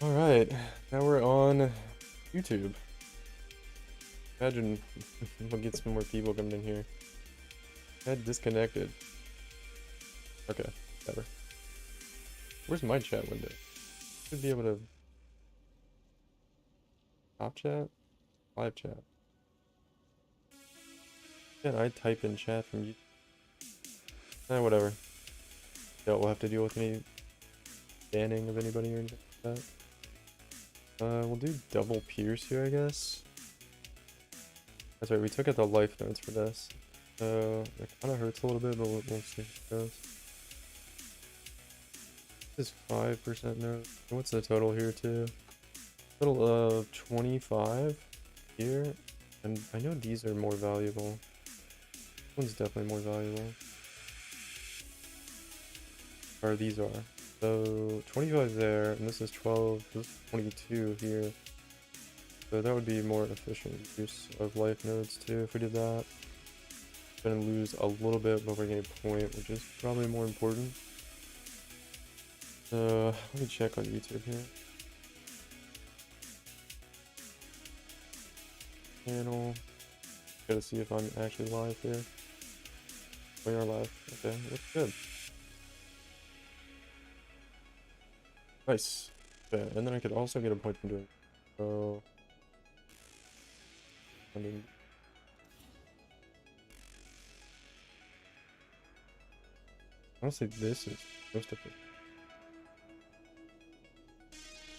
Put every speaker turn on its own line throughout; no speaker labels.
Alright, now we're on YouTube. Imagine we'll get some more people coming in here. Got disconnected. Okay, better. Where's my chat window? Should be able to top chat? Live chat. Can I type in chat from YouTube? Whatever. Yeah, we'll have to deal with any banning of anybody or anything like that. We'll do double pierce here, I guess. That's right, we took out the life notes for this. So, it kind of hurts a little bit, but we'll see how it goes. This is 5% note. What's the total here, too? Total of 25 here. And I know these are more valuable. This one's definitely more valuable. Or these are. So, 25 there, and this is 12, this is 22 here. So that would be more efficient use of life nodes too if we did that. Gonna lose a little bit, but we're getting a point, which is probably more important. Let me check on YouTube here. Channel. Gotta see if I'm actually live here. We are live. Okay, looks good. Nice. Okay, and then I could also get a point from doing so. I mean, honestly, this is most of it.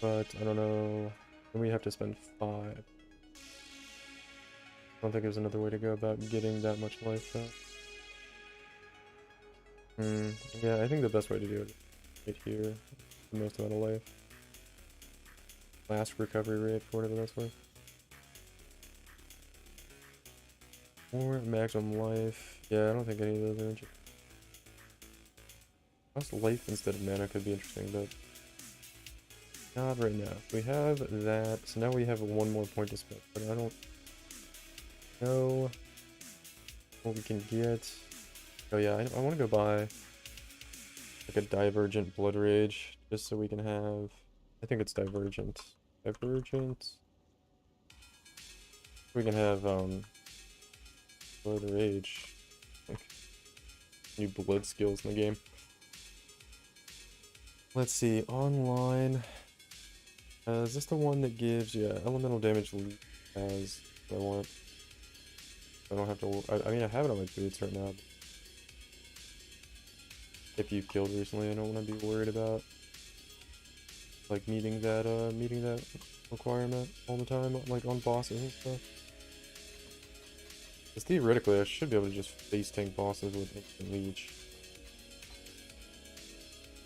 But I don't know. Then we have to spend 5. I don't think there's another way to go about getting that much life though. Yeah, I think the best way to do it is right here. The most amount of life. Last recovery rate for whatever that's worth. Or maximum life. Yeah, I don't think any of those are interesting. Plus life instead of mana could be interesting, but not right now. We have that, so now we have one more point to spend, but I don't know what we can get. Oh yeah, I want to go buy like a Divergent Blood Rage, just so we can have, I think it's Divergent. Divergent. We can have Blood Rage. Like, new blood skills in the game. Let's see, online. Is this the one that gives, yeah, elemental damage as I want? I don't have to, I mean, I have it on my boots right now. If you killed recently, I don't want to be worried about, like, meeting that requirement all the time, like, on bosses and stuff. Because theoretically, I should be able to just face tank bosses with instant leech.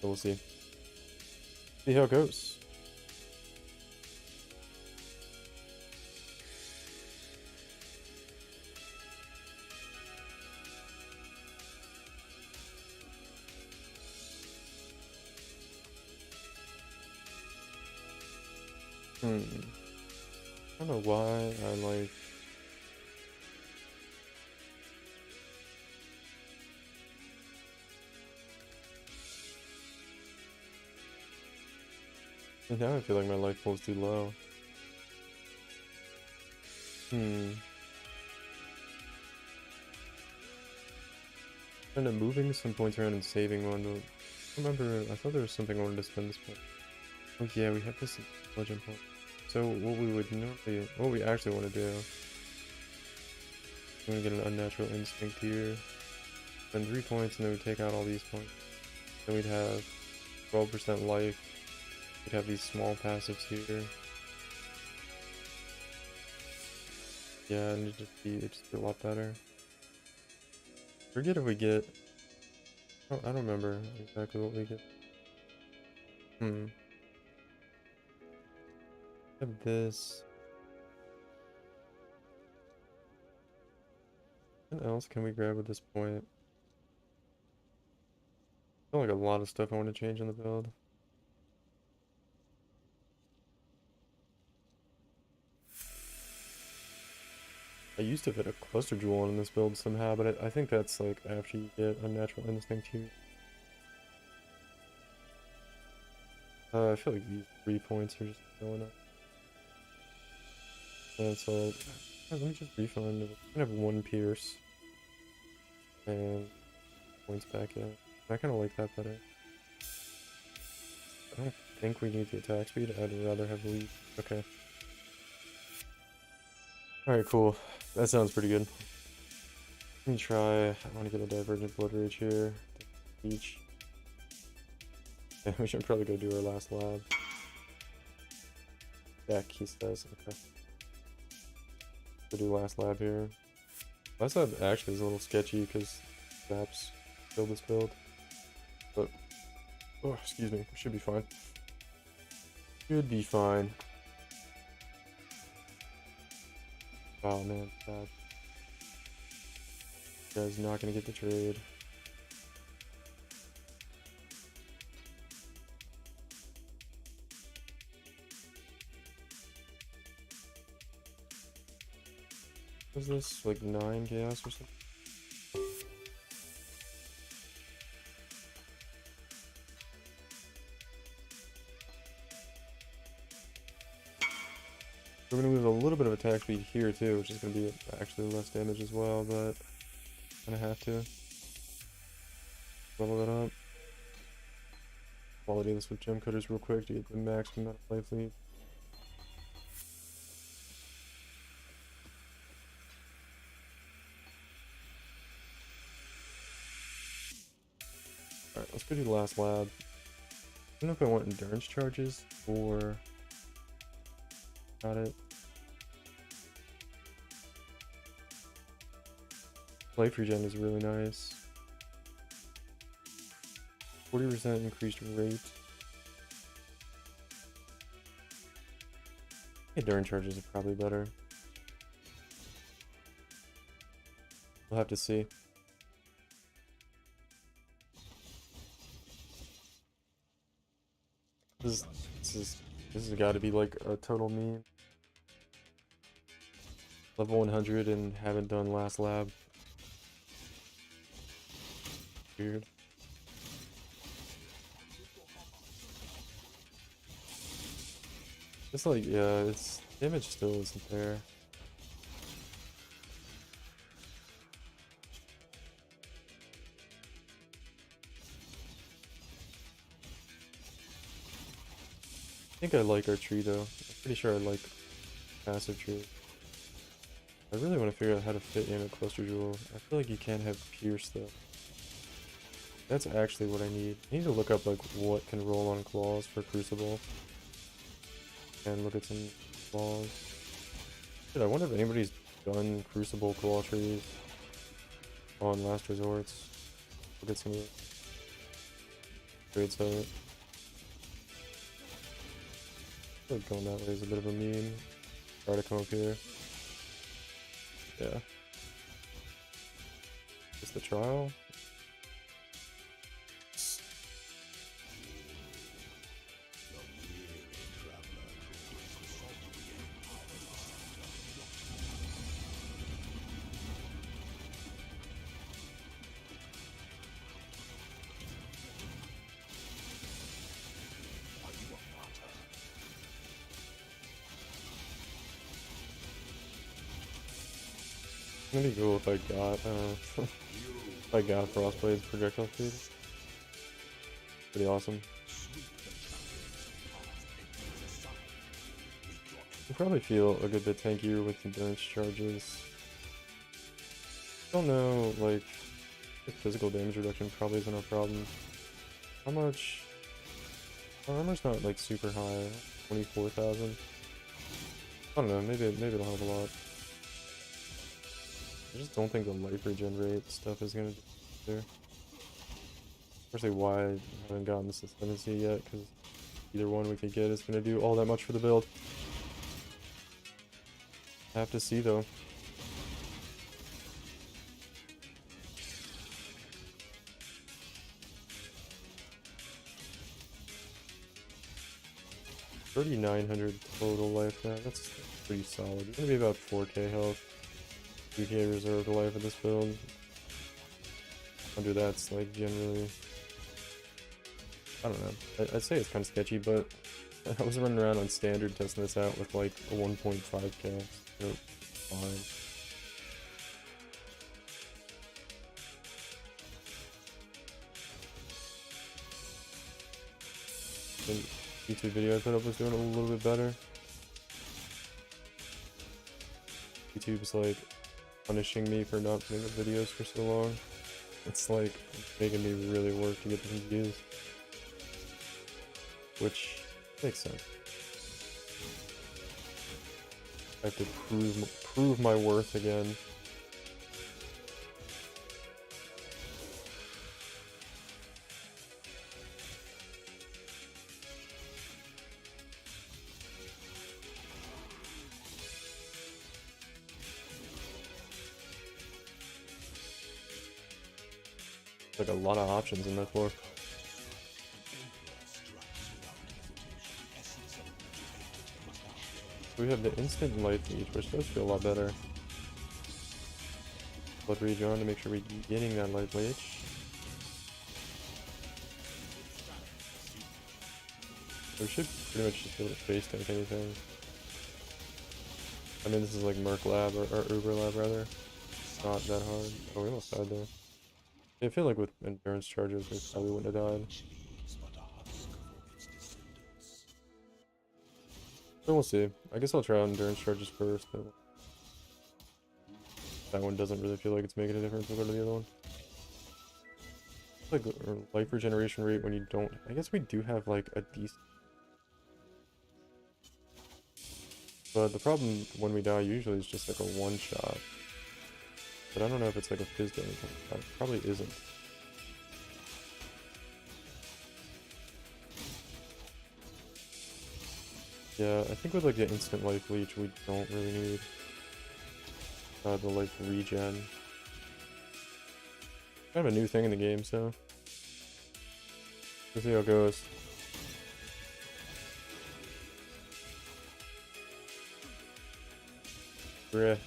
So we'll see. See how it goes. I don't know why I like. Now I feel like my life pool is too low. Kind of moving some points around and saving one, but I remember, I thought there was something I wanted to spend this point. Oh yeah, we have this legend point. So what we would normally, what we actually want to do, we're going to get an unnatural instinct here, spend 3 points, and then we take out all these points. Then we'd have 12% life. We'd have these small passives here. Yeah, and it'd just be a lot better. Forget if we get, oh, I don't remember exactly what we get. Have this. What else can we grab at this point? I feel like a lot of stuff I want to change in the build. I used to fit a cluster jewel in this build somehow, but I think that's like after you get Unnatural Instinct here. I feel like these 3 points are just going up. And so, let me just refund. We're gonna have one Pierce. And points back in. I kind of like that better. I don't think we need the attack speed. I'd rather have lead. Okay. Alright, cool. That sounds pretty good. Let me try. I want to get a Divergent Blood Rage here. Each. Yeah, we should probably go do our last lab. Deck, he says. Okay. Go do last lab here. Last lab actually is a little sketchy because Zaps killed this build. But, oh, excuse me. Should be fine. Should be fine. Oh man, bad. Guy's not gonna get the trade. Was this like 9 chaos or something? We're gonna move a little bit of attack speed here too, which is gonna be actually less damage as well, but gonna have to level that up. Quality this with gem cutters real quick to get the maximum amount of life lead. Alright, let's go do the last lab. I don't know if I want endurance charges or got it. Life regen is really nice. 40% increased rate. Endurance charges are probably better. We'll have to see. This has got to be like a total meme. Level 100 and haven't done last lab. Weird. It's like, yeah, it's damage still isn't there. I think I like our tree though. I'm pretty sure I like passive tree. I really want to figure out how to fit in a cluster jewel. I feel like you can't have pierce though. That's actually what I need. I need to look up like what can roll on claws for Crucible. And look at some claws. Shit, I wonder if anybody's done Crucible claw trees on Last Resorts. Look at some of the trades of it. I feel like going that way is a bit of a meme. Try to come up here. Yeah. Just the trial. It'd be cool if I got if I got Frostblade's projectile speed. Pretty awesome. You probably feel a good bit tankier with endurance charges. I don't know, like physical damage reduction probably isn't a problem. How much? Our armor's not like super high. 24,000. I don't know. Maybe it'll help a lot. I just don't think the life regen rate stuff is gonna do there. Especially why I haven't gotten this ascendancy yet, because either one we could get is gonna do all that much for the build. I have to see though. $3,900 total life now. That's pretty solid. It's gonna be about 4k health. 2k reserved life of this build. Under that's like generally I don't know. I'd say it's kind of sketchy, but I was running around on standard testing this out with like a 1.5 cast. So fine. The YouTube video I put up was doing a little bit better. YouTube's like punishing me for not putting up videos for so long. It's like making me really work to get the views, which makes sense. I have to prove my worth again. Like a lot of options in that floor. We have the instant life leech, which does feel a lot better. Blood regen to make sure we keep getting that life leech. We should pretty much just be able to face tank anything. I mean, this is like Merc Lab or Uber Lab rather. It's not that hard. Oh, we almost died there. I feel like with endurance charges, we probably wouldn't have died. But we'll see. I guess I'll try out endurance charges first, but that one doesn't really feel like it's making a difference compared to the other one. Like life regeneration rate when you don't. I guess we do have like a decent. But the problem when we die usually is just like a one shot. But I don't know if it's like a fizz damage. It probably isn't. Yeah, I think with like the instant life leech, we don't really need the life regen. Kind of a new thing in the game, so we'll see how it goes. Bruh.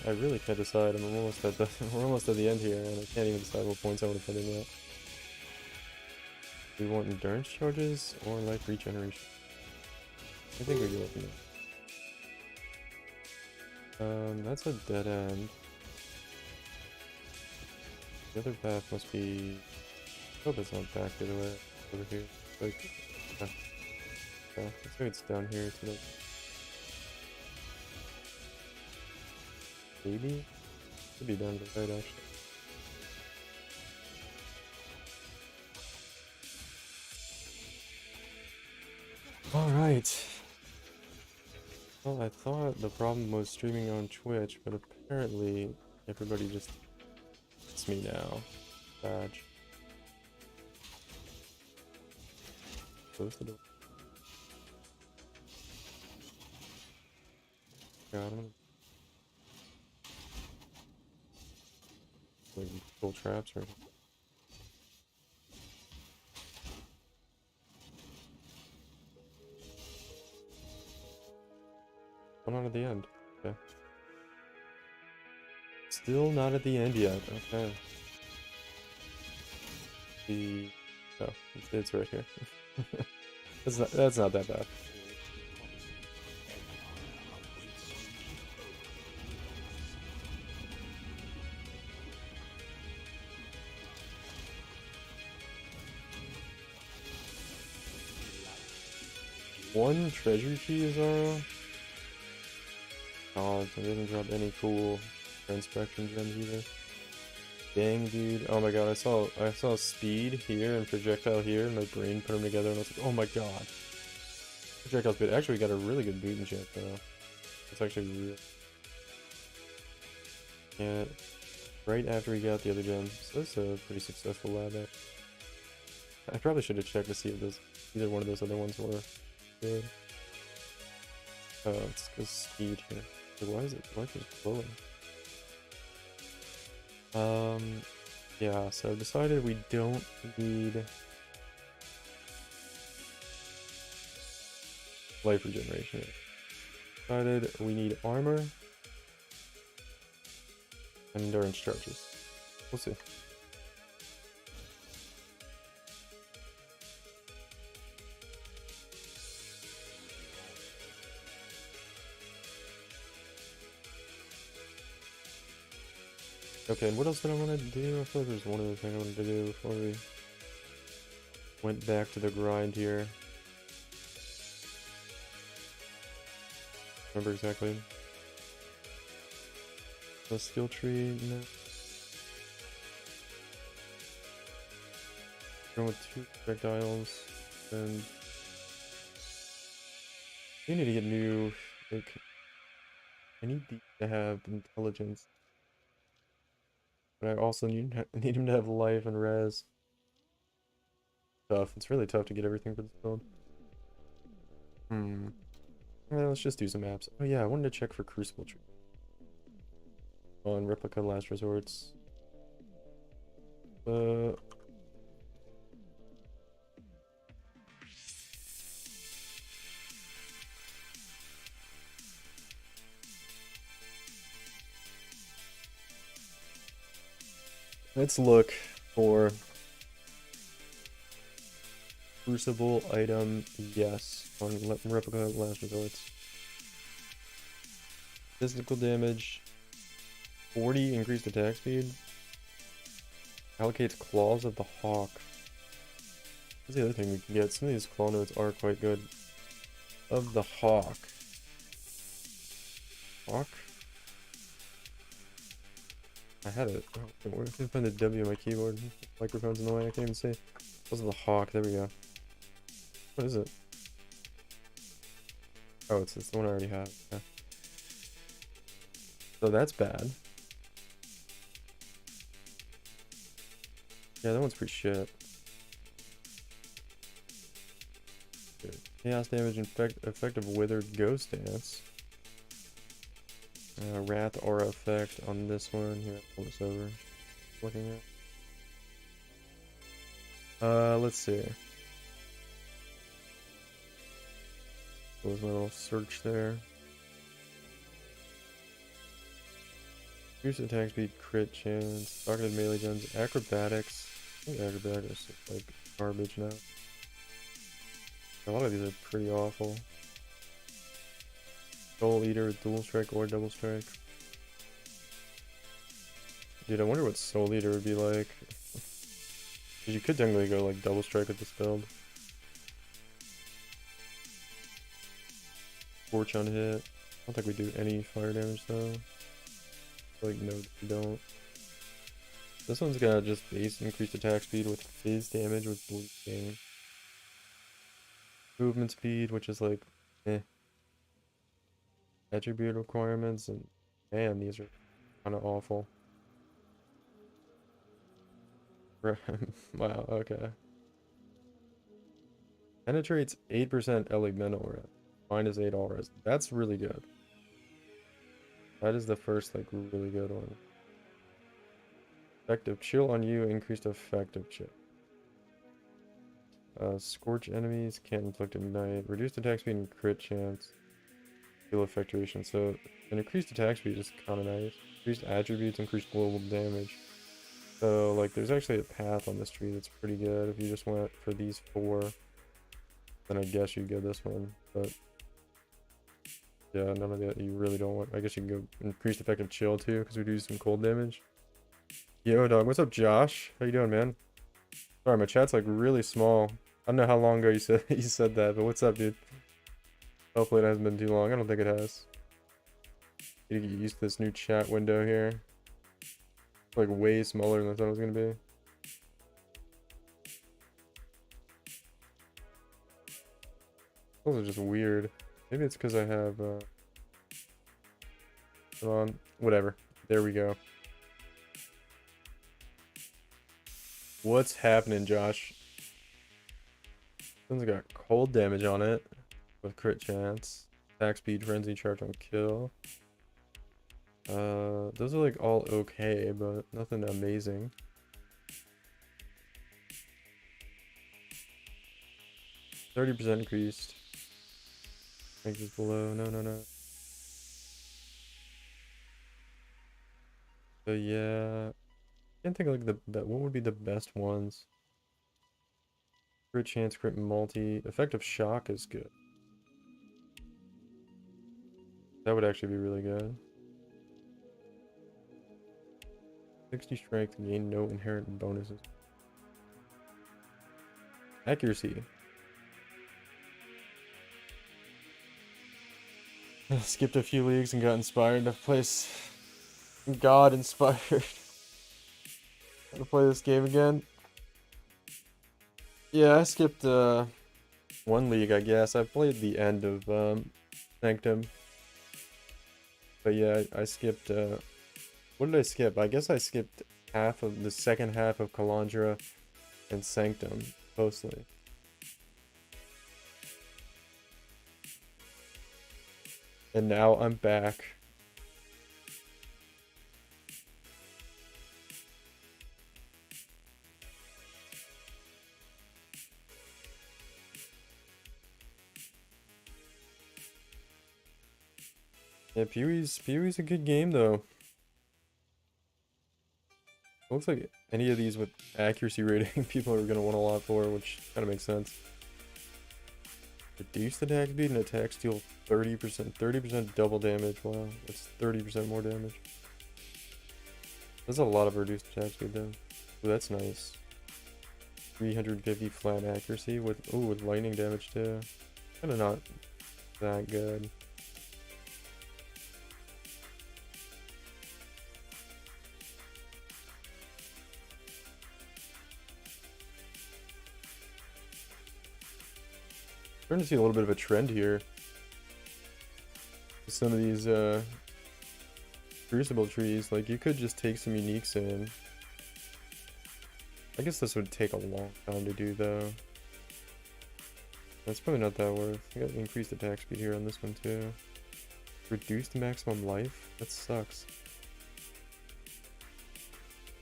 I really can't decide. I'm almost at the we're almost at the end here, and I can't even decide what points I want to put in yet. Do we want endurance charges or life regeneration? I think we do looking at. That's a dead end. The other path must be. I hope it's not back the other way over here. Like, yeah, let's say it's down here to the. Maybe? Could be down to the right, actually. Alright. Well, I thought the problem was streaming on Twitch, but apparently everybody just hates me now. Badge. Close the door. God, I'm gonna pull traps right here. I'm not at the end. Okay. Still not at the end yet. Okay. Oh, it's right here. That's not that bad. One treasure key, Zara? God, it doesn't drop any cool inspection gems either. Dang, dude. Oh my god, I saw speed here and projectile here, and my brain put them together, and I was like, oh my god. Projectile's good. Actually, we got a really good boot and jet, though. It's actually real. Yeah, right after we got the other gems. So that's a pretty successful lab, actually. I probably should have checked to see if either one of those other ones were good. Oh, it's because speed here. Like, why is it flowing? Yeah, so I've decided we don't need life regeneration. Decided we need armor endurance charges. We'll see. Okay, and what else did I want to do? I feel like there's one other thing I wanted to do before we went back to the grind here. Remember exactly. The skill tree, no. Going with 2 projectiles, and we need to get new, like, I need these to have intelligence. But I also need him to have life and res. Tough. It's really tough to get everything for this build. Well, let's just do some maps. Oh yeah, I wanted to check for Crucible tree. On replica last resorts. Let's look for Crucible item, yes, on replica last resorts. Physical damage, 40 increased attack speed. Allocates Claws of the Hawk. That's the other thing we can get. Some of these claw notes are quite good. Of the Hawk. Hawk? I had it. Oh, where can I find the W on my keyboard? Microphone's in the way, I can't even see. Those are the Hawk, there we go. What is it? Oh, it's the one I already have. Okay. So that's bad. Yeah, that one's pretty shit. Good. Chaos damage and effective withered ghost dance. Wrath aura effect on this one. Here, pull this over. Looking at. Let's see. Close my little search there. Increased attack speed, crit chance, targeted melee guns, acrobatics. I think acrobatics is like garbage now. A lot of these are pretty awful. Soul Eater, dual strike or double strike. Dude, I wonder what Soul Eater would be like. Because you could technically go like double strike with this build. Scorch on hit. I don't think we do any fire damage though. Like, no, we don't. This one's got just base increased attack speed with phase damage with bleeding. Movement speed, which is like, eh. Attribute requirements, and man, these are kind of awful. Wow, okay. Penetrates 8% elemental res. Minus 8 all res. That's really good. That is the first, like, really good one. Effective chill on you, increased effective chill. Scorch enemies, can't inflict ignite. Reduced attack speed and crit chance. Heal effectuation. So, an increased attack speed is kind of nice. Increased attributes, increased global damage. So, like, there's actually a path on this tree that's pretty good. If you just went for these 4, then I guess you'd go this one. But, yeah, none of that you really don't want. I guess you can go increased effective chill, too, because we do some cold damage. Yo, dog. What's up, Josh? How you doing, man? Sorry, my chat's, like, really small. I don't know how long ago you said you said that, but what's up, dude? Hopefully it hasn't been too long. I don't think it has. You get used to this new chat window here. It's like way smaller than I thought it was gonna be. Those are just weird. Maybe it's because I have on. Whatever. There we go. What's happening, Josh? This one's got cold damage on it with crit chance. Attack speed, frenzy, charge on kill. Those are like all okay, but nothing amazing. %30 increased. Strength below. No. But yeah, I can't think of like what would be the best ones. Crit chance, crit multi, effective shock is good. That would actually be really good. 60 strength, gain no inherent bonuses. Accuracy. Skipped a few leagues and got inspired to place. God inspired to play this game again. Yeah, I skipped one league, I guess. I played the end of Sanctum. But yeah, I skipped what did I skip? I guess I skipped half of the second half of Calandra and Sanctum mostly. And now I'm back. Yeah, PoE's a good game though. Looks like any of these with accuracy rating people are gonna want a lot for, which kind of makes sense. Reduced attack speed and attack steal 30%, 30% double damage. Wow, that's 30% more damage. That's a lot of reduced attack speed though. Ooh, that's nice. 350 flat accuracy with with lightning damage too. Kinda not that good. Starting to see a little bit of a trend here. With some of these Crucible trees, like you could just take some uniques in. I guess this would take a long time to do though. That's probably not that worth. I got increased attack speed here on this one too. Reduced maximum life? That sucks.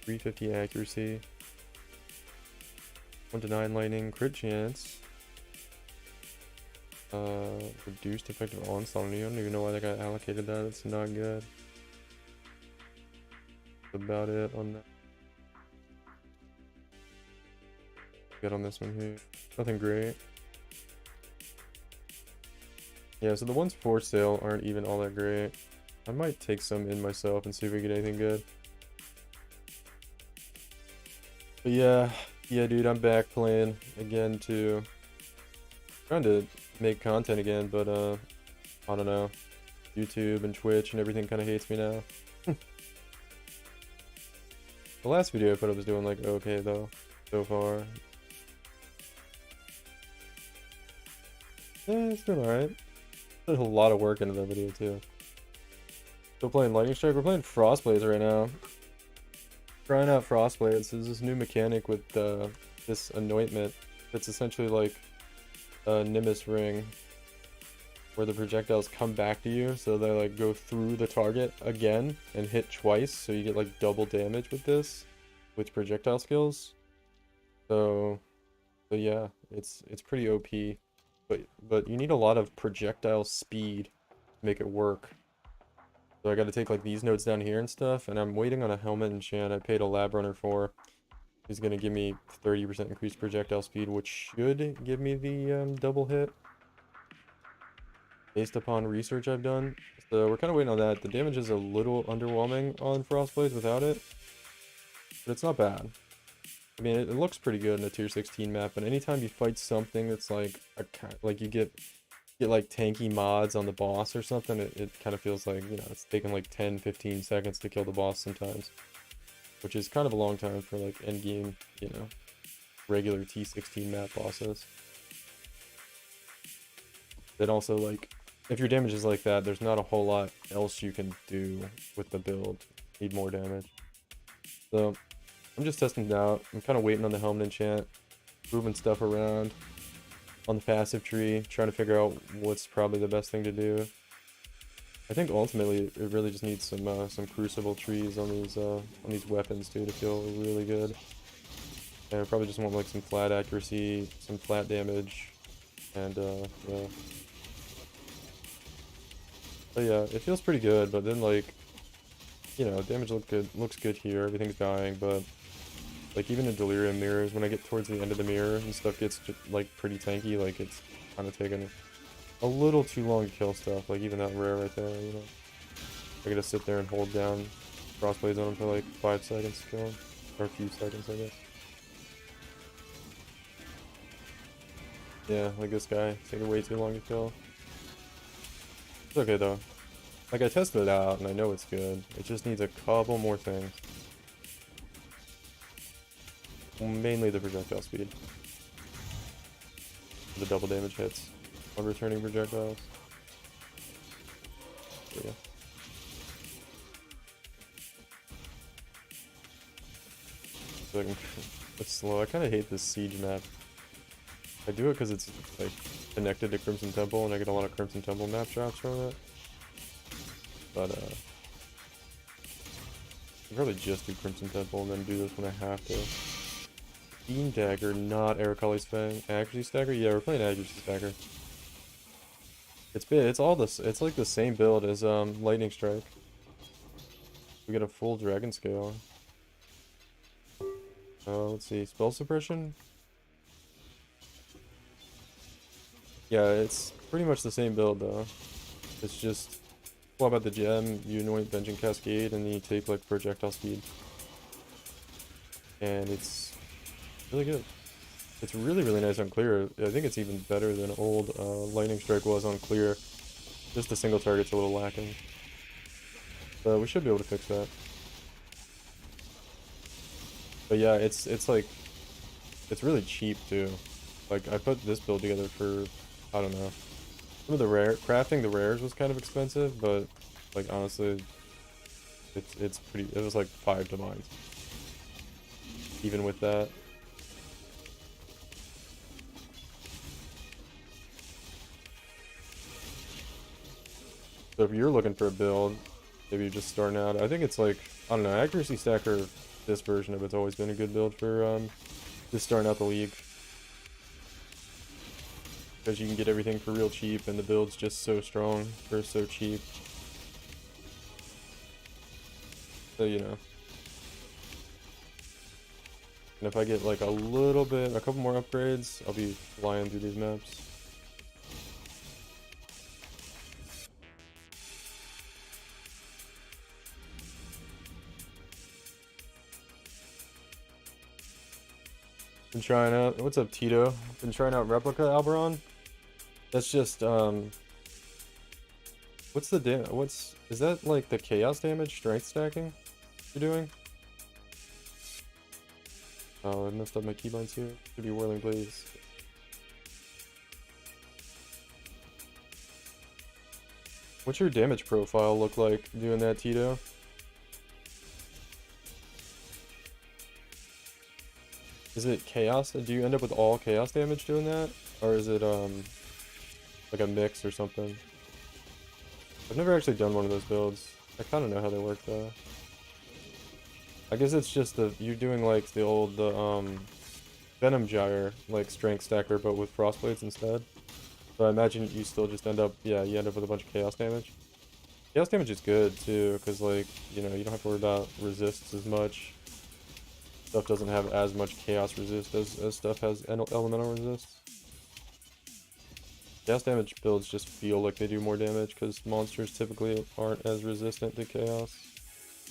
350 accuracy. 1 to 9 lightning, crit chance. Reduced effective onslaught. I don't even know why they got allocated that. It's not good. That's about it on that. Good on this one here. Nothing great. Yeah, so the ones for sale aren't even all that great. I might take some in myself and see if we get anything good. But yeah, dude, I'm back playing again too. Trying to make content again, but I don't know. YouTube and Twitch and everything kind of hates me now. The last video I put up was doing like okay though, so far. Yeah, it's been alright. There's a lot of work into that video too. Still playing Lightning Strike. We're playing Frostblades right now. Trying out Frostblades. There's this new mechanic with this anointment. It's essentially like a Nimbus ring, where the projectiles come back to you, so they like go through the target again and hit twice, so you get like double damage with this, with projectile skills. So yeah, it's pretty OP. But you need a lot of projectile speed to make it work. So I got to take like these nodes down here and stuff, and I'm waiting on a helmet enchant I paid a lab runner for. He's gonna give me 30% increased projectile speed, which should give me the double hit, based upon research I've done. So we're kind of waiting on that. The damage is a little underwhelming on Frostblades without it, but it's not bad. I mean, it looks pretty good in a tier 16 map, but anytime you fight something that's like you get like tanky mods on the boss or something, it kind of feels like, you know, it's taking like 10-15 seconds to kill the boss sometimes, which is kind of a long time for like end game, you know, regular T16 map bosses. Then also, like, if your damage is like that, there's not a whole lot else you can do with the build. Need more damage. So I'm just testing it out. I'm kind of waiting on the helmet enchant, moving stuff around on the passive tree, trying to figure out what's probably the best thing to do. I think ultimately it really just needs some crucible trees on these weapons too to feel really good. And I probably just want like some flat accuracy, some flat damage, and yeah. But yeah, it feels pretty good. But then like you know, damage looks good here, everything's dying, but like even in Delirium mirrors, when I get towards the end of the mirror and stuff gets like pretty tanky, like it's kind of taking a little too long to kill stuff, like even that rare right there, you know. I gotta sit there and hold down crossblades on him for like 5 seconds to kill him, or a few seconds, I guess. Yeah, like this guy, taking way too long to kill. It's okay though. Like I tested it out and I know it's good. It just needs a couple more things. Mainly the projectile speed. The double damage hits on returning projectiles. So, yeah. So it's slow. I kind of hate this siege map. I do it because it's like connected to Crimson Temple and I get a lot of Crimson Temple map shots from it. But I'd probably just do Crimson Temple and then do this when I have to. Beam Dagger, not Aracali's Fang. Accuracy Stagger? Yeah, we're playing Accuracy Stagger. It's all this. It's like the same build as Lightning Strike. We get a full Dragon Scale. Let's see. Spell Suppression? Yeah, it's pretty much the same build though. It's just, what about the gem? You anoint Vengeance Cascade and then you take like projectile speed. And it's really good. It's really, really nice on clear. I think it's even better than old Lightning Strike was on clear. Just the single target's a little lacking. But we should be able to fix that. But yeah, it's like, it's really cheap too. Like I put this build together for, I don't know. Some of the crafting the rares was kind of expensive, but like honestly, it's pretty. It was like 5 divines. Even with that. So if you're looking for a build, maybe you're just starting out. I think it's like, I don't know, Accuracy Stacker, this version of it's always been a good build for just starting out the league. Because you can get everything for real cheap and the build's just so strong for so cheap. So, you know. And if I get like a couple more upgrades, I'll be flying through these maps. Been trying out, what's up Tito? Been trying out Replica Alberon. That's just, what's the is that like the chaos damage strength stacking you're doing? Oh, I messed up my keybinds here. Should be Whirling Blaze. What's your damage profile look like doing that, Tito? Is it chaos? Do you end up with all chaos damage doing that? Or is it, like a mix or something? I've never actually done one of those builds. I kind of know how they work though. I guess it's just you're doing like the old, Venom Gyre, like strength stacker, but with frostblades instead. So I imagine you still just end up, yeah, you end up with a bunch of chaos damage. Chaos damage is good too, because like, you know, you don't have to worry about resists as much. Stuff doesn't have as much chaos resist as stuff has elemental resist. Chaos damage builds just feel like they do more damage because monsters typically aren't as resistant to chaos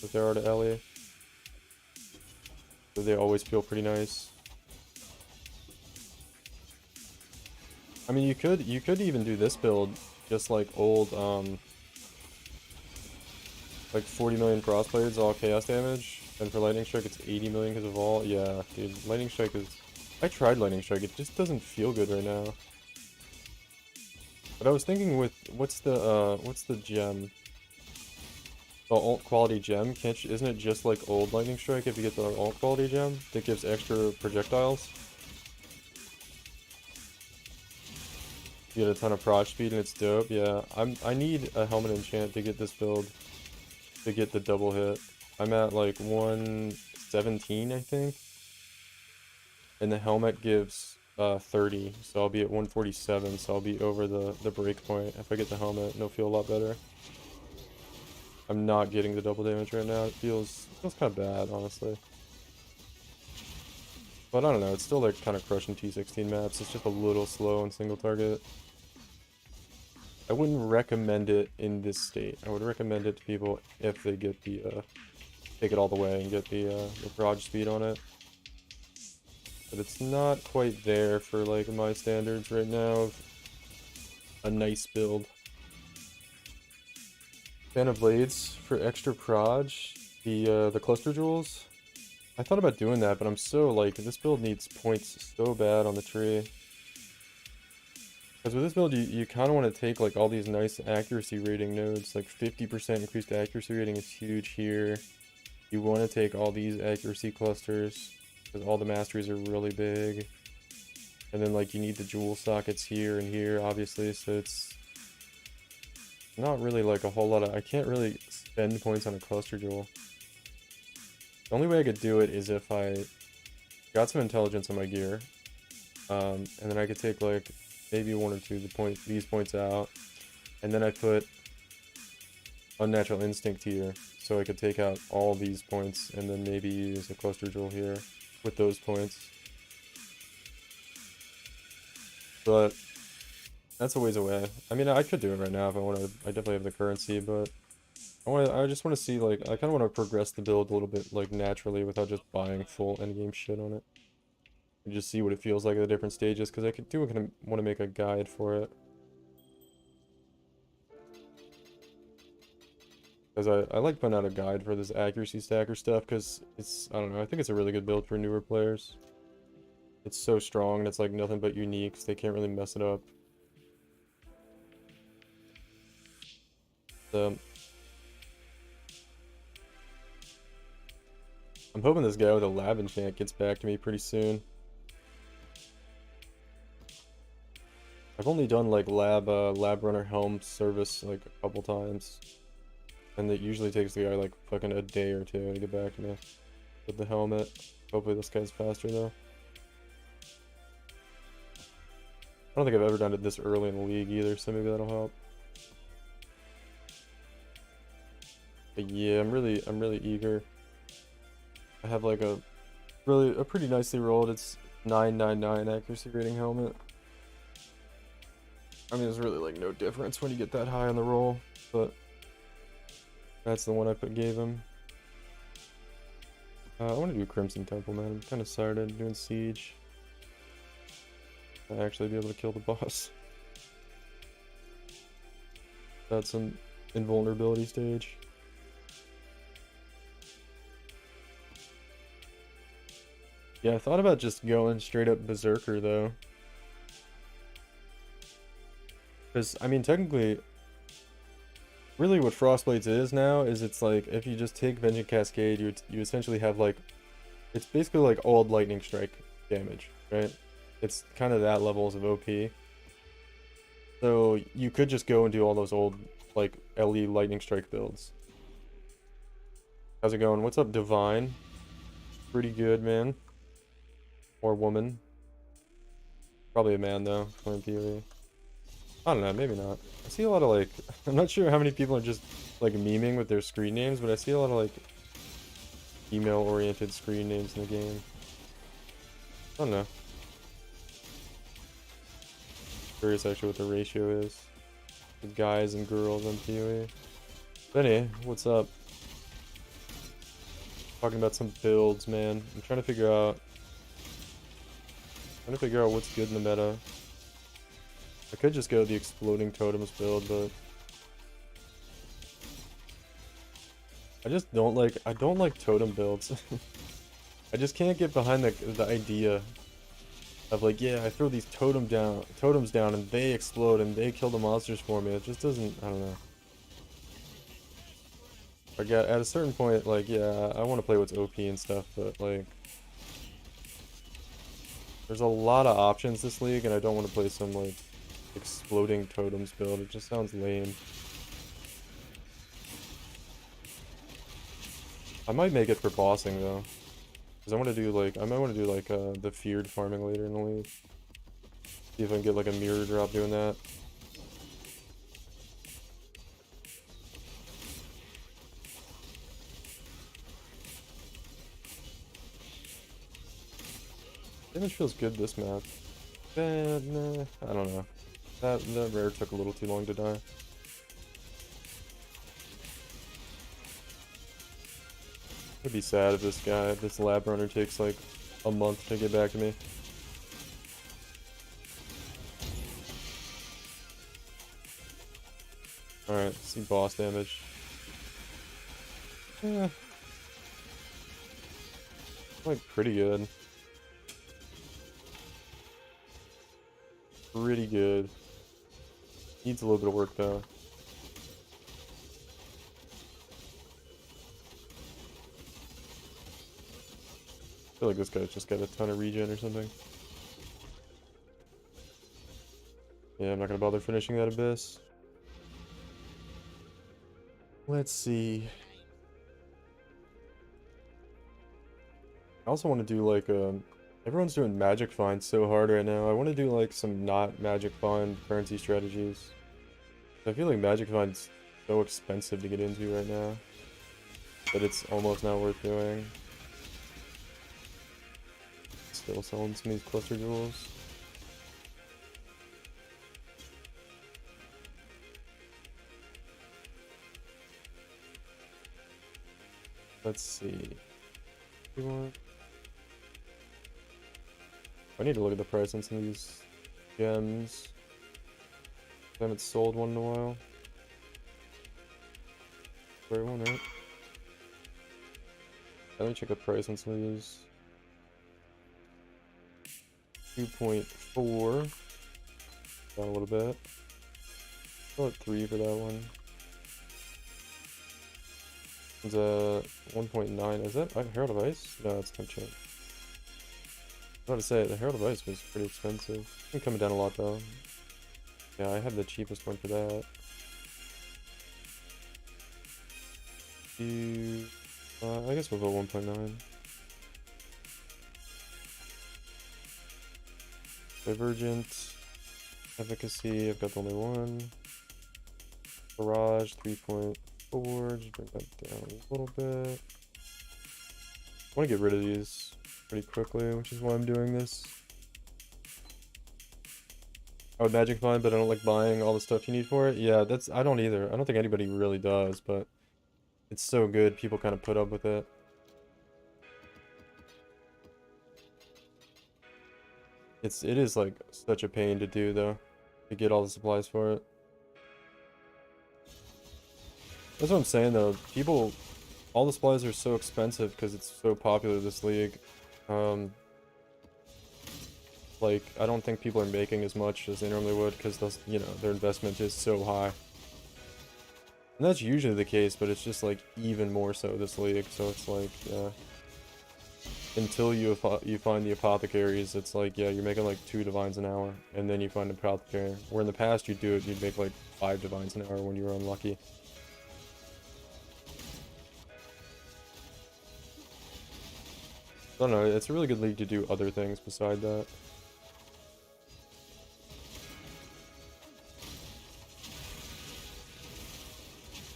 as they are to Ellie. So they always feel pretty nice. I mean, you could even do this build just like old, like 40 million crossblades, all chaos damage, and for Lightning Strike it's 80 million because of all. Yeah, dude, Lightning Strike is. I tried Lightning Strike, it just doesn't feel good right now. But I was thinking with what's the gem? The alt quality gem, isn't it just like old Lightning Strike if you get the alt quality gem that gives extra projectiles? You get a ton of proj speed and it's dope. Yeah, I need a helmet enchant to get this build to get the double hit. I'm at like 117, I think. And the helmet gives 30, so I'll be at 147, so I'll be over the break point if I get the helmet, and it'll feel a lot better. I'm not getting the double damage right now. It feels kind of bad, honestly. But I don't know, it's still like kind of crushing T16 maps. It's just a little slow on single target. I wouldn't recommend it in this state. I would recommend it to people if they get the take it all the way and get the barrage speed on it. But it's not quite there for like my standards right now of a nice build. Fan of Blades for extra proj, the cluster jewels. I thought about doing that, but I'm so like, this build needs points so bad on the tree. Because with this build, you kind of want to take like all these nice accuracy rating nodes, like 50% increased accuracy rating is huge here. You want to take all these accuracy clusters, because all the masteries are really big. And then like you need the jewel sockets here and here, obviously, so it's not really like a whole lot of, I can't really spend points on a cluster jewel. The only way I could do it is if I got some intelligence on my gear, and then I could take like maybe one or two of these points out, and then I put Unnatural Instinct here, so I could take out all these points, and then maybe use a cluster jewel here with those points. But that's a ways away. I mean, I could do it right now if I wanted. I definitely have the currency, but I just want to see, like, I kind of want to progress the build a little bit, like, naturally without just buying full endgame shit on it. And just see what it feels like at the different stages, because I could want to make a guide for it. Because I like putting out a guide for this accuracy stacker stuff, because it's, I don't know, I think it's a really good build for newer players. It's so strong, and it's, like, nothing but unique, so they can't really mess it up. So I'm hoping this guy with a lab enchant gets back to me pretty soon. I've only done like lab runner helm service like a couple times, and it usually takes the guy like fucking a day or two to get back to me with the helmet. Hopefully this guy's faster though. I don't think I've ever done it this early in the league either, so maybe that'll help. But yeah, I'm really eager. I have like a pretty nicely rolled. It's 999 accuracy rating helmet. I mean, there's really like no difference when you get that high on the roll, but that's the one I gave him. I want to do Crimson Temple, man. I'm kind of tired of doing Siege. I actually be able to kill the boss. That's an invulnerability stage. Yeah, I thought about just going straight up Berserker though. Because, I mean, technically, really what Frostblades is now is it's like, if you just take Vengeance Cascade, you essentially have like, it's basically like old Lightning Strike damage, right? It's kind of that levels of OP. So you could just go and do all those old, like, LE Lightning Strike builds. How's it going? What's up, Divine? Pretty good, man. Or woman. Probably a man, though, playing PoE. I don't know, maybe not. I see a lot of, like, I'm not sure how many people are just, like, memeing with their screen names, but I see a lot of, like, female-oriented screen names in the game. I don't know. Curious, actually, what the ratio is with guys and girls on PoE. But anyway, what's up? Talking about some builds, man. I'm trying to figure out what's good in the meta. I could just go the Exploding Totems build, but I don't like totem builds. I just can't get behind the idea of like, yeah, I throw these totems down and they explode and they kill the monsters for me. It just doesn't, I don't know. Like at a certain point, like, yeah, I want to play what's OP and stuff, but like, there's a lot of options this league, and I don't want to play some like Exploding Totems build. It just sounds lame. I might make it for bossing though, because I want to do like, I might want to do like the feared farming later in the league. See if I can get like a mirror drop doing that. Damage feels good this map. Bad, nah, I don't know. That rare took a little too long to die. I'd be sad if this lab runner takes like a month to get back to me. Alright, see boss damage. Like pretty good. Pretty good. Needs a little bit of work though. I feel like this guy's just got a ton of regen or something. Yeah, I'm not gonna bother finishing that abyss. Let's see. I also want to do like everyone's doing magic find so hard right now. I want to do like some not magic find currency strategies. I feel like magic find's so expensive to get into right now that it's almost not worth doing. Still selling some of these cluster jewels. Let's see. I need to look at the price on some of these gems. I haven't sold one in a while. Great one, right? Let me check the price on some of these. 2.4. Down a little bit. Still at 3 for that one. It's 1.9. Is that Herald of Ice? No, it's Temp Champ. I was about to say, the Herald of Ice was pretty expensive. It's been coming down a lot though. Yeah, I have the cheapest one for that. I guess we'll go 1.9. Divergent. Efficacy, I've got only one. Barrage, 3.4. Just bring that down a little bit. I want to get rid of these pretty quickly, which is why I'm doing this. I would magic find, but I don't like buying all the stuff you need for it. Yeah, I don't either. I don't think anybody really does, but it's so good, people kind of put up with it. It is like such a pain to do though, to get all the supplies for it. That's what I'm saying though, all the supplies are so expensive because it's so popular, this league. Like, I don't think people are making as much as they normally would because, you know, their investment is so high. And that's usually the case, but it's just like even more so this league. So it's like, until you find the apothecaries, it's like, yeah, you're making like 2 divines an hour, and then you find an apothecary. Where in the past you'd make like 5 divines an hour when you were unlucky. I don't know, it's a really good league to do other things beside that.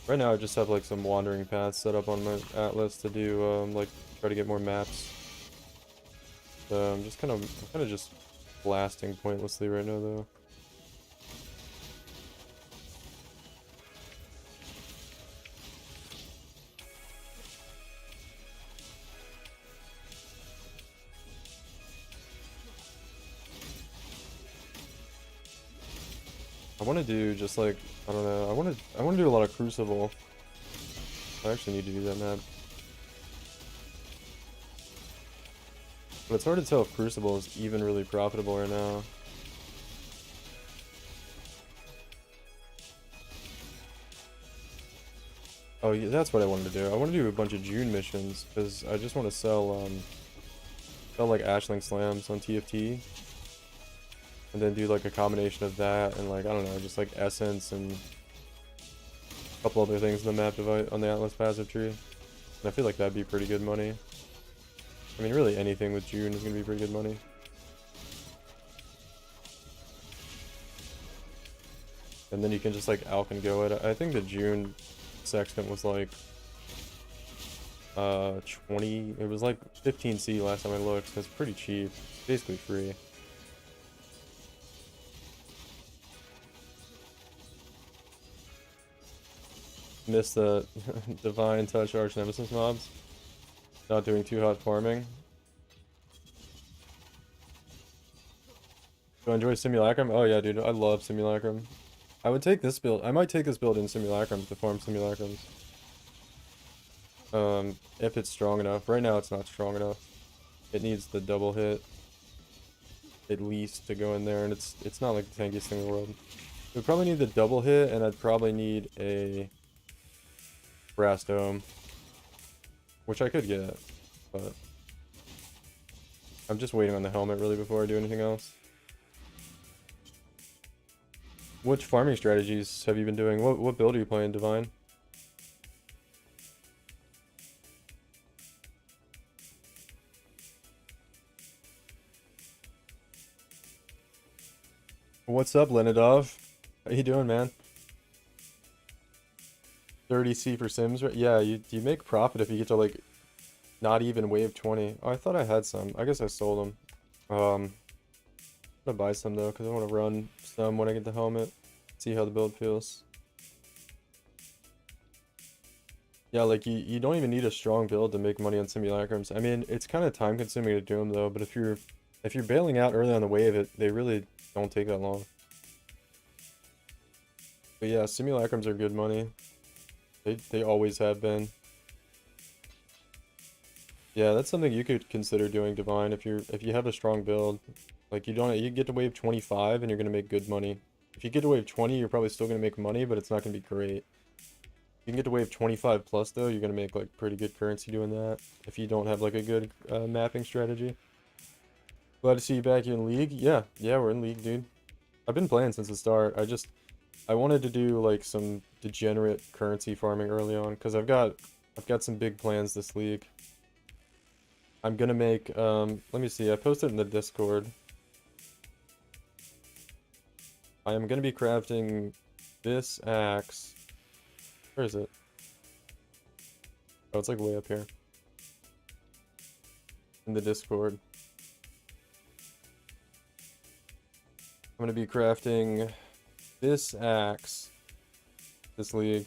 Right now I just have like some wandering paths set up on my atlas to do like try to get more maps. So I'm kind of just blasting pointlessly right now though. I want to do just like, I don't know, I want to do a lot of Crucible. I actually need to do that map. But it's hard to tell if Crucible is even really profitable right now. Oh yeah, that's what I wanted to do. I want to do a bunch of June missions because I just want to sell like Ashling slams on TFT. And then do like a combination of that and like, I don't know, just like essence and a couple other things in the map device on the Atlas passive tree. And I feel like that'd be pretty good money. I mean, really anything with June is gonna be pretty good money. And then you can just like Alk and go it. I think the June sextant was like, 20, it was like 15C last time I looked, so it's pretty cheap. Basically free. Missed the Divine Touch Arch Nemesis mobs. Not doing too hot farming. Do I enjoy Simulacrum? Oh yeah, dude, I love Simulacrum. I would take this build. I might take this build in Simulacrums to farm Simulacrums. If it's strong enough. Right now it's not strong enough. It needs the double hit at least to go in there, and it's not like the tankiest thing in the world. We'd probably need the double hit, and I'd probably need a Brass Dome, which I could get, but I'm just waiting on the helmet really before I do anything else. Which farming strategies have you been doing? What build are you playing, Divine? What's up, Lenidov? How you doing, man? 30C for Sims, right? Yeah, you make profit if you get to like not even wave 20. Oh, I thought I had some. I guess I sold them. I'm gonna buy some though, because I want to run some when I get the helmet. See how the build feels. Yeah, like you don't even need a strong build to make money on Simulacrums. I mean, it's kind of time consuming to do them though, but if you're bailing out early on the wave, they really don't take that long. But yeah, Simulacrums are good money. They always have been. Yeah, that's something you could consider doing, Divine, if you have a strong build. Like you get to wave 25 and you're gonna make good money. If you get to wave 20, you're probably still gonna make money, but it's not gonna be great. If you can get to wave 25 plus though, you're gonna make like pretty good currency doing that. If you don't have like a good mapping strategy. Glad to see you back in League. Yeah, we're in League, dude. I've been playing since the start. I wanted to do like some degenerate currency farming early on because I've got some big plans this league. I'm gonna make let me see, I posted in the Discord. I am gonna be crafting this axe. Where is it? Oh, it's like way up here. In the Discord. I'm gonna be crafting this axe this league.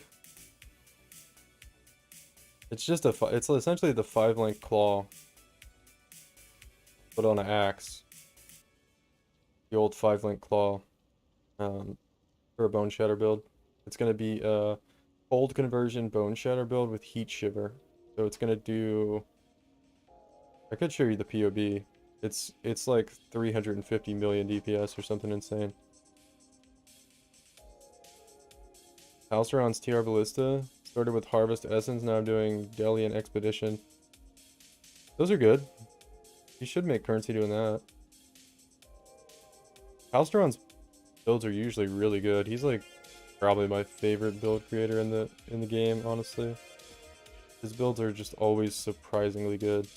It's just it's essentially the 5-link claw, but on an axe. The old 5-link claw, for a Bone Shatter build. It's gonna be a cold conversion Bone Shatter build with Heat Shiver. So it's gonna do. I could show you the POB. It's like 350 million DPS or something insane. Halceron's TR Ballista. Started with Harvest Essence, now I'm doing Deli and Expedition. Those are good. You should make currency doing that. Halceron's builds are usually really good. He's like probably my favorite build creator in the game, honestly. His builds are just always surprisingly good.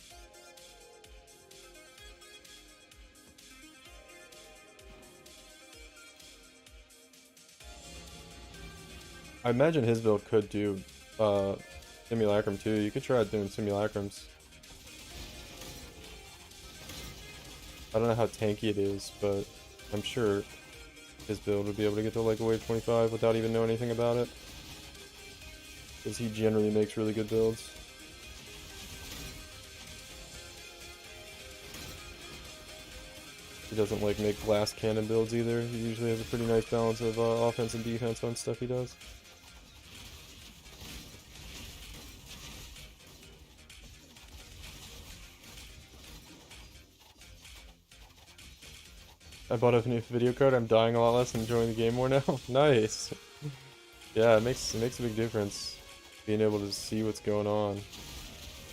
I imagine his build could do Simulacrum too. You could try doing Simulacrums. I don't know how tanky it is, but I'm sure his build would be able to get to like a wave 25 without even knowing anything about it. Because he generally makes really good builds. He doesn't like make glass cannon builds either. He usually has a pretty nice balance of offense and defense on stuff he does. I bought a new video card. I'm dying a lot less and enjoying the game more now. Nice. Yeah, it makes a big difference being able to see what's going on.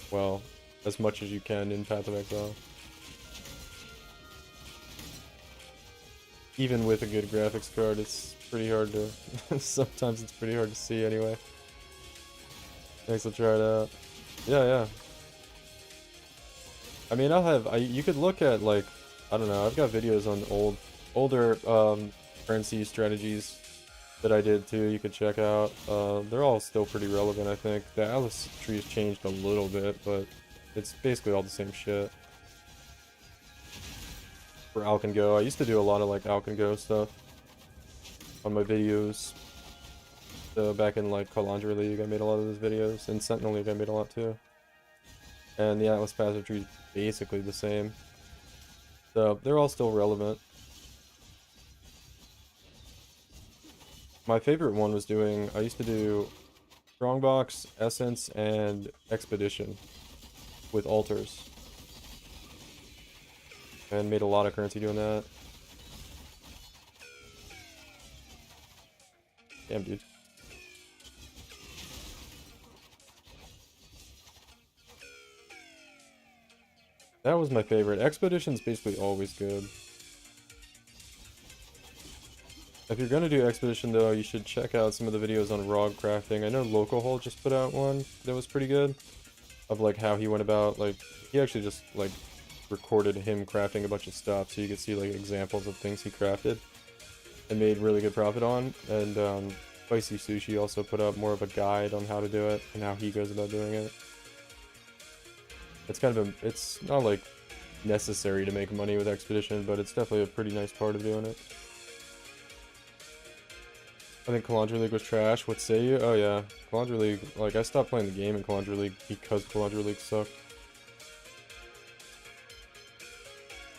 Well, as much as you can in Path of Exile. Even with a good graphics card, it's pretty hard to. Sometimes it's pretty hard to see anyway. Thanks, I'll try it out. Yeah. I mean, you could look at like. I don't know, I've got videos on older currency strategies that I did too, you could check out. They're all still pretty relevant, I think. The Atlas tree's changed a little bit, but it's basically all the same shit. For Alk Go, I used to do a lot of like Alk Go stuff on my videos. So back in like Calandra League, I made a lot of those videos. In Sentinel League, I made a lot too. And the Atlas passive tree is basically the same. So they're all still relevant. My favorite one was I used to do Strongbox, Essence, and Expedition with altars. And made a lot of currency doing that. Damn, dude. That was my favorite. Expedition's basically always good. If you're gonna do Expedition though, you should check out some of the videos on ROG crafting. I know Localhole just put out one that was pretty good. Of like how he went about, like, he actually just like recorded him crafting a bunch of stuff so you could see like examples of things he crafted and made really good profit on. And Spicy Sushi also put up more of a guide on how to do it and how he goes about doing it. It's kind of it's not like necessary to make money with Expedition, but it's definitely a pretty nice part of doing it. I think Calandra League was trash. What say you? Oh yeah, Calandra League, like I stopped playing the game in Calandra League because Calandra League sucked.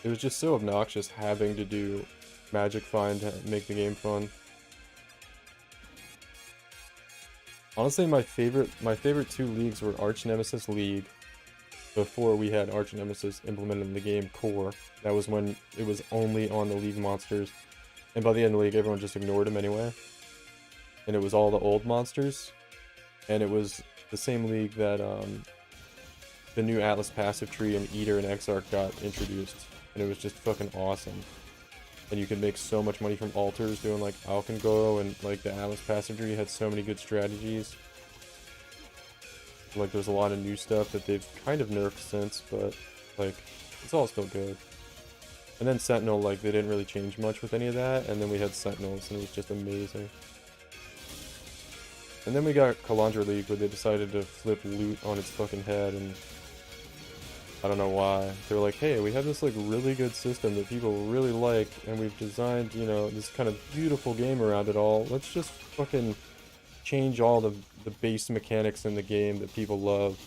It was just so obnoxious having to do Magic Find to make the game fun. Honestly, my favorite two leagues were Arch Nemesis League, before we had Arch Nemesis implemented in the game core. That was when it was only on the league monsters, and by the end of the league everyone just ignored him anyway. And it was all the old monsters, and it was the same league that the new Atlas passive tree and Eater and Exarch got introduced, and it was just fucking awesome. And you could make so much money from altars doing like Alk Go, and like the Atlas passive tree had so many good strategies. Like there's a lot of new stuff that they've kind of nerfed since, but like it's all still good. And then Sentinel, like they didn't really change much with any of that, and then we had Sentinels and it was just amazing. And then we got Calandra League where they decided to flip loot on its fucking head, and I don't know why. They were like, hey, we have this like really good system that people really like, and we've designed, you know, this kind of beautiful game around it all. Let's just fucking change all the base mechanics in the game that people love.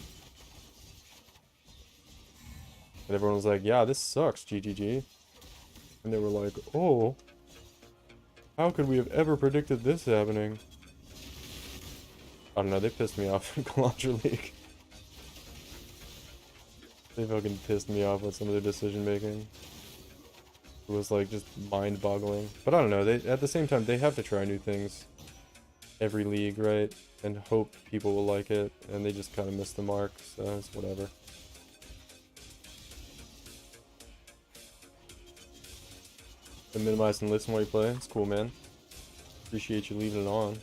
And everyone was like, yeah, this sucks, GGG. And they were like, oh, how could we have ever predicted this happening? I don't know, they pissed me off in Calandra League. They fucking pissed me off with some of their decision making. It was like just mind boggling. But I don't know, they at the same time they have to try new things every league, right? And hope people will like it, and they just kind of missed the mark, so it's whatever. And minimize and listen while you play, it's cool, man. Appreciate you leaving it on.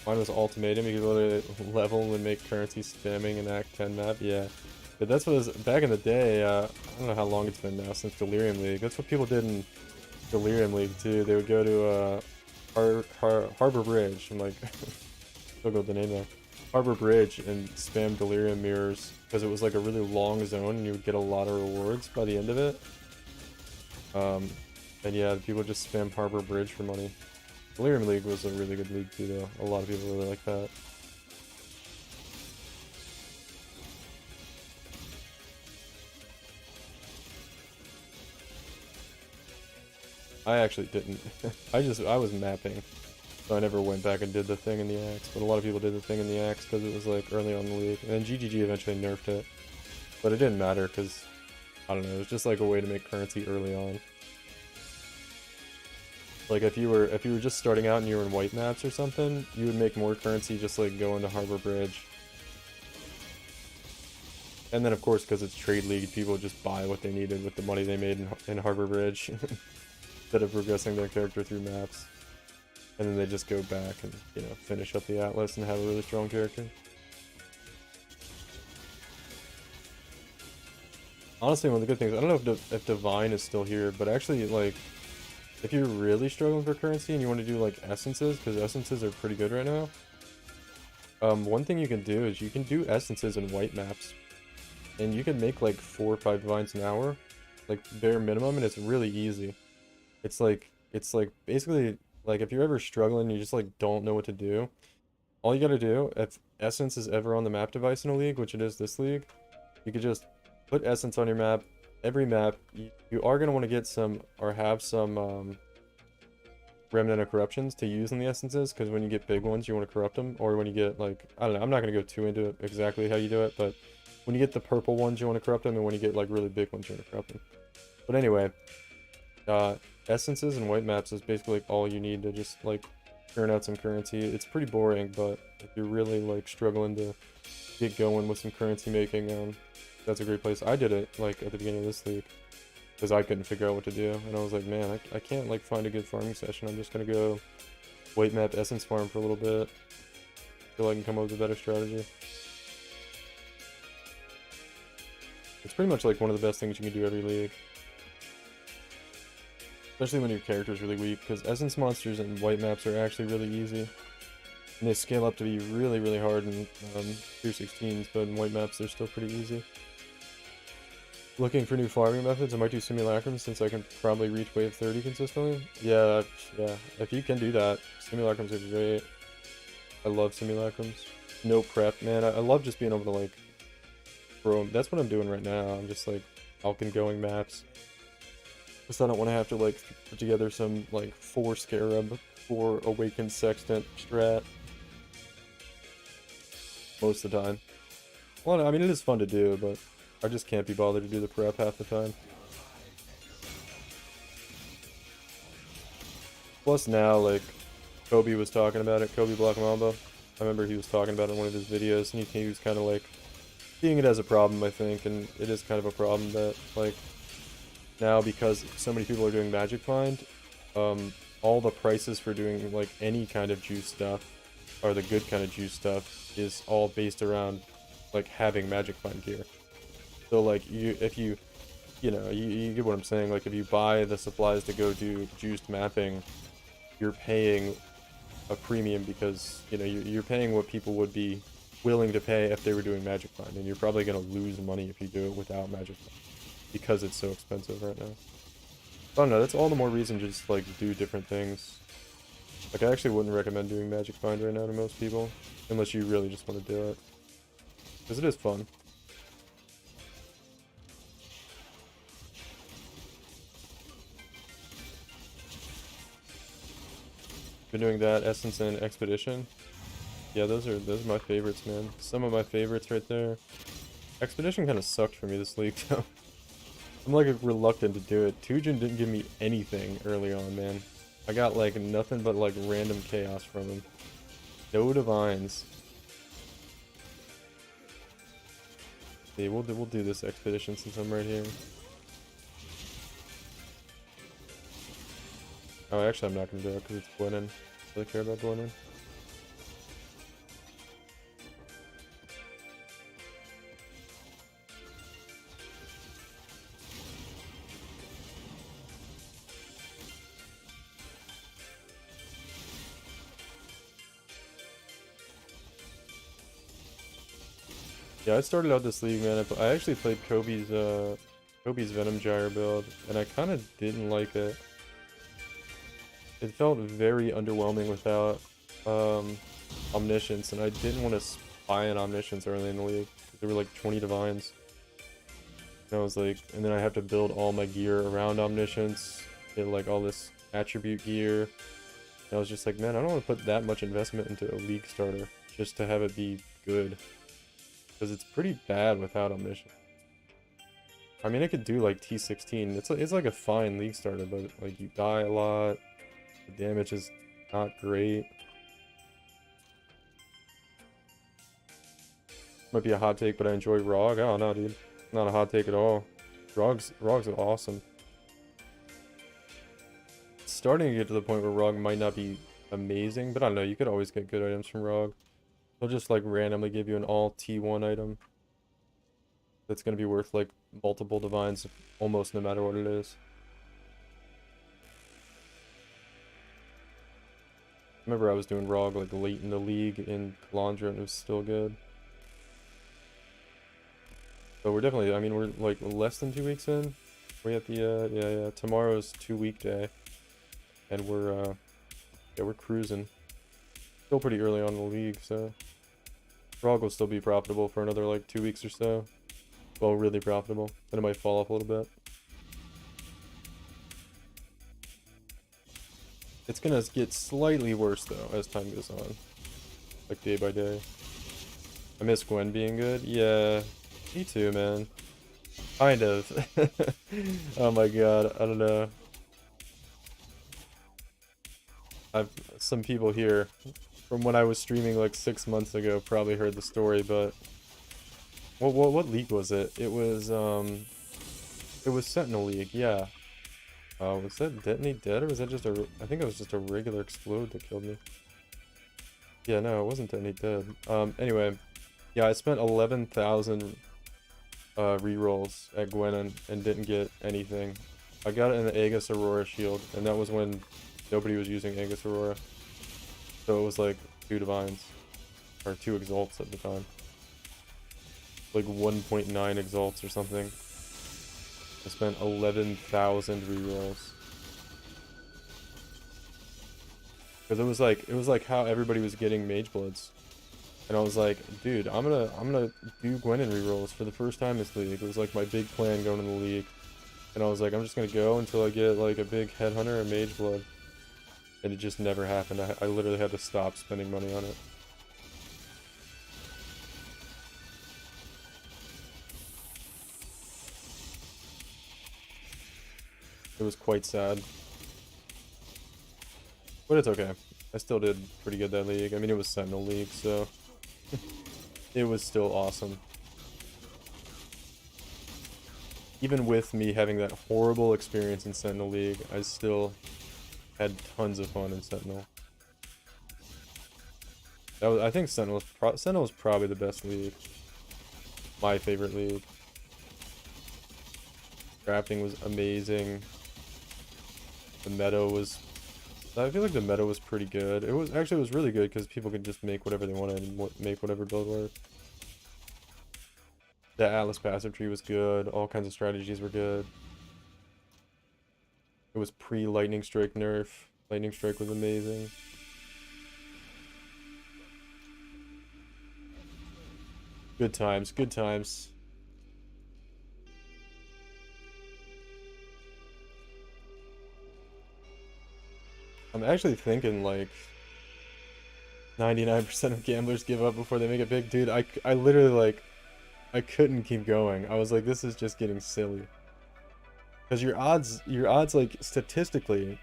Mine was Ultimatum. You could go to level and make currency spamming an Act 10 map. Yeah. But that's what it was back in the day. I don't know how long it's been now since Delirium League. That's what people did in Delirium League too. They would go to Harbor Bridge. I'm like, still go with the name there. Harbor Bridge and spam Delirium mirrors because it was like a really long zone and you would get a lot of rewards by the end of it. And yeah, people just spam Harbor Bridge for money. Delirium League was a really good league too, though. A lot of people really like that. I actually didn't. I was mapping, so I never went back and did the thing in the Axe. But a lot of people did the thing in the Axe because it was like early on in the league. And then GGG eventually nerfed it, but it didn't matter because I don't know. It was just like a way to make currency early on. Like if you were just starting out and you were in white maps or something, you would make more currency just like going to Harbor Bridge. And then of course, because it's trade league, people would just buy what they needed with the money they made in Harbor Bridge instead of progressing their character through maps. And then they just go back and, you know, finish up the Atlas and have a really strong character. Honestly, one of the good things, I don't know if Divine is still here, but actually, like, If you're really struggling for currency and you want to do like essences, because essences are pretty good right now, one thing you can do is you can do essences in white maps, and you can make like 4 or 5 divines an hour, like bare minimum, and it's really easy. It's like basically like if you're ever struggling, you just like don't know what to do. All you gotta do, if essence is ever on the map device in a league, which it is this league, you could just put essence on your map. Every map, you are gonna want to get some or have some remnant of corruptions to use in the essences, because when you get big ones, you want to corrupt them, or when you get like, I don't know, I'm not gonna go too into exactly how you do it, but when you get the purple ones, you want to corrupt them, and when you get like really big ones, you want to corrupt them. But anyway, uh, essences and white maps is basically like all you need to just like turn out some currency. It's pretty boring, but if you're really like struggling to get going with some currency making, that's a great place. I did it like at the beginning of this league because I couldn't figure out what to do, and I was like, man, I can't like find a good farming session. I'm just gonna go white map essence farm for a little bit till I can come up with a better strategy. It's pretty much like one of the best things you can do every league. Especially when your character is really weak, because essence monsters and white maps are actually really easy. And they scale up to be really, really hard in tier 16s, but in white maps they're still pretty easy. Looking for new farming methods, I might do simulacrums since I can probably reach wave 30 consistently. Yeah, if you can do that, simulacrums are great. I love simulacrums. No prep, man. I love just being able to like throw them. That's what I'm doing right now. I'm just like Falcon going maps. Because I don't want to have to like put together some like 4 Scarab, 4 Awakened Sextant strat most of the time. Well, I mean, it is fun to do, but I just can't be bothered to do the prep half the time. Plus now, like, Kobe was talking about it, Kobe Black Mamba. I remember he was talking about it in one of his videos, and he was kind of like seeing it as a problem, I think, and it is kind of a problem that, like, now because so many people are doing Magic Find, all the prices for doing like any kind of juice stuff, or the good kind of juice stuff, is all based around like having Magic Find gear. So like if you know, you get what I'm saying. Like if you buy the supplies to go do juiced mapping, you're paying a premium because you know you're paying what people would be willing to pay if they were doing Magic Find, and you're probably gonna lose money if you do it without Magic Find, because it's so expensive right now. I don't know, that's all the more reason to just like do different things. Like I actually wouldn't recommend doing Magic Find right now to most people, unless you really just want to do it. Because it is fun. Been doing that, Essence and Expedition. Yeah, those are my favorites, man. Some of my favorites right there. Expedition kind of sucked for me this league, though. I'm like reluctant to do it. Tujin didn't give me anything early on, man. I got like nothing but like random chaos from him. No divines. See, we'll do this expedition since I'm right here. Oh, actually, I'm not gonna do it because it's Gwenin. I really care about Gwenin. Yeah, I started out this league, man. I actually played Kobe's Venom Gyre build, and I kind of didn't like it. It felt very underwhelming without Omniscience, and I didn't want to spy an Omniscience early in the league. There were like 20 divines. And I was like, and then I have to build all my gear around Omniscience, get like all this attribute gear. And I was just like, man, I don't want to put that much investment into a league starter just to have it be good. Because it's pretty bad without Omniscience. I mean, I could do like T16. It's like a fine league starter, but like you die a lot. The damage is not great. Might be a hot take, but I enjoy Rog. I don't know, dude. Not a hot take at all. Rog's awesome. It's starting to get to the point where Rog might not be amazing, but I don't know. You could always get good items from Rog. They'll just like randomly give you an all T1 item that's going to be worth like multiple divines almost no matter what it is. remember I was doing ROG like late in the league in Calandra and it was still good. But we're definitely, I mean, we're like less than 2 weeks in. We at the, yeah, tomorrow's 2-week day. And we're, yeah, we're cruising. Still pretty early on in the league, so. ROG will still be profitable for another like 2 weeks or so. Well, really profitable. Then it might fall off a little bit. It's gonna get slightly worse though as time goes on. Like day by day. I miss Gwen being good. Yeah, me too, man. Kind of. Oh my god, I don't know. Some people here from when I was streaming like 6 months ago probably heard the story, but what league was it? It was Sentinel League, yeah. Was that Detonate Dead or was that just I think it was just a regular explode that killed me. Yeah, no, it wasn't Detonate Dead. Anyway, yeah, I spent 11,000 rerolls at Gwenin and didn't get anything. I got it in the Aegis Aurora shield, and that was when nobody was using Aegis Aurora. So it was like 2 Divines, or 2 Exalts at the time. Like 1.9 Exalts or something. I spent 11,000 rerolls. Because it was like how everybody was getting Mage Bloods. And I was like, dude, I'm gonna do Gwenin rerolls for the first time this league. It was like my big plan going in the league. And I was like, I'm just gonna go until I get like a big Headhunter or Mage Blood. And it just never happened. I literally had to stop spending money on it. It was quite sad. But it's okay. I still did pretty good that league. I mean, it was Sentinel League, so it was still awesome. Even with me having that horrible experience in Sentinel League, I still had tons of fun in Sentinel. I think Sentinel was probably the best league. My favorite league. Drafting was amazing. The meta was... I feel like the meta was pretty good. It was really good because people could just make whatever they wanted and make whatever build worked. The Atlas passive tree was good. All kinds of strategies were good. It was pre-Lightning Strike nerf. Lightning Strike was amazing. Good times, good times. I'm actually thinking like 99% of gamblers give up before they make it big. Dude, I literally like, I couldn't keep going. I was like, this is just getting silly. Because your odds like statistically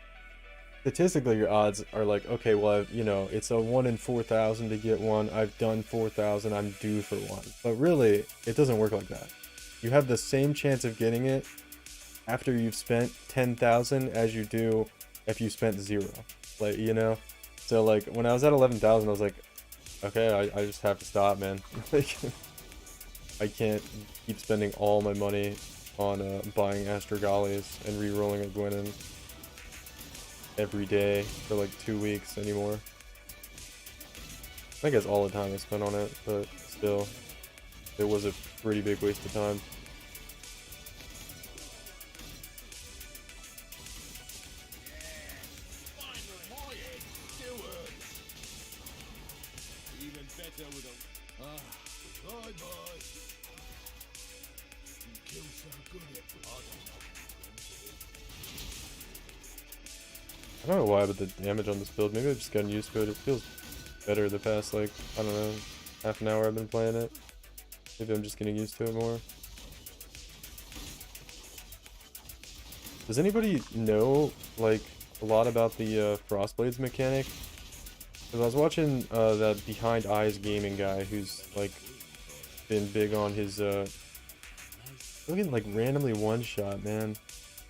your odds are like, okay, well, you know, it's a 1 in 4,000 to get one. I've done 4,000. I'm due for one. But really, it doesn't work like that. You have the same chance of getting it after you've spent 10,000 as you do if you spent 0. Like, you know? So, like, when I was at 11,000, I was like, okay, I just have to stop, man. Like, I can't keep spending all my money on buying Astrogalies and re-rolling a Gwenin every day for like 2 weeks anymore. I think that's all the time I spent on it, but still, it was a pretty big waste of time. I don't know why, but the damage on this build, maybe I've just gotten used to it. It feels better the past, like, I don't know, half an hour I've been playing it. Maybe I'm just getting used to it more. Does anybody know, like, a lot about the Frostblades mechanic? Because I was watching that Behind Eyes gaming guy who's, like, been big on his, looking like randomly one-shot, man.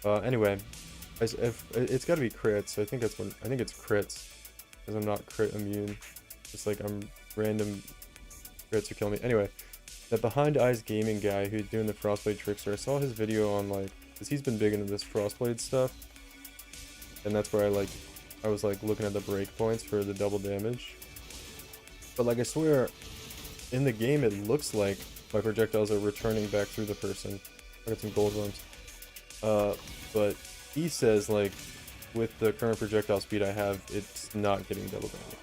Anyway. It's got to be crits. I think it's crits, because I'm not crit immune. Just like I'm random crits are killing me. Anyway, that Behind Eyes gaming guy who's doing the Frostblade Trickster, I saw his video on like, because he's been big into this Frostblade stuff, and that's where I like I was like looking at the breakpoints for the double damage. But like I swear, in the game it looks like my projectiles are returning back through the person. I got some gold ones. But he says like with the current projectile speed I have, it's not getting double damage.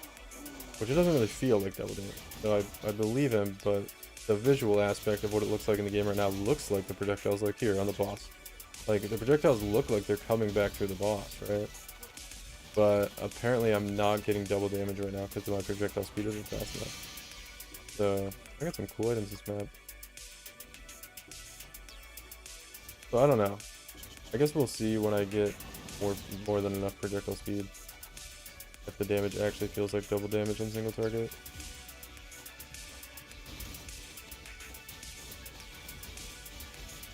Which it doesn't really feel like double damage. So I believe him, but the visual aspect of what it looks like in the game right now looks like the projectiles like here on the boss. Like the projectiles look like they're coming back through the boss, right? But apparently I'm not getting double damage right now because my projectile speed isn't fast enough. So I got some cool items this map. So I don't know. I guess we'll see when I get more than enough projectile speed. If the damage actually feels like double damage on single target.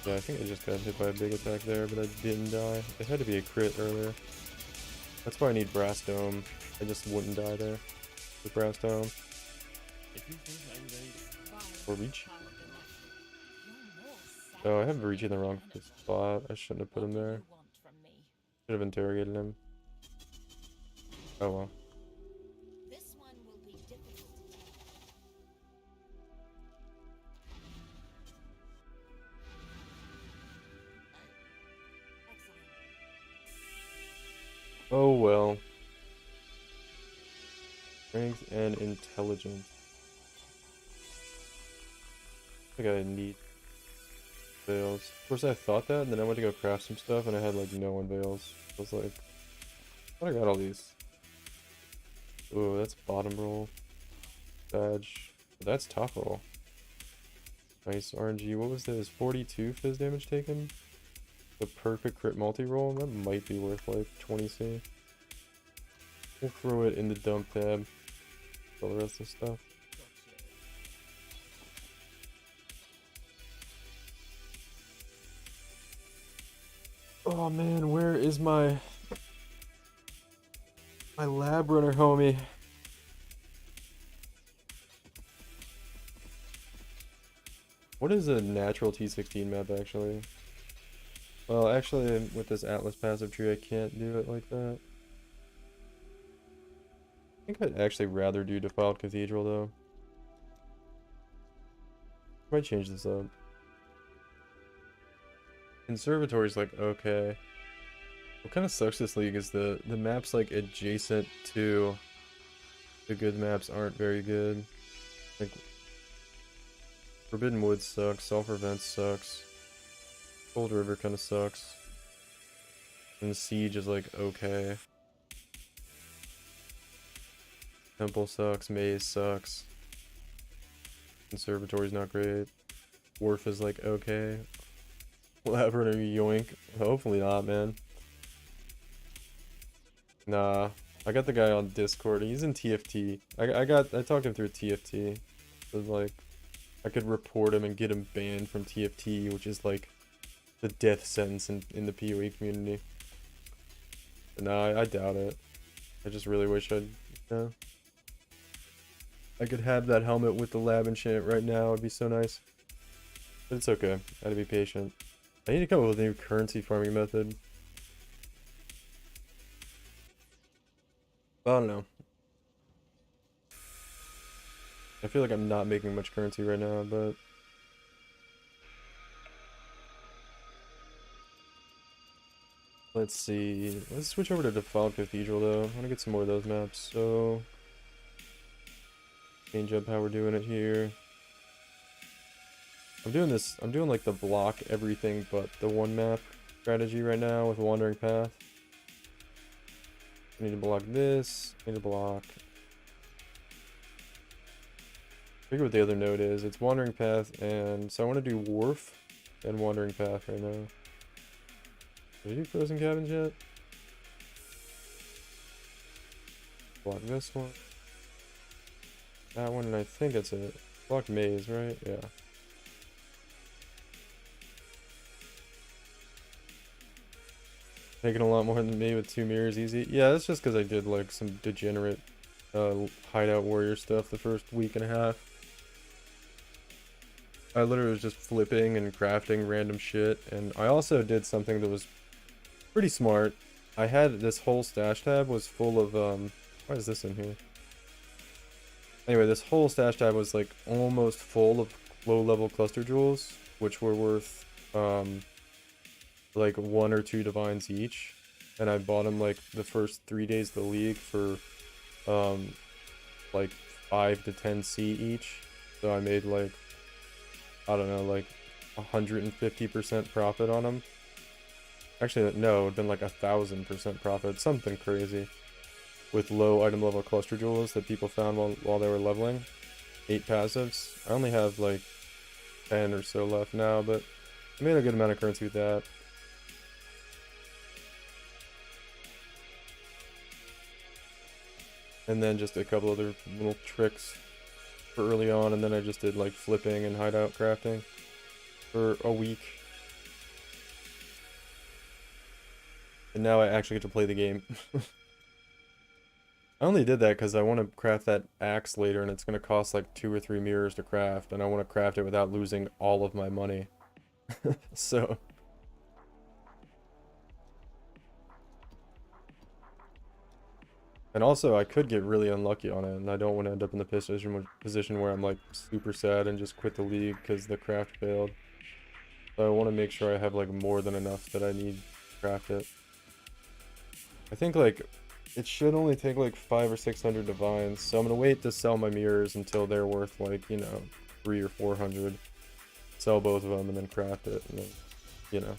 Yeah, I think I just got hit by a big attack there, but I didn't die. It had to be a crit earlier. That's why I need Brass Dome. I just wouldn't die there with Brass Dome. Or Reach. Oh, I have Reach in the wrong spot. I shouldn't have put him there. Should have interrogated him. Oh well.
This one will be difficult.
Oh well. Strength and intelligence. I think I need veils. Of course I thought that, and then I went to go craft some stuff and I had like no one veils. I was like, I got all these. Oh, that's bottom roll. Badge. That's top roll. Nice RNG. What was this? 42 fizz damage taken? The perfect crit multi-roll? That might be worth like 20c. We'll throw it in the dump tab. All the rest of the stuff. Oh man, where is my lab runner, homie? What is a natural T16 map actually? Well, actually, with this Atlas passive tree, I can't do it like that. I think I'd actually rather do Defiled Cathedral though. Might change this up. Conservatory's like okay. What kind of sucks this league is the maps like adjacent to the good maps aren't very good. Like Forbidden Woods sucks, Sulphur Vents sucks, Cold River kind of sucks, and Siege is like okay. Temple sucks, Maze sucks, Conservatory's not great, Wharf is like okay. Lab runner yoink. Hopefully not, man. Nah, I got the guy on Discord. He's in TFT. I talked him through TFT. It was like I could report him and get him banned from TFT, which is like the death sentence in the PoE community. But nah, I doubt it. I just really wish I could have that helmet with the lab enchant right now. It'd be so nice. But it's okay. I gotta be patient. I need to come up with a new currency farming method. I don't know. I feel like I'm not making much currency right now, but let's see. Let's switch over to Defiled Cathedral though. I want to get some more of those maps. So change up how we're doing it here. I'm doing like the block everything but the one map strategy right now with Wandering Path. I need to block this, I need to block. I forget what the other node is. It's Wandering Path, and so I want to do Wharf and Wandering Path right now. Did I do Frozen Cabins yet? Block this one. That one, and I think that's it. Block Maze, right? Yeah. Taking a lot more than me with 2 mirrors easy. Yeah, that's just because I did like some degenerate hideout warrior stuff the first week and a half. I literally was just flipping and crafting random shit, and I also did something that was pretty smart. I had this whole stash tab was full of why is this in here? Anyway, this whole stash tab was like almost full of low level cluster jewels, which were worth like 1 or 2 divines each. And I bought them like the first 3 days of the league for like 5 to 10 C each. So I made like, I don't know, like 150% profit on them. Actually, no, it would have been like 1,000% profit, something crazy. With low item level cluster jewels that people found while they were leveling. 8 passives. I only have like 10 or so left now, but I made a good amount of currency with that. And then just a couple other little tricks for early on, and then I just did like flipping and hideout crafting for a week. And now I actually get to play the game. I only did that because I want to craft that axe later, and it's going to cost like 2 or 3 mirrors to craft, and I want to craft it without losing all of my money. So... And also, I could get really unlucky on it, and I don't want to end up in the position where I'm like super sad and just quit the league because the craft failed. So I want to make sure I have like more than enough that I need to craft it. I think like it should only take like 500 or 600 divines, so I'm gonna wait to sell my mirrors until they're worth like, you know, 300 or 400. Sell both of them and then craft it, and then, you know,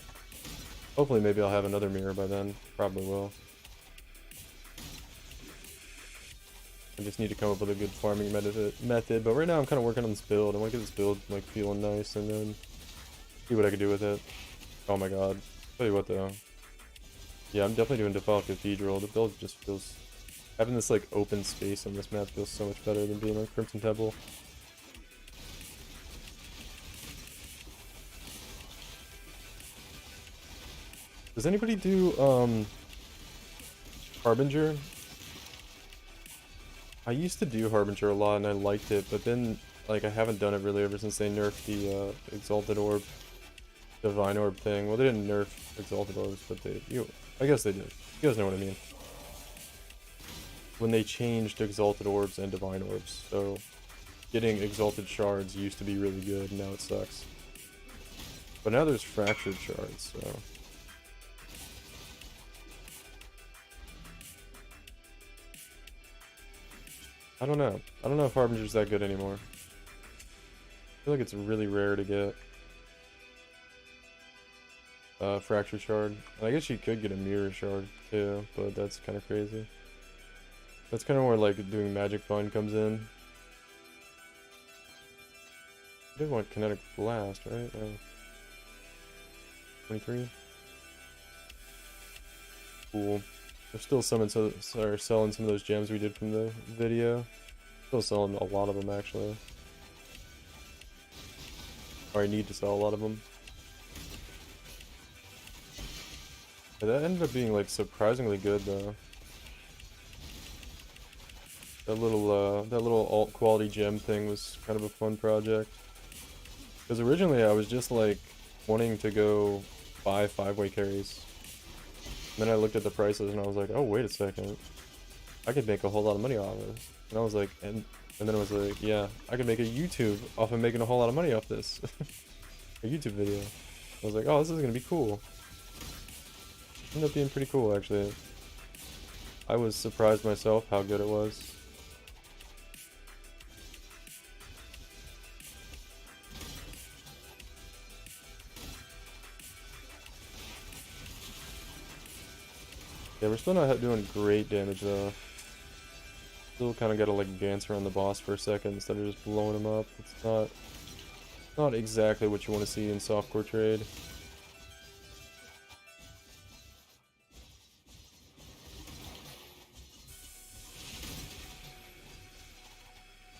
hopefully maybe I'll have another mirror by then. Probably will. I just need to come up with a good farming method, but right now I'm kind of working on this build. I want to get this build like feeling nice and then see what I can do with it. Oh my god. Tell you what though. Yeah, I'm definitely doing Defiled Cathedral. The build just feels... Having this like open space on this map feels so much better than being on Crimson Temple. Does anybody do Harbinger? I used to do Harbinger a lot and I liked it, but then like I haven't done it really ever since they nerfed the Exalted Orb, Divine Orb thing. Well, they didn't nerf Exalted Orbs, but I guess they did. You guys know what I mean. When they changed Exalted Orbs and Divine Orbs, so getting Exalted Shards used to be really good, and now it sucks. But now there's Fractured Shards, so... I don't know. I don't know if Harbinger's that good anymore. I feel like it's really rare to get Fracture Shard. And I guess you could get a Mirror Shard too, but that's kind of crazy. That's kind of where like doing Magic Fun comes in. I did want Kinetic Blast, right? 23? Cool. They're still selling some of those gems we did from the video. Still selling a lot of them actually. Or I need to sell a lot of them. But that ended up being like surprisingly good though. That little alt quality gem thing was kind of a fun project. Because originally I was just like wanting to go buy 5-way carries. And then I looked at the prices and I was like, oh wait a second, I could make a whole lot of money off of this. And I was like, and then it was like, yeah, I could make a YouTube off of making a whole lot of money off this. A YouTube video. I was like, oh, this is gonna be cool. Ended up being pretty cool actually. I was surprised myself how good it was. Yeah, we're still not doing great damage though. Still kind of gotta like dance around the boss for a second instead of just blowing him up. It's not exactly what you want to see in softcore trade.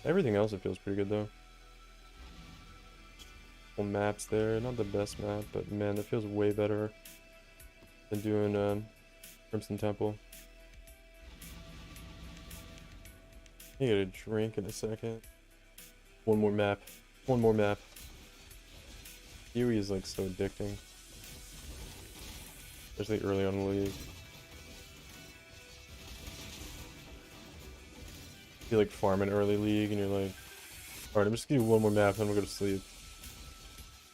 Everything else it feels pretty good though. Well, maps there, not the best map, but man, it feels way better than doing Crimson Temple. I get a drink in a second. One more map. One more map. PoE is like so addicting. Especially early on in the league. You like farm an early league and you're like, alright, I'm just gonna do one more map, then we'll go to sleep.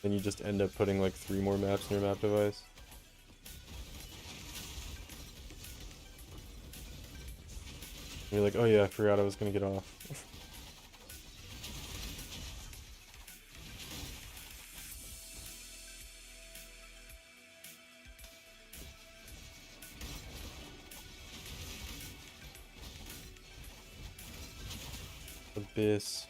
Then you just end up putting like 3 more maps in your map device. And you're like, oh yeah, I forgot I was gonna get off. Abyss.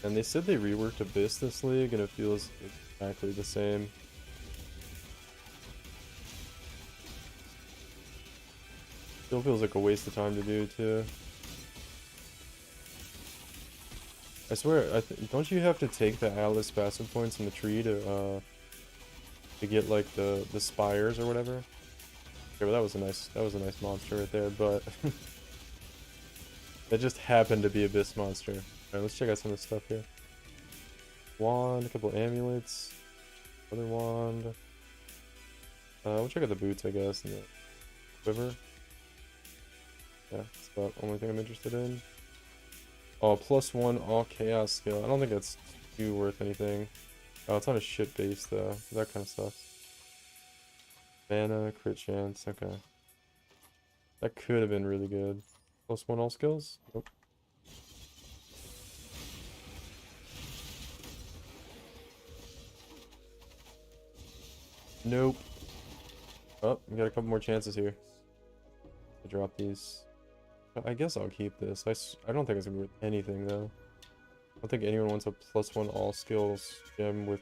And they said they reworked Abyss this league, and it feels exactly the same. Still feels like a waste of time to do, too. I swear, don't you have to take the Atlas passive points in the tree to get like the spires or whatever? Okay, well that was a nice monster right there, but that just happened to be Abyss monster. Alright, let's check out some of the stuff here. Wand, a couple amulets, other wand. We'll check out the boots, I guess, and the quiver. Yeah, that's about the only thing I'm interested in. Oh, +1 all chaos skill. I don't think that's too worth anything. Oh, it's on a shit base though. That kind of sucks. Mana, crit chance, okay. That could have been really good. +1 all skills? Nope. Nope. Oh, we got a couple more chances here. To drop these. I guess I'll keep this. I don't think it's gonna be worth anything though. I don't think anyone wants a +1 all skills gem with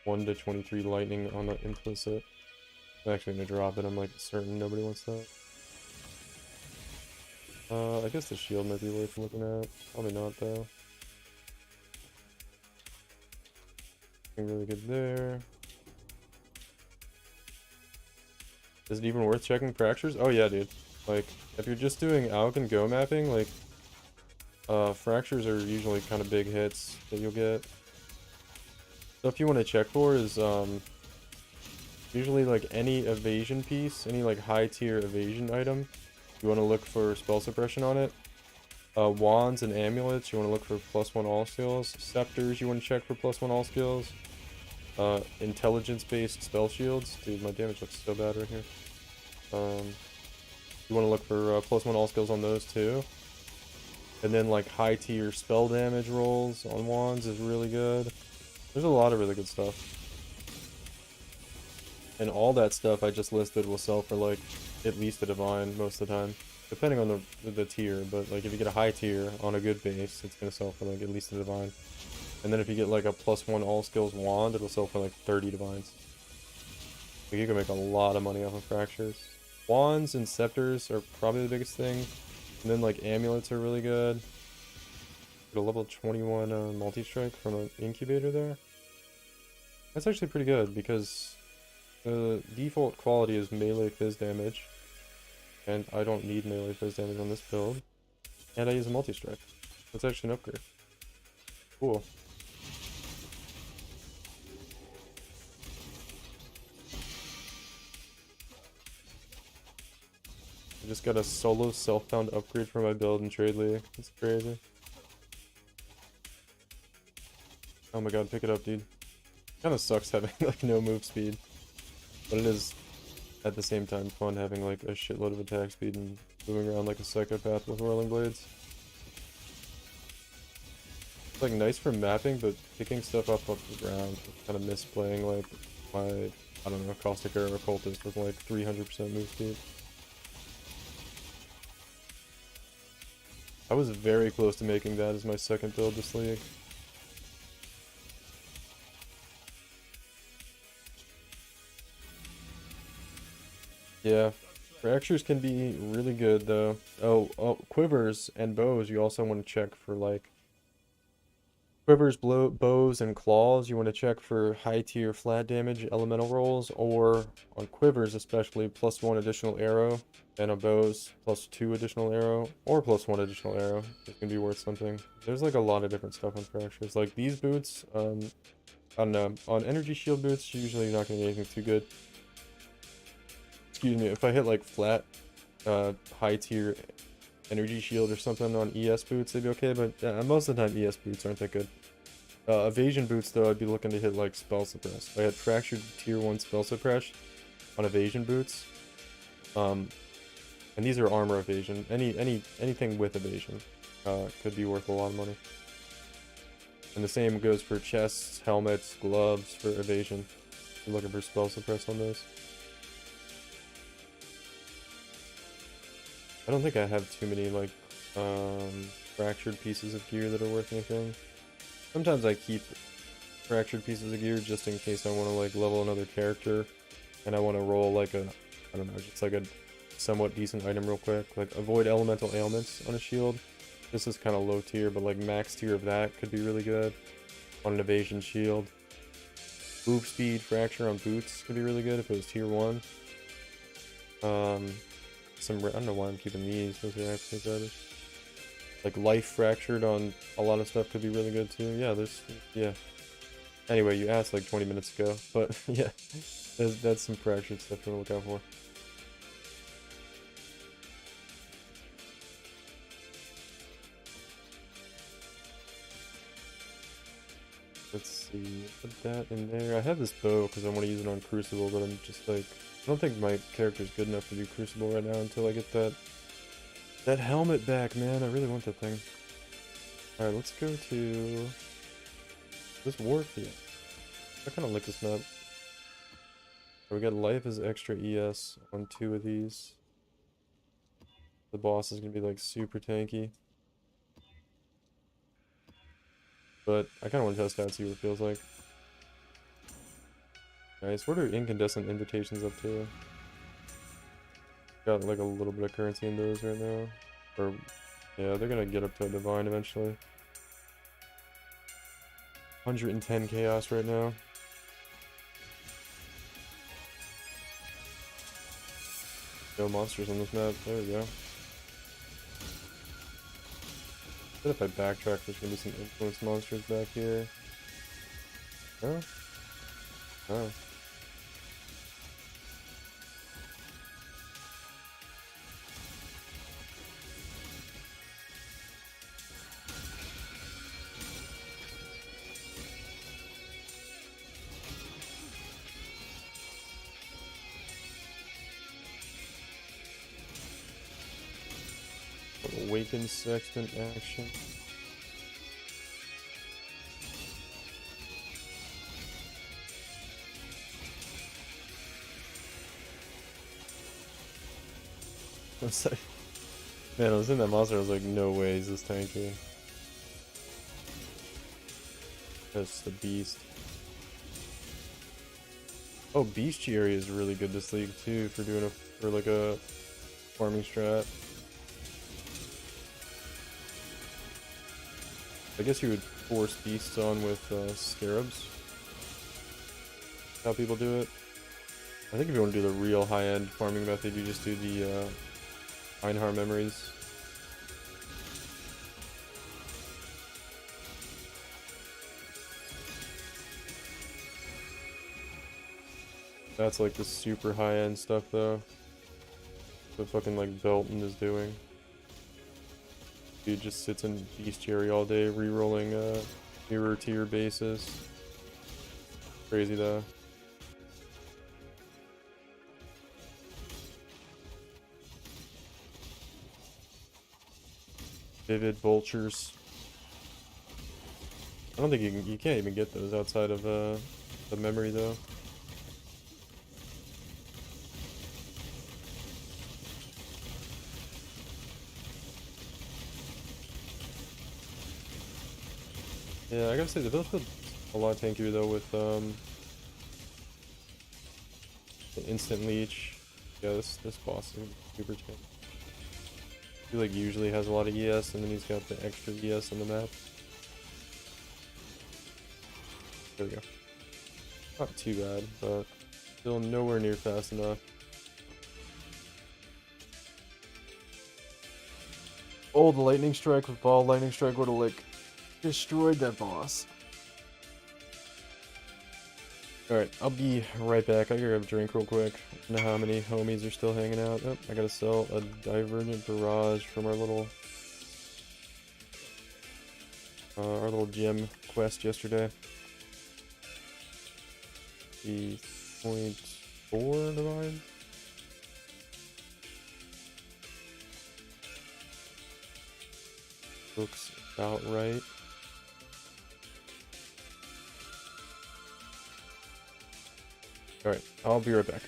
1 to 23 lightning on the implicit. I'm actually gonna drop it. I'm like certain nobody wants that. I guess the shield might be worth looking at. Probably not though. Looking really good there. Is it even worth checking fractures? Oh yeah, dude. Like, if you're just doing AUG and Go mapping, like, fractures are usually kind of big hits that you'll get. Stuff you want to check for is, usually, like, any evasion piece, any, like, high-tier evasion item, you want to look for spell suppression on it. Wands and amulets, you want to look for +1 all skills. Scepters, you want to check for +1 all skills. Intelligence-based spell shields. Dude, my damage looks so bad right here. You want to look for +1 all skills on those too. And then like high tier spell damage rolls on wands is really good. There's a lot of really good stuff. And all that stuff I just listed will sell for like at least a divine most of the time. Depending on the tier, but like if you get a high tier on a good base, it's going to sell for like at least a divine. And then if you get like a +1 all skills wand, it'll sell for like 30 divines. Like you can make a lot of money off of fractures. Wands and scepters are probably the biggest thing. And then like amulets are really good. Get a level 21 multi-strike from an incubator there. That's actually pretty good because the default quality is melee fizz damage. And I don't need melee fizz damage on this build. And I use a multi-strike. That's actually an upgrade. Cool. I just got a solo self-found upgrade for my build in Trade League. It's crazy. Oh my god, pick it up, dude. Kinda sucks having like no move speed. But it is at the same time fun having like a shitload of attack speed and moving around like a psychopath with whirling blades. It's like nice for mapping, but picking stuff up off the ground, kind of misplaying like my, I don't know, Caustic Arrow Occultist with like 300% move speed. I was very close to making that as my second build this league. Yeah, fractures can be really good though. Oh, quivers and bows, you also want to check for like quivers, bows, and claws. You want to check for high tier flat damage elemental rolls, or on quivers especially +1 additional arrow, and on bows +2 additional arrow, or +1 additional arrow. It can be worth something. There's like a lot of different stuff on fractures. Like these boots, I don't know. On energy shield boots, usually you're not gonna get anything too good. Excuse me, if I hit like flat, high tier energy shield or something on ES boots, they'd be okay, but most of the time ES boots aren't that good. Evasion boots though, I'd be looking to hit like spell suppress. I had fractured tier 1 spell suppress on evasion boots. And these are armor evasion. Anything with evasion could be worth a lot of money. And the same goes for chests, helmets, gloves for evasion. You're looking for spell suppress on those. I don't think I have too many like fractured pieces of gear that are worth anything. Sometimes I keep fractured pieces of gear just in case I want to like level another character and I want to roll like a, I don't know, just like a somewhat decent item real quick. Like avoid elemental ailments on a shield. This is kind of low tier, but like max tier of that could be really good on an evasion shield. Move speed fracture on boots could be really good if it was tier 1. I don't know why I'm keeping these. Those are actually better. Like life fractured on a lot of stuff could be really good too. Yeah. Anyway, you asked like 20 minutes ago, but yeah, that's some fractured stuff to look out for. Let's see, put that in there. I have this bow because I want to use it on Crucible, but I'm just like, I don't think my character's good enough to do Crucible right now until I get that helmet back, man. I really want that thing. Alright, let's go to this war field. I kind of like this map. We got life as extra ES on 2 of these. The boss is gonna be like super tanky. But I kind of want to test out, see what it feels like. Nice. What are incandescent invitations up to? Got like a little bit of currency in those right now. Or, yeah, they're gonna get up to a divine eventually. 110 chaos right now. No monsters on this map. There we go. What if I backtrack? There's gonna be some influence monsters back here. Oh. Oh. Awakened Sextant action. I was like, man, I was in that monster, I was like, no way is this tanky. That's the beast. Oh, bestiary is really good this league too for doing for like a farming strat. I guess you would force beasts on with scarabs. How people do it. I think if you want to do the real high-end farming method, you just do the Einhar memories. That's like the super high-end stuff though. The fucking like Belton is doing. Dude just sits in bestiary all day, re-rolling mirror tier bases. Crazy though. Vivid vultures. I don't think you can't even get those outside of the memory though. Yeah, I gotta say the build feels a lot tankier though with the instant leech. Yeah, this boss is super tanky. He like usually has a lot of ES and then he's got the extra ES on the map. There we go. Not too bad, but still nowhere near fast enough. Oh, the lightning strike with ball lightning strike would have like destroyed that boss. Alright, I'll be right back. I gotta grab a drink real quick. I don't know how many homies are still hanging out. Oh, I gotta sell a Divergent Barrage from our little gym quest yesterday. The 0.4 divide. Looks about right. Alright, I'll be right back.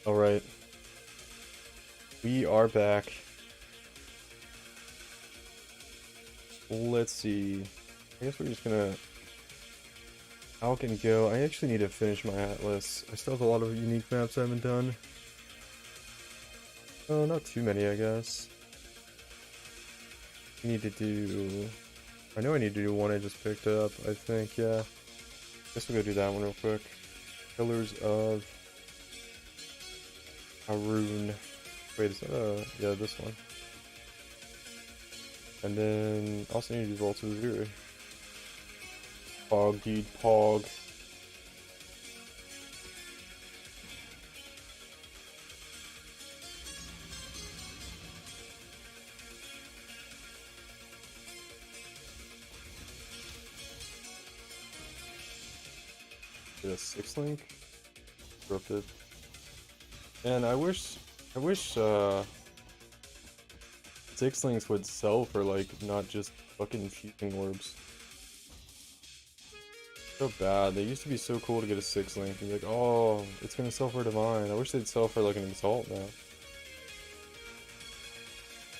Alright. We are back. Let's see. I guess we're just gonna out and go. I actually need to finish my atlas. I still have a lot of unique maps I haven't done. Oh, not too many, I guess. I need to do... I know I need to do one I just picked up, I think, yeah. Guess we'll go do that one real quick. Pillars of Haroon. Wait, is that yeah, this one. And then also need to vault to 0. Pog, dude, pog. Get a 6 link. Corrupted. And I wish 6 links would sell for like not just fucking fusing orbs. So bad. They used to be so cool to get a 6 link and be like, oh, it's gonna sell for divine. I wish they'd sell for like an exalt now.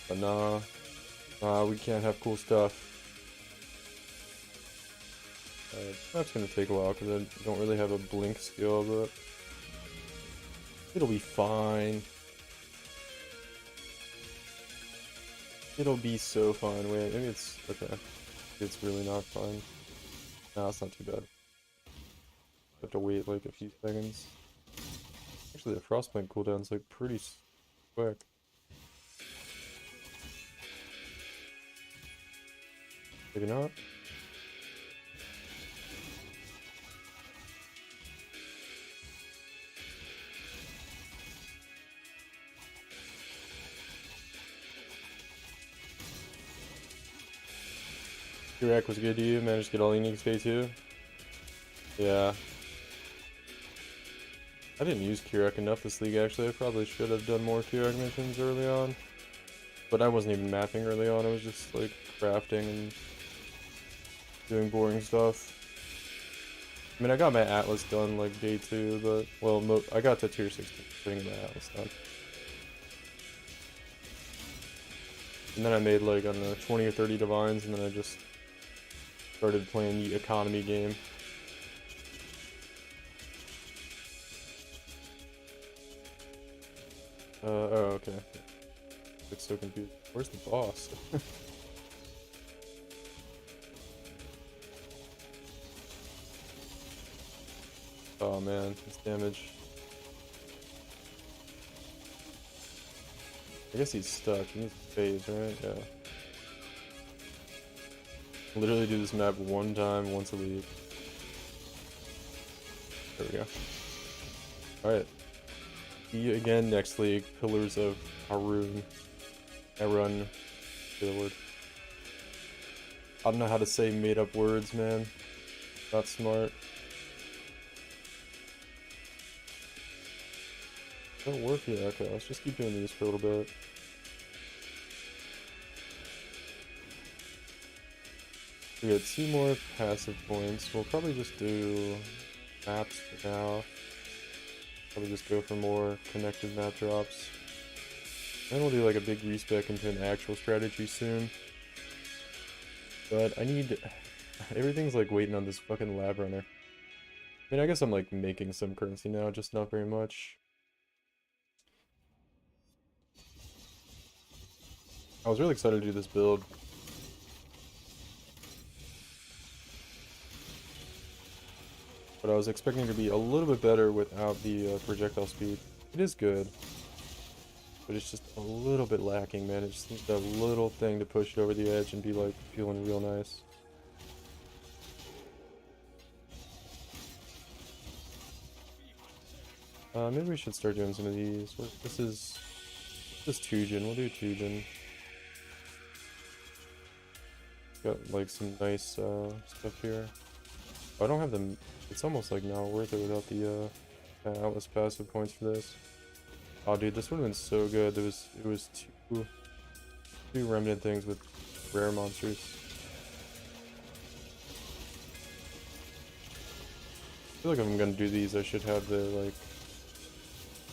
But nah, we can't have cool stuff. That's gonna take a while because I don't really have a blink skill, but it'll be fine. It'll be so fine. Wait, maybe it's okay. It's really not fine. Nah, it's not too bad. Have to wait like a few seconds. Actually, the frostbite cooldown's like pretty quick. Maybe not. Q-Rack was good to you, managed to get all unique stay too. Yeah. I didn't use Q-Rack enough this league actually, I probably should have done more Q-Rack missions early on. But I wasn't even mapping early on, I was just like crafting and doing boring stuff. I mean, I got my Atlas done like day 2, but, well, I got to tier 16 putting my Atlas done. And then I made like, I don't know, 20 or 30 divines, and then I just started playing the economy game. Oh, okay. It's so confused. Where's the boss? Oh man, this damage. I guess he's stuck. He needs to phase, right? Yeah. Literally do this map one time, once a week. There we go. Alright. See you again next league. Pillars of Harun. Arun. Say the word. I don't know how to say made up words, man. Not smart. Don't work yet. Okay, let's just keep doing these for a little bit. We got 2 more passive points. We'll probably just do maps for now. Probably just go for more connected map drops. Then we'll do like a big respec into an actual strategy soon. But I need... everything's like waiting on this fucking lab runner. I mean, I guess I'm like making some currency now, just not very much. I was really excited to do this build. But I was expecting to be a little bit better without the projectile speed. It is good. But it's just a little bit lacking, man. It just needs that little thing to push it over the edge and be like feeling real nice. Maybe we should start doing some of these. This is 2-gen. We'll do 2-gen. Got like some nice stuff here. Oh, I don't have them. It's almost like not worth it without the Atlas passive points for this. Oh, dude, this would have been so good. It was two remnant things with rare monsters. I feel like if I'm gonna do these, I should have the like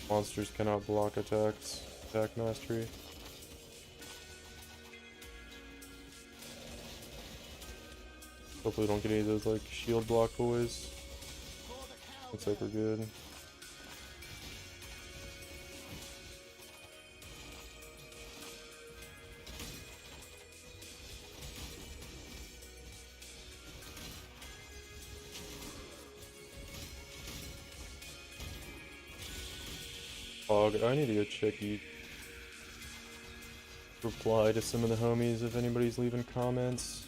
monsters cannot block attacks, attack mastery. Hopefully we don't get any of those like shield block boys. Looks like we're good. Fog, I need to go check you. reply to some of the homies if anybody's leaving comments.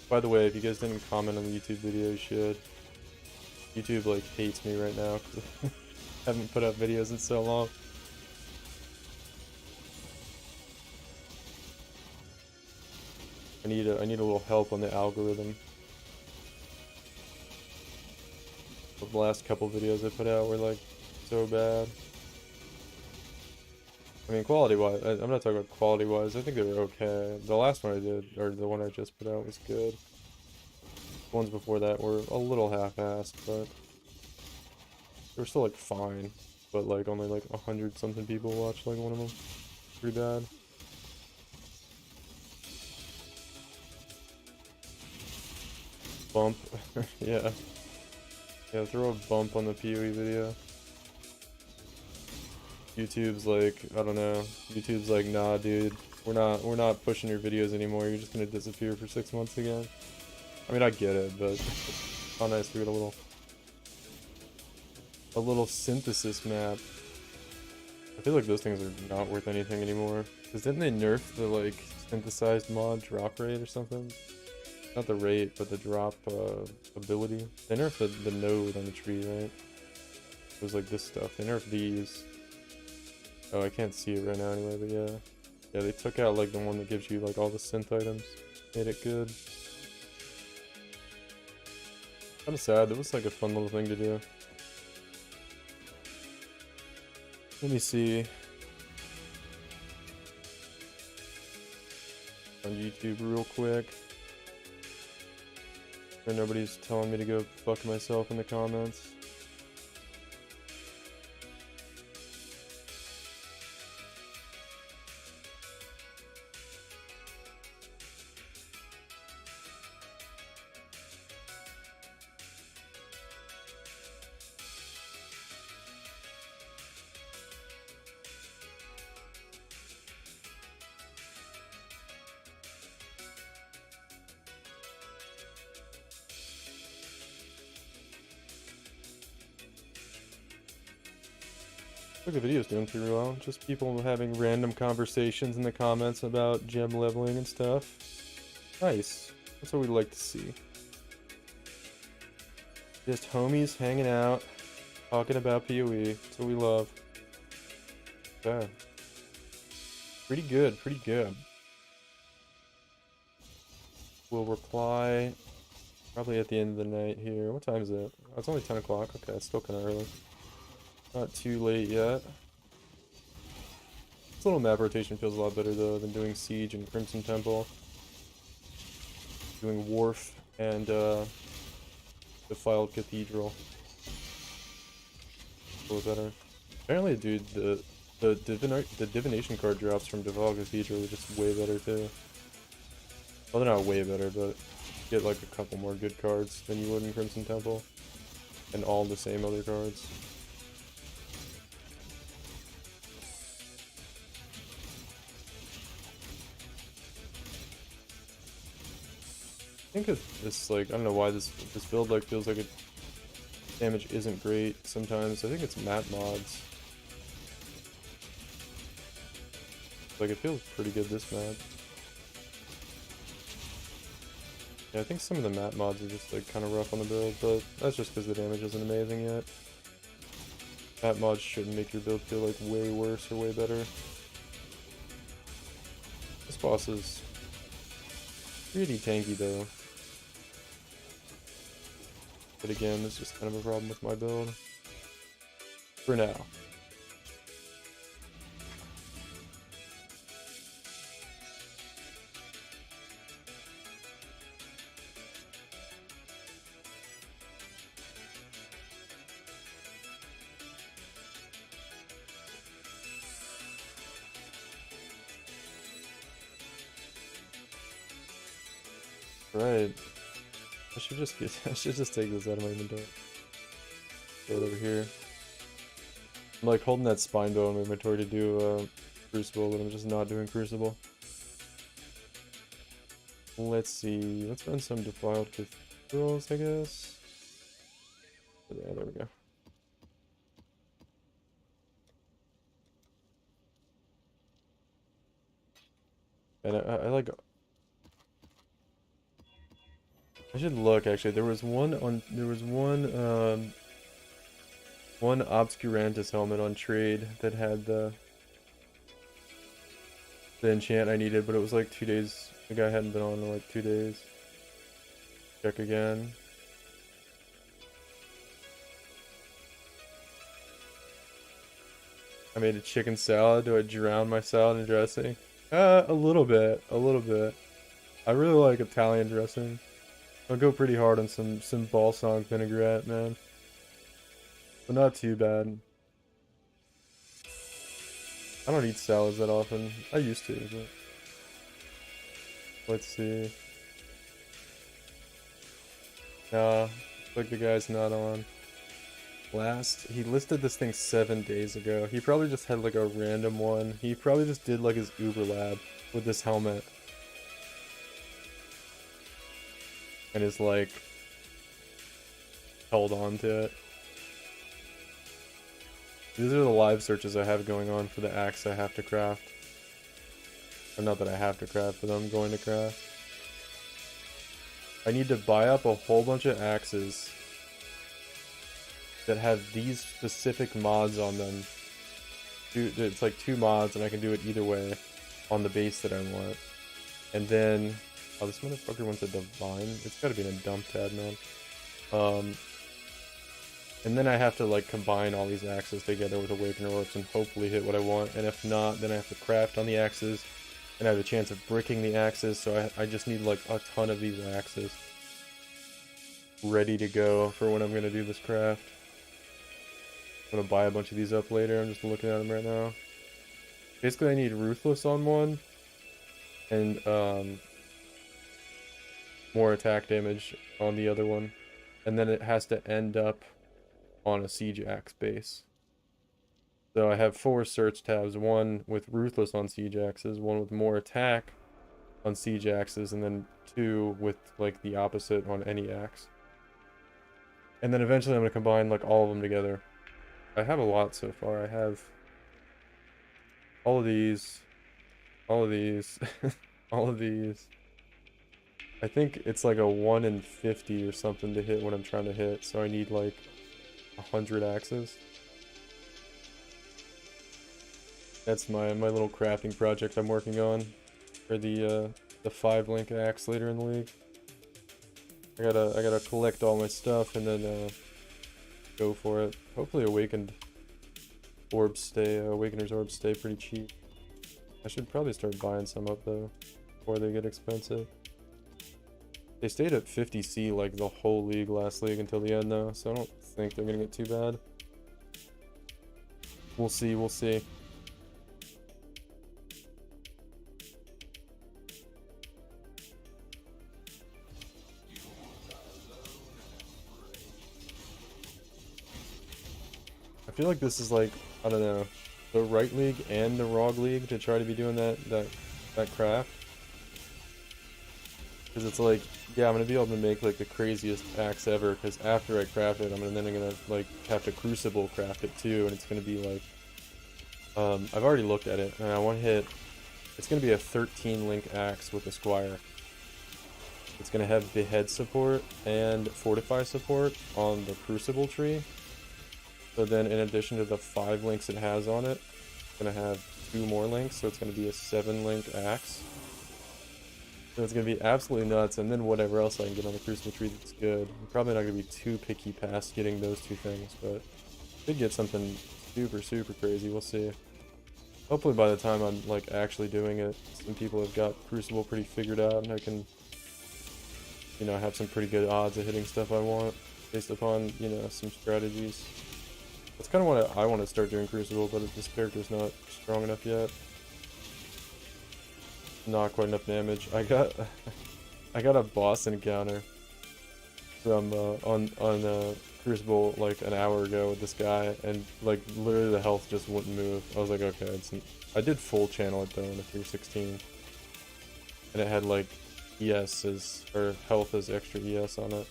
By the way, if you guys didn't comment on the YouTube video, you should. YouTube like hates me right now because I haven't put up videos in so long. I need a little help on the algorithm. The last couple videos I put out were like so bad. I mean, quality-wise, I'm not talking about quality-wise, I think they were okay. The last one I did, or the one I just put out, was good. The ones before that were a little half-assed, but they were still like fine. But like only like 100 something people watched like one of them. Pretty bad. Bump. Yeah. Yeah, throw a bump on the PoE video. YouTube's like, I don't know. YouTube's like, nah, dude, we're not pushing your videos anymore. You're just gonna disappear for 6 months again. I mean, I get it, but how nice we get a little synthesis map. I feel like those things are not worth anything anymore. Cause didn't they nerf the like synthesized mod drop rate or something? Not the rate, but the drop ability. They nerfed the node on the tree, right? It was like this stuff. They nerfed these. Oh, I can't see it right now anyway, but yeah. Yeah, they took out like the one that gives you like all the synth items. Made it good. Kinda sad, that was like a fun little thing to do. Let me see. On YouTube real quick. And nobody's telling me to go fuck myself in the comments. Look, the video's doing pretty well. Just people having random conversations in the comments about gem leveling and stuff. Nice. That's what we like to see. Just homies hanging out, talking about PoE. That's what we love. Yeah. Pretty good, pretty good. We'll reply probably at the end of the night here. What time is it? Oh, it's only 10 o'clock. Okay, it's still kind of early. Not too late yet. This little map rotation feels a lot better though than doing Siege and Crimson Temple. Doing Wharf and Defiled Cathedral. A little better. Apparently, dude, the divination card drops from Defiled Cathedral are just way better too. Well, they're not way better, but you get like a couple more good cards than you would in Crimson Temple. And all the same other cards. I think it's like, I don't know why this build like feels like damage isn't great sometimes. I think it's map mods. Like it feels pretty good this map. Yeah, I think some of the map mods are just like kind of rough on the build, but that's just because the damage isn't amazing yet. Map mods shouldn't make your build feel like way worse or way better. This boss is pretty tanky though. But again, this is just kind of a problem with my build. For now. Right. I should just take this out of my inventory. Throw it over here. I'm like holding that spine bow in my inventory to do Crucible, but I'm just not doing Crucible. Let's see. Let's run some Defiled Cathedrals, I guess. Yeah, there we go. And I like... I should look, actually. There was one on... There was one Obscurantis helmet on trade that had the enchant I needed, but it was like 2 days. The guy hadn't been on in like 2 days. Check again. I made a chicken salad. Do I drown my salad in dressing? A little bit. A little bit. I really like Italian dressing. I'll go pretty hard on some balsamic vinaigrette, man. But not too bad. I don't eat salads that often. I used to, but... Let's see. Nah, looks like the guy's not on. He listed this thing 7 days ago. He probably just had like a random one. He probably just did like his Uber lab with this helmet. And is like held on to it. These are the live searches I have going on for the axe I have to craft. Or not that I have to craft, but I'm going to craft. I need to buy up a whole bunch of axes that have these specific mods on them. It's like 2 mods and I can do it either way on the base that I want. And then... Oh, this motherfucker wants a divine. It's gotta be in a dump tab, man. And then I have to like combine all these axes together with Awakener Orbs and hopefully hit what I want. And if not, then I have to craft on the axes. And I have a chance of bricking the axes, so I just need like a ton of these axes ready to go for when I'm gonna do this craft. I'm gonna buy a bunch of these up later. I'm just looking at them right now. Basically, I need Ruthless on one, and more attack damage on the other one, and then it has to end up on a Siege Axe base. So I have 4 search tabs, one with Ruthless on Siege Axes, one with more attack on Siege Axes, and then 2 with like the opposite on any axe. And then eventually I'm going to combine like all of them together. I have a lot so far. I have all of these, all of these, all of these. I think it's like a 1 in 50 or something to hit what I'm trying to hit, so I need like 100 axes. That's my little crafting project I'm working on for the 5-link axe later in the league. I gotta collect all my stuff and then go for it. Hopefully Awakener's orbs stay pretty cheap. I should probably start buying some up though before they get expensive. They stayed at 50C like the whole league last league until the end though, so I don't think they're gonna get too bad. We'll see, we'll see. I feel like this is like, I don't know, the right league and the wrong league to try to be doing that craft. Because it's like, yeah, I'm gonna be able to make like the craziest axe ever. Because after I craft it, I'm gonna like have to Crucible craft it too, and it's gonna be like, I've already looked at it, and I want to hit. It's gonna be a 13-link axe with a Squire. It's gonna have Behead support and Fortify support on the Crucible tree. So then, in addition to the 5 links it has on it, it's gonna have 2 more links, so it's gonna be a 7-link axe. So it's gonna be absolutely nuts, and then whatever else I can get on the Crucible tree that's good. I'm probably not gonna be too picky past getting those 2 things, but could get something super crazy. We'll see. Hopefully by the time I'm like actually doing it, some people have got Crucible pretty figured out, and I can, you know, have some pretty good odds of hitting stuff I want based upon, you know, some strategies. That's kind of what I want to start doing Crucible, but this character's not strong enough yet. Not quite enough damage. I got a boss encounter from on Crucible like an hour ago with this guy, and like literally the health just wouldn't move. I was like, okay, I did full channel it though in a 316, and it had like ES as, or health as extra ES on it,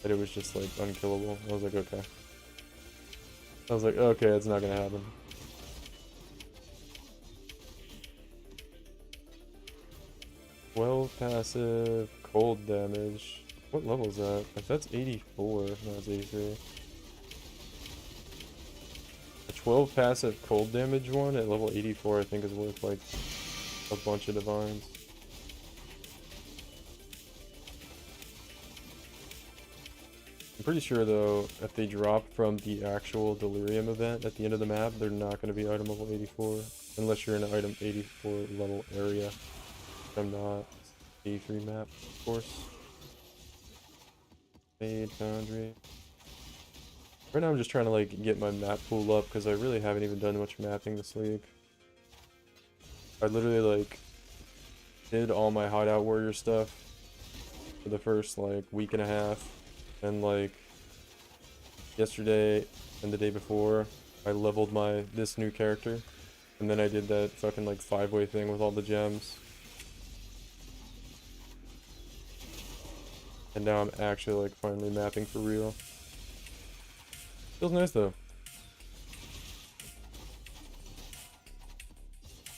but it was just like unkillable. I was like, okay. It's not gonna happen. 12 passive cold damage. What level is that? If that's 84, no, it's 83. A 12 passive cold damage one at level 84 I think is worth like a bunch of divines. I'm pretty sure though, if they drop from the actual Delirium event at the end of the map, they're not going to be item level 84. Unless you're in an item 84 level area. I'm not. 83 map, of course. Made Foundry. Right now I'm just trying to like get my map pool up because I really haven't even done much mapping this league. I literally like did all my hideout warrior stuff for the first like week and a half, and like yesterday and the day before I leveled this new character, and then I did that fucking like 5-way thing with all the gems. And now I'm actually like finally mapping for real. Feels nice though.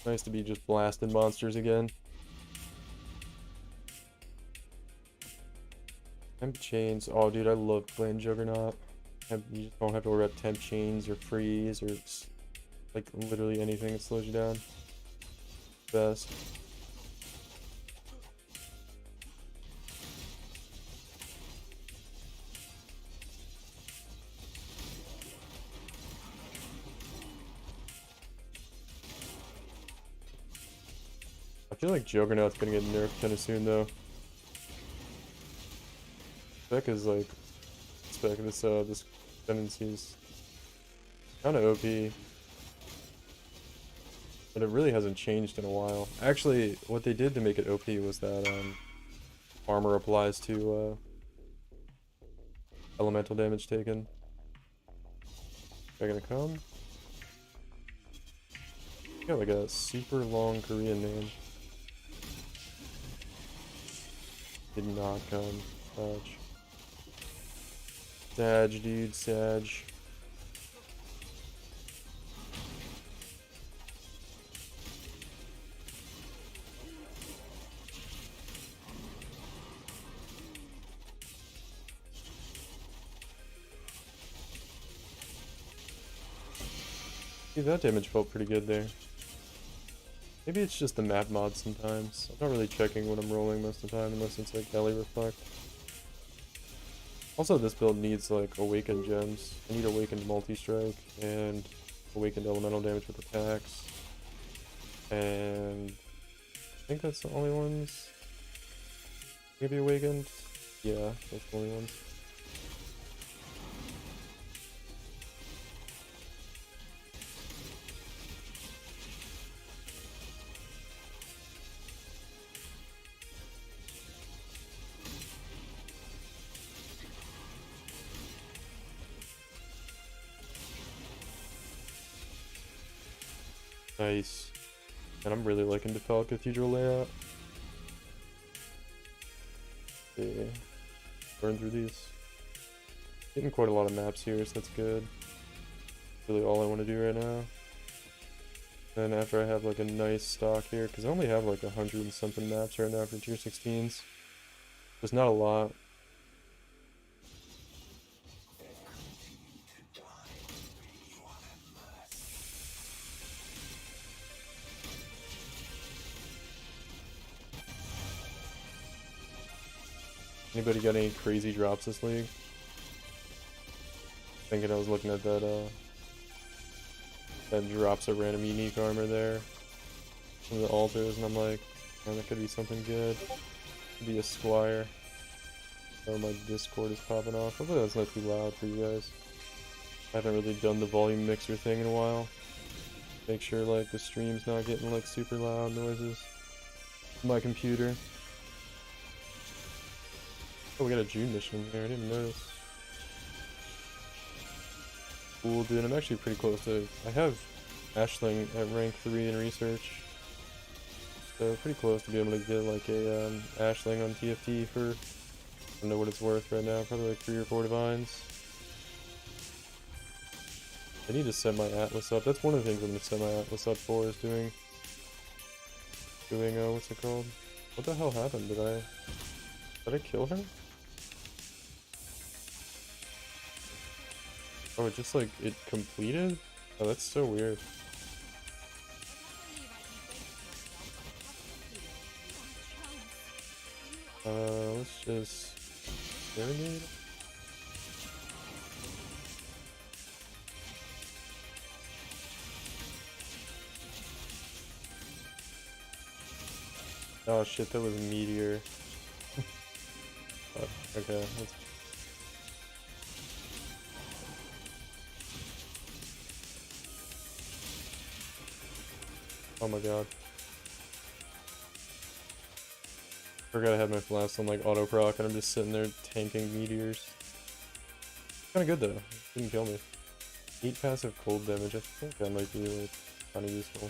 Nice to be just blasting monsters again. Temp chains. Oh dude, I love playing Juggernaut. You just don't have to worry about temp chains or freeze or like literally anything that slows you down. Best. I feel like Juggernaut's gonna get nerfed kinda soon though. Spec is like this tendency is kinda OP. But it really hasn't changed in a while. Actually, what they did to make it OP was that armor applies to elemental damage taken. They're gonna come. Got like a super long Korean name. Did not come. Sag. Sag, dude, Sag. See, that damage felt pretty good there. Maybe it's just the map mod sometimes. I'm not really checking what I'm rolling most of the time unless it's like Belly Reflect. Also, this build needs like awakened gems. I need awakened multi-strike and awakened elemental damage with attacks. And I think that's the only ones. Maybe awakened? Yeah, that's the only ones. Nice. And I'm really liking the Fel Cathedral layout. Yeah. Burn through these. Getting quite a lot of maps here, so that's good. Really all I want to do right now. Then after I have like a nice stock here, because I only have like 100 and something maps right now for tier 16s. There's not a lot. Anybody got any crazy drops this league? Thinking I was looking at that that drops a random unique armor there from the altars, and I'm like, oh, that could be something good. Could be a squire. Oh, my Discord is popping off. Hopefully that's not too loud for you guys. I haven't really done the volume mixer thing in a while. Make sure like the stream's not getting like super loud noises. My computer. Oh, we got a June mission here, I didn't notice. Cool, dude, I'm actually pretty close to... I have Ashling at rank 3 in research. So pretty close to being able to get like a Ashling on TFT for... I don't know what it's worth right now, probably like 3 or 4 divines. I need to set my Atlas up. That's one of the things I'm going to set my Atlas up for, is doing what's it called? What the hell happened? Did I kill her? Oh, it just like it completed? Oh, that's so weird. Let's just serenade. Oh shit, that was a meteor. Okay, let's... Oh my god. Forgot I had my flask on like auto proc and I'm just sitting there tanking meteors. Kinda good though. Didn't kill me. 8 passive cold damage, I think that might be like kinda useful.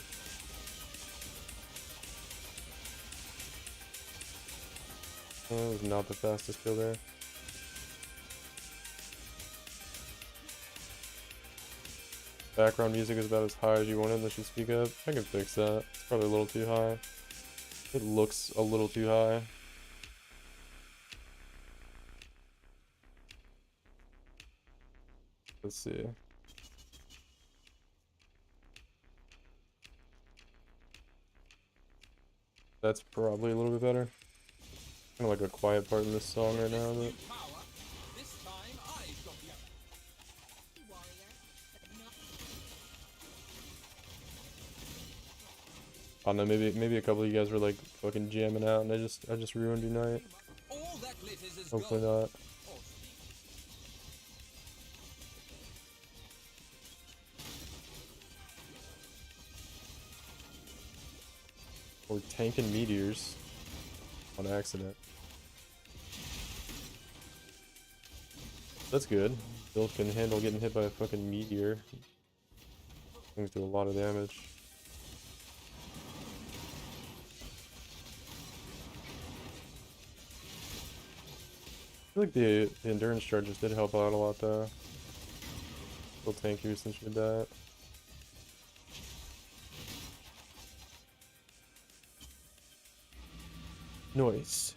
That was not the fastest kill there. Background music is about as high as you want it that you speak up. I can fix that. It's probably a little too high. It looks a little too high. Let's see. That's probably a little bit better. Kind of like a quiet part in this song right now, but... I don't know, maybe a couple of you guys were like fucking jamming out and I just ruined your night. Hopefully not. Or tanking meteors on accident. That's good. Build can handle getting hit by a fucking meteor. Things do a lot of damage. I feel like the endurance charges did help out a lot though. Still tankier since you did that. Noise.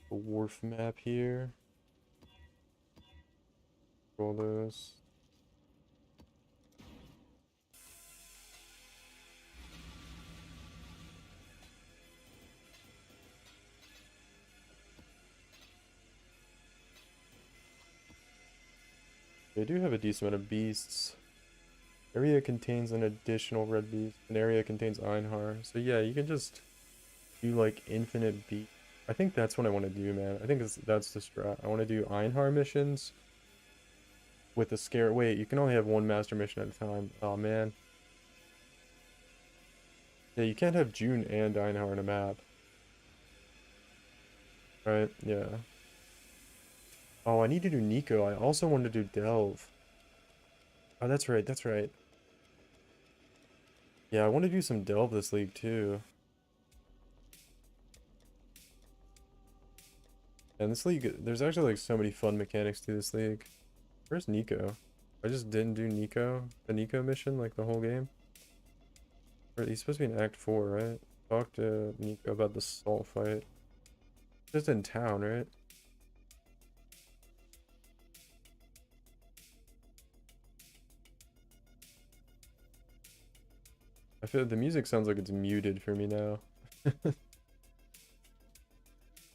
A wharf map here. All those. They do have a decent amount of beasts. Area contains an additional red beast. An area contains Einhar. So yeah, you can just do like infinite beast. I think that's what I want to do, man. I think that's the strat. I want to do Einhar missions with a scare. Wait, you can only have one master mission at a time. Oh man. Yeah, you can't have June and Einhar in a map. Right? Yeah. Oh, I need to do Nico. I also want to do Delve. Oh, that's right, that's right. Yeah, I want to do some Delve this league too. And this league, there's actually like so many fun mechanics to this league. Where's Nico? I just didn't do Nico, the Nico mission, like the whole game. Or he's supposed to be in Act 4, right? Talk to Nico about the salt fight. Just in town, right? I feel the music sounds like it's muted for me now.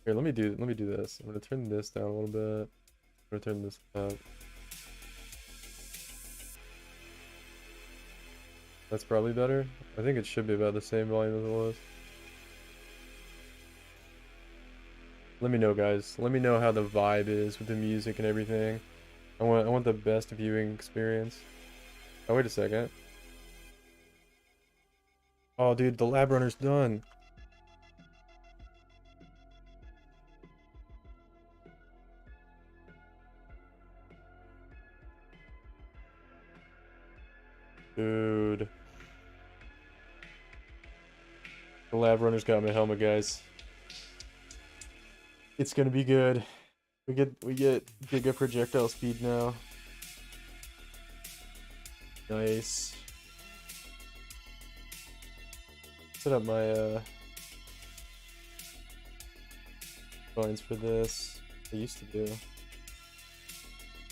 Here, let me do this. I'm gonna turn this down a little bit. I'm gonna turn this up. That's probably better. I think it should be about the same volume as it was. Let me know, guys. Let me know how the vibe is with the music and everything. I want the best viewing experience. Oh, wait a second. Oh, dude, the lab runner's done. Dude. The lab runner's got my helmet, guys. It's gonna be good. We get giga projectile speed now. Nice. Set up my coins for this. I used to do. I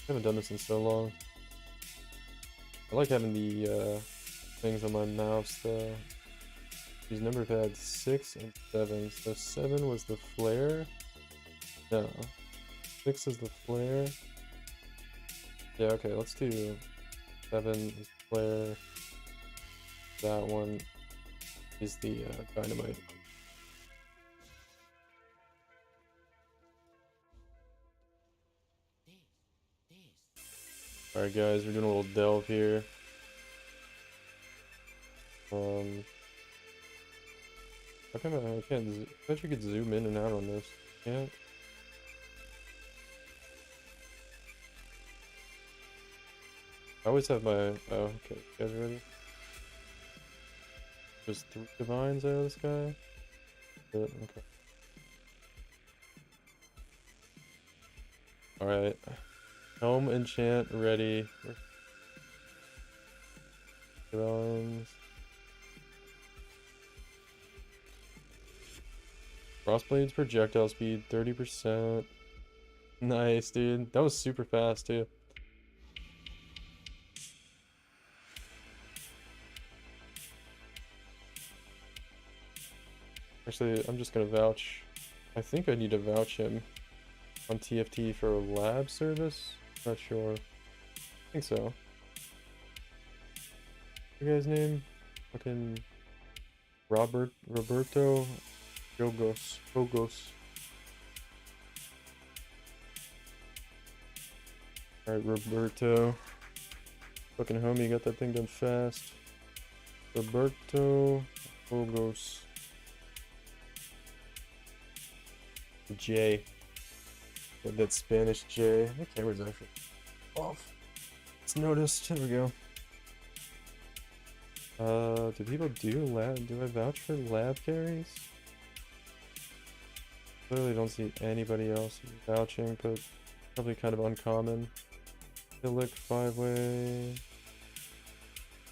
haven't done this in so long. I like having the things on my mouse though. These number pads 6 and 7. So 7 was the flare. No. 6 is the flare. Yeah, okay, let's do 7 is flare. That one is the dynamite. Alright guys, we're doing a little delve here. How come I can't? I thought you could zoom in and out on this. Can't. I always have my. Oh, okay. You guys ready? There's 3 divines out of this guy. Good, okay. Alright. Helm enchant ready. Divines. Crossblade's projectile speed 30%. Nice, dude. That was super fast too. Actually, I'm just gonna vouch. I think I need to vouch him on TFT for a lab service. Not sure. I think so. Your guy's name? Fucking Roberto Jogos. Alright, Roberto. Fucking homie, got that thing done fast. Roberto Jogos. J. Got that Spanish J. My camera's actually off. It's noticed. There we go. Do people do lab? Do I vouch for lab carries? Clearly don't see anybody else vouching, but probably kind of uncommon. Silic 5-way.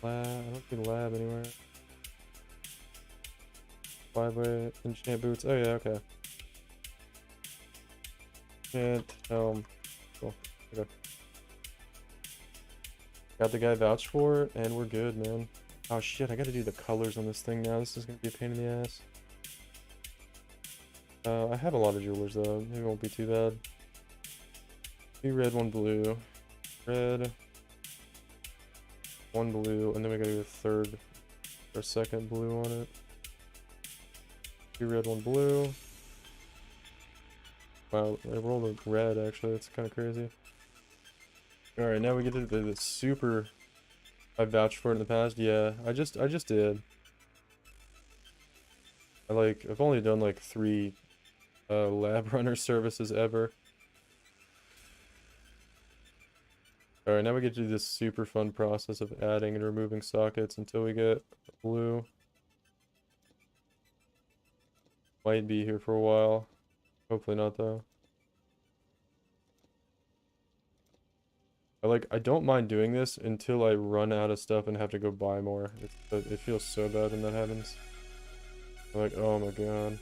Lab. I don't see lab anywhere. 5-way. Enchant boots. Oh yeah, okay. Enchant helm. Cool. Okay. Got the guy vouched for, and we're good, man. Oh shit, I gotta do the colors on this thing now. This is gonna be a pain in the ass. I have a lot of jewelers though. Maybe it won't be too bad. 2 red, 1 blue. Red. 1 blue, and then we gotta do a third or second blue on it. 2 red, 1 blue. Wow, I rolled a red actually. That's kind of crazy. All right, now we get to the super. I vouched for it in the past. Yeah, I just did. I've only done like 3 lab runner services ever. Alright, now we get to do this super fun process of adding and removing sockets until we get blue. Might be here for a while. Hopefully not though. I don't mind doing this until I run out of stuff and have to go buy more. It feels so bad when that happens. I'm like, oh my god.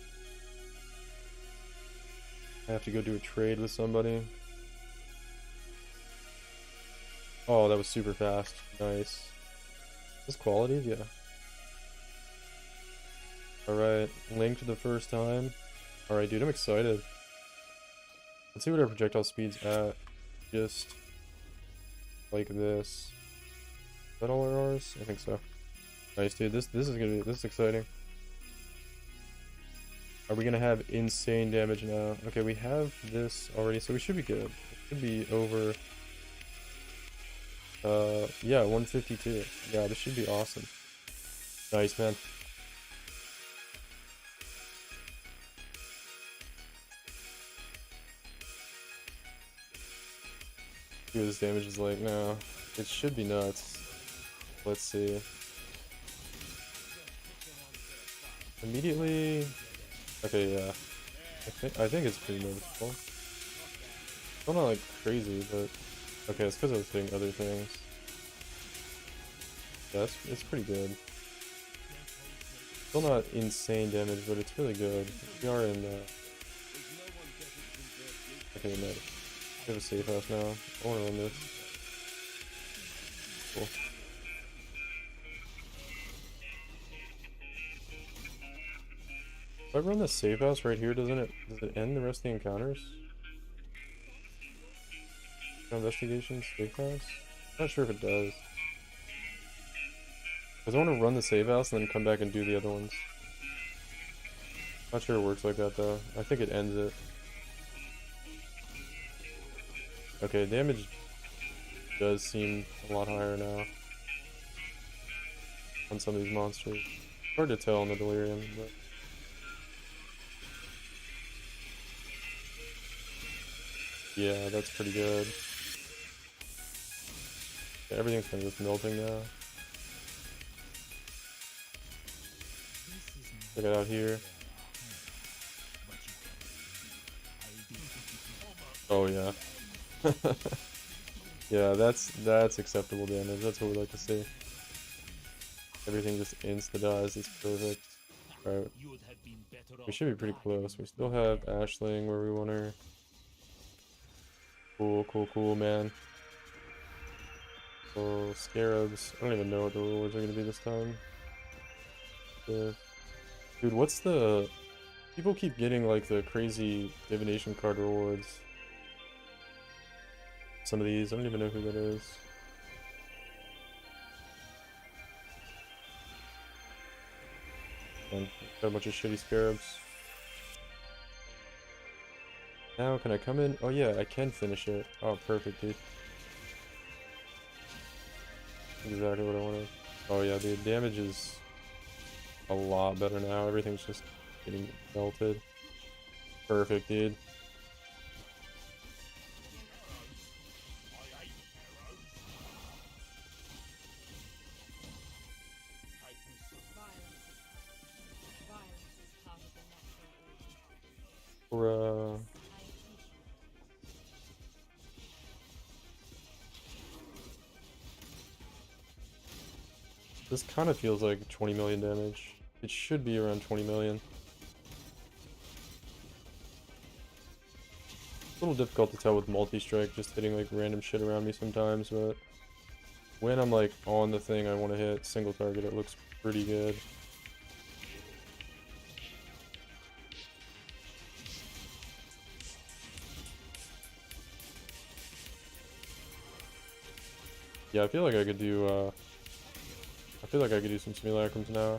I have to go do a trade with somebody. Oh, that was super fast. Nice. This quality? Yeah. Alright, linked the first time. Alright, dude, I'm excited. Let's see what our projectile speed's at. Just like this. Is that all our R's? I think so. Nice, dude. This is exciting. Are we gonna have insane damage now? Okay, we have this already, so we should be good. It should be over. Yeah, 152. Yeah, this should be awesome. Nice, man. See what this damage is like now. It should be nuts. Let's see. Immediately. Okay, yeah. I think it's pretty noticeable. Still not like crazy, but okay, it's because I was hitting other things. Yeah, it's pretty good. Still not insane damage, but it's really good. We are in okay, no. We have a safe house now. I wanna run this. Cool. If I run the safe house right here, does it end the rest of the encounters? Investigation, safe house? Not sure if it does. Because I want to run the save house and then come back and do the other ones. Not sure it works like that though. I think it ends it. Okay, damage does seem a lot higher now on some of these monsters. Hard to tell in the delirium, but yeah, that's pretty good. Yeah, everything's kind of just melting now. Check it out here. Oh yeah. Yeah, that's acceptable damage. That's what we like to see. Everything just insta dies. It's perfect. Alright. We should be pretty close. We still have Ashling where we want her. Cool, cool, cool, man. So, Scarabs. I don't even know what the rewards are going to be this time. Dude, what's the... People keep getting, like, the crazy divination card rewards. Some of these. I don't even know who that is. And got a bunch of shitty Scarabs. Now, can I come in? Oh yeah, I can finish it. Oh, perfect, dude. Exactly what I wanted. Oh yeah, dude, damage is a lot better now. Everything's just getting melted. Perfect, dude. Bruh. This kind of feels like 20 million damage. It should be around 20 million. A little difficult to tell with multi-strike, just hitting like random shit around me sometimes, but when I'm like on the thing I want to hit, single target, it looks pretty good. Yeah, I feel like I could do some simulacrums now.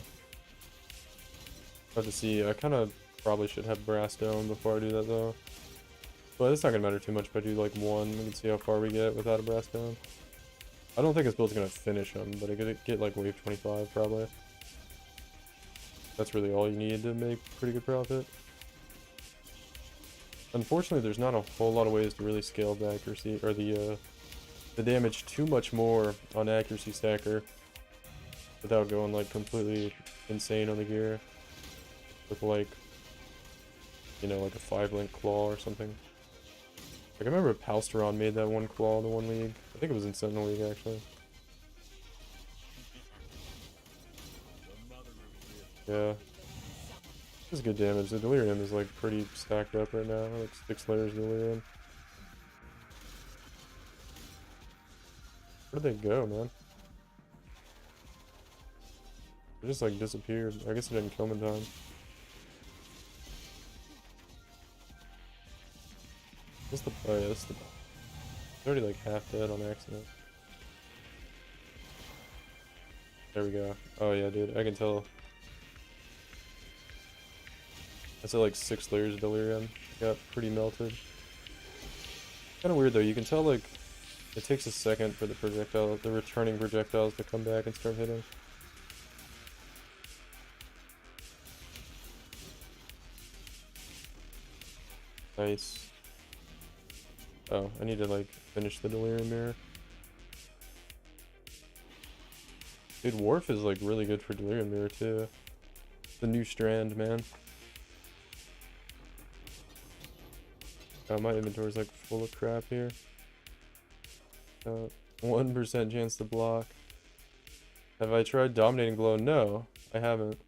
Have to see. I kind of probably should have Brass Dome before I do that though. But it's not gonna matter too much if I do like one. We can see how far we get without a Brass Dome. I don't think this build's gonna finish him, but it could get like wave 25 probably. That's really all you need to make pretty good profit. Unfortunately, there's not a whole lot of ways to really scale the accuracy or the damage too much more on accuracy stacker without going like completely insane on the gear with like, you know, like a 5-link claw or something. Like I remember Palsteron made that one claw in the one league. I think it was in Sentinel League actually. Yeah. This is good damage. The Delirium is like pretty stacked up right now. Like 6 layers of Delirium. Where did they go, man? They just like disappeared. I guess it didn't kill them in time. What's the... Oh yeah, this is the... It's already like half dead on accident. There we go. Oh yeah, dude. I can tell. That's at like 6 layers of Delirium. Got pretty melted. Kind of weird though. You can tell like it takes a second for the returning projectiles to come back and start hitting. Nice. Oh, I need to like finish the Delirium Mirror. Dude, Wharf is like really good for Delirium Mirror too. The new strand, man. My inventory's like full of crap here. 1% chance to block. Have I tried dominating blow? No, I haven't.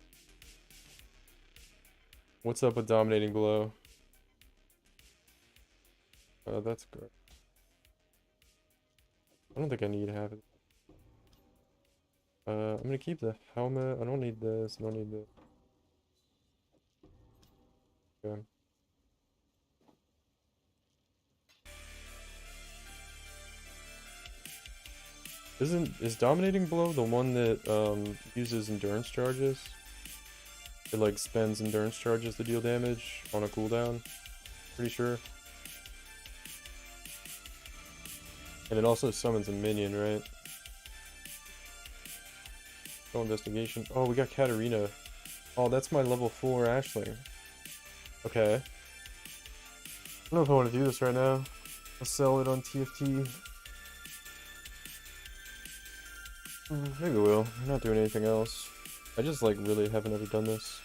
What's up with dominating blow? That's good. I don't think I need half it. I'm gonna keep the helmet. I don't need this. I don't need this. Okay. Is dominating blow the one that uses endurance charges? It like spends endurance charges to deal damage on a cooldown. Pretty sure. And it also summons a minion, right? Oh, investigation. Oh, we got Katarina. Oh, that's my level 4 Ashling. Okay. I don't know if I want to do this right now. I'll sell it on TFT. Maybe we will. I'm not doing anything else. I just like really haven't ever done this.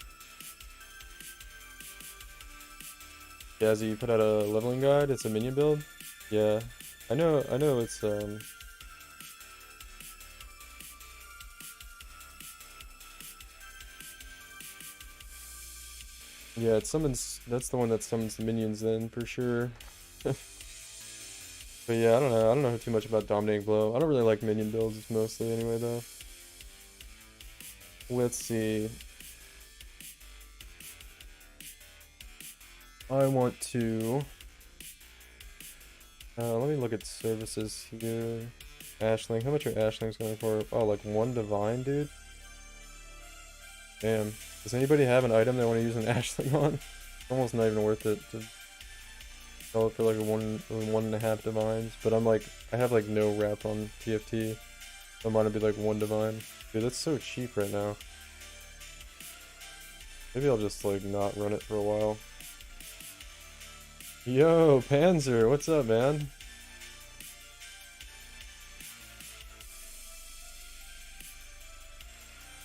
Gazzy, you put out a leveling guide? It's a minion build? Yeah. I know it's yeah, it summons, that's the one that summons the minions then for sure. But yeah, I don't know too much about dominating blow. I don't really like minion builds mostly anyway though. Let's see. I want to let me look at services here. Ashling, how much are Ashlings going for? Oh, like 1 divine, dude. Damn. Does anybody have an item they want to use an Ashling on? Almost not even worth it to sell it for like 1.5 divines. But I'm like, I have like no rep on TFT. So I might be like 1 divine. Dude, that's so cheap right now. Maybe I'll just like not run it for a while. Yo, Panzer, what's up, man?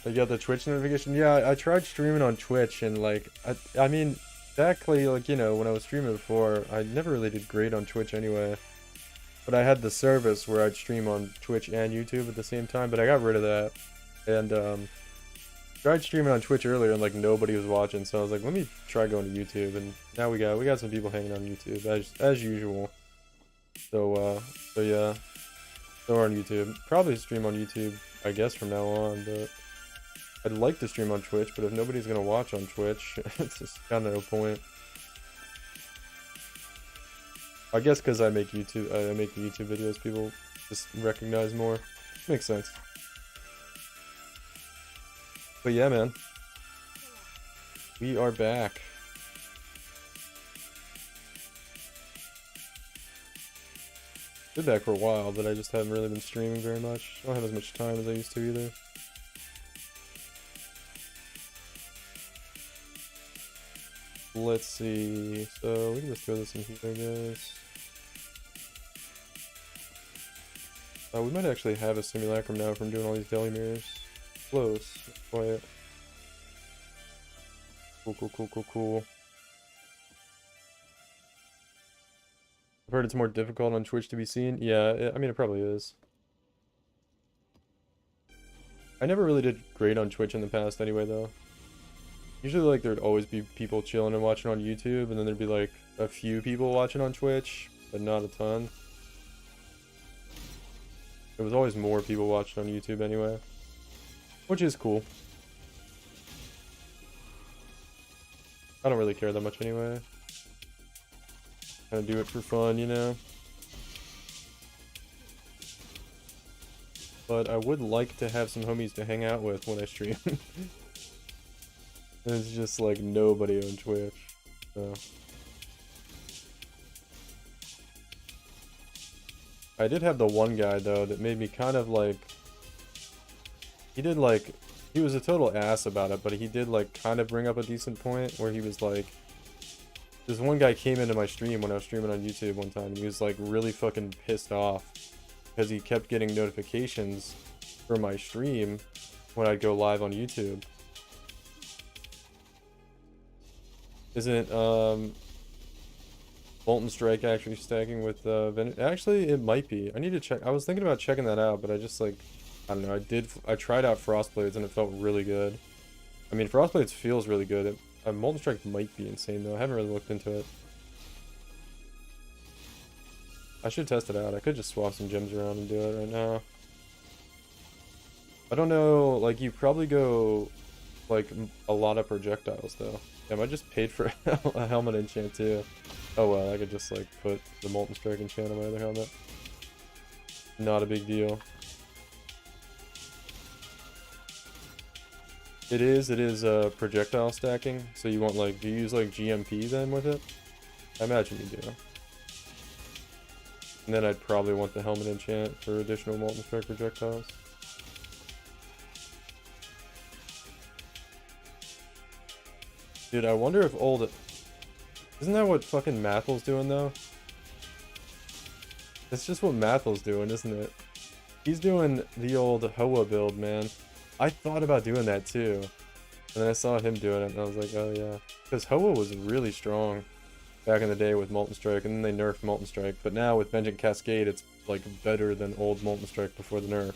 I got the Twitch notification. Yeah, I tried streaming on Twitch and like, I mean, exactly like, you know, when I was streaming before, I never really did great on Twitch anyway. But I had the service where I'd stream on Twitch and YouTube at the same time, but I got rid of that. And tried streaming on Twitch earlier and like nobody was watching, so I was like, let me try going to YouTube, and now we got some people hanging on YouTube as usual. So yeah, so we're on YouTube. Probably stream on YouTube, I guess, from now on, but I'd like to stream on Twitch, but if nobody's gonna watch on Twitch, it's just kind of no point. I guess because I make the YouTube videos, people just recognize more. Makes sense. But yeah, man, we are back. Been back for a while, but I just haven't really been streaming very much. I don't have as much time as I used to either. Let's see. So we can just throw this in here, I guess. We might actually have a simulacrum now from doing all these deli mirrors. Close. Quiet. Cool. I've heard it's more difficult on Twitch to be seen. Yeah, I mean, it probably is. I never really did great on Twitch in the past anyway, though. Usually, like, there'd always be people chilling and watching on YouTube, and then there'd be, like, a few people watching on Twitch, but not a ton. There was always more people watching on YouTube anyway. Which is cool. I don't really care that much anyway. Kind of do it for fun, you know? But I would like to have some homies to hang out with when I stream. There's just like nobody on Twitch, so. I did have the one guy though that made me kind of like, he was a total ass about it, but he did like kind of bring up a decent point where he was like, this one guy came into my stream when I was streaming on YouTube one time, and he was like really fucking pissed off because he kept getting notifications for my stream when I'd go live on YouTube. Isn't Molten Strike actually stacking with actually it might be. I need to check. I was thinking about checking that out, but I just like I don't know. I tried out Frostblades and it felt really good. I mean, Frostblades feels really good. Molten Strike might be insane though. I haven't really looked into it. I should test it out. I could just swap some gems around and do it right now. I don't know, like you probably go like a lot of projectiles though. Damn, I just paid for a helmet enchant too. Oh well, I could just like put the Molten Strike enchant on my other helmet. Not a big deal. It is projectile stacking. So you want like, do you use like GMP then with it? I imagine you do. And then I'd probably want the helmet enchant for additional Molten Strike projectiles. Dude, I wonder if old... Isn't that what fucking Mathel's doing though? That's just what Mathel's doing, isn't it? He's doing the old Hoa build, man. I thought about doing that too. And then I saw him doing it and I was like, oh yeah. Because Hoa was really strong back in the day with Molten Strike, and then they nerfed Molten Strike. But now with Vengeance Cascade, it's like better than old Molten Strike before the nerf.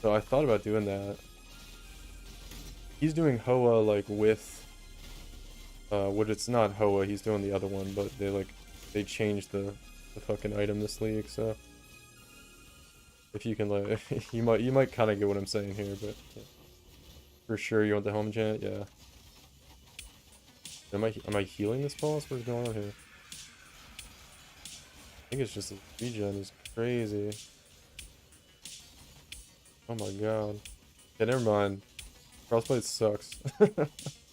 So I thought about doing that. He's doing Hoa like with what it's not Hoa, he's doing the other one, but they changed the fucking item this league, so if you can like you might kind of get what I'm saying here, but for sure you want the home enchant, yeah. Am I healing this boss? What's going on here? I think it's just a regen is crazy. Oh my god. Yeah, never mind. Crossblade sucks.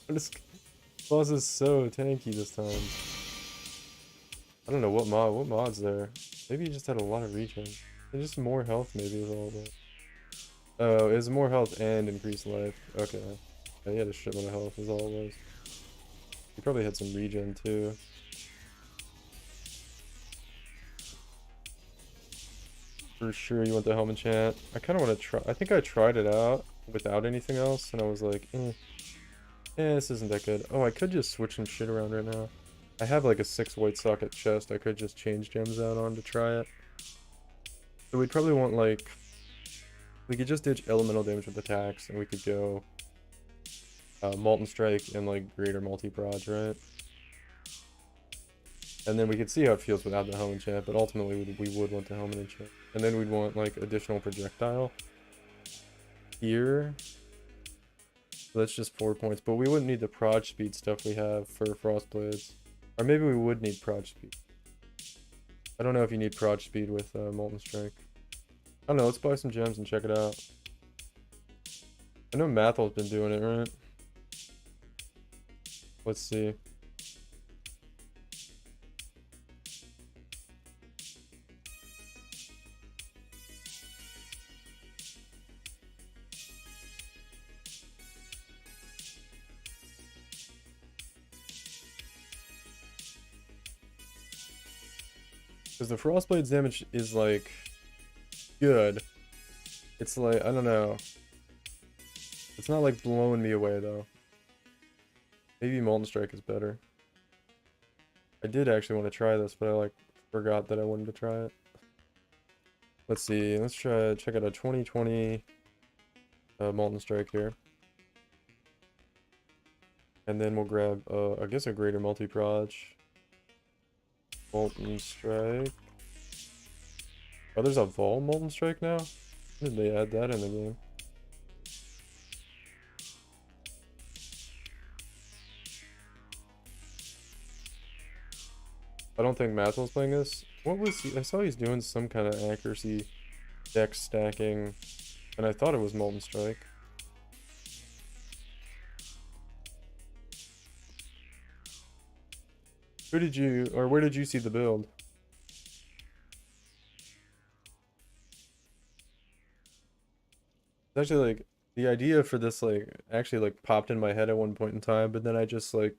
This boss is so tanky this time. I don't know what mod's there. Maybe he just had a lot of regen. And just more health maybe is all of it. Oh, it was more health and increased life. Okay. Yeah, he had a shitload of health is all it was. He probably had some regen too. For sure you want the helmet enchant. I kind of want to try. I think I tried it out without anything else and I was like, this isn't that good. Oh, I could just switch some shit around right now. I have like a 6 white socket chest. I could just change gems out on to try it. So we'd probably want like... We could just ditch elemental damage with attacks and we could go Molten Strike and like greater multi-proj, right? And then we could see how it feels without the helmet enchant, but ultimately we would want the helmet enchant. And then we'd want like additional projectile here. So that's just 4 points, but we wouldn't need the proj speed stuff we have for Frostblades. Or maybe we would need proj speed. I don't know if you need proj speed with Molten Strike. I don't know, let's buy some gems and check it out. I know Mathel's been doing it, right? Let's see. Because the Frostblade's damage is like good. It's like, I don't know. It's not like blowing me away though. Maybe Molten Strike is better. I did actually want to try this, but I like forgot that I wanted to try it. Let's see, let's check out a 2020 Molten Strike here. And then we'll grab, I guess a greater multi-proj. Molten Strike. Oh, there's a Vol Molten Strike now? When did they add that in the game? I don't think Mathel's playing this. What was he? I saw he's doing some kind of accuracy deck stacking, and I thought it was Molten Strike. Where did you see the build? It's actually like the idea for this like actually like popped in my head at one point in time, but then I just like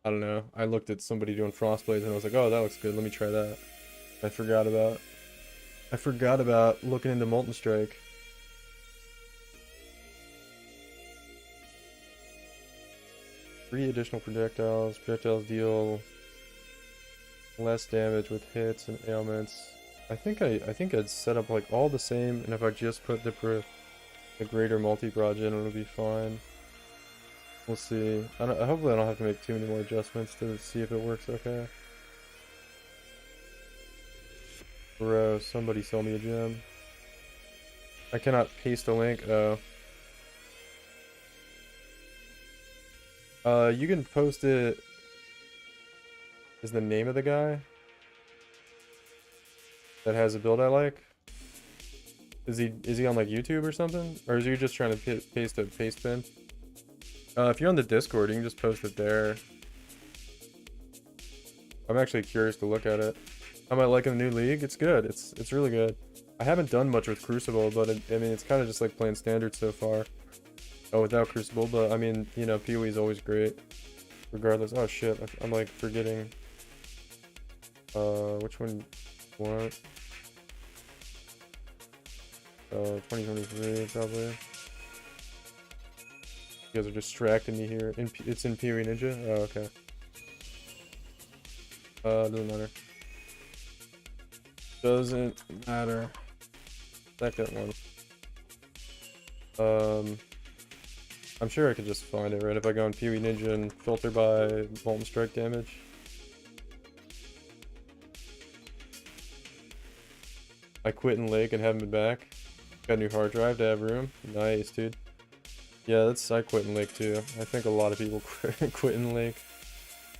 I don't know. I looked at somebody doing Frostblades and I was like, oh, that looks good. Let me try that. I forgot about looking into Molten Strike. 3 additional projectiles. Projectiles deal less damage with hits and ailments. I think I'd set up like all the same, and if I just put the greater multi-proj in, it'll be fine. We'll see. Hopefully I don't have to make too many more adjustments to see if it works okay. Bro, somebody sell me a gem. I cannot paste a link. Oh. You can post it. Is the name of the guy that has a build I like? Is he on like YouTube or something? Or is he just trying to paste a paste bin? If you're on the Discord, you can just post it there. I'm actually curious to look at it. How am I liking the new league? It's good. It's really good. I haven't done much with Crucible, but I mean, it's kind of just like playing standard so far. Oh, without Crucible, but I mean, you know, PoE is always great. Regardless. Oh shit, I'm like forgetting. Which one? What? 2023 probably. You guys are distracting me here. It's in PoE Ninja? Oh, okay. Doesn't matter. Doesn't matter. Second one. I'm sure I could just find it, right? If I go on PoE Ninja and filter by Molten Strike damage. I quit in Lake and haven't been back. Got a new hard drive to have room. Nice, dude. Yeah, I quit in Lake too. I think a lot of people quit in Lake.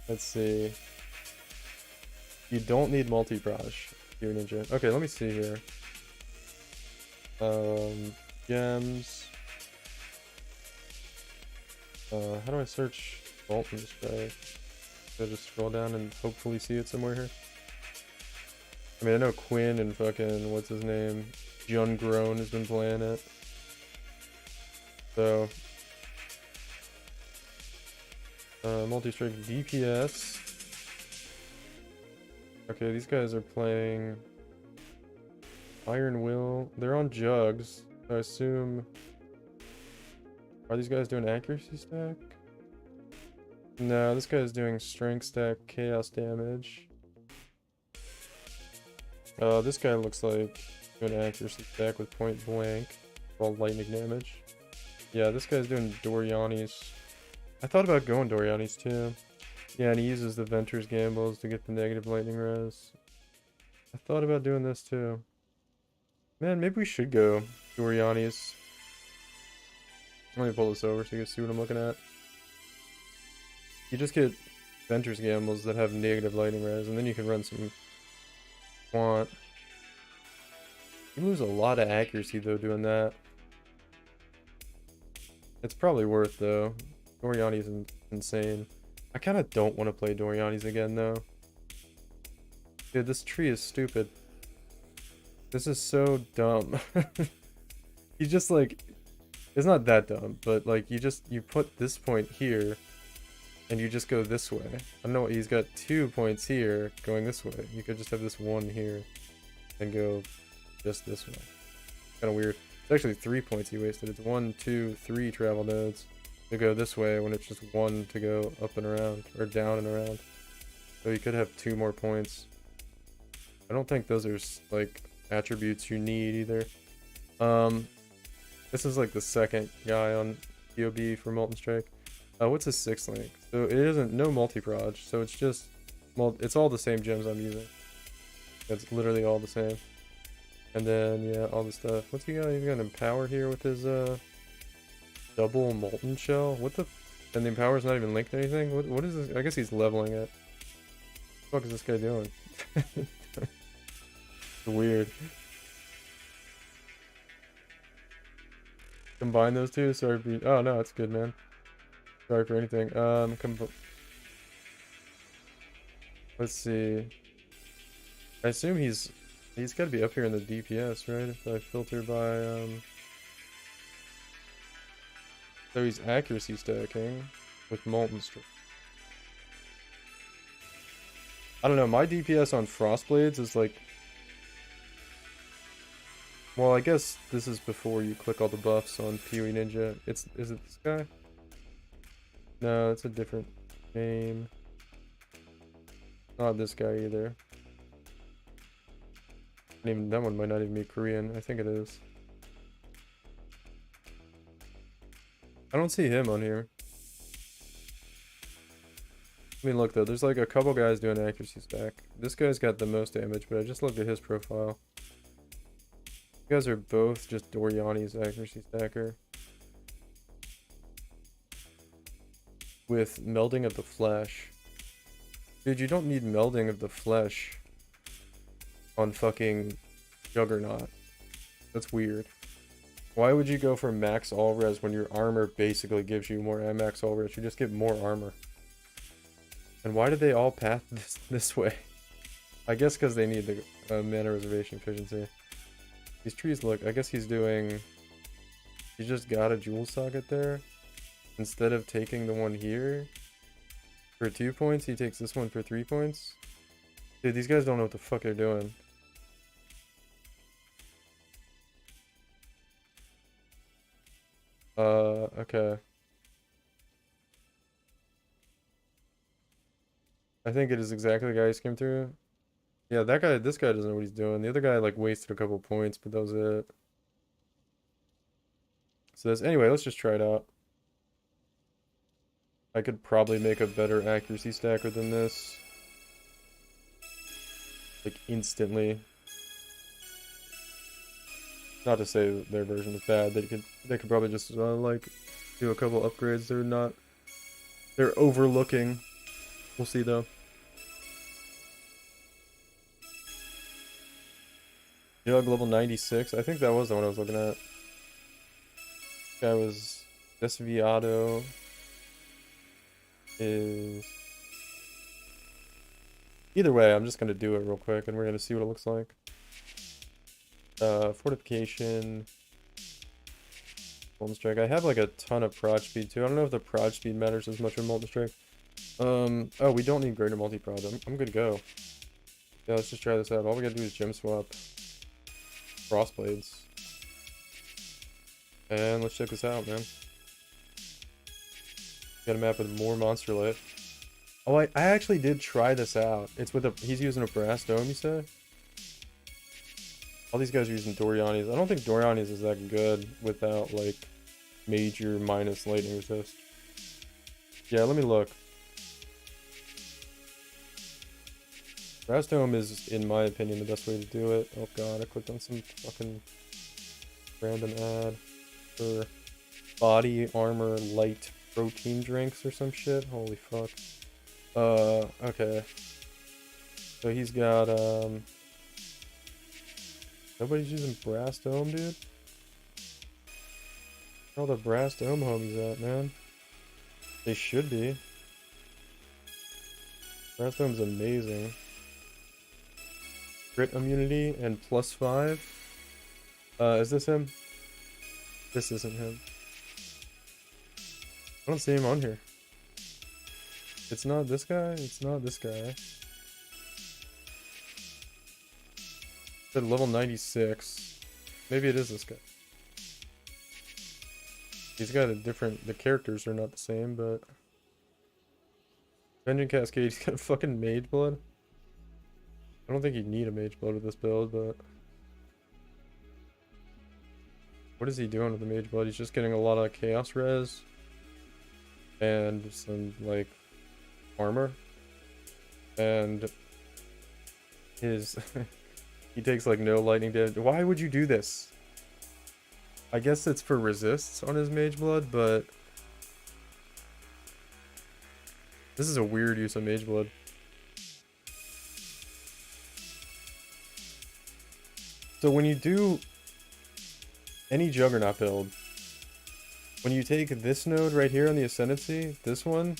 Let's see. You don't need multi-proj. PoE Ninja. Okay, let me see here. Gems. How do I search Molten Strike? Should I just scroll down and hopefully see it somewhere here? I mean, I know Quinn and fucking, what's his name? Jun Grown has been playing it. So. Multi-strike DPS. Okay, these guys are playing Iron Will. They're on jugs. So I assume. Are these guys doing accuracy stack? No, this guy's doing strength stack chaos damage. This guy looks like doing accuracy stack with point blank, all lightning damage. Yeah, this guy's doing Doriani's. I thought about going Doriani's too. Yeah, and he uses the Ventur's Gambles to get the negative lightning res. I thought about doing this too. Man, maybe we should go Doriani's. Let me pull this over so you can see what I'm looking at. You just get Ventur's Gambles that have negative lightning res, and then you can run some quant. You lose a lot of accuracy though doing that. It's probably worth though. Doriani's insane. I kind of don't want to play Doriani's again though. Dude, this tree is stupid. This is so dumb. You just like, it's not that dumb, but like you put this point here and you just go this way. I don't know, he's got 2 points here going this way. You could just have this one here and go just this way. Kind of weird. It's actually 3 points he wasted. It's 1, 2, 3 travel nodes to go this way when it's just 1 to go up and around, or down and around. So you could have 2 more points. I don't think those are like attributes you need either. This is like the second guy on POB for Molten Strike. What's his 6th link? So it isn't no multi-proj, so it's just it's all the same gems I'm using. It's literally all the same. And then yeah, all the stuff. What's he got? He's got an Empower here with his double molten shell. What the? And the Empower's not even linked to anything. What is this? I guess he's leveling it. What the fuck is this guy doing? It's weird. Combine those two. Sorry for. Oh no, it's good, man. Sorry for anything. Let's see. I assume he's got to be up here in the DPS, right? If I filter by so he's accuracy stacking with Molten Strike. I don't know. My DPS on Frostblades is like. Well, I guess this is before you click all the buffs on PoE Ninja. Is it this guy? No, it's a different name. Not this guy either. Even that one might not even be Korean. I think it is. I don't see him on here. I mean, look though, there's like a couple guys doing accuracy stack. This guy's got the most damage, but I just looked at his profile. You guys are both just Doriani's accuracy stacker. With melding of the flesh. Dude, you don't need melding of the flesh on fucking Juggernaut. That's weird. Why would you go for max all res when your armor basically gives you more max all res? You just get more armor. And why did they all path this way? I guess because they need the mana reservation efficiency. These trees look, I guess he's doing... He just got a jewel socket there. Instead of taking the one here for 2 points, he takes this one for 3 points. Dude, these guys don't know what the fuck they're doing. Okay. I think it is exactly the guy who came through. Yeah, that guy, this guy doesn't know what he's doing. The other guy, like, wasted a couple points, but that was it. So this, anyway, let's just try it out. I could probably make a better accuracy stacker than this. Like, instantly. Not to say that their version is bad. They could probably just, like, do a couple upgrades. They're overlooking. We'll see, though. Jug level 96. I think that was the one I was looking at. This guy was Desviado. Is... Either way, I'm just going to do it real quick, and we're going to see what it looks like. Fortification. Molten Strike. I have, like, a ton of prod speed, too. I don't know if the prod speed matters as much in Molten Strike. Oh, we don't need greater multi-prod. I'm good to go. Yeah, let's just try this out. All we gotta do is gem swap Frostblades. And let's check this out, man. Got a map with more monster life. Oh, I actually did try this out. It's with he's using a brass dome, you say? All these guys are using Doriani's. I don't think Doriani's is that good without, like, major minus lightning resist. Yeah, let me look. Brass dome is, in my opinion, the best way to do it. Oh god, I clicked on some fucking random ad for body armor light protein drinks or some shit. Holy fuck. Okay. So he's got, nobody's using brass dome, dude? Where all the brass dome homies at, man? They should be. Brass dome's amazing. Crit immunity and +5. Is this him? This isn't him. I don't see him on here. It's not this guy? It's not this guy. At level 96. Maybe it is this guy. He's got a different... The characters are not the same, but... Vengeance Cascade, he's got a fucking Mage Blood. I don't think you need a Mage Blood with this build, but... What is he doing with the Mage Blood? He's just getting a lot of Chaos Res. And some, like, armor. And... His... he takes, like, no lightning damage. Why would you do this? I guess it's for resists on his Mage Blood, but... This is a weird use of Mage Blood. So when you do any Juggernaut build, when you take this node right here on the Ascendancy, this one,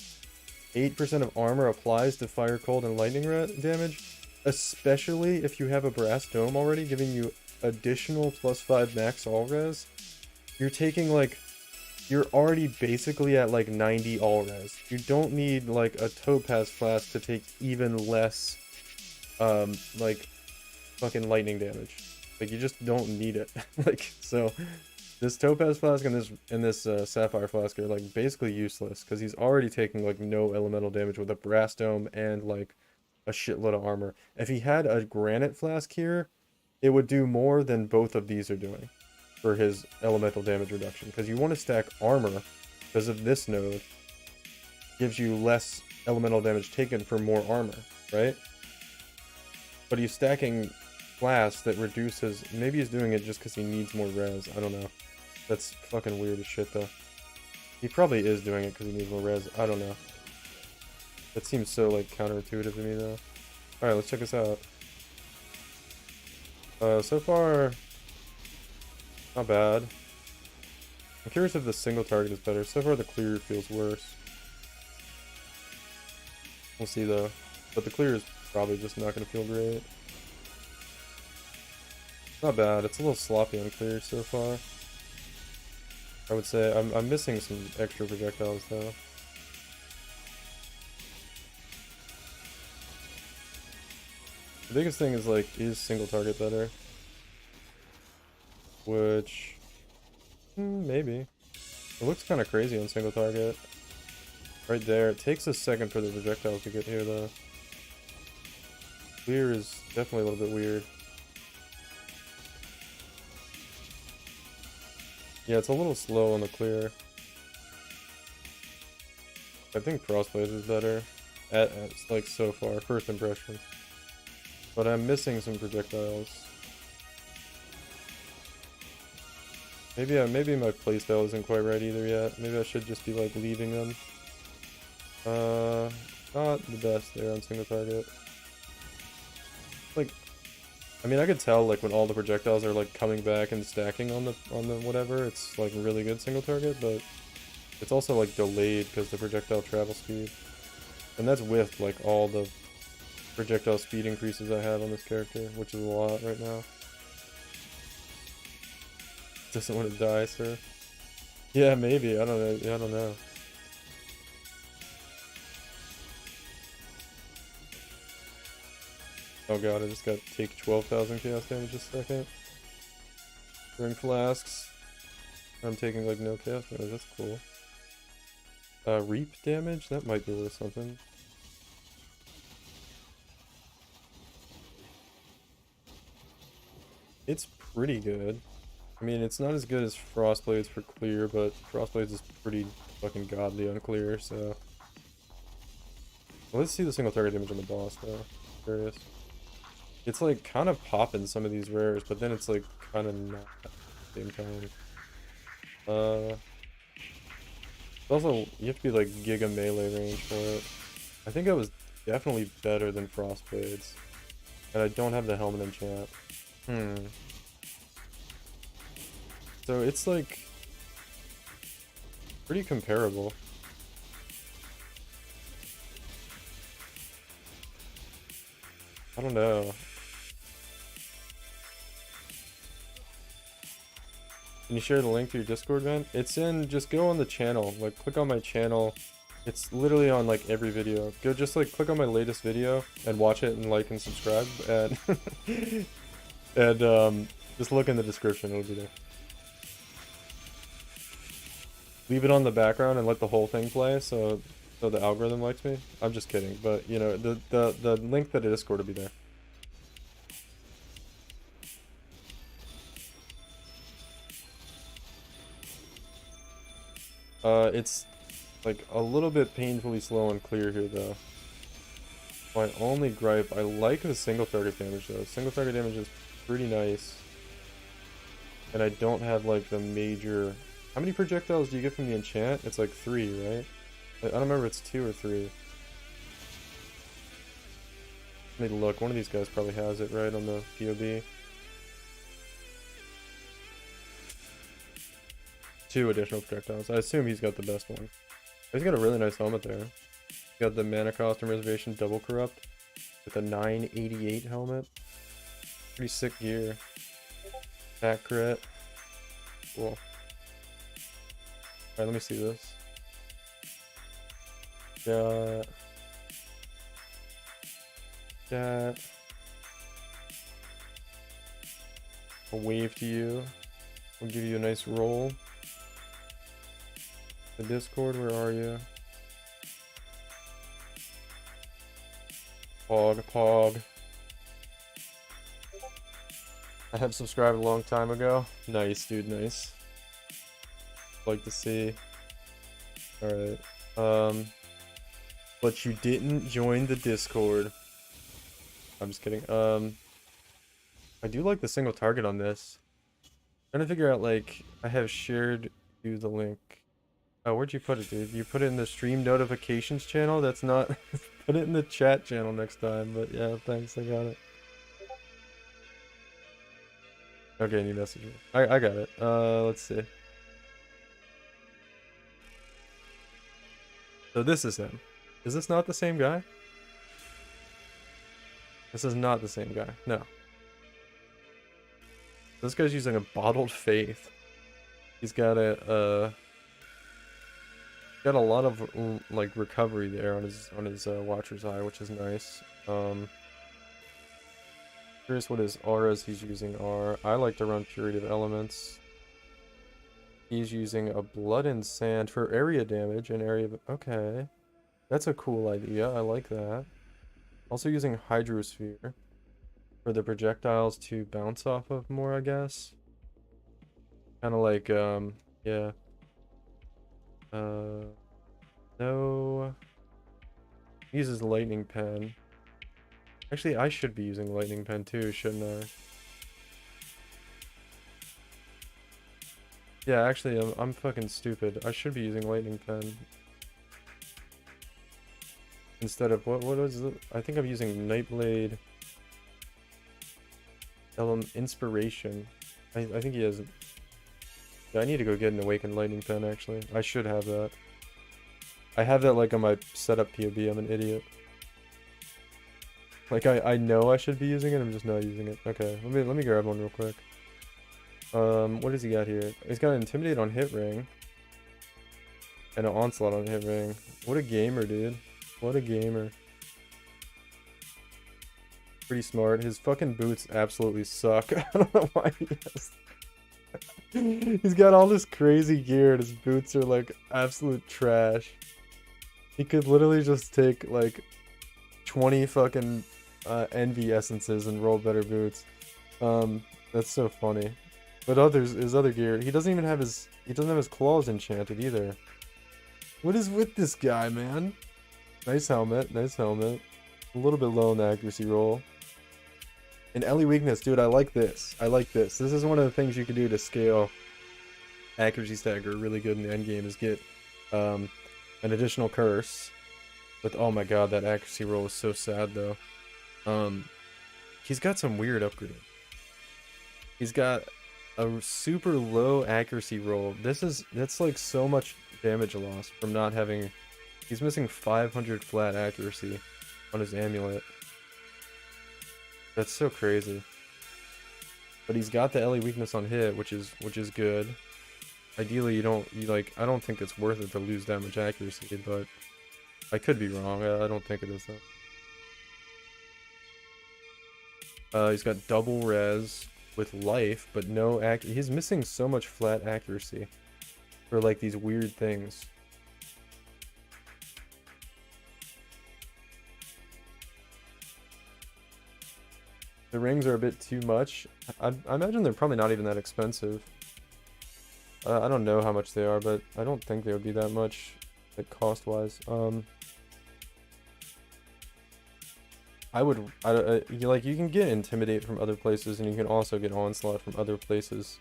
8% of armor applies to fire, cold, and lightning damage, especially if you have a brass dome already giving you additional +5 max all res. You're taking, like, you're already basically at like 90 all res. You don't need like a Topaz Flask to take even less like fucking lightning damage. Like, you just don't need it. Like, so this Topaz Flask and this Sapphire Flask are like basically useless because he's already taking like no elemental damage with a brass dome and like a shitload of armor. If he had a granite flask here, it would do more than both of these are doing for his elemental damage reduction. Because you want to stack armor, because of this node, gives you less elemental damage taken for more armor, right? But he's stacking flasks that reduces... Maybe he's doing it just because he needs more res. I don't know. That's fucking weird as shit, though. He probably is doing it because he needs more res. I don't know. That seems so, like, counterintuitive to me, though. Alright, let's check this out. So far... Not bad. I'm curious if the single target is better. So far, the clear feels worse. We'll see, though. But the clear is probably just not going to feel great. Not bad. It's a little sloppy on clear so far. I would say I'm missing some extra projectiles, though. The biggest thing is, like, is single target better? Which... maybe. It looks kind of crazy on single target. Right there. It takes a second for the projectiles to get here, though. Clear is definitely a little bit weird. Yeah, it's a little slow on the clear. I think Frostblade is better. At like, so far. First impression. But I'm missing some projectiles. Maybe my playstyle isn't quite right either yet. Maybe I should just be, like, leaving them. Not the best there on single target. Like, I mean, I could tell, like, when all the projectiles are, like, coming back and stacking on the whatever, it's, like, really good single target, but it's also, like, delayed because the projectile travel speed. And that's with, like, all the projectile speed increases I have on this character, which is a lot right now. Doesn't want to die, sir. Yeah, maybe. I don't know. Yeah, I don't know. Oh god, I just got to take 12,000 chaos damage a second. During flasks. I'm taking, like, no chaos damage. That's cool. Reap damage? That might be worth something. It's pretty good. I mean, it's not as good as Frostblades for clear, but Frostblades is pretty fucking godly on clear, so... Well, let's see the single target damage on the boss, though. Curious. It's, like, kind of popping some of these rares, but then it's, like, kind of not at the same time. Also, you have to be, like, giga melee range for it. I think I was definitely better than Frostblades. And I don't have the helmet enchant. So it's, like, pretty comparable. I don't know. Can you share the link to your Discord, man? It's in, just go on the channel, like, click on my channel. It's literally on, like, every video. Go just, like, click on my latest video and watch it and like and subscribe, and and just look in the description, it'll be there. Leave it on the background and let the whole thing play so the algorithm likes me. I'm just kidding, but you know, the link to the Discord will be there. It's like a little bit painfully slow and clear here, though. My only gripe, I like the single target damage, though. Single target damage is pretty nice. And I don't have, like, the major... How many projectiles do you get from the enchant? It's like 3, right? I don't remember if it's 2 or 3. I need to look. One of these guys probably has it, right, on the POB. 2 additional projectiles. I assume he's got the best one. He's got a really nice helmet there. He's got the mana cost and reservation double corrupt with a 988 helmet. Pretty sick gear. Attack crit. Cool. Alright, let me see this. Got a wave to you. We'll give you a nice roll. The Discord, where are you? Pog. I have subscribed a long time ago. Nice, dude, nice. Like to see. Alright. But you didn't join the Discord. I'm just kidding. I do like the single target on this. Trying to figure out, like, I have shared you the link. Oh, where'd you put it, dude? You put it in the stream notifications channel? That's not... Put it in the chat channel next time, but yeah, thanks, I got it. Okay, new message. I got it. Let's see. So this is him. Is this not the same guy? This is not the same guy. No. This guy's using a bottled faith. He's got a got a lot of like recovery there on his Watcher's Eye, which is nice. Curious what his auras he's using are. I like to run Purity of Elements. He's using a Blood and Sand for area damage and area. Okay, that's a cool idea. I like that. Also using Hydrosphere for the projectiles to bounce off of more, I guess. Kind of like yeah. No. He uses Lightning Pen. Actually, I should be using Lightning Pen too, shouldn't I? Yeah, actually, I'm fucking stupid. I should be using Lightning Pen. Instead of, what is it? I think I'm using Nightblade. Inspiration. I think he has... Yeah, I need to go get an Awakened Lightning Pen, actually. I should have that. I have that, like, on my setup POB. I'm an idiot. Like, I know I should be using it, I'm just not using it. Okay, let me grab one real quick. What does he got here? He's got an Intimidate on hit ring. And an Onslaught on hit ring. What a gamer, dude. What a gamer. Pretty smart. His fucking boots absolutely suck. I don't know why he has... He's got all this crazy gear and his boots are like absolute trash. He could literally just take like 20 fucking envy essences and roll better boots. That's so funny. But his other gear, he doesn't have his claws enchanted either. What is with this guy, man? Nice helmet, nice helmet. A little bit low in the accuracy roll. And Ellie weakness, dude, I like this. I like this. This is one of the things you can do to scale accuracy stagger really good in the end game is get an additional curse. With, oh my god, that accuracy roll is so sad though. He's got some weird upgrade. He's got a super low accuracy roll. That's like so much damage loss from not having... He's missing 500 flat accuracy on his amulet. That's so crazy. But he's got the Ellie weakness on hit, which is good. Ideally, I don't think it's worth it to lose that much accuracy, but I could be wrong. I don't think it is though. He's got double res with life, but no he's missing so much flat accuracy for like these weird things. The rings are a bit too much. I imagine they're probably not even that expensive. I don't know how much they are, but I don't think they would be that much, like, cost-wise. Like, you can get Intimidate from other places, and you can also get Onslaught from other places.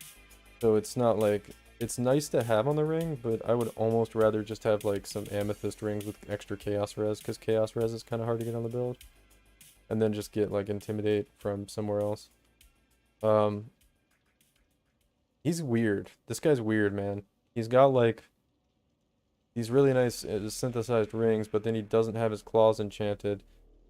So it's not like... It's nice to have on the ring, but I would almost rather just have, like, some Amethyst rings with extra Chaos Res, because Chaos Res is kind of hard to get on the build. And then just get, like, Intimidate from somewhere else. He's weird. This guy's weird, man. He's got, like, these really nice synthesized rings, but then he doesn't have his claws enchanted.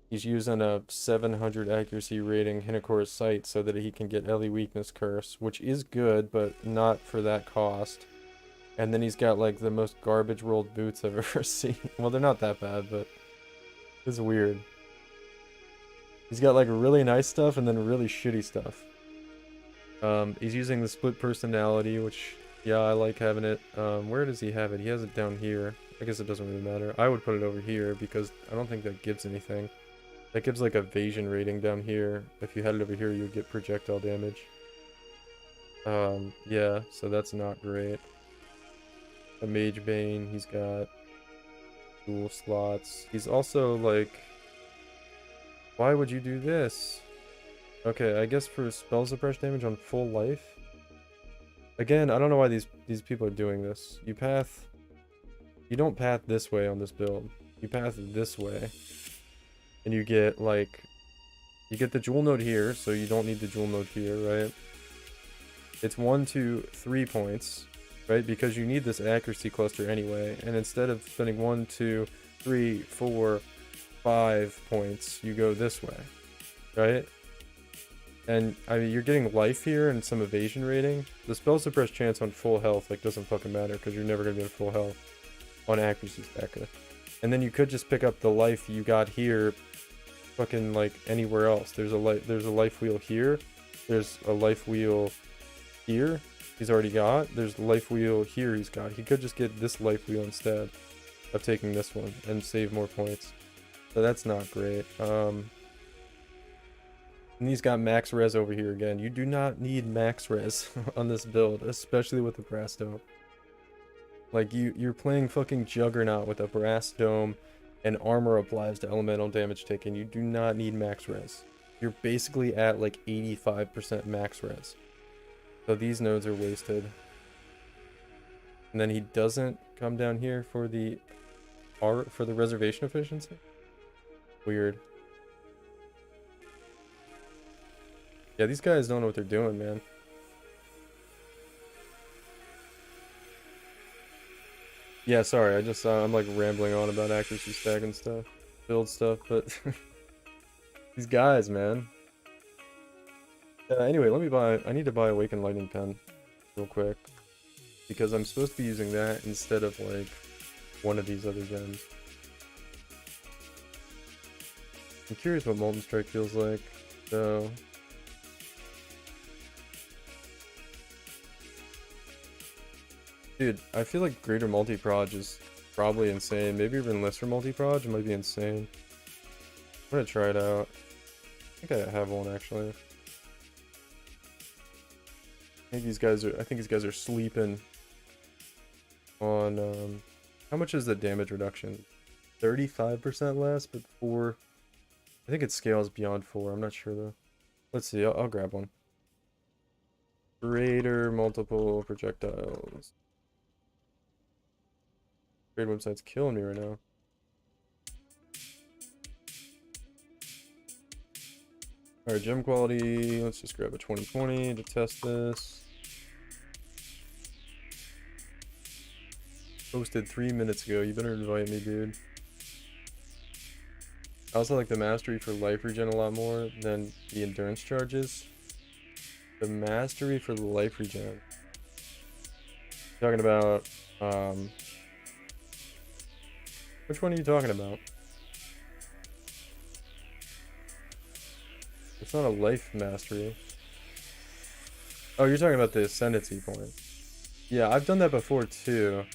He's using a 700 accuracy rating Hinokora's Sight so that he can get Ellie Weakness Curse, which is good, but not for that cost. And then he's got, like, the most garbage rolled boots I've ever seen. Well, they're not that bad, but it's weird. He's got, like, really nice stuff and then really shitty stuff. He's using the split personality, which, yeah, I like having it. Where does he have it? He has it down here. I guess it doesn't really matter. I would put it over here because I don't think that gives anything. That gives like evasion rating down here. If you had it over here, you would get projectile damage. Yeah, so that's not great. A Mage Bane, he's got dual slots. He's also like, why would you do this? Okay, I guess for spell suppress damage on full life. Again, I don't know why these people are doing this. You don't path this way on this build. You path this way. And you get like, you get the jewel node here, so you don't need the jewel node here, right? It's 1, 2, 3 points, right? Because you need this accuracy cluster anyway. And instead of spending 1, 2, 3, 4, 5 points, you go this way, right? And I mean, you're getting life here and some evasion rating. The spell suppress chance on full health like doesn't fucking matter because you're never gonna be at full health on accuracy stacker. And then you could just pick up the life you got here, fucking like anywhere else. There's a life wheel here. There's a life wheel here. He's already got. There's the life wheel here. He's got. He could just get this life wheel instead of taking this one and save more points. So that's not great. And he's got max res over here again. You do not need max res on this build, especially with the brass dome. Like, you're playing fucking Juggernaut with a brass dome and armor applies to elemental damage taken. You do not need max res. You're basically at like 85% max res. So these nodes are wasted. And then he doesn't come down here for the reservation efficiency? Weird. Yeah, these guys don't know what they're doing, man. Yeah, sorry, I'm like rambling on about accuracy stack and stuff, build stuff, but these guys, man. Anyway, I need to buy Awakened Lightning Pen real quick because I'm supposed to be using that instead of like one of these other gems. I'm curious what Molten Strike feels like, so. Dude, I feel like greater multi-proj is probably insane. Maybe even lesser multi-proj might be insane. I'm gonna try it out. I think I have one actually. I think these guys are sleeping on how much is the damage reduction? 35% less, but 4. I think it scales beyond 4. I'm not sure though. Let's see, I'll grab one. Greater multiple projectiles. Trade website's killing me right now. Alright, gem quality. Let's just grab a 2020 to test this. Posted 3 minutes ago. You better invite me, dude. I also like the mastery for life regen a lot more than the endurance charges. The mastery for the life regen. Talking about, which one are you talking about? It's not a life mastery. Oh, you're talking about the ascendancy point. Yeah, I've done that before too.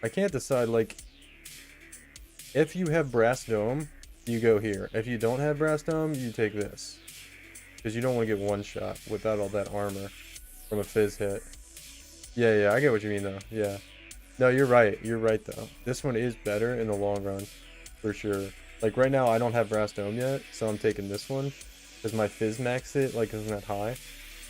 I can't decide, like, if you have Brass Dome, you go here. If you don't have Brass Dome, you take this. Because you don't want to get one shot without all that armor from a fizz hit. Yeah, I get what you mean though. Yeah. No, you're right. You're right though. This one is better in the long run, for sure. Like right now, I don't have Brass Dome yet, so I'm taking this one because my fizz max hit like isn't that high,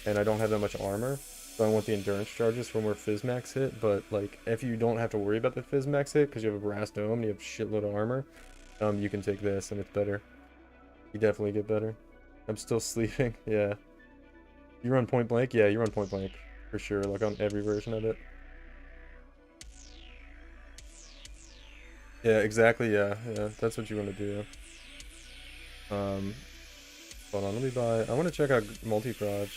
and I don't have that much armor. So I want the endurance charges from where fizz max hit. But like, if you don't have to worry about the fizz max hit because you have a Brass Dome and you have a shitload of armor, you can take this and it's better. You definitely get better. I'm still sleeping. Yeah. You run Point Blank? Yeah, you run Point Blank for sure. Like on every version of it. Yeah, exactly. Yeah, that's what you want to do. Hold on, let me buy. I want to check out multi-proj.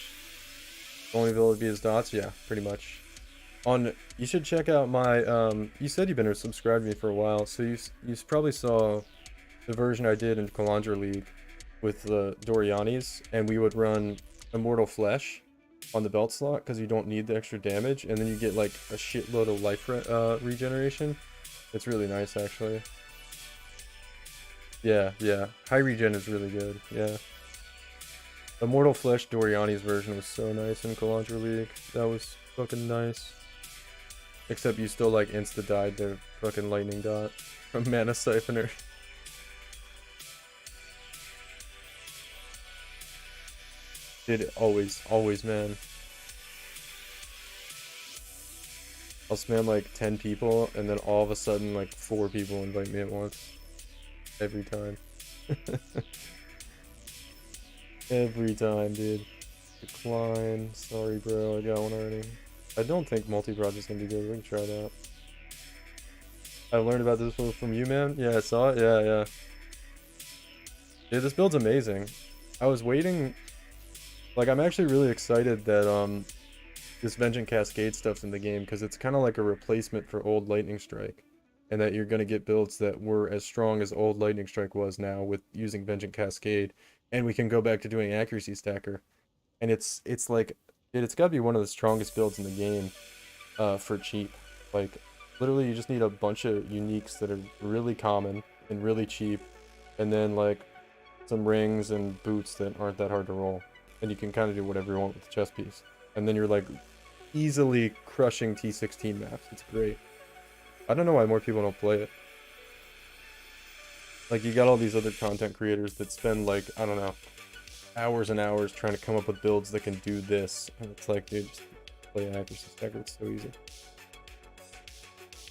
Only will it be his dots? Yeah, pretty much. You should check out my. You said you've been subscribed to me for a while, so you probably saw the version I did in Kalandra League with the Dorianis, and we would run Immortal Flesh on the belt slot because you don't need the extra damage, and then you get like a shitload of life regeneration. It's really nice, actually. Yeah, yeah. High regen is really good. Yeah. Immortal Flesh Doriani's version was so nice in Calandra League. That was fucking nice. Except you still like insta died the fucking lightning dot from Mana Siphoner. Did always, man. I'll spam like 10 people and then all of a sudden like 4 people invite me at once. Every time. Every time, dude. Decline. Sorry, bro. I got one already. I don't think multi-proj is gonna be good. We can try that. I learned about this build from you, man. Yeah, I saw it. Yeah, yeah. Dude, this build's amazing. I was waiting. Like, I'm actually really excited that this Vengeance Cascade stuff's in the game because it's kind of like a replacement for old Lightning Strike, and that you're gonna get builds that were as strong as old Lightning Strike was now with using Vengeance Cascade, and we can go back to doing accuracy stacker, and it's like, dude, it's got to be one of the strongest builds in the game, for cheap. Like, literally, you just need a bunch of uniques that are really common and really cheap, and then like some rings and boots that aren't that hard to roll, and you can kind of do whatever you want with the chess piece, and then you're like easily crushing T16 maps. It's great. I don't know why more people don't play it. Like, you got all these other content creators that spend like, I don't know, hours and hours trying to come up with builds that can do this, and it's like, dude, just play accuracy stacker. It's so easy.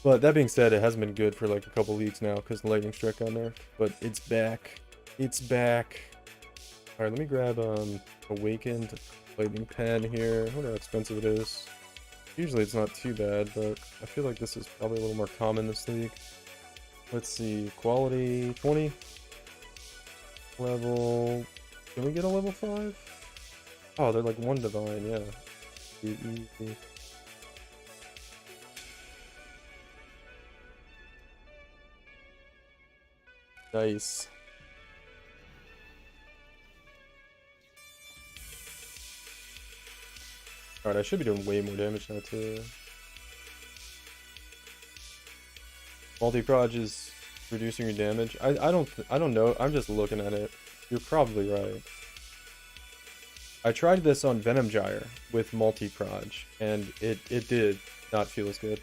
But that being said, it hasn't been good for like a couple leagues now because the Lightning Strike got nerfed, but it's back. It's back. Alright, let me grab Awakened Lightning Pen here. I wonder how expensive it is. Usually it's not too bad, but I feel like this is probably a little more common this league. Let's see, quality 20. Level, can we get a level 5? Oh, they're like 1 divine, yeah. Easy. Nice. Alright, I should be doing way more damage now too. Multi-proj is reducing your damage. I don't know. I'm just looking at it. You're probably right. I tried this on Venom Gyre with multi-proj, and it did not feel as good.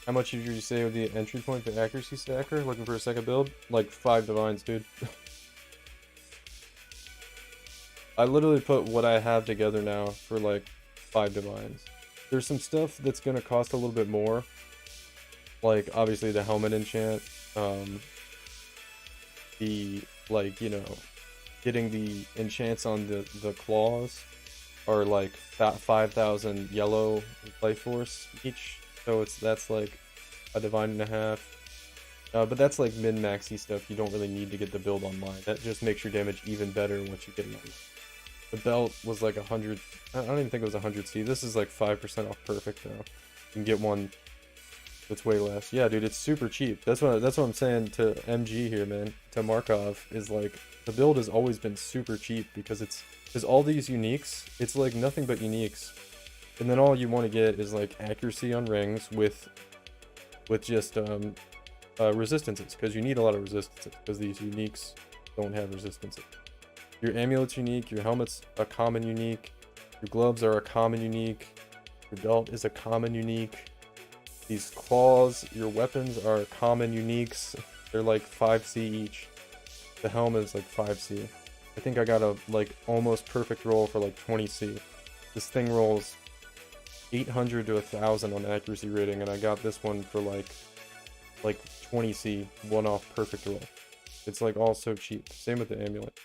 How much did you say with the entry point for accuracy stacker? Looking for a second build? Like 5 divines, dude. I literally put what I have together now for like 5 divines. There's some stuff that's gonna cost a little bit more. Like, obviously the helmet enchant, the, like, you know, getting the enchants on the claws are like 5,000 yellow life force each, so that's like a divine and a half. But that's like min-maxy stuff. You don't really need to get the build online. That just makes your damage even better once you get it on. The belt was like 100. I don't even think it was 100 C. This is like 5% off perfect though. You can get one that's way less. Yeah, dude, it's super cheap. That's what I'm saying to MG here, man. To Markov is like, the build has always been super cheap because all these uniques. It's like nothing but uniques, and then all you want to get is like accuracy on rings with just resistances, because you need a lot of resistances because these uniques don't have resistances. Your amulet's unique, your helmet's a common unique, your gloves are a common unique, your belt is a common unique, these claws, your weapons are common uniques. They're like 5C each. The helmet is like 5C. I think I got a like almost perfect roll for like 20C. This thing rolls 800 to 1000 on accuracy rating, and I got this one for like 20C, one-off perfect roll. It's like all so cheap. Same with the amulet.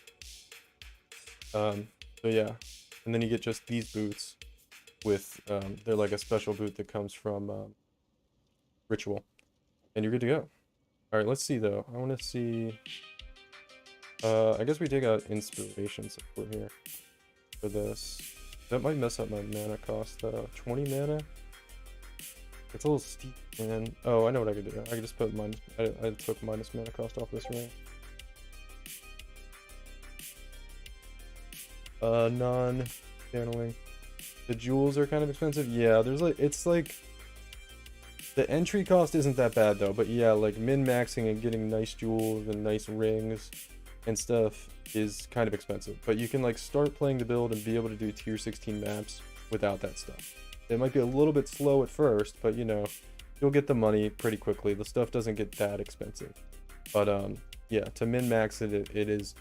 So yeah, and then you get just these boots with they're like a special boot that comes from Ritual, and you're good to go. All right, let's see though. I want to see. I guess we take out inspiration support here for this. That might mess up my mana cost though. 20 mana. It's a little steep, man. Oh, I know what I could do. I could just put minus. I took minus mana cost off this ring. Non-channeling. The jewels are kind of expensive. Yeah, there's like, it's like The entry cost isn't that bad though, but yeah, like min-maxing and getting nice jewels and nice rings and stuff is kind of expensive. But you can like start playing the build and be able to do tier 16 maps without that stuff. It might be a little bit slow at first, but you know, you'll get the money pretty quickly. The stuff doesn't get that expensive. But yeah, to min-max it, it is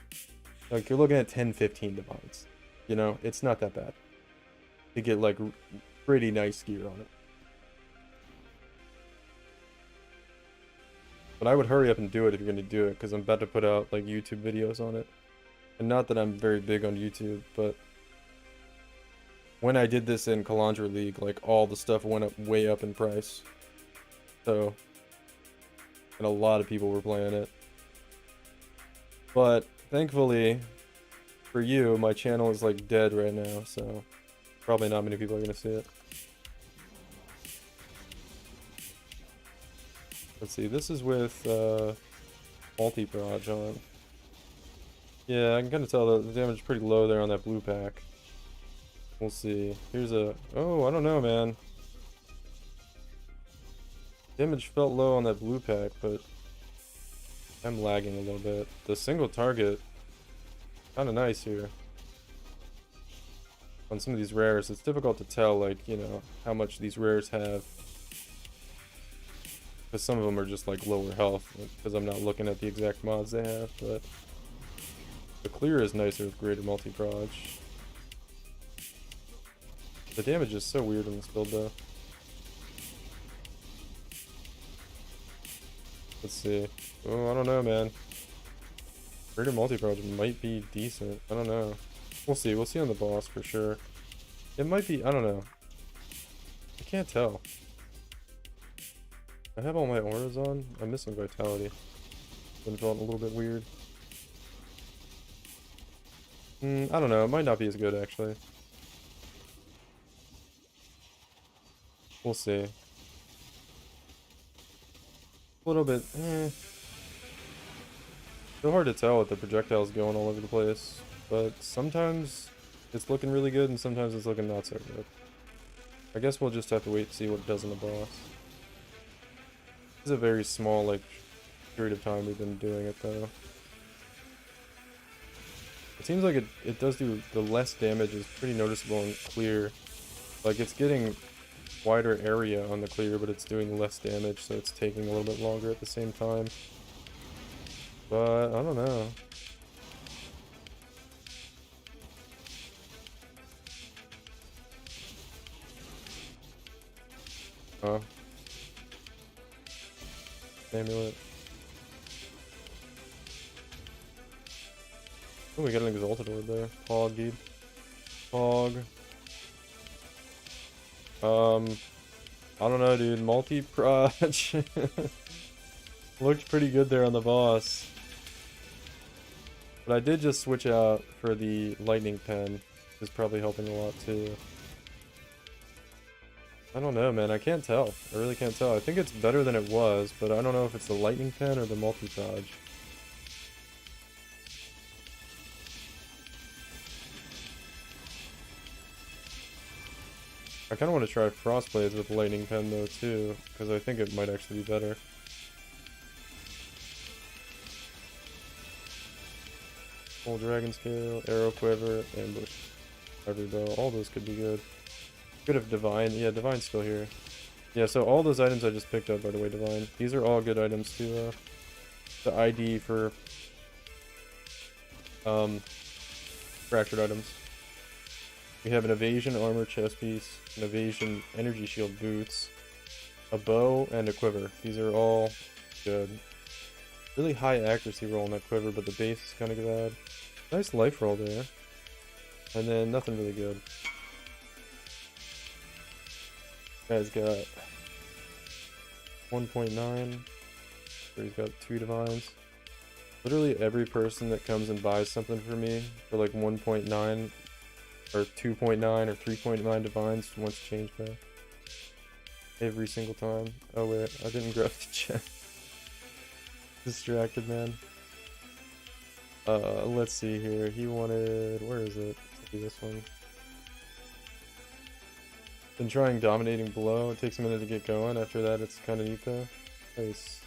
like you're looking at 10-15 divines. You know, it's not that bad to get like pretty nice gear on it. But I would hurry up and do it if you're going to do it, because I'm about to put out like YouTube videos on it. And not that I'm very big on YouTube, but when I did this in Kalandra League, like all the stuff went up way up in price. So, and a lot of people were playing it. But thankfully for you, my channel is like dead right now, so probably not many people are going to see it. Let's see, this is with multi-barrage on. Yeah, I can kind of tell the damage is pretty low there on that blue pack. We'll see. Here's a... Oh, I don't know, man. Damage felt low on that blue pack, but I'm lagging a little bit. The single target, kind of nice here. On some of these rares, it's difficult to tell, like, you know, how much these rares have. Because some of them are just like lower health, because I'm not looking at the exact mods they have, but the clear is nicer with greater multi-barrage. The damage is so weird in this build though. Let's see. Oh, I don't know, man. Greater multi-barrage might be decent. I don't know. We'll see. We'll see on the boss for sure. It might be, I don't know. I can't tell. I have all my auras on. I'm missing vitality. Been felt a little bit weird. I don't know. It might not be as good actually. We'll see. A little bit. So hard to tell with the projectiles going all over the place, but sometimes it's looking really good and sometimes it's looking not so good. I guess we'll just have to wait to see what it does in the boss. It's a very small, like, period of time we've been doing it, though. It seems like it does do, the less damage is pretty noticeable and clear. Like, it's getting wider area on the clear, but it's doing less damage, so it's taking a little bit longer at the same time. But, I don't know. Huh? Amulet. Oh, we got an exalted orb there. Pog, dude. Pog. I don't know, dude. Multi-proj. Looked pretty good there on the boss. But I did just switch out for the lightning pen, which is probably helping a lot too. I don't know, man. I can't tell. I really can't tell. I think it's better than it was, but I don't know if it's the lightning pen or the multi-proj. I kind of want to try Frostblades with lightning pen though too, because I think it might actually be better. Full dragon scale, arrow quiver, ambush, every bow. All those could be good. Good if divine. Yeah, divine's still here. Yeah, so all those items I just picked up, by the way, divine. These are all good items to the ID for fractured items. We have an evasion armor chest piece, an evasion energy shield boots, a bow, and a quiver. These are all good. Really high accuracy roll on that quiver, but the base is kind of bad. Nice life roll there. And then nothing really good. Guy's got 1.9, where he's got 2 divines. Literally every person that comes and buys something for me for like 1.9 or 2.9 or 3.9 divines wants to change back. Every single time. Oh wait, I didn't grab the chest. Distracted, man. Let's see here. He wanted, where is it? Let's do this one. Been trying dominating below. It takes a minute to get going. After that, it's kind of neat though. Nice.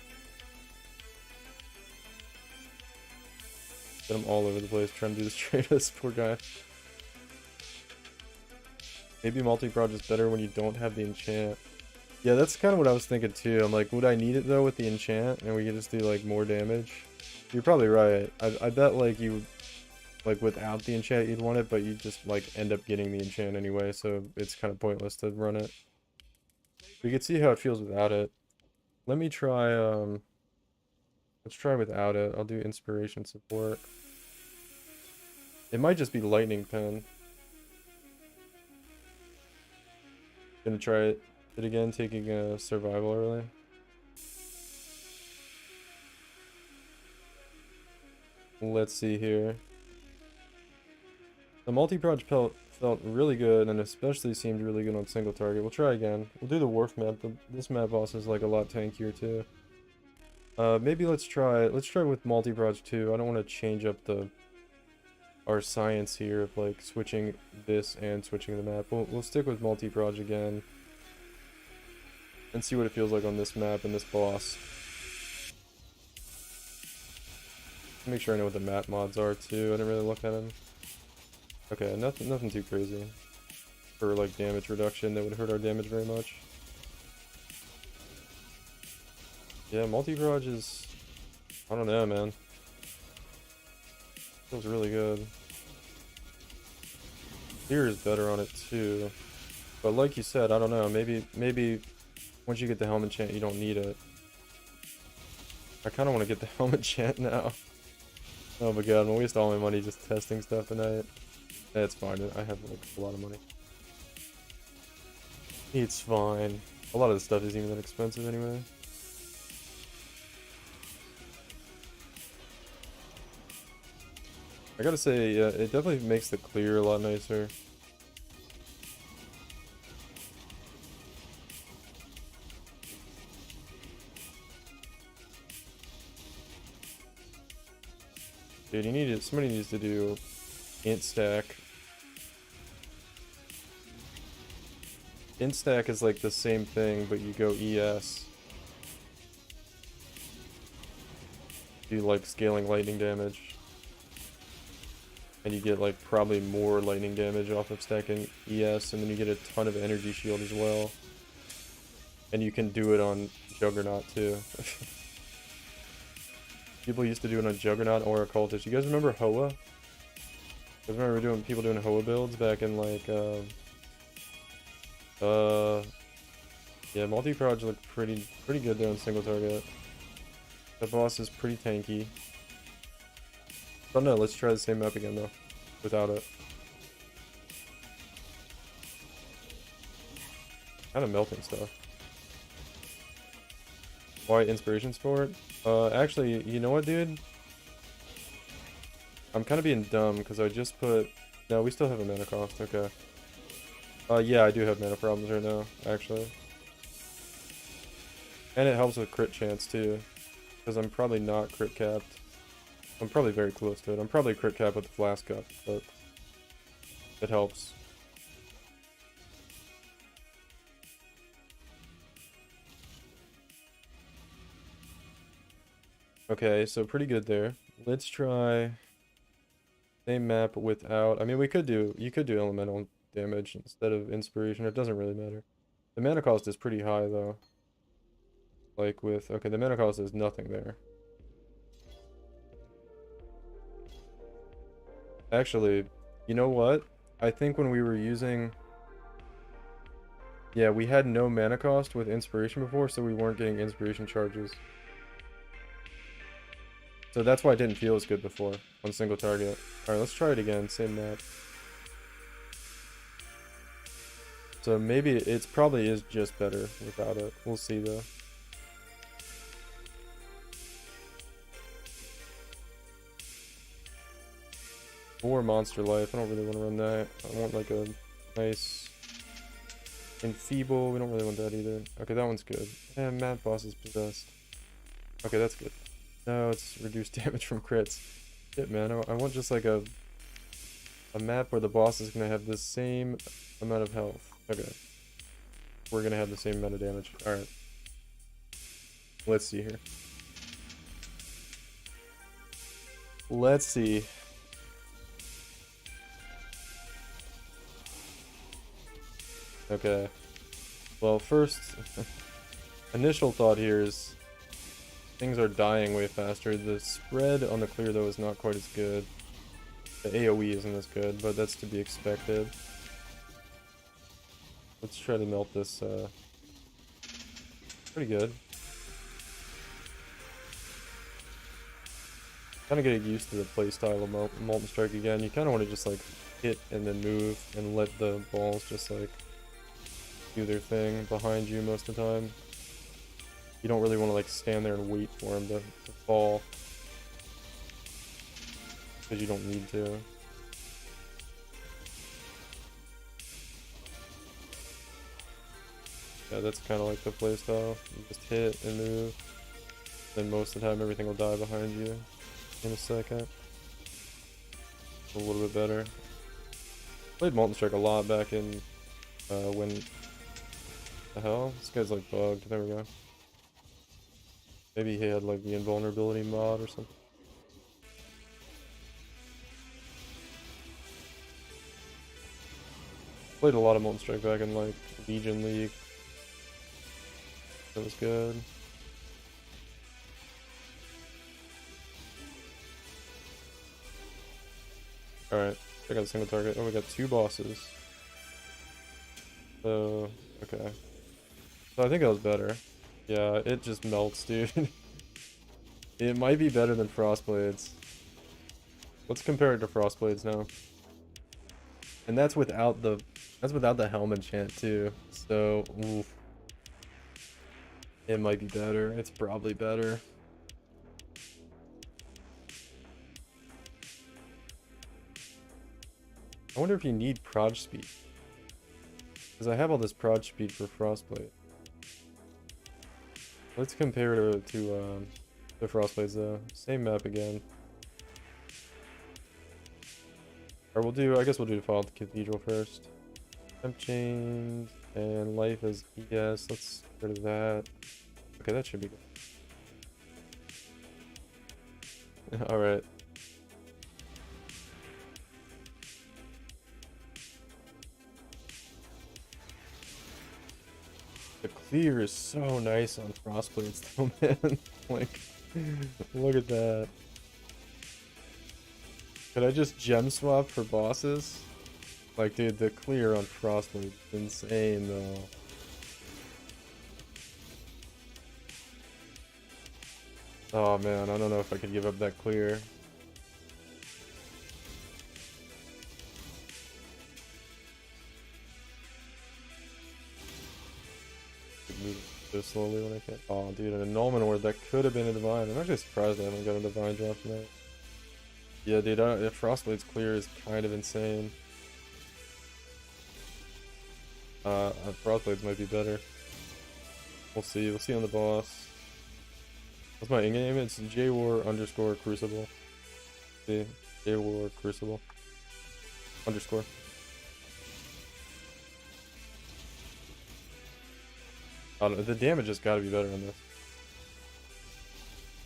Get him all over the place trying to do this trade. This poor guy. Maybe multi-proj is better when you don't have the enchant. Yeah, that's kind of what I was thinking too. I'm like, would I need it though with the enchant? And we could just do like more damage? You're probably right. I bet like you, like without the enchant you'd want it, but you just like end up getting the enchant anyway, so it's kind of pointless to run it. We could see how it feels without it. Let me try, let's try without it. I'll do inspiration support. It might just be lightning pen. Gonna try it again, taking a survival early. Let's see here. The multi-proj felt really good, and especially seemed really good on single target. We'll try again. We'll do the wharf map. This map boss is like a lot tankier too. Maybe let's try with multi-proj too. I don't want to change up our science here of like switching this and switching the map. We'll stick with multi-proj again and see what it feels like on this map and this boss. Make sure I know what the map mods are too. I didn't really look at them. Okay, nothing too crazy for like damage reduction that would hurt our damage very much. Yeah, multi-proj is, I don't know, man. Feels really good. Fear is better on it too, but like you said, I don't know. Maybe once you get the helmet chant, you don't need it. I kind of want to get the helmet chant now. Oh my god, I'm gonna waste all my money just testing stuff tonight. That's fine. I have like a lot of money. It's fine. A lot of the stuff isn't even that expensive anyway. I gotta say, yeah, it definitely makes the clear a lot nicer. Dude, somebody needs to do int stack. Int stack is like the same thing, but you go ES. Do like scaling lightning damage. And you get like probably more lightning damage off of stacking ES, and then you get a ton of energy shield as well. And you can do it on Juggernaut too. People used to do it on Juggernaut or Occultist. You guys remember Hoa? You guys remember people doing Hoa builds back in like yeah, multi-proj looked pretty good there on single target. The boss is pretty tanky. But no, let's try the same map again though, without it. Kind of melting stuff. Why inspiration sport? Actually, you know what, dude? I'm kind of being dumb because I just put. No, we still have a mana cost. Okay. Yeah, I do have mana problems right now, actually. And it helps with crit chance too, because I'm probably not crit capped. I'm probably very close to it. I'm probably crit capped with the flask up, but it helps. Okay, so pretty good there. Let's try same map without. I mean, you could do elemental damage instead of inspiration. It doesn't really matter. The mana cost is pretty high though. Like with, okay, the mana cost is nothing there. Actually, you know what? I think when we were using, yeah, we had no mana cost with inspiration before, so we weren't getting inspiration charges. So that's why it didn't feel as good before on single target. Alright, let's try it again, same map. So maybe it probably is just better without it. We'll see though. Or monster life. I don't really want to run that. I want like a nice enfeeble. We don't really want that either. Okay, that one's good. And map boss is possessed. Okay, that's good. No, it's reduced damage from crits. Shit, man. I want just like a map where the boss is gonna have the same amount of health. Okay. we're gonna have the same amount of damage. Alright. Let's see here. Let's see. Okay. Well, first, initial thought here is things are dying way faster. The spread on the clear, though, is not quite as good. The AoE isn't as good, but that's to be expected. Let's try to melt this, pretty good. Kind of getting used to the playstyle of Molten Strike again. You kind of want to just, like, hit and then move and let the balls just, like, do their thing behind you most of the time. You don't really want to, like, stand there and wait for them to fall. Because you don't need to. Yeah, that's kind of like the playstyle. You just hit and move. Then most of the time everything will die behind you in a second. A little bit better. Played Molten Strike a lot back in when... The hell? This guy's like bugged. There we go. Maybe he had like the invulnerability mod or something. Played a lot of Molten Strike back in like Legion League. That was good. Alright, check out the single target. Oh, we got 2 bosses. So, okay. So I think that was better. Yeah, it just melts, dude. It might be better than Frostblades. Let's compare it to Frostblades now. And that's without the helm enchant too. So, oof. It might be better. It's probably better. I wonder if you need proj speed. Because I have all this proj speed for Frostblade. Let's compare it to the Frostblades though. Same map again. Or we'll do, I guess we'll do Fall of the Cathedral first. Temp chains and life is ES. Let's get rid of that. Okay, that should be good. Alright. The clear is so nice on Frostblades though, man. Like, look at that. Could I just gem swap for bosses? Like, dude, the clear on Frostblade is insane though. Oh man, I don't know if I could give up that clear. Move so slowly when I can't. Oh, dude, an annulment ward that could have been a divine. I'm actually surprised I haven't got a divine drop tonight. Yeah, dude, Frostblade's clear is kind of insane. Frostblades might be better. We'll see. We'll see on the boss. What's my in-game? It's JWar_Crucible. See, JWar Crucible _. I don't know, the damage has got to be better on this.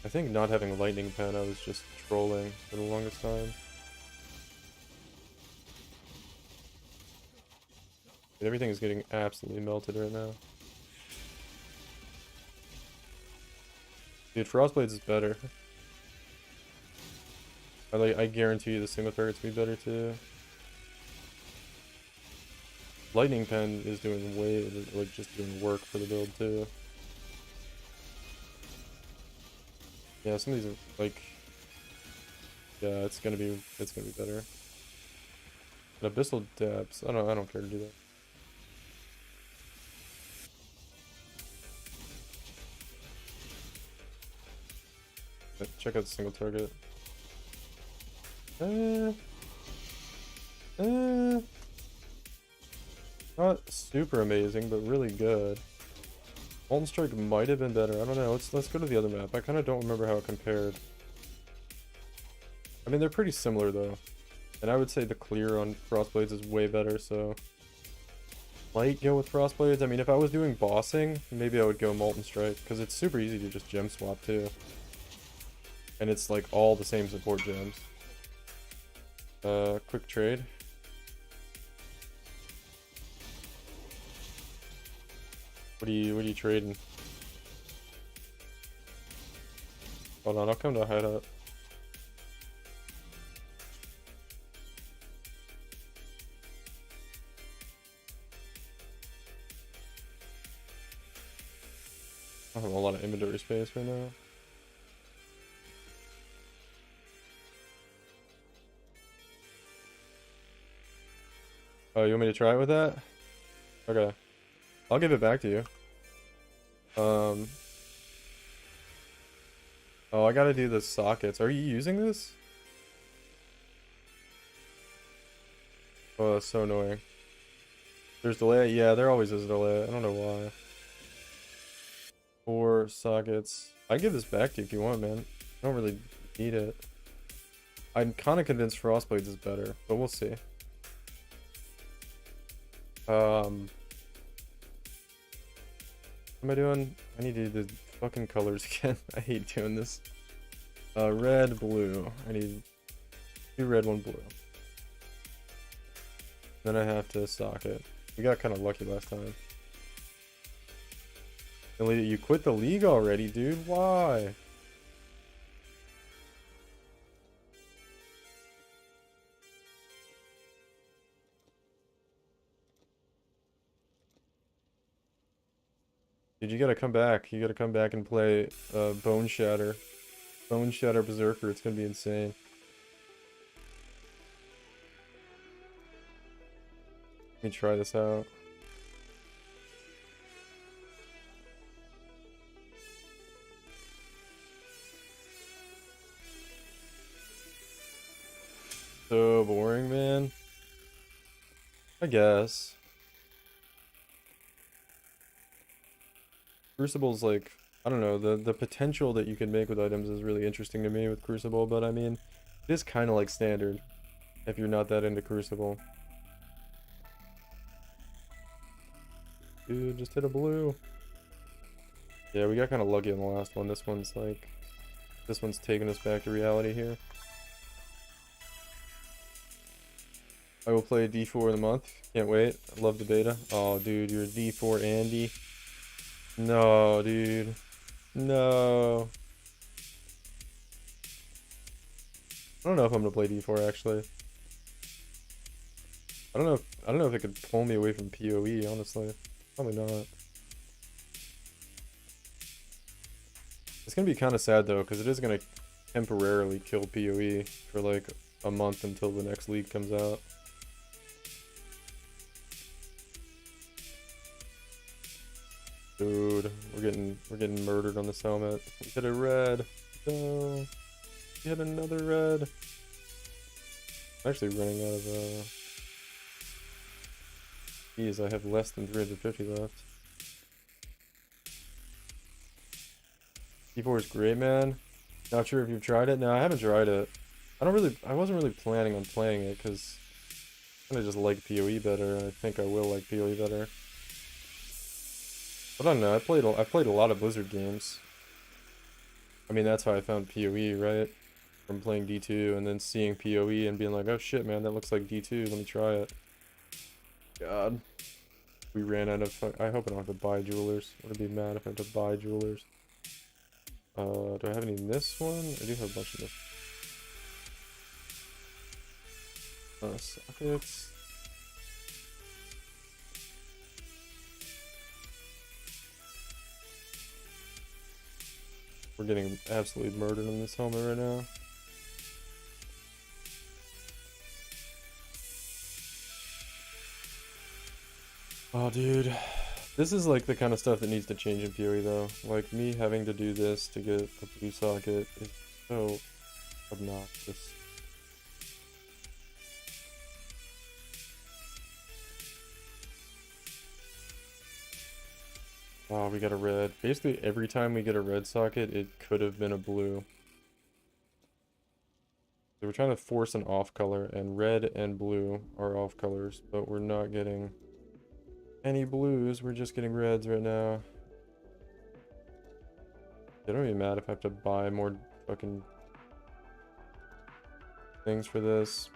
I think not having a lightning pen, I was just trolling for the longest time. Everything is getting absolutely melted right now. Dude, Frostblades is better. I guarantee you the single target's be better too. Lightning Pen is doing way, like, just doing work for the build too. Yeah, some of these are like, yeah, it's gonna be better. And Abyssal Depths, I don't care to do that. But check out the single target. Not super amazing, but really good. Molten Strike might have been better. I don't know. Let's go to the other map. I kind of don't remember how it compared. I mean, they're pretty similar though, and I would say the clear on Frostblades is way better. So might go with Frostblades. I mean, if I was doing bossing, maybe I would go Molten Strike, because it's super easy to just gem swap too. And it's like all the same support gems. Quick trade. What are you trading? Hold on, I'll come to hideout. I have a lot of inventory space right now. Oh, you want me to try it with that? Okay. I'll give it back to you. Oh, I gotta do the sockets. Are you using this? Oh, that's so annoying. There's delay? Yeah, there always is a delay. I don't know why. 4 sockets. I can give this back to you if you want, man. I don't really need it. I'm kind of convinced Frostblades is better, but we'll see. What am I doing? I need to do the fucking colors again. I hate doing this. Red, blue. I need 2 red, 1 blue. Then I have to socket. We got kind of lucky last time. You quit the league already, dude. Why? Dude, you gotta come back. You gotta come back and play Bone Shatter. Bone Shatter Berserker. It's gonna be insane. Let me try this out. So boring, man. I guess. Crucible's like, I don't know, the potential that you can make with items is really interesting to me with Crucible, but I mean, it is kind of like standard if you're not that into Crucible. Dude, just hit a blue. Yeah, we got kind of lucky on the last one. This one's taking us back to reality here. I will play D4 in a month. Can't wait. I love the beta. Oh, dude, you're a D4 Andy. No, dude. No. I don't know if I'm gonna play D4 actually. I don't know if it could pull me away from PoE, honestly. Probably not. It's gonna be kind of sad though, because it is gonna temporarily kill PoE for like a month until the next league comes out. Dude, we're getting murdered on this helmet. We hit a red. No. We hit another red. I'm actually running out of Geez, I have less than 350 left. D4 is great, man. Not sure if you've tried it. No, I haven't tried it. I wasn't really planning on playing it because I kind of just like PoE better, and I think I will like PoE better. But I don't know, I played a lot of Blizzard games. I mean, that's how I found PoE, right? From playing D2 and then seeing PoE and being like, oh shit, man, that looks like D2, let me try it. God. We ran out of... I hope I don't have to buy jewelers. I would be mad if I have to buy jewelers. Do I have any in this one? I do have a bunch of this. Sockets. We're getting absolutely murdered in this helmet right now. Oh, dude. This is like the kind of stuff that needs to change in PoE though. Like me having to do this to get a blue socket is so obnoxious. Oh, we got a red. Basically every time we get a red socket, it could have been a blue. So we're trying to force an off color, and red and blue are off colors, but we're not getting... any blues. We're just getting reds right now. It don't even matter if I have to buy more fucking things for this.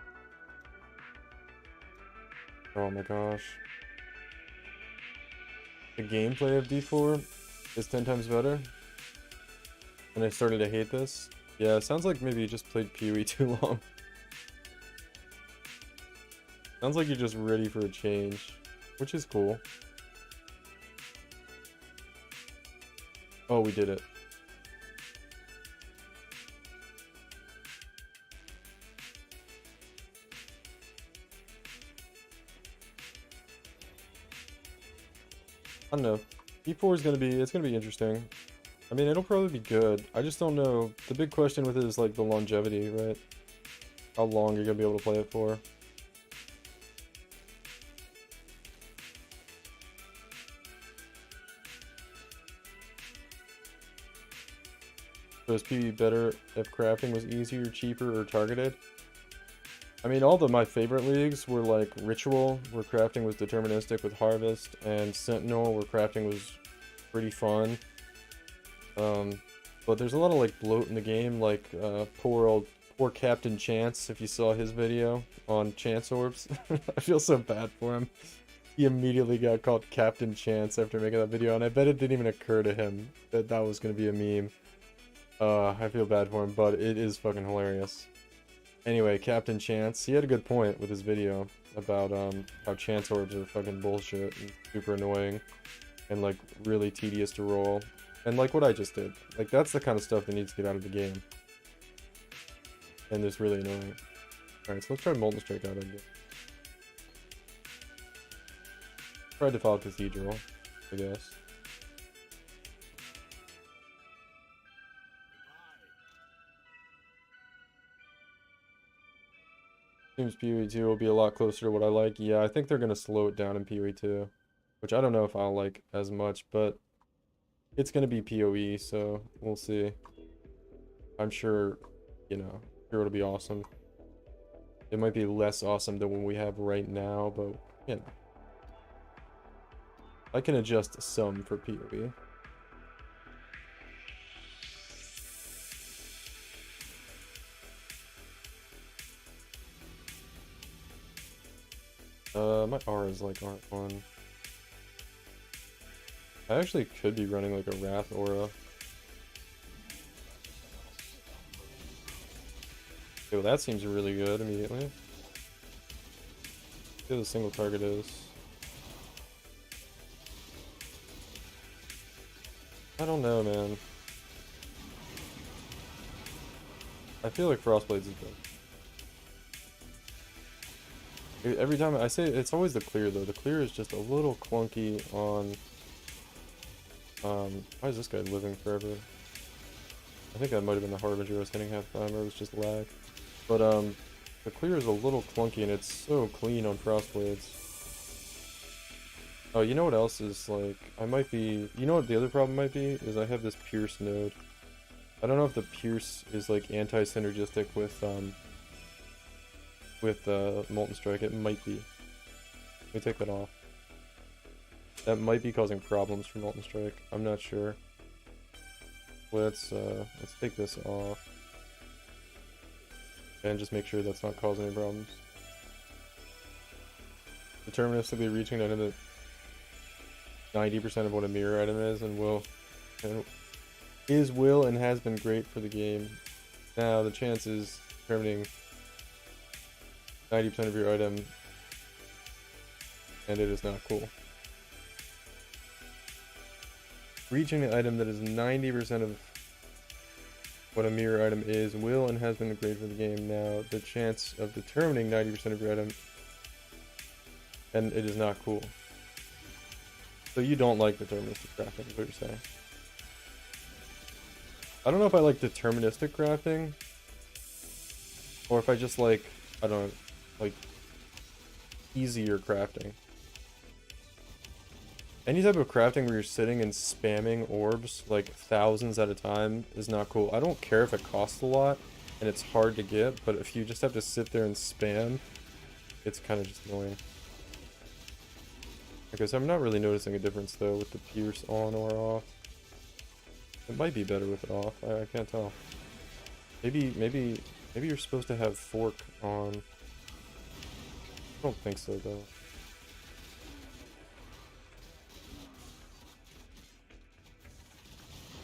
Oh my gosh. The gameplay of D4 is 10 times better. And I started to hate this. Yeah, it sounds like maybe you just played PoE too long. Sounds like you're just ready for a change, which is cool. Oh, we did it. I don't know. D4 is it's gonna be interesting. I mean, it'll probably be good. I just don't know. The big question with it is like the longevity, right? How long you're gonna be able to play it for. So is PvE better if crafting was easier, cheaper, or targeted? I mean, all my favorite leagues were like Ritual, where crafting was deterministic with Harvest, and Sentinel, where crafting was pretty fun. But there's a lot of like bloat in the game, like poor Captain Chance, if you saw his video on Chance Orbs. I feel so bad for him. He immediately got called Captain Chance after making that video, and I bet it didn't even occur to him that that was going to be a meme. I feel bad for him, but it is fucking hilarious. Anyway, Captain Chance, he had a good point with his video about how Chance Orbs are fucking bullshit and super annoying and like really tedious to roll. And like what I just did. Like that's the kind of stuff that needs to get out of the game. And it's really annoying. Alright, so let's try Molten Strike out again. Try Default Cathedral, I guess. Seems PoE 2 will be a lot closer to what I like. Yeah, I think they're going to slow it down in PoE 2. Which I don't know if I'll like as much, but it's going to be PoE, so we'll see. I'm sure, you know, sure it'll be awesome. It might be less awesome than what we have right now, but, you know. I can adjust some for PoE. My R is like R1. I actually could be running like a Wrath Aura. Okay, well that seems really good immediately. See what the single target is. I don't know, man. I feel like Frostblades is good. Every time I say it's always the clear though. The clear is just a little clunky on. Why is this guy living forever? I think that might have been the Harbinger I was hitting half the time, or it was just lag. But the clear is a little clunky and it's so clean on Frostblades. Oh, you know what else is like? I might be. You know what the other problem might be is I have this Pierce node. I don't know if the Pierce is like anti-synergistic with Molten Strike. It might be. Let me take that off. That might be causing problems for Molten Strike. I'm not sure. Let's take this off. And just make sure that's not causing any problems. Deterministically reaching an item that 90% of what a mirror item is and will and has been great for the game. Now the chance is determining 90% of your item, and it is not cool. Reaching an item that is 90% of what a mirror item is will and has been great for the game. Now the chance of determining 90% of your item, and it is not cool. So you don't like deterministic crafting, is what you're saying. I don't know if I like deterministic crafting, or if I just like, I don't know, like easier crafting. Any type of crafting where you're sitting and spamming orbs like thousands at a time is not cool. I don't care if it costs a lot and it's hard to get, but if you just have to sit there and spam, it's kind of just annoying. Okay, so I'm not really noticing a difference though with the pierce on or off. It might be better with it off. I can't tell. Maybe you're supposed to have fork on. I don't think so though.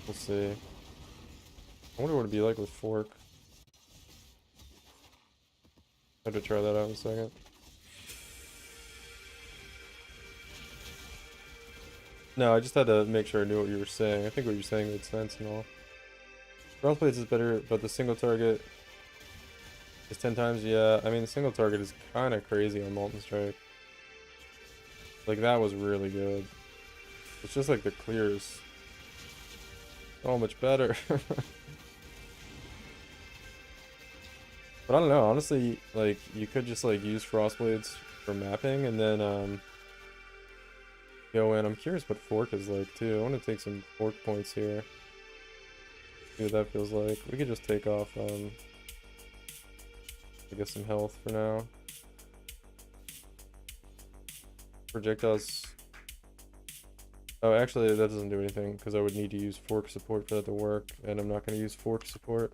We'll see. I wonder what it'd be like with fork. I have to try that out in a second. No, I just had to make sure I knew what you were saying. I think what you're saying made sense and all. Crossblades is better, but the single target is 10 times. Yeah, I mean, the single target is kind of crazy on Molten Strike. Like, that was really good. It's just like the clears. So much better. But I don't know, honestly, like, you could just, like, use Frostblades for mapping and then, go in. I'm curious what fork is like, too. I want to take some fork points here. See what that feels like. We could just take off, I guess some health for now. Projectiles. Oh, actually, that doesn't do anything, because I would need to use fork support for that to work, and I'm not going to use fork support.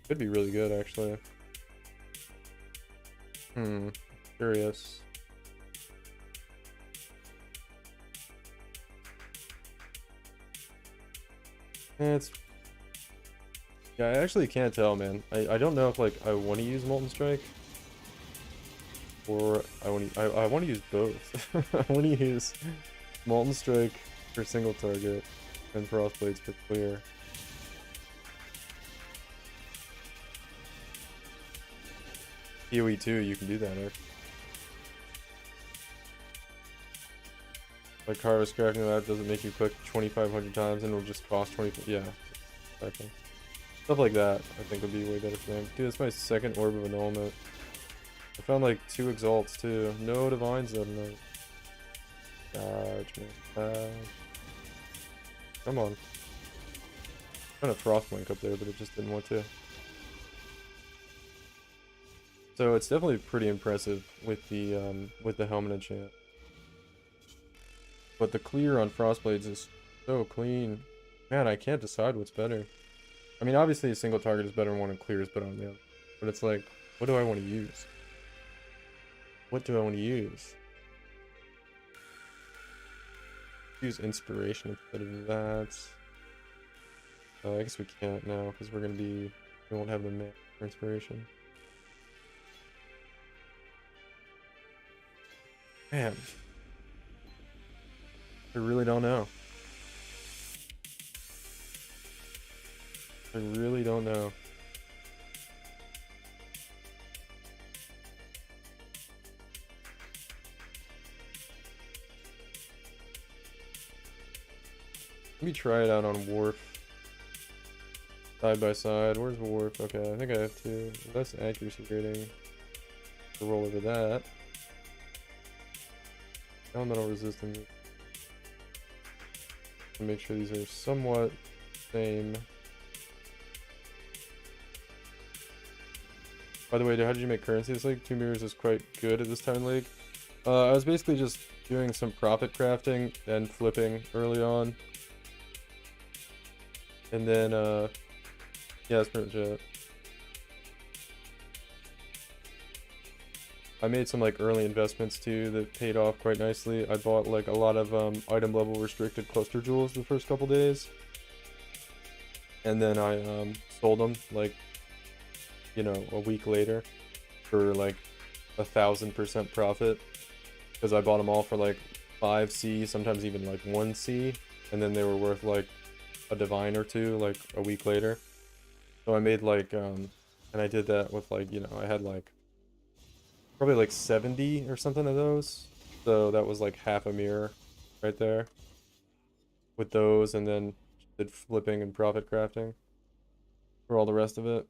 Could be really good, actually. Curious. It's... Yeah, I actually can't tell, man. I don't know if, like, I want to use Molten Strike. Or I want to use both. I want to use Molten Strike for single target and Frostblades for clear. PoE 2, you can do that, Eric. Like Harvest Crafting Lab doesn't make you click 2,500 times and it'll just cost 20. Yeah, exactly. Stuff like that, I think would be way better for them. Dude, that's my second Orb of Annulment. I found like 2 Exalts too. No Divines that night. Dodge, man. Come on. I'm trying to Frostblink up there, but it just didn't want to. So it's definitely pretty impressive with the helmet enchant. But the clear on Frostblades is so clean. Man, I can't decide what's better. I mean, obviously a single target is better than one and clear is better on the other. But it's like, what do I want to use? What do I want to use? Use Inspiration instead of that. I guess we can't now, because we won't have the mana for Inspiration. Man. I really don't know. I really don't know. Let me try it out on Wharf. Side by side. Where's Wharf? Okay, I think I have to. Less accuracy rating. To roll over that. Elemental resistance. Make sure these are somewhat same. By the way, how did you make currency this league? 2 mirrors is quite good at this time in the league. I was basically just doing some profit crafting and flipping early on. And then, yeah, that's pretty much it. I made some like early investments too that paid off quite nicely. I bought like a lot of item level restricted cluster jewels the first couple days. And then I sold them like, you know, a week later for like 1,000% profit. Because I bought them all for like 5C, sometimes even like 1C. And then they were worth like a divine or two like a week later. So I made like, and I did that with like, you know, I had like probably like 70 or something of those. So that was like half a mirror right there with those, and then did flipping and profit crafting for all the rest of it.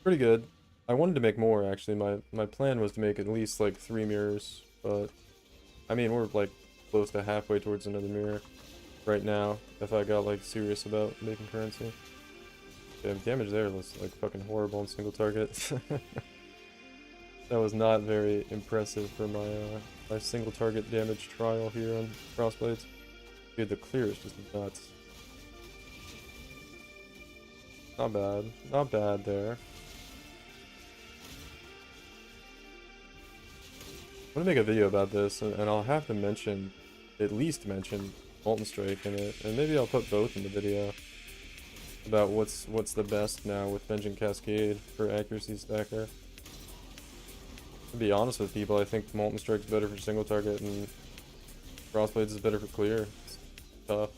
Pretty good. I wanted to make more actually. My plan was to make at least like 3 mirrors, but I mean we're like close to halfway towards another mirror right now if I got like serious about making currency. Yeah, damage there was like fucking horrible on single target. That was not very impressive for my my single target damage trial here on Crossblades. Dude, the clear is just nuts. Not bad. Not bad there. I'm gonna make a video about this, and I'll have to mention, at least mention, Molten Strike in it, and maybe I'll put both in the video about what's the best now with Vengeance Cascade for accuracy stacker. To be honest with people, I think Molten Strike's better for single target, and Crossblades is better for clear. It's tough.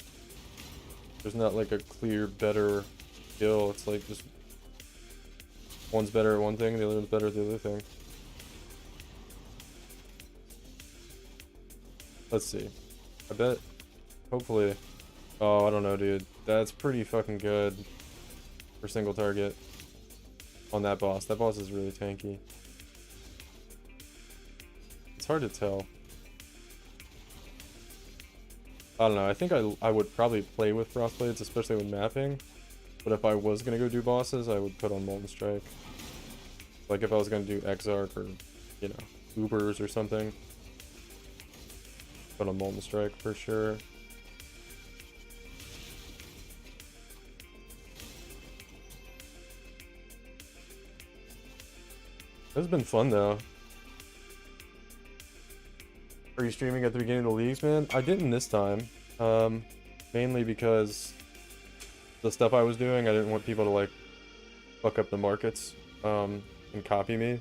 There's not like a clear better skill. It's like just one's better at one thing, the other's better at the other thing. Let's see. I bet, hopefully, oh, I don't know, dude. That's pretty fucking good for single target on that boss. That boss is really tanky. It's hard to tell. I don't know. I think I would probably play with Crossblades, especially with mapping. But if I was gonna go do bosses, I would put on Molten Strike. Like if I was gonna do Exarch or, you know, Ubers or something. Put on Molten Strike for sure. This has been fun though. Are you streaming at the beginning of the leagues, man? I didn't this time. Mainly because the stuff I was doing, I didn't want people to like fuck up the markets and copy me.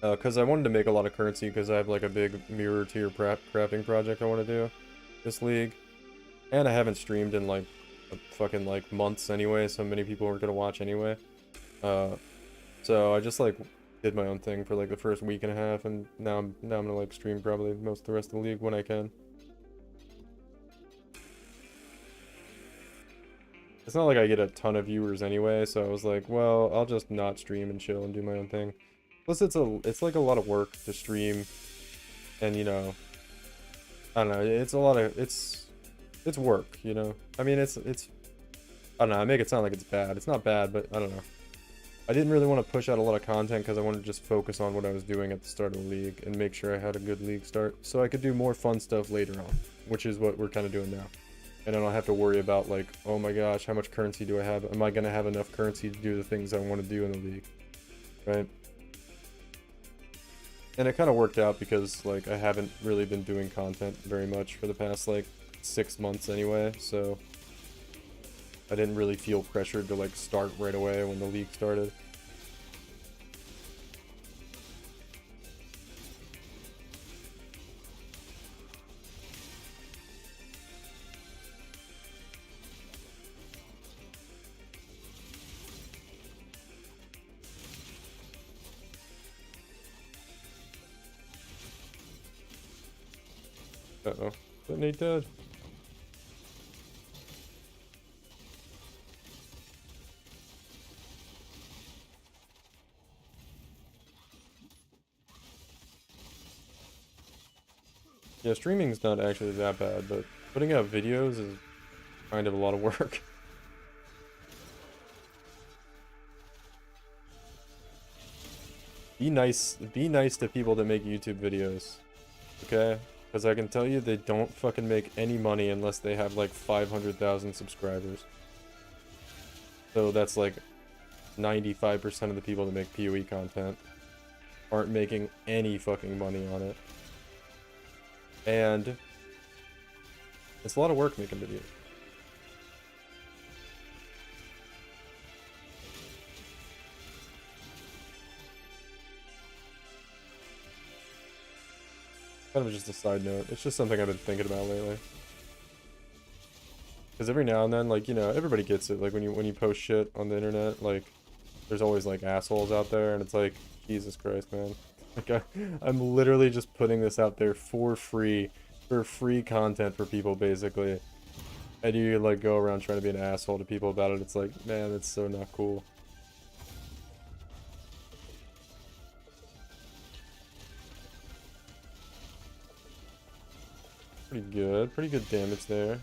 Because I wanted to make a lot of currency because I have like a big mirror tier crafting project I want to do this league. And I haven't streamed in like fucking like months anyway, so many people weren't gonna watch anyway. So I just like did my own thing for like the first week and a half, and now I'm gonna like stream probably most of the rest of the league when I can. It's not like I get a ton of viewers anyway, so I was like, well, I'll just not stream and chill and do my own thing. Plus it's like a lot of work to stream, and you know, I don't know, it's a lot of it's work, you know. I mean it's I don't know, I make it sound like it's bad. It's not bad, but I don't know. I didn't really want to push out a lot of content because I wanted to just focus on what I was doing at the start of the league and make sure I had a good league start so I could do more fun stuff later on, which is what we're kind of doing now. And I don't have to worry about like, oh my gosh, how much currency do I have? Am I going to have enough currency to do the things I want to do in the league? Right? And it kind of worked out because like I haven't really been doing content very much for the past like 6 months anyway, so I didn't really feel pressured to like start right away when the league started. Uh-oh. Is that Nate dead? Yeah, streaming's not actually that bad, but putting out videos is kind of a lot of work. Be nice to people that make YouTube videos, okay? Because I can tell you they don't fucking make any money unless they have like 500,000 subscribers. So that's like 95% of the people that make PoE content aren't making any fucking money on it. And it's a lot of work making videos. Kind of just a side note. It's just something I've been thinking about lately. Because every now and then, like, you know, everybody gets it. Like, when you post shit on the internet, like, there's always, like, assholes out there, and it's like, Jesus Christ, man. Like, I'm literally just putting this out there for free content for people, basically. And you, like, go around trying to be an asshole to people about it. It's like, man, it's so not cool. Pretty good damage there.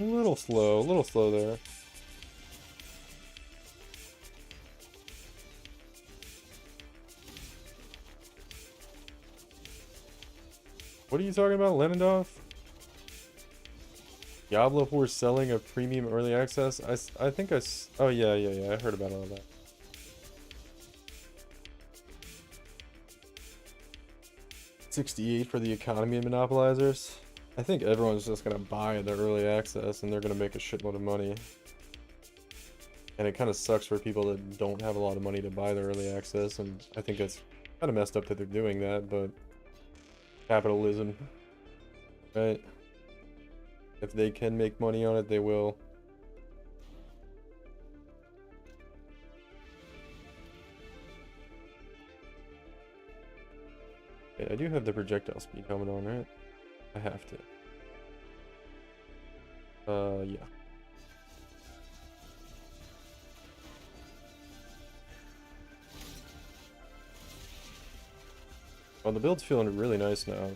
A little slow there. What are you talking about, Lenendorf? Diablo 4 selling a premium early access? I think oh yeah, I heard about all that. $68 for the economy and monopolizers. I think everyone's just gonna buy the early access and they're gonna make a shitload of money. And it kind of sucks for people that don't have a lot of money to buy the early access, and I think it's kind of messed up that they're doing that, but capitalism, right? If they can make money on it, they will. Okay, I do have the projectile speed coming on, right? I have to. Yeah. Well, the build's feeling really nice now.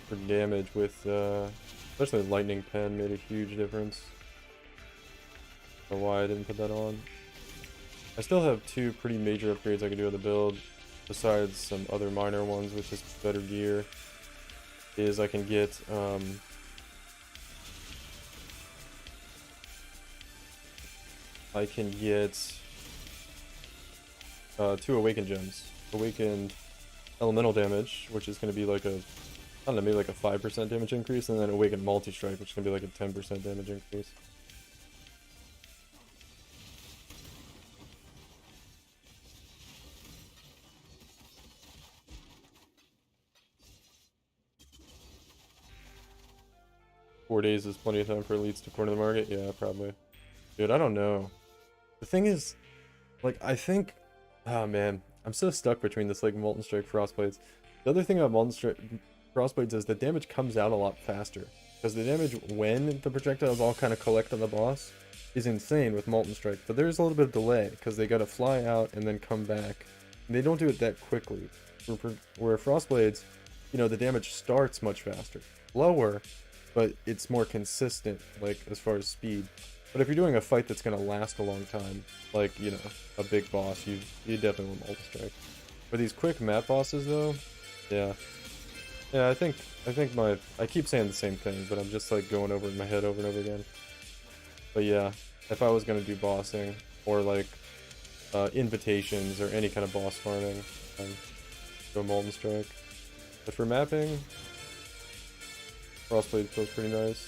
For damage with, especially Lightning Pen made a huge difference. I don't know why I didn't put that on. I still have two pretty major upgrades I can do with the build, besides some other minor ones with just better gear. Is I can get, two Awakened Gems. Awakened Elemental Damage, which is going to be like a, I don't know, maybe like a 5% damage increase, and then Awakened Multi-Strike, which is going to be like a 10% damage increase. Four days is plenty of time for elites to corner the market? Yeah, probably. Dude, I don't know. The thing is, like, I think, oh man, I'm so stuck between this, like, Molten Strike Frostblades. The other thing about Molten Strike Frostblades is the damage comes out a lot faster. Because the damage when the projectiles all kind of collect on the boss is insane with Molten Strike. But there's a little bit of delay, because they gotta fly out and then come back. And they don't do it that quickly. Where Frostblades, you know, the damage starts much faster. Lower, but it's more consistent, like, as far as speed. But if you're doing a fight that's gonna last a long time, like, you know, a big boss, you definitely want Multi Strike. For these quick map bosses, though, yeah, I think I keep saying the same thing, but I'm just like going over it in my head over and over again. But yeah, if I was gonna do bossing or like invitations or any kind of boss farming, go Molten Strike. But for mapping, Frostblade feels pretty nice.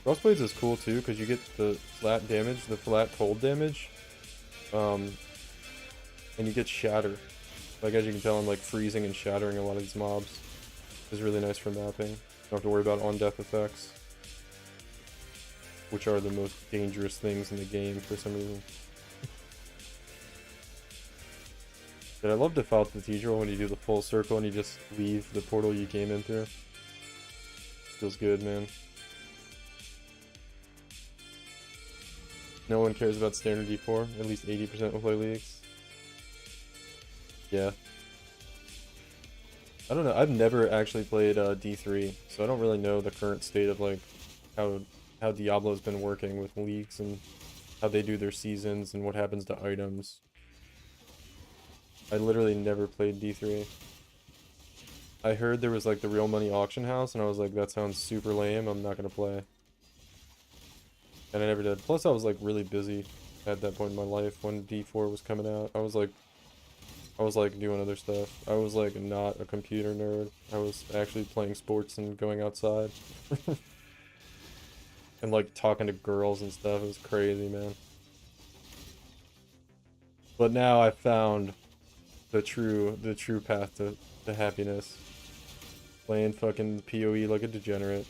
Frostblades is cool too, because you get the flat damage, the flat cold damage, and you get shatter. Like, as you can tell, I'm like freezing and shattering a lot of these mobs. Is really nice for mapping. Don't have to worry about on-death effects, which are the most dangerous things in the game for some reason. But I love Default Cathedral when you do the full circle and you just leave the portal you came in through. Feels good, man. No one cares about standard D4. At least 80% will play leagues. Yeah. I don't know. I've never actually played D3, so I don't really know the current state of like how Diablo's been working with leagues and how they do their seasons and what happens to items. I literally never played D3. I heard there was like the real money auction house, and I was like, that sounds super lame. I'm not gonna play. And I never did. Plus, I was like really busy at that point in my life when D4 was coming out. I was like doing other stuff. I was like not a computer nerd. I was actually playing sports and going outside. And like talking to girls and stuff. It was crazy, man. But now I found the true path to happiness. Playing fucking PoE like a degenerate.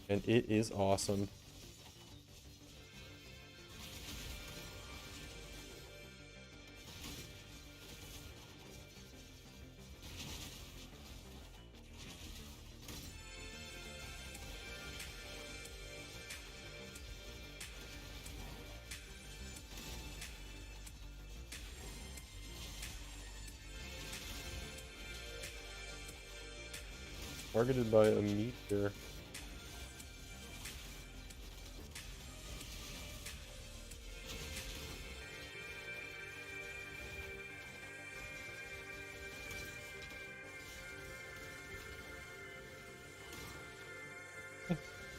And it is awesome. Targeted by a meteor.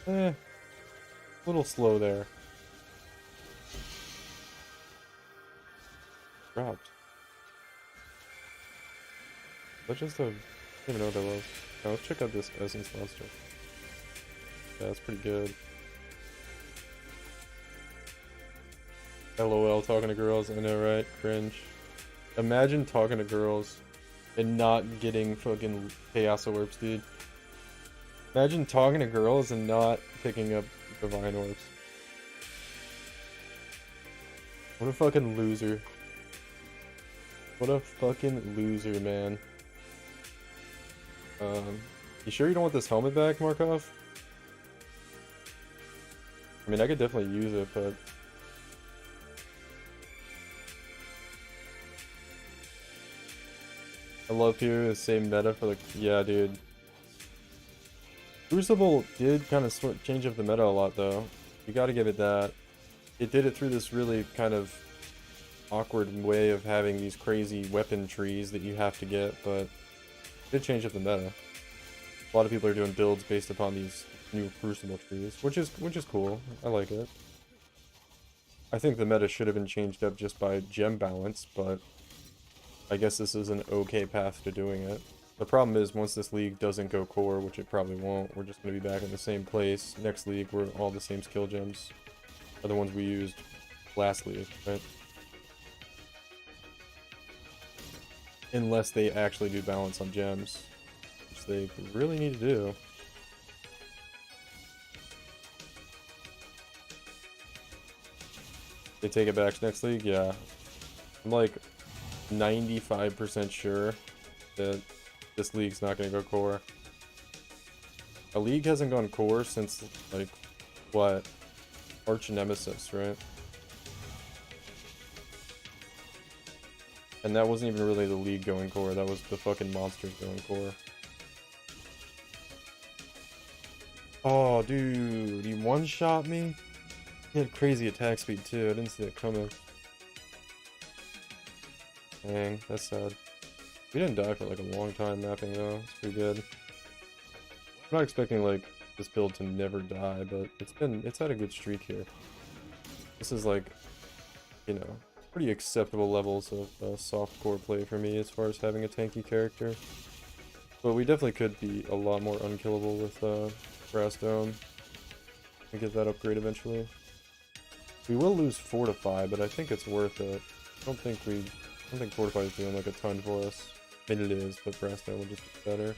A little slow there. Dropped. That's just a... I don't even know what that was. Now let's check out this Essence Monster. Yeah, that's pretty good. LOL, talking to girls, I know, right? Cringe. Imagine talking to girls and not getting fucking Chaos Orbs, dude. Imagine talking to girls and not picking up Divine Orbs. What a fucking loser. What a fucking loser, man. You sure you don't want this helmet back, Markov? I mean, I could definitely use it, but... I love here the same meta for like... Yeah, dude. Crucible did kind of change up the meta a lot, though. You gotta give it that. It did it through this really kind of awkward way of having these crazy weapon trees that you have to get, but it did change up the meta. A lot of people are doing builds based upon these new Crucible trees, which is cool. I like it. I think the meta should have been changed up just by gem balance, but I guess this is an okay path to doing it. The problem is, once this league doesn't go core, which it probably won't, we're just going to be back in the same place. Next league, where all the same skill gems are the ones we used last league, right? Unless they actually do balance on gems, which they really need to do. They take it back next league? Yeah. I'm like 95% sure that this league's not going to go core. A league hasn't gone core since, like, what? Arch Nemesis, right? And that wasn't even really the league going core, that was the fucking monsters going core. Oh, dude, he one-shot me? He had crazy attack speed, too. I didn't see that coming. Dang, that's sad. We didn't die for like a long time mapping though. It's pretty good. I'm not expecting like this build to never die, but it's had a good streak here. This is like, you know, pretty acceptable levels of soft core play for me as far as having a tanky character. But we definitely could be a lot more unkillable with Brass Dome and get that upgrade eventually. We will lose Fortify, but I think it's worth it. I don't think Fortify is doing like a ton for us. I mean, it is, but Brass Dome will just be better.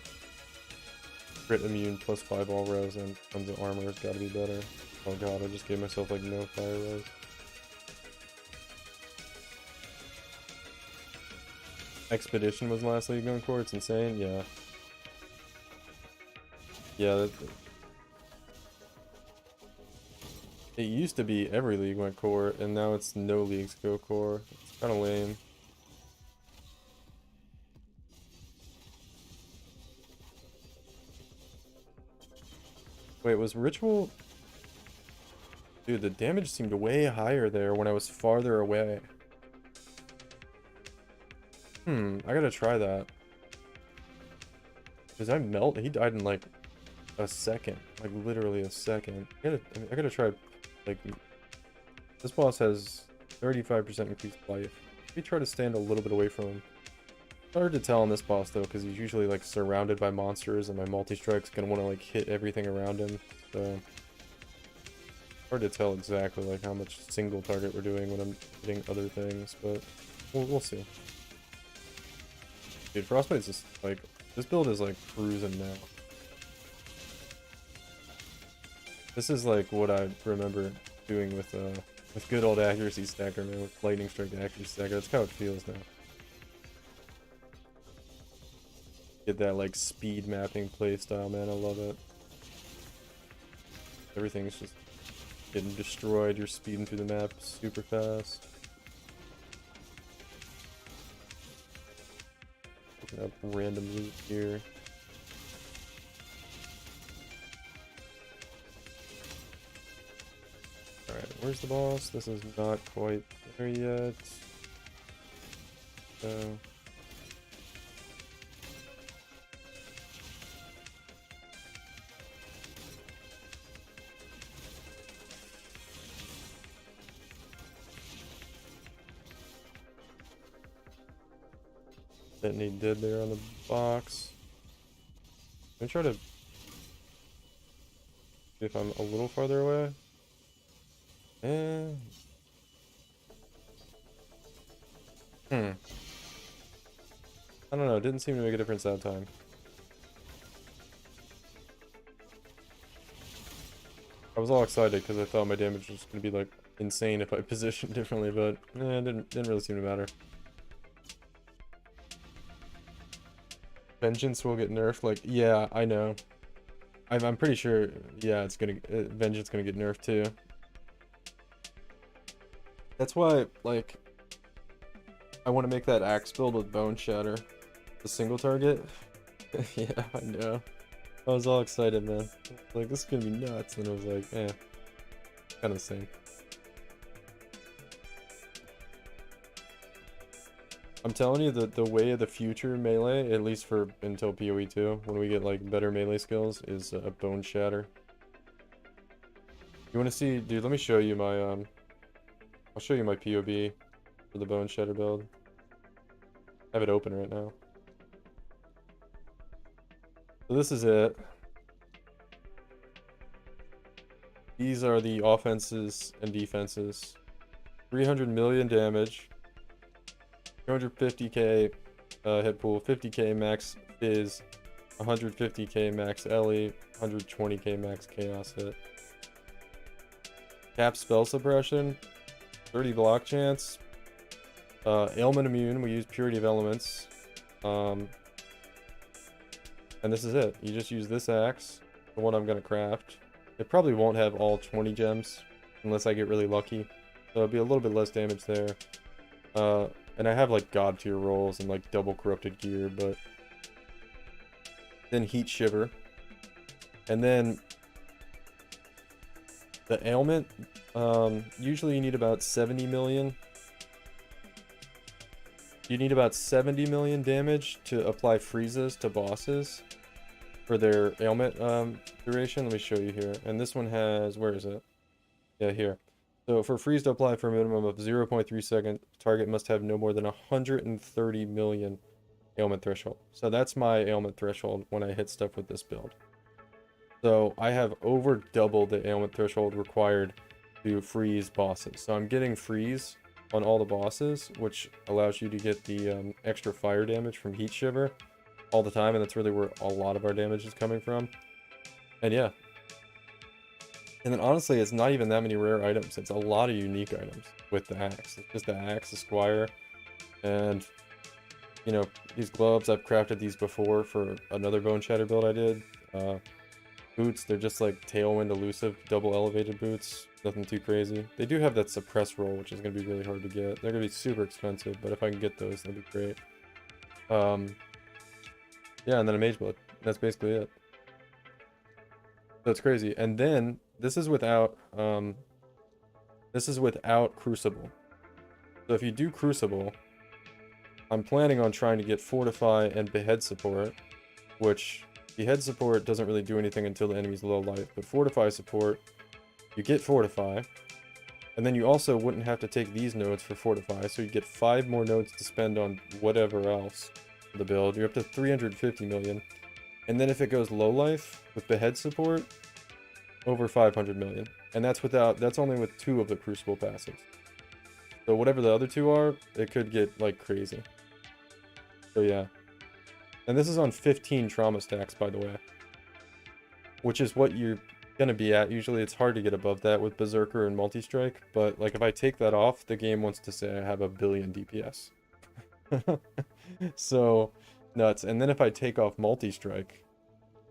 Crit immune plus 5 all res and tons of armor has got to be better. Oh god, I just gave myself like no fire res. Expedition was last league going core, it's insane, yeah. Yeah, it used to be every league went core, and now it's no leagues go core. It's kind of lame. Wait, was Ritual... Dude, the damage seemed way higher there when I was farther away. I gotta try that. Because I melt? He died in like a second. Like literally a second. I gotta try, like... This boss has 35% increased life. Maybe try to stand a little bit away from him. It's hard to tell on this boss though, because he's usually like surrounded by monsters, and my multi-strike's gonna want to like hit everything around him. So hard to tell exactly like how much single target we're doing when I'm hitting other things, but we'll see. Dude, Frostbite's just like, this build is like cruising now. This is like what I remember doing with good old accuracy stacker, man, with lightning strike accuracy stacker. That's how it feels now. Get that like speed mapping playstyle, man. I love it. Everything's just getting destroyed. You're speeding through the map super fast. Picking up random loot here. Alright, where's the boss? This is not quite there yet. So... Detonate dead there on the box. I'm gonna try to see if I'm a little farther away. I don't know, it didn't seem to make a difference that time. I was all excited because I thought my damage was gonna be like insane if I positioned differently, but it didn't really seem to matter. Vengeance will get nerfed, like, yeah, I know. I'm pretty sure, yeah, it's gonna, Vengeance gonna get nerfed too. That's why, like, I want to make that axe build with Bone Shatter. The single target. Yeah, I know. I was all excited, man. Like, this is gonna be nuts, and I was like, kind of the same. I'm telling you that the way of the future melee, at least for until PoE 2, when we get like better melee skills, is a Bone Shatter. You want to see, dude? Let me show you my I'll show you my POB for the Bone Shatter build. I have it open right now. So this is it. These are the offenses and defenses. 300 million damage. 250k hit pool, 50k max fizz, 150k max Ellie, 120k max chaos hit. Cap spell suppression, 30 block chance, ailment immune, we use purity of elements, and this is it. You just use this axe, the one I'm gonna craft. It probably won't have all 20 gems unless I get really lucky, so it'll be a little bit less damage there. And I have like god tier rolls and like double corrupted gear, but then heat shiver, and then the ailment. Usually you need about 70 million. You need about 70 million damage to apply freezes to bosses for their ailment duration. Let me show you here. And this one has, where is it? Yeah, here. So for freeze to apply for a minimum of 0.3 second, target must have no more than 130 million ailment threshold. So that's my ailment threshold when I hit stuff with this build. So I have over double the ailment threshold required to freeze bosses. So I'm getting freeze on all the bosses, which allows you to get the extra fire damage from heat shiver all the time, and that's really where a lot of our damage is coming from. And yeah. And then honestly, it's not even that many rare items. It's a lot of unique items with the axe. It's just the axe, the squire, and you know, these gloves. I've crafted these before for another Bone Shatter build I did. Boots, they're just like Tailwind elusive, double elevated boots. Nothing too crazy. They do have that suppress roll, which is going to be really hard to get. They're going to be super expensive, but if I can get those, that'd be great. Yeah, and then a mage blood. That's basically it. So it's crazy. And then this is without Crucible. So if you do Crucible, I'm planning on trying to get Fortify and Behead support, which Behead support doesn't really do anything until the enemy's low life, but Fortify support, you get Fortify, and then you also wouldn't have to take these nodes for Fortify, so you get 5 more nodes to spend on whatever else for the build. You're up to 350 million. And then if it goes low life with Behead support, over 500 million. And that's only with 2 of the Crucible passives. So whatever the other 2 are, it could get like crazy. So yeah. And this is on 15 trauma stacks, by the way. Which is what you're gonna be at. Usually it's hard to get above that with Berserker and Multi-Strike, but like if I take that off, the game wants to say I have 1 billion DPS. So nuts. And then if I take off Multi-Strike,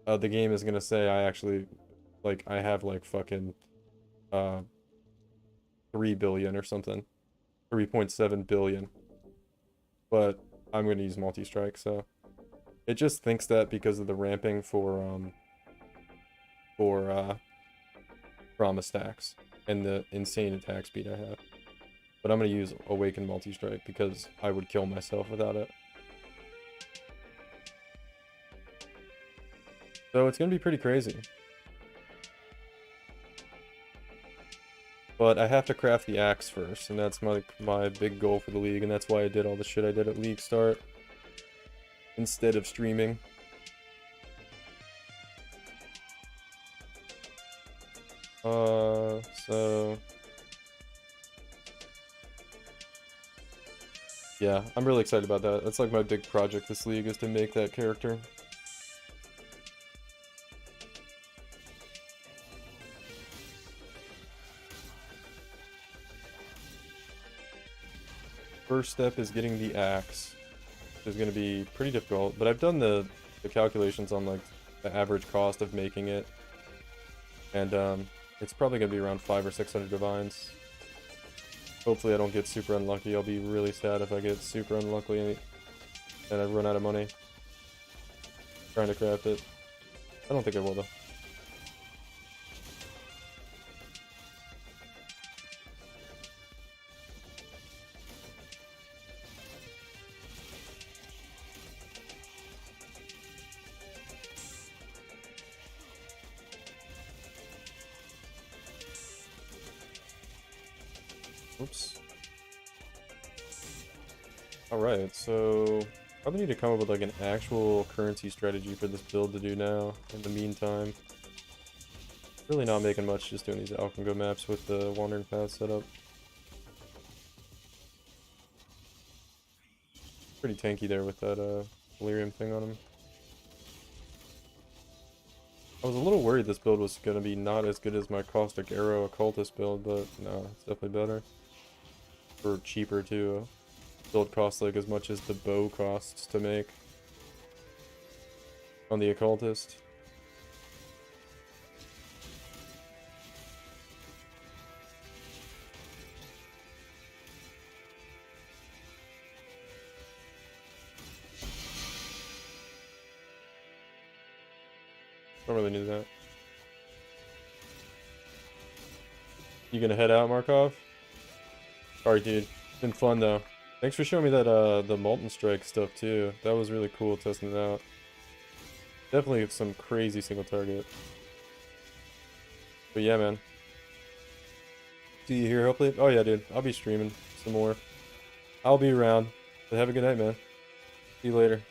the game is gonna say I actually, like, I have like fucking 3 billion or something. 3.7 billion. But I'm gonna use Multi-Strike, so it just thinks that because of the ramping for trauma stacks. and the insane attack speed I have. But I'm gonna use Awaken Multi-Strike because I would kill myself without it. So it's gonna be pretty crazy. But I have to craft the axe first, and that's my big goal for the league, and that's why I did all the shit I did at league start instead of streaming. So yeah, I'm really excited about that. That's like my big project this league, is to make that character. First step is getting the axe, which is going to be pretty difficult, but I've done the calculations on like the average cost of making it, and it's probably going to be around 500 or 600 divines. Hopefully I don't get super unlucky. I'll be really sad if I get super unlucky and I run out of money trying to craft it. I don't think I will though. Oops. Alright, so probably need to come up with like an actual currency strategy for this build to do now. In the meantime, really not making much, just doing these Alchemgo maps with the Wandering Path setup. Pretty tanky there with that Delirium thing on him. I was a little worried this build was going to be not as good as my Caustic Arrow Occultist build, but no, it's definitely better. For cheaper too. Build costs like as much as the bow costs to make on the Occultist. Don't really need that. You gonna head out, Markov? Alright, dude. It's been fun though. Thanks for showing me that the Molten Strike stuff too. That was really cool testing it out. Definitely some crazy single target. But yeah, man. See you here hopefully. Oh yeah, dude. I'll be streaming some more. I'll be around. But have a good night, man. See you later.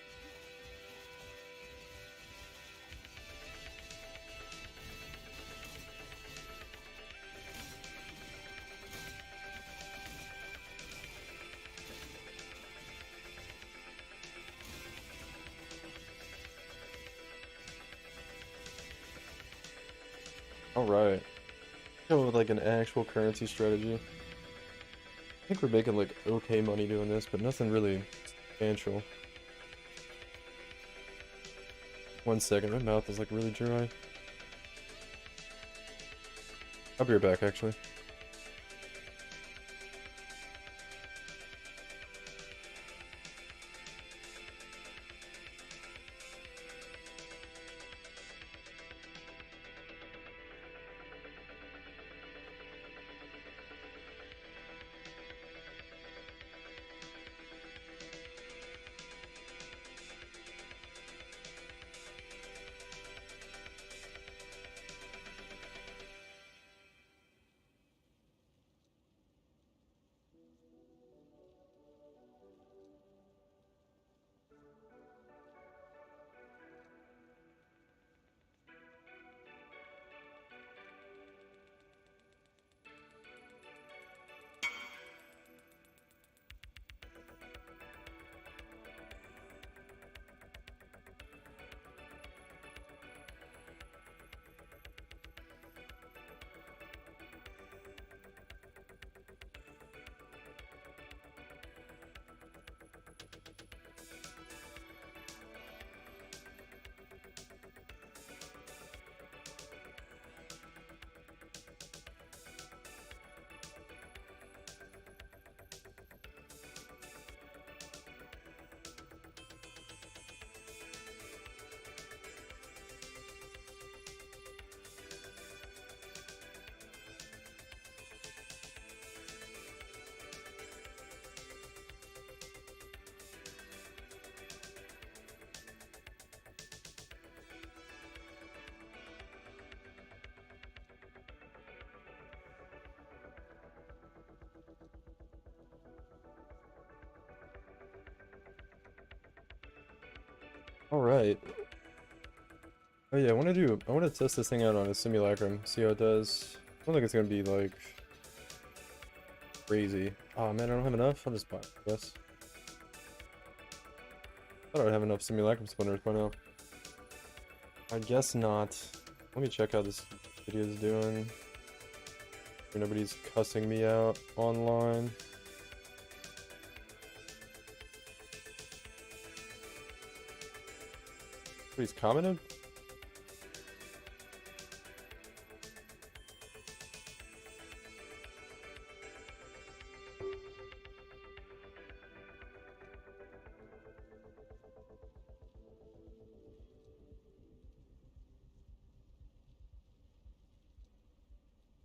Alright. Go with like an actual currency strategy. I think we're making like okay money doing this, but nothing really substantial. 1 second, my mouth is like really dry. I'll be right back actually. Alright. Oh yeah, I want to test this thing out on a simulacrum, see how it does. I don't think it's gonna be like crazy. Oh man, I don't have enough. I'll just buy it, I guess. I don't have enough simulacrum spinners by now. I guess not. Let me check how this video is doing. Sure nobody's cussing me out online. Nobody's commented?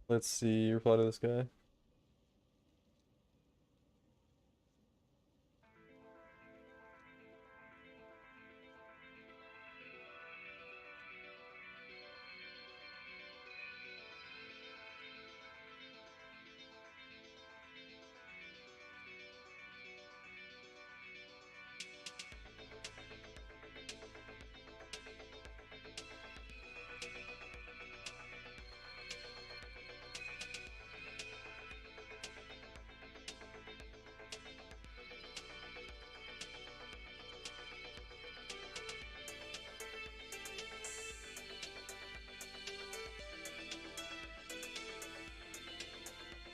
Let's see, reply to this guy.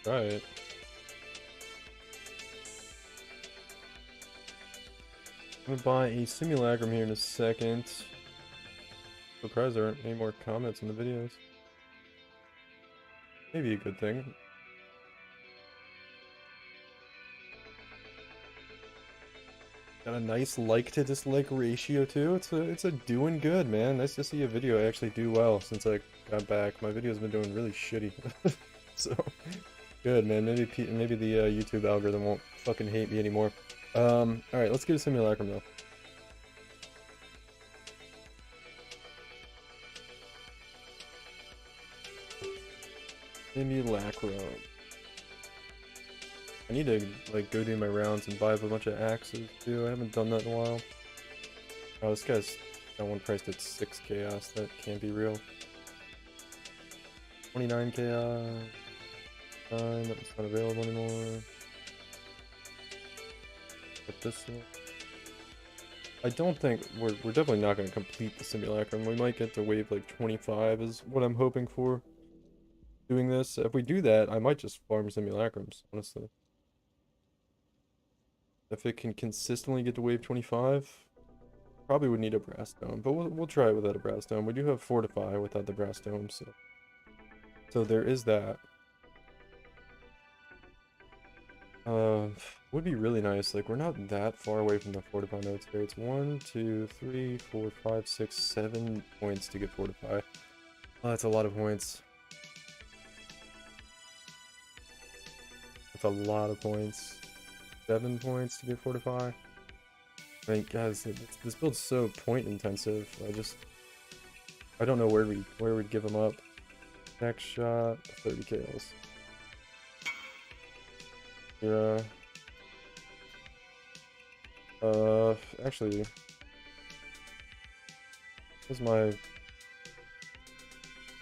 Try it. I'm gonna buy a simulacrum here in a second. Surprised there aren't any more comments in the videos. Maybe a good thing. Got a nice like to dislike ratio too. It's a doing good, man. Nice to see a video actually do well since I got back. My video's been doing really shitty. So good, man. Maybe the YouTube algorithm won't fucking hate me anymore. Alright, let's get a simulacrum though. Simulacrum. I need to like go do my rounds and buy up a bunch of axes too. I haven't done that in a while. Oh, this guy's got one priced at 6 chaos. That can't be real. 29 chaos. That was not available anymore. But this one, I don't think we're definitely not going to complete the simulacrum. We might get to wave like 25 is what I'm hoping for. Doing this, if we do that, I might just farm simulacrums, honestly. If it can consistently get to wave 25, probably would need a brass dome, but we'll try it without a brass dome. We do have fortify without the brass dome, so there is that. Would be really nice. Like, we're not that far away from the fortify nodes here. It's 1, 2, 3, 4, 5, 6, 7 points to get fortify. Oh, that's a lot of points. That's a lot of points. 7 points to get fortify. I mean, guys, this build's so point intensive. I don't know where we'd give them up. Next shot, 30 kills. Yeah. Actually, is my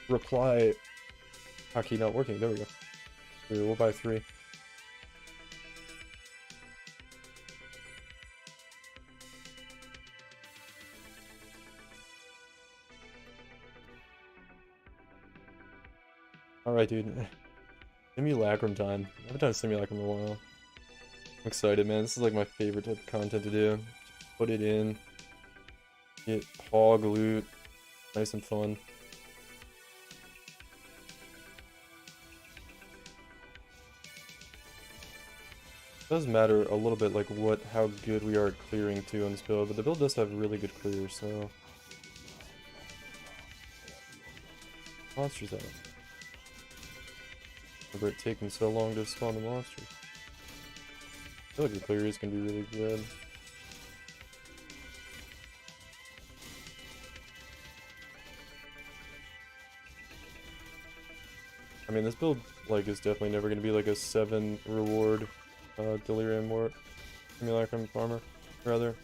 reply hotkey not working? There we go. We'll buy 3. Alright, dude. Simulacrum time. I haven't done a simulacrum in a while. I'm excited, man. This is like my favorite type of content to do. Just put it in. Get hog loot. Nice and fun. It does matter a little bit like how good we are at clearing too on this build, but the build does have really good clear, so monsters out. Remember it taking so long to spawn the monsters. I feel like the clear is gonna be really good. I mean, this build like is definitely never gonna be like a 7 reward delirium war simulacrum farmer, rather.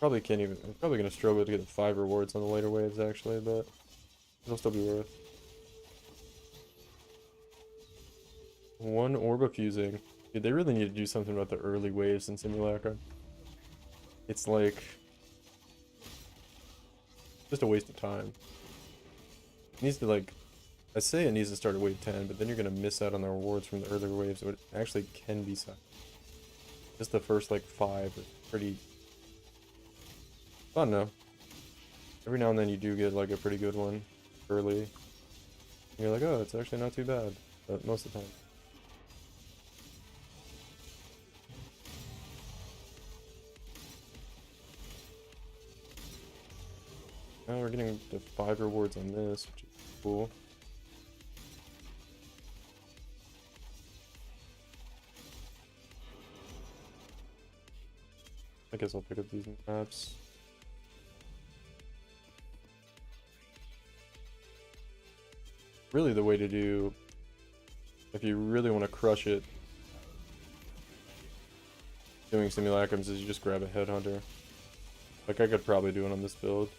Probably can't even. I'm probably gonna struggle to get the 5 rewards on the later waves actually, but it'll still be worth. One orb of fusing. Dude, they really need to do something about the early waves in Simulacra. It's like just a waste of time. It needs to like, I say it needs to start at wave 10, but then you're gonna miss out on the rewards from the earlier waves. So it actually can be set. Just the first like 5 is pretty. I don't know. Every now and then you do get like a pretty good one early. And you're like, oh, it's actually not too bad. But most of the time. Now we're getting the 5 rewards on this, which is cool. I guess I'll pick up these maps. Really the way to do, if you really want to crush it, doing simulacrums is you just grab a headhunter. Like I could probably do it on this build.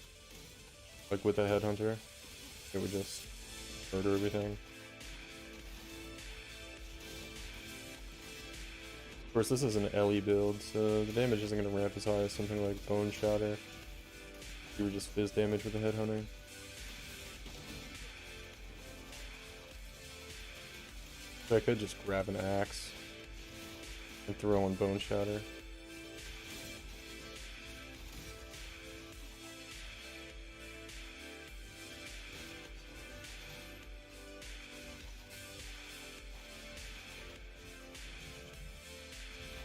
Like with a headhunter, it would just murder everything. Of course, this is an LE build, so the damage isn't going to ramp as high as something like Bone Shatter. You would just fizz damage with a headhunter. So I could just grab an axe and throw on Bone Shatter.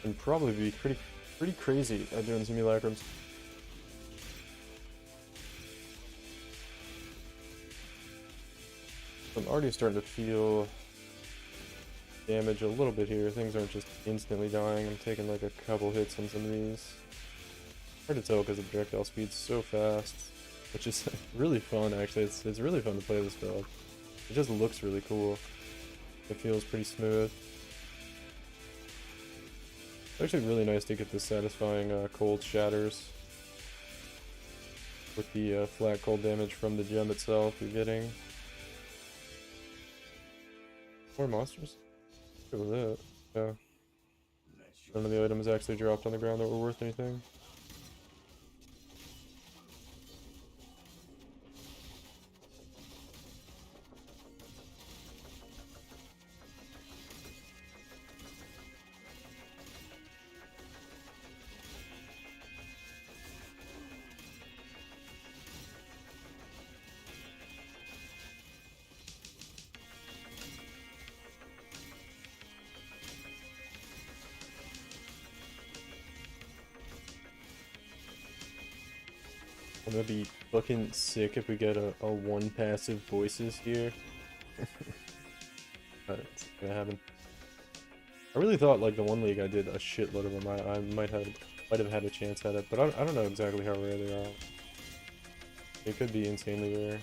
And probably be pretty crazy at doing simulacrums. I'm already starting to feel damage a little bit here. Things aren't just instantly dying. I'm taking like a couple hits on some of these. Hard to tell because the projectile speed's so fast, which is really fun actually. It's really fun to play this build. It just looks really cool. It feels pretty smooth. It's actually really nice to get the satisfying cold shatters with the flat cold damage from the gem itself you're getting. More monsters? Look at that. Yeah. None of the items actually dropped on the ground that were worth anything. I'm gonna be fucking sick if we get a 1 passive voices here. But it's gonna happen. I really thought like the one league I did a shitload of them. I might have had a chance at it, but I don't know exactly how rare they are. They could be insanely rare.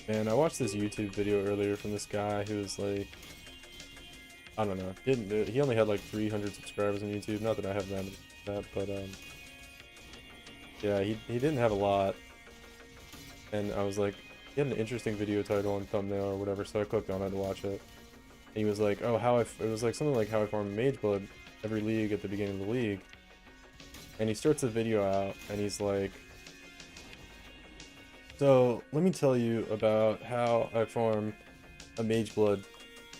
Man, I watched this YouTube video earlier from this guy who was like, I don't know, he only had like 300 subscribers on YouTube. Not that I have that, but yeah, he didn't have a lot, and I was like, he had an interesting video title and thumbnail or whatever, so I clicked on it to watch it. And he was like, oh, it was like something like how I farm Mage Blood every league at the beginning of the league. And he starts the video out and he's like, so let me tell you about how I farm a Mage Blood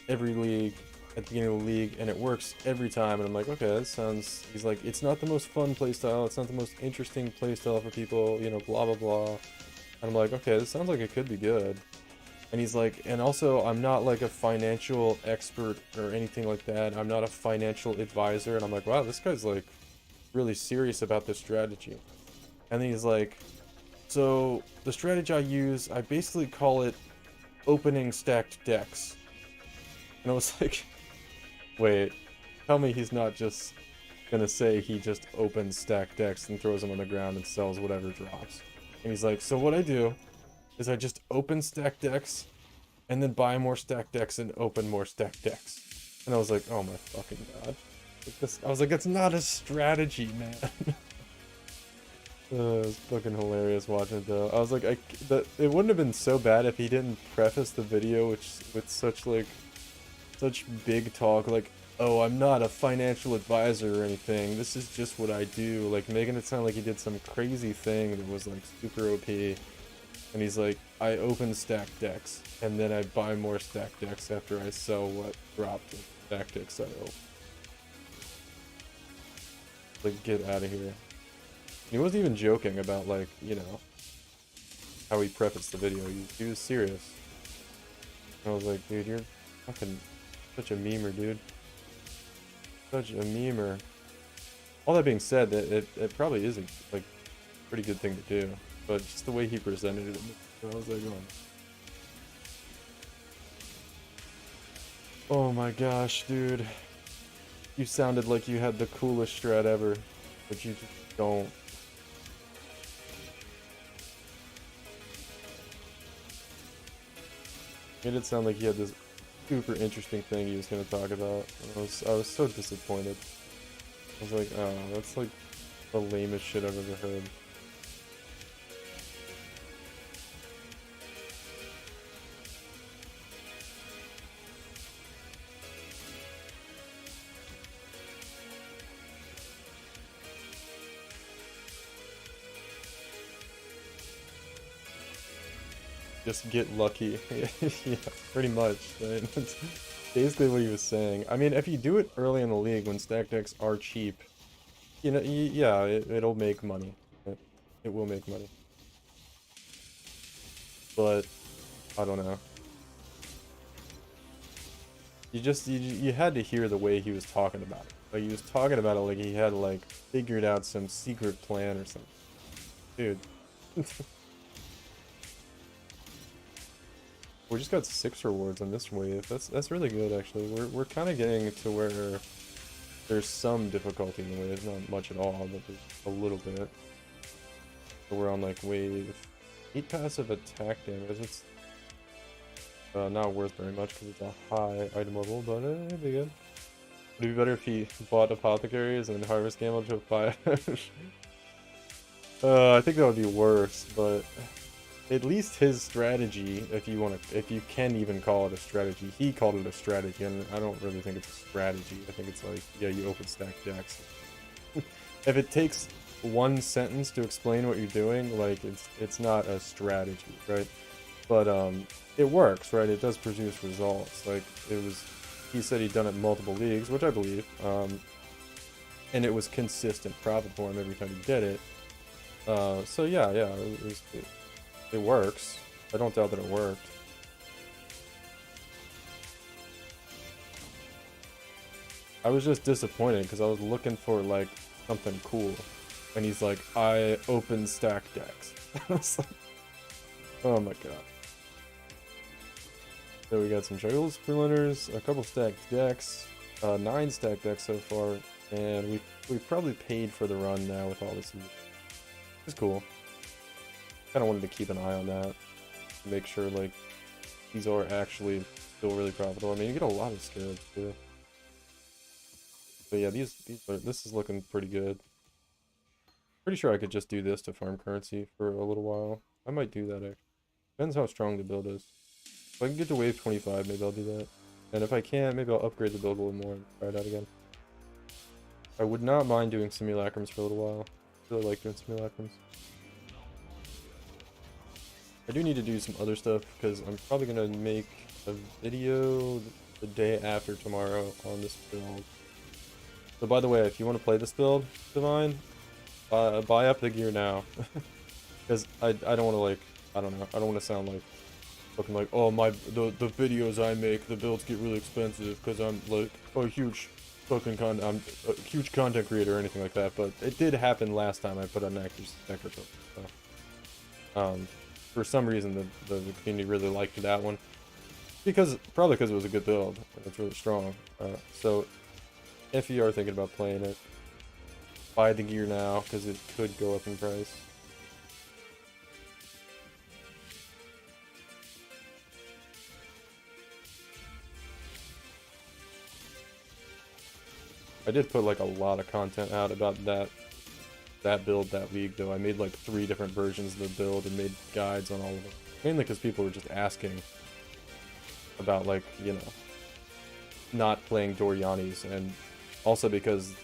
every league at the beginning of the league, and it works every time. And I'm like, okay, that sounds, he's like, it's not the most fun playstyle, it's not the most interesting playstyle for people, you know, blah blah blah. And I'm like, okay, this sounds like it could be good. And he's like, and also I'm not like a financial expert or anything like that, I'm not a financial advisor. And I'm like, wow, this guy's like really serious about this strategy. And then he's like, so the strategy I use, I basically call it opening stacked decks. And I was like, wait, tell me he's not just gonna say he just opens stacked decks and throws them on the ground and sells whatever drops. And he's like, so what I do is I just open stacked decks and then buy more stacked decks and open more stacked decks. And I was like, oh my fucking god. I was like, it's not a strategy, man. It was fucking hilarious watching it though. I was like, it wouldn't have been so bad if he didn't preface the video with such like such big talk, like, oh, I'm not a financial advisor or anything. This is just what I do. Like making it sound like he did some crazy thing that was like super OP. And he's like, I open stacked decks, and then I buy more stacked decks after I sell what dropped in stacked decks I open. Like, get out of here. He wasn't even joking about, like, you know, how he prefaced the video. He was serious. I was like, dude, you're fucking such a memer, dude. Such a memer. All that being said, it probably is a, like, pretty good thing to do. But just the way he presented it, I was like, oh my gosh, dude. You sounded like you had the coolest strat ever, but you just don't. Made it sound like he had this super interesting thing he was going to talk about. I was so disappointed. I was like, oh, that's like the lamest shit I've ever heard. Just get lucky. Yeah, pretty much. Right? That's basically what he was saying. I mean, if you do it early in the league when stack decks are cheap, you know, yeah, it'll make money. It will make money. But I don't know. You had to hear the way he was talking about it. Like he was talking about it like he had like figured out some secret plan or something. Dude. We just got 6 rewards on this wave. That's really good actually. We're kind of getting to where there's some difficulty in the wave, not much at all, but there's a little bit. So we're on like wave 8 passive attack damage. It's not worth very much because it's a high item level, but it'd be good. Would it be better if he bought apothecaries and harvest gamble to a 5? I think that would be worse, but at least his strategy, if you can even call it a strategy, he called it a strategy, and I don't really think it's a strategy. I think it's like, yeah, you open stack decks. If it takes one sentence to explain what you're doing, like it's not a strategy, right? But it works, right? It does produce results. Like he said he'd done it in multiple leagues, which I believe, and it was consistent profit for him every time he did it. So yeah, it works. I don't doubt that it worked. I was just disappointed because I was looking for like something cool, and he's like, I open stack decks. I was like, oh my god. So we got some juggles, freelanders, a couple stacked decks, 9 stacked decks so far, and we've probably paid for the run now with all this. It's cool. Kind of wanted to keep an eye on that, to make sure like these are actually still really profitable. I mean, you get a lot of skill too. But yeah, this is looking pretty good. Pretty sure I could just do this to farm currency for a little while. I might do that actually. Depends how strong the build is. If I can get to wave 25, maybe I'll do that. And if I can't, maybe I'll upgrade the build a little more and try it out again. I would not mind doing simulacrums for a little while. I really like doing simulacrums. I do need to do some other stuff because I'm probably going to make a video the day after tomorrow on this build. So by the way, if you want to play this build, Divine, buy up the gear now. Because I don't want to like, I don't know, I don't want to sound like looking like, oh, the videos I make, the builds get really expensive because I'm like a huge fucking I'm a huge content creator or anything like that. But it did happen last time I put on an active stacker build. So, for some reason the community really liked that one, probably because it was a good build and it's really strong. So if you are thinking about playing it, buy the gear now because it could go up in price. I did put like a lot of content out about that build, that league, though. I made like 3 different versions of the build and made guides on all of them. Mainly because people were just asking about, like, you know, not playing Doriani's, and also because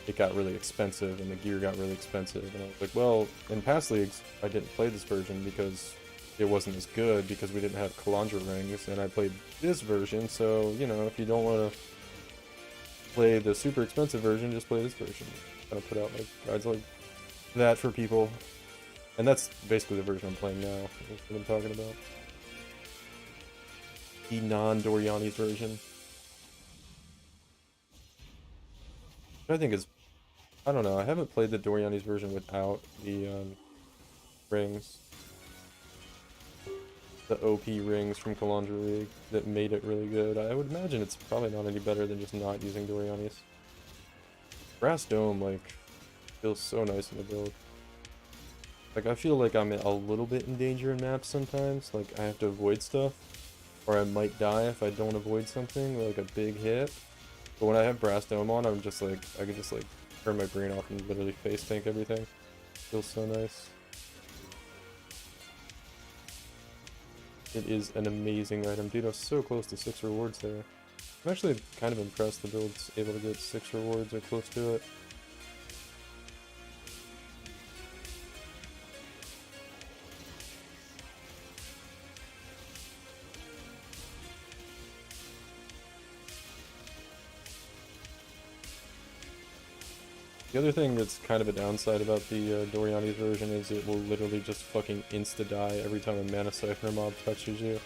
it got really expensive and the gear got really expensive. And I was like, well, in past leagues, I didn't play this version because it wasn't as good because we didn't have Kalandra rings, and I played this version, so, you know, if you don't want to play the super expensive version, just play this version. Kind of put out like guides like that for people, and that's basically the version I'm playing now. That's what I'm talking about. The non-Doriani's version, which I think is, I don't know. I haven't played the Doriani's version without the rings, the OP rings from Kalandra League that made it really good. I would imagine it's probably not any better than just not using Doriani's. Brass Dome, like, feels so nice in the build. Like, I feel like I'm a little bit in danger in maps sometimes. Like, I have to avoid stuff, or I might die if I don't avoid something, like a big hit. But when I have Brass Dome on, I'm just like, I can just like turn my brain off and literally face tank everything. Feels so nice. It is an amazing item. Dude, I was so close to 6 rewards there. I'm actually kind of impressed the build's able to get 6 rewards or close to it. The other thing that's kind of a downside about the Doriani's version is it will literally just fucking insta-die every time a Mana Siphoner mob touches you.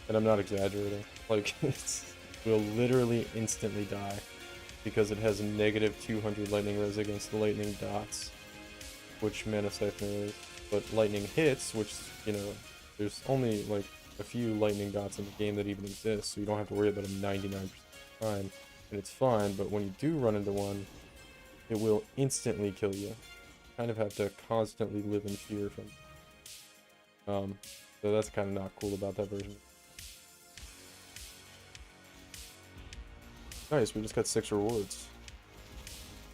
And I'm not exaggerating. Like, it will literally instantly die because it has a negative 200 lightning res against lightning dots, which Mana Siphoner is. But lightning hits, which, you know, there's only like a few lightning dots in the game that even exist, so you don't have to worry about them 99% of the time, and it's fine. But when you do run into one, it will instantly kill you. Kind of have to constantly live in fear from it. So that's kind of not cool about that version. Nice, we just got 6 rewards.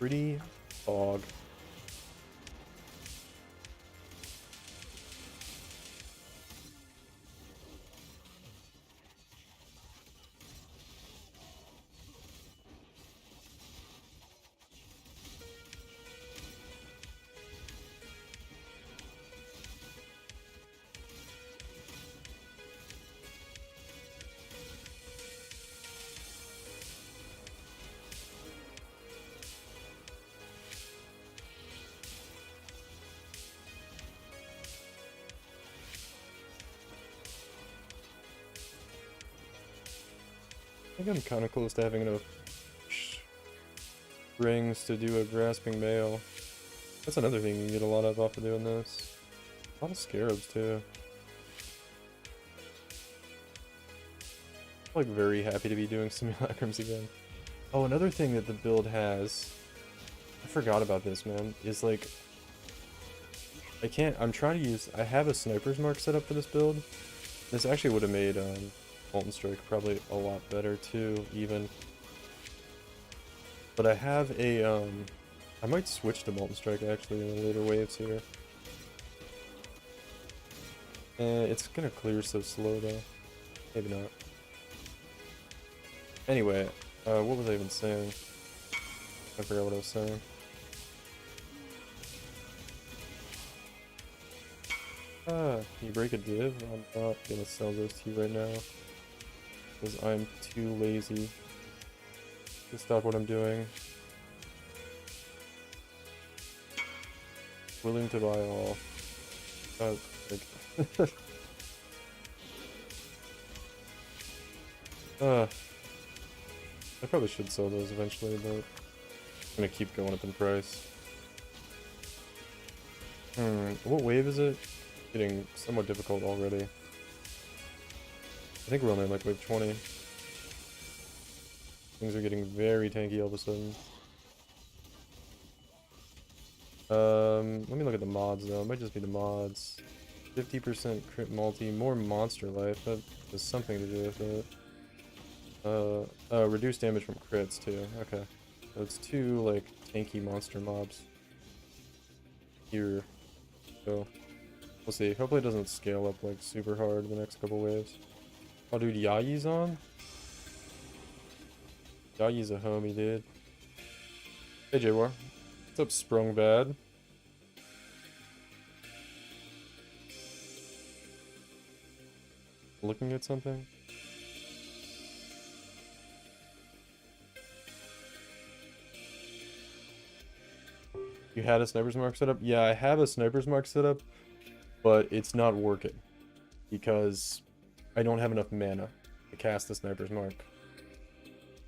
Pretty fog. I think I'm kind of close to having enough rings to do a grasping mail. That's another thing you can get a lot of off of doing this. A lot of scarabs too. I'm like very happy to be doing simulacrums again. Oh, another thing that the build has, I forgot about this, man, is like, I'm trying to use, I have a sniper's mark set up for this build. This actually would have made Molten Strike probably a lot better too, even. But I have a, I might switch to Molten Strike actually in the later waves here. It's gonna clear so slow though. Maybe not. Anyway, what was I even saying? I forgot what I was saying. You break a div? I'm not gonna sell those to you right now, because I'm too lazy to stop what I'm doing. Willing to buy all. Like I probably should sell those eventually, but it's gonna keep going up in price. What wave is it? Getting somewhat difficult already. I think we're only on like wave 20. Things are getting very tanky all of a sudden. Let me look at the mods though. It might just be the mods. 50% crit multi, more monster life. That has something to do with it. Reduced damage from crits too. Okay. So it's two like tanky monster mobs here. So we'll see. Hopefully it doesn't scale up like super hard in the next couple waves. Oh dude, Yayi's on? Yayi's a homie, dude. Hey J-War. What's up, Sprung Bad? Looking at something? You had a sniper's mark set up? Yeah, I have a sniper's mark set up, but it's not working because I don't have enough mana to cast the sniper's mark.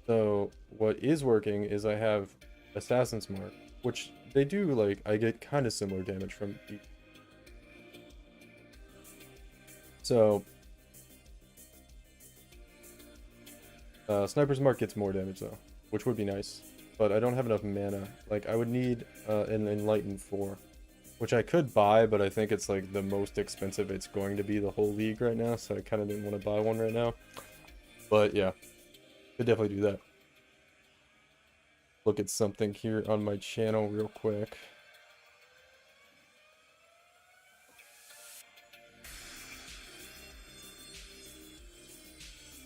So what is working is I have assassin's mark, which they do like I get kind of similar damage from each. So sniper's mark gets more damage though, which would be nice. But I don't have enough mana. Like, I would need an Enlightened 4, which I could buy, but I think it's, like, the most expensive it's going to be the whole league right now, so I kind of didn't want to buy one right now. But, yeah, could definitely do that. Look at something here on my channel real quick.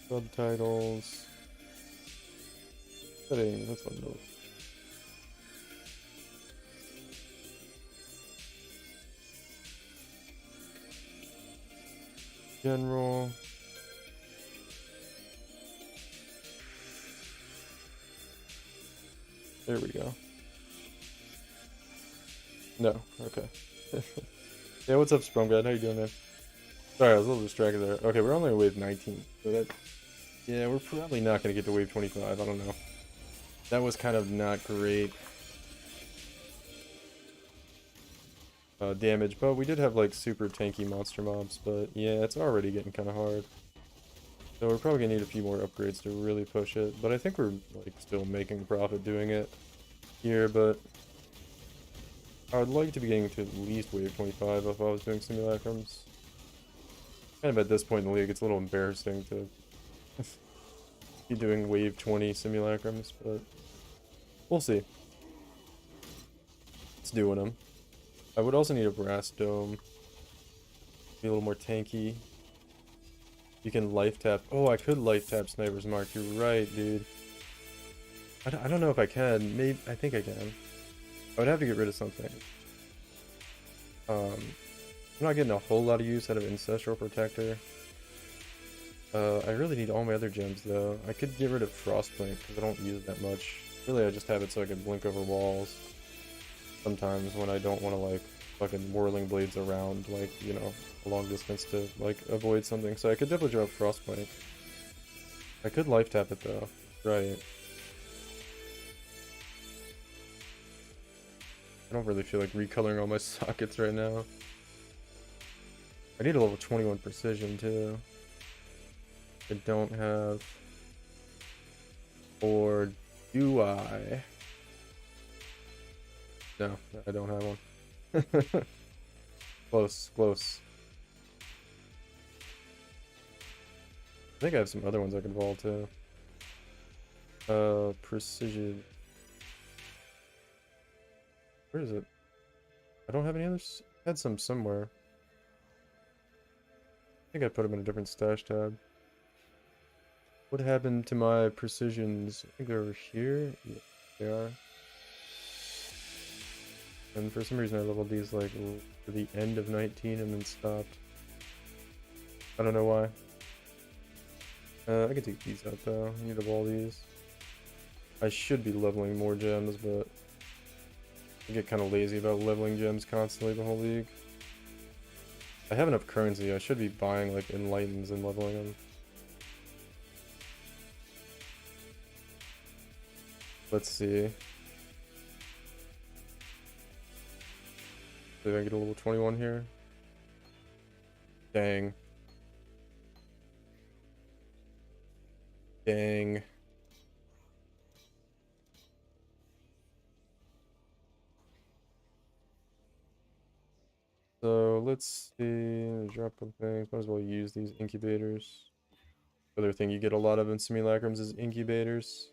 Subtitles. Settings, that's what it is. General. There we go. No, okay. Yeah, what's up, Sprunggrad? How you doing, man? Sorry, I was a little distracted there. Okay, we're only on wave 19. So that, yeah, we're probably not going to get to wave 25. I don't know. That was kind of not great damage, but we did have like super tanky monster mobs. But yeah, it's already getting kind of hard. So we're probably gonna need a few more upgrades to really push it. But I think we're like still making profit doing it here. But I would like to be getting to at least wave 25 if I was doing simulacrums. Kind of at this point in the league, it's a little embarrassing to be doing wave 20 simulacrums, but we'll see. It's doing them. I would also need a brass dome. Be a little more tanky. You can life tap. Oh, I could life tap Sniper's Mark. You're right, dude. I don't know if I can. Maybe I think I can. I would have to get rid of something. I'm not getting a whole lot of use out of Ancestral Protector. I really need all my other gems though. I could get rid of Frostblink because I don't use it that much. Really, I just have it so I can blink over walls. Sometimes when I don't want to like fucking whirling blades around, like, you know, a long distance to like avoid something. So I could definitely drop Frostblink. I could life tap it though. Right. I don't really feel like recoloring all my sockets right now. I need a level 21 precision too. I don't have. Or do I? No, I don't have one. Close, close. I think I have some other ones I can evolve too. Precision. Where is it? I don't have any others. I had some somewhere. I think I put them in a different stash tab. What happened to my precisions? I think they're over here. Yeah, they are. And for some reason I leveled these like for the end of 19 and then stopped. I don't know why. I can take these out though. I need to evolve these. I should be leveling more gems, but I get kind of lazy about leveling gems constantly the whole league. I have enough currency. I should be buying like Enlightens and leveling them. Let's see. See if I can get a level 21 here. Dang. Dang. So let's see. Drop a thing. Might as well use these incubators. Other thing you get a lot of in simulacrums is incubators.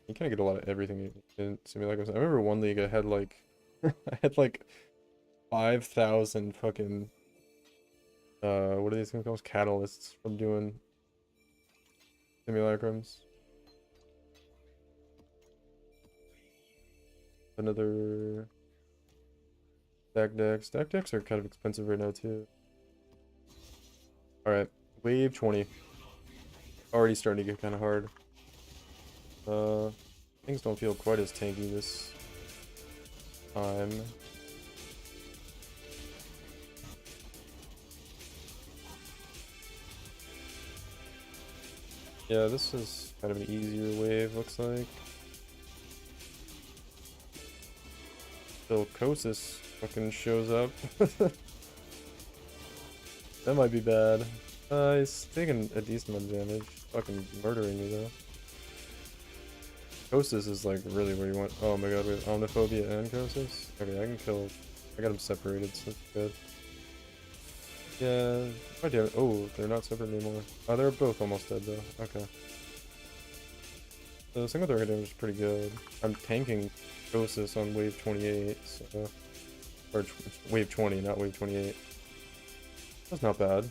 You kind of get a lot of everything in Simulacrums. I remember one league I had like I had like 5,000 fucking what are these things called? Catalysts from doing Simulacrums. Another stack decks. Stack decks are kind of expensive right now too. Alright, wave 20. Already starting to get kind of hard. Things don't feel quite as tanky this time. Yeah, this is kind of an easier wave, looks like. Till Kosis fucking shows up. That might be bad. He's taking a decent amount of damage. Fucking murdering me though. Kosis is like really where you want. Oh my god, we have Omniphobia and Kosis? Okay, I can kill. I got them separated, so that's good. Yeah. Oh damn it. Oh, they're not separate anymore. Oh, they're both almost dead though. Okay. So single target damage is pretty good. I'm tanking Kosis on wave 28, so. Or wave 20, not wave 28. That's not bad.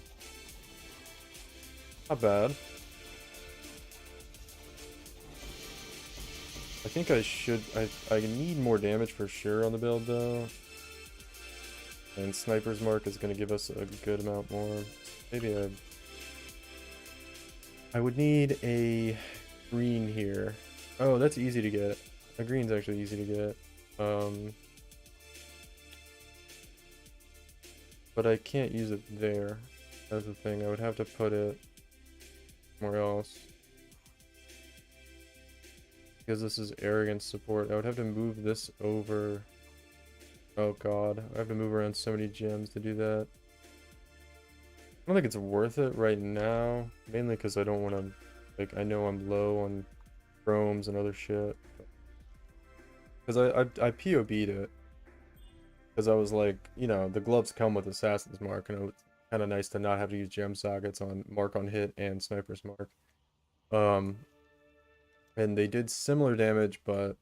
Not bad. I think I should. I need more damage for sure on the build though. And Sniper's Mark is going to give us a good amount more. Maybe I would need a green here. Oh, that's easy to get. A green's actually easy to get. But I can't use it there. That's the thing. I would have to put it somewhere else. Because this is arrogance support. I would have to move this over. Oh god. I have to move around so many gems to do that. I don't think it's worth it right now. Mainly because I don't want to... Like, I know I'm low on chromes and other shit. Because I POB'd it. Because I was like, you know, the gloves come with Assassin's Mark, and it's kind of nice to not have to use gem sockets on Mark on Hit and Sniper's Mark. And they did similar damage, but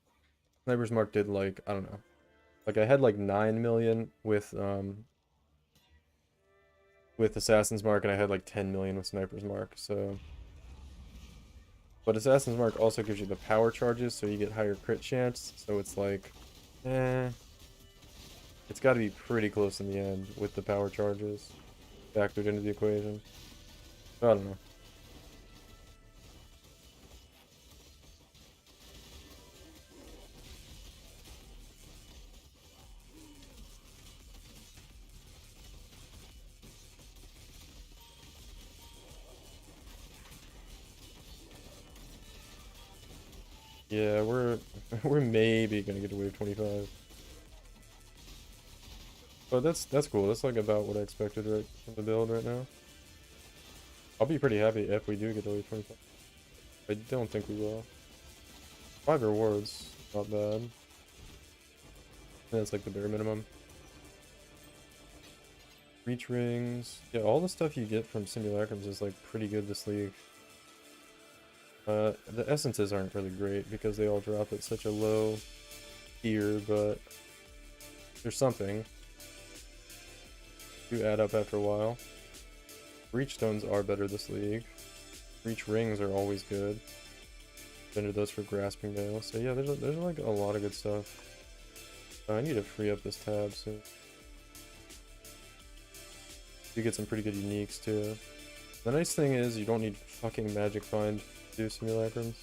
Sniper's Mark did like, I don't know. Like I had like 9 million with Assassin's Mark, and I had like 10 million with Sniper's Mark, so... But Assassin's Mark also gives you the power charges, so you get higher crit chance, so it's like... It's got to be pretty close in the end with the power charges factored into the equation. I don't know. Yeah, we're maybe gonna get to wave 25. But that's cool. That's like about what I expected right from the build right now. I'll be pretty happy if we do get to wave 25. I don't think we will. 5 rewards, not bad. That's like the bare minimum. Reach rings. Yeah, all the stuff you get from Simulacrums is like pretty good this league. The essences aren't really great because they all drop at such a low tier, but there's something. Do add up after a while. Reach stones are better this league. Reach rings are always good. Vendor those for grasping nails. So yeah, there's like a lot of good stuff. I need to free up this tab soon. You get some pretty good uniques too. The nice thing is you don't need fucking magic find to do Simulacrums.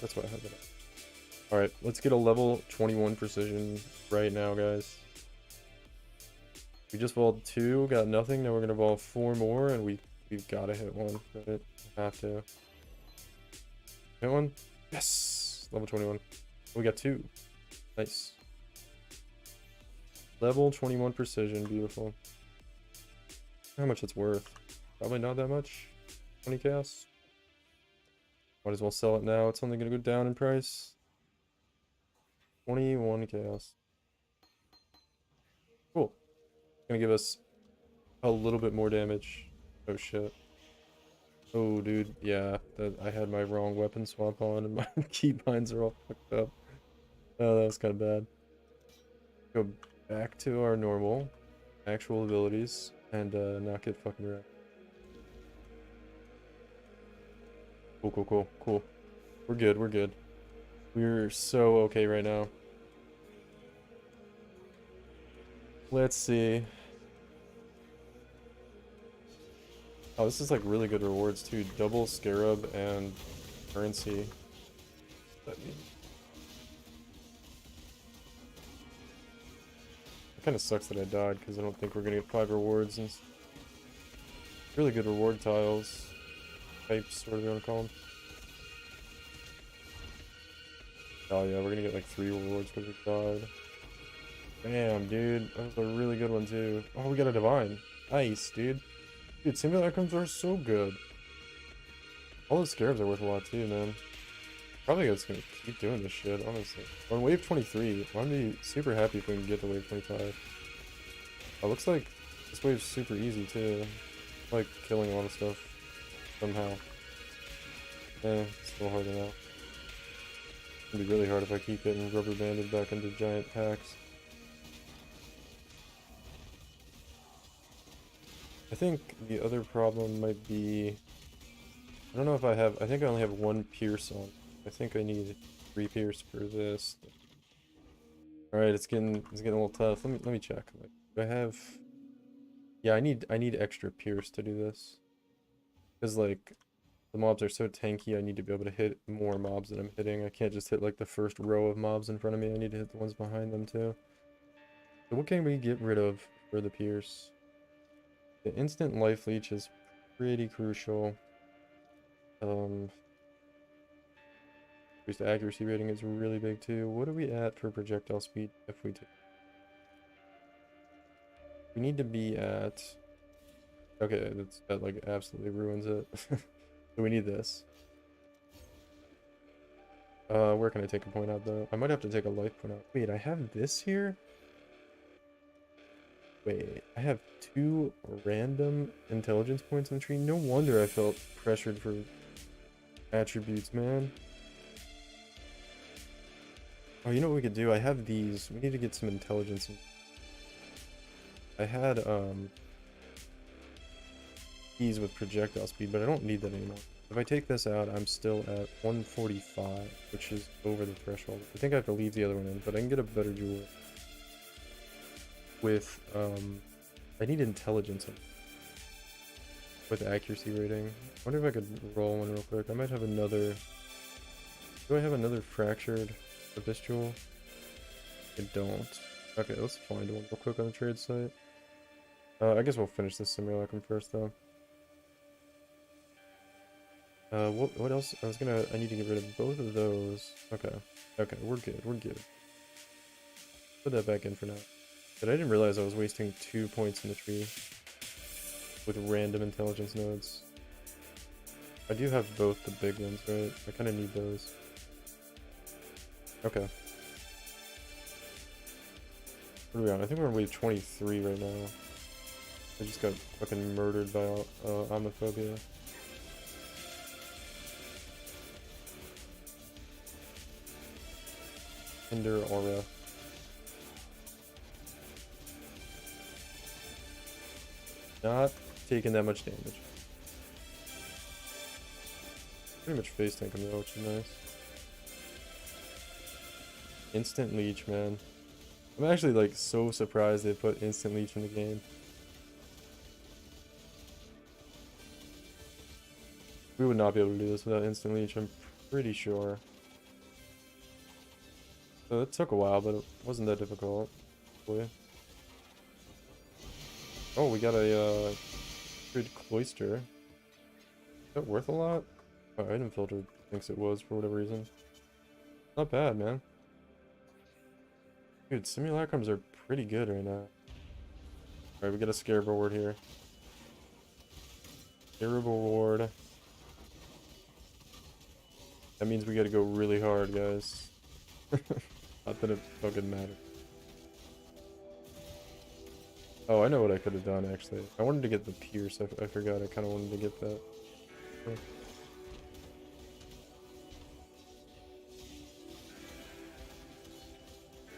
That's what I have it at. Alright, let's get a level 21 precision right now, guys. We just vaulted 2, got nothing, now we're gonna vault 4 more, and we've gotta hit one, right? Have to. Hit one? Yes! Level 21. We got 2. Nice. Level 21 precision, beautiful. How much it's worth? Probably not that much. 20 chaos. Might as well sell it now. It's only gonna go down in price. 21 chaos. Gonna give us a little bit more damage. Oh shit. Oh dude, yeah, I had my wrong weapon swap on and my keybinds are all fucked up. Oh, that was kind of bad. Go back to our normal actual abilities and not get fucking wrecked. Cool, cool, cool, cool. We're good, we're good. We're so okay right now. Let's see. Oh, this is like really good rewards too. Double scarab and currency. That means it kind of sucks that I died because I don't think we're gonna get 5 rewards and really good reward tiles. Types, whatever you want to call them. Oh yeah, we're gonna get like 3 rewards because we died. Damn, dude. That was a really good one too. Oh, we got a divine. Nice, dude. Dude, simulacrums are so good. All those scarabs are worth a lot too, man. Probably just gonna keep doing this shit, honestly. On wave 23, I'm gonna be super happy if we can get to wave 25. Oh, looks like this wave's super easy too. Like killing a lot of stuff somehow. It's still hard enough. It's gonna be really hard if I keep getting rubber banded back into giant packs. I think the other problem might be, I don't know if I have, I think I only have 1 pierce on. I think I need 3 pierce for this. Alright, it's getting a little tough. Let me check. Do I have, yeah, I need extra pierce to do this. Because like the mobs are so tanky, I need to be able to hit more mobs than I'm hitting. I can't just hit like the first row of mobs in front of me. I need to hit the ones behind them too. So what can we get rid of for the pierce? The instant life leech is pretty crucial. Boost accuracy rating is really big too. What are we at for projectile speed if we take? We need to be at, okay, that like absolutely ruins it. So we need this. Where can I take a point out though? I might have to take a life point out. Wait, I have this here? Wait, I have 2 random intelligence points in the tree? No wonder I felt pressured for attributes, man. Oh, you know what we could do? I have these. We need to get some intelligence. I had, these with projectile speed, but I don't need that anymore. If I take this out, I'm still at 145, which is over the threshold. I think I have to leave the other one in, but I can get a better jewel with, I need intelligence with accuracy rating. I wonder if I could roll one real quick. I might have another, do I have another fractured abyss jewel? I don't. Okay, let's find one real quick on the trade site. I guess we'll finish this simulacrum first though. What else? I need to get rid of both of those. Okay. Okay, we're good, we're good. Put that back in for now. But I didn't realize I was wasting 2 points in the tree with random intelligence nodes. I do have both the big ones, right? I kind of need those. Okay. What are we on? I think we're on wave 23 right now. I just got fucking murdered by Amophobia. Hinder aura. Not taking that much damage. Pretty much face tanking though, which is nice. Instant leech, man. I'm actually like so surprised they put instant leech in the game. We would not be able to do this without instant leech, I'm pretty sure. So it took a while, but it wasn't that difficult. Hopefully. Oh, we got a good cloister. Is that worth a lot? Oh, item filter thinks it was for whatever reason. Not bad, man. Dude, simulacrums are pretty good right now. Alright, we got a scarab reward here. Scarab reward. That means we gotta go really hard, guys. Not that it fucking matters. Oh, I know what I could have done actually. I wanted to get the pierce. I forgot. I kind of wanted to get that.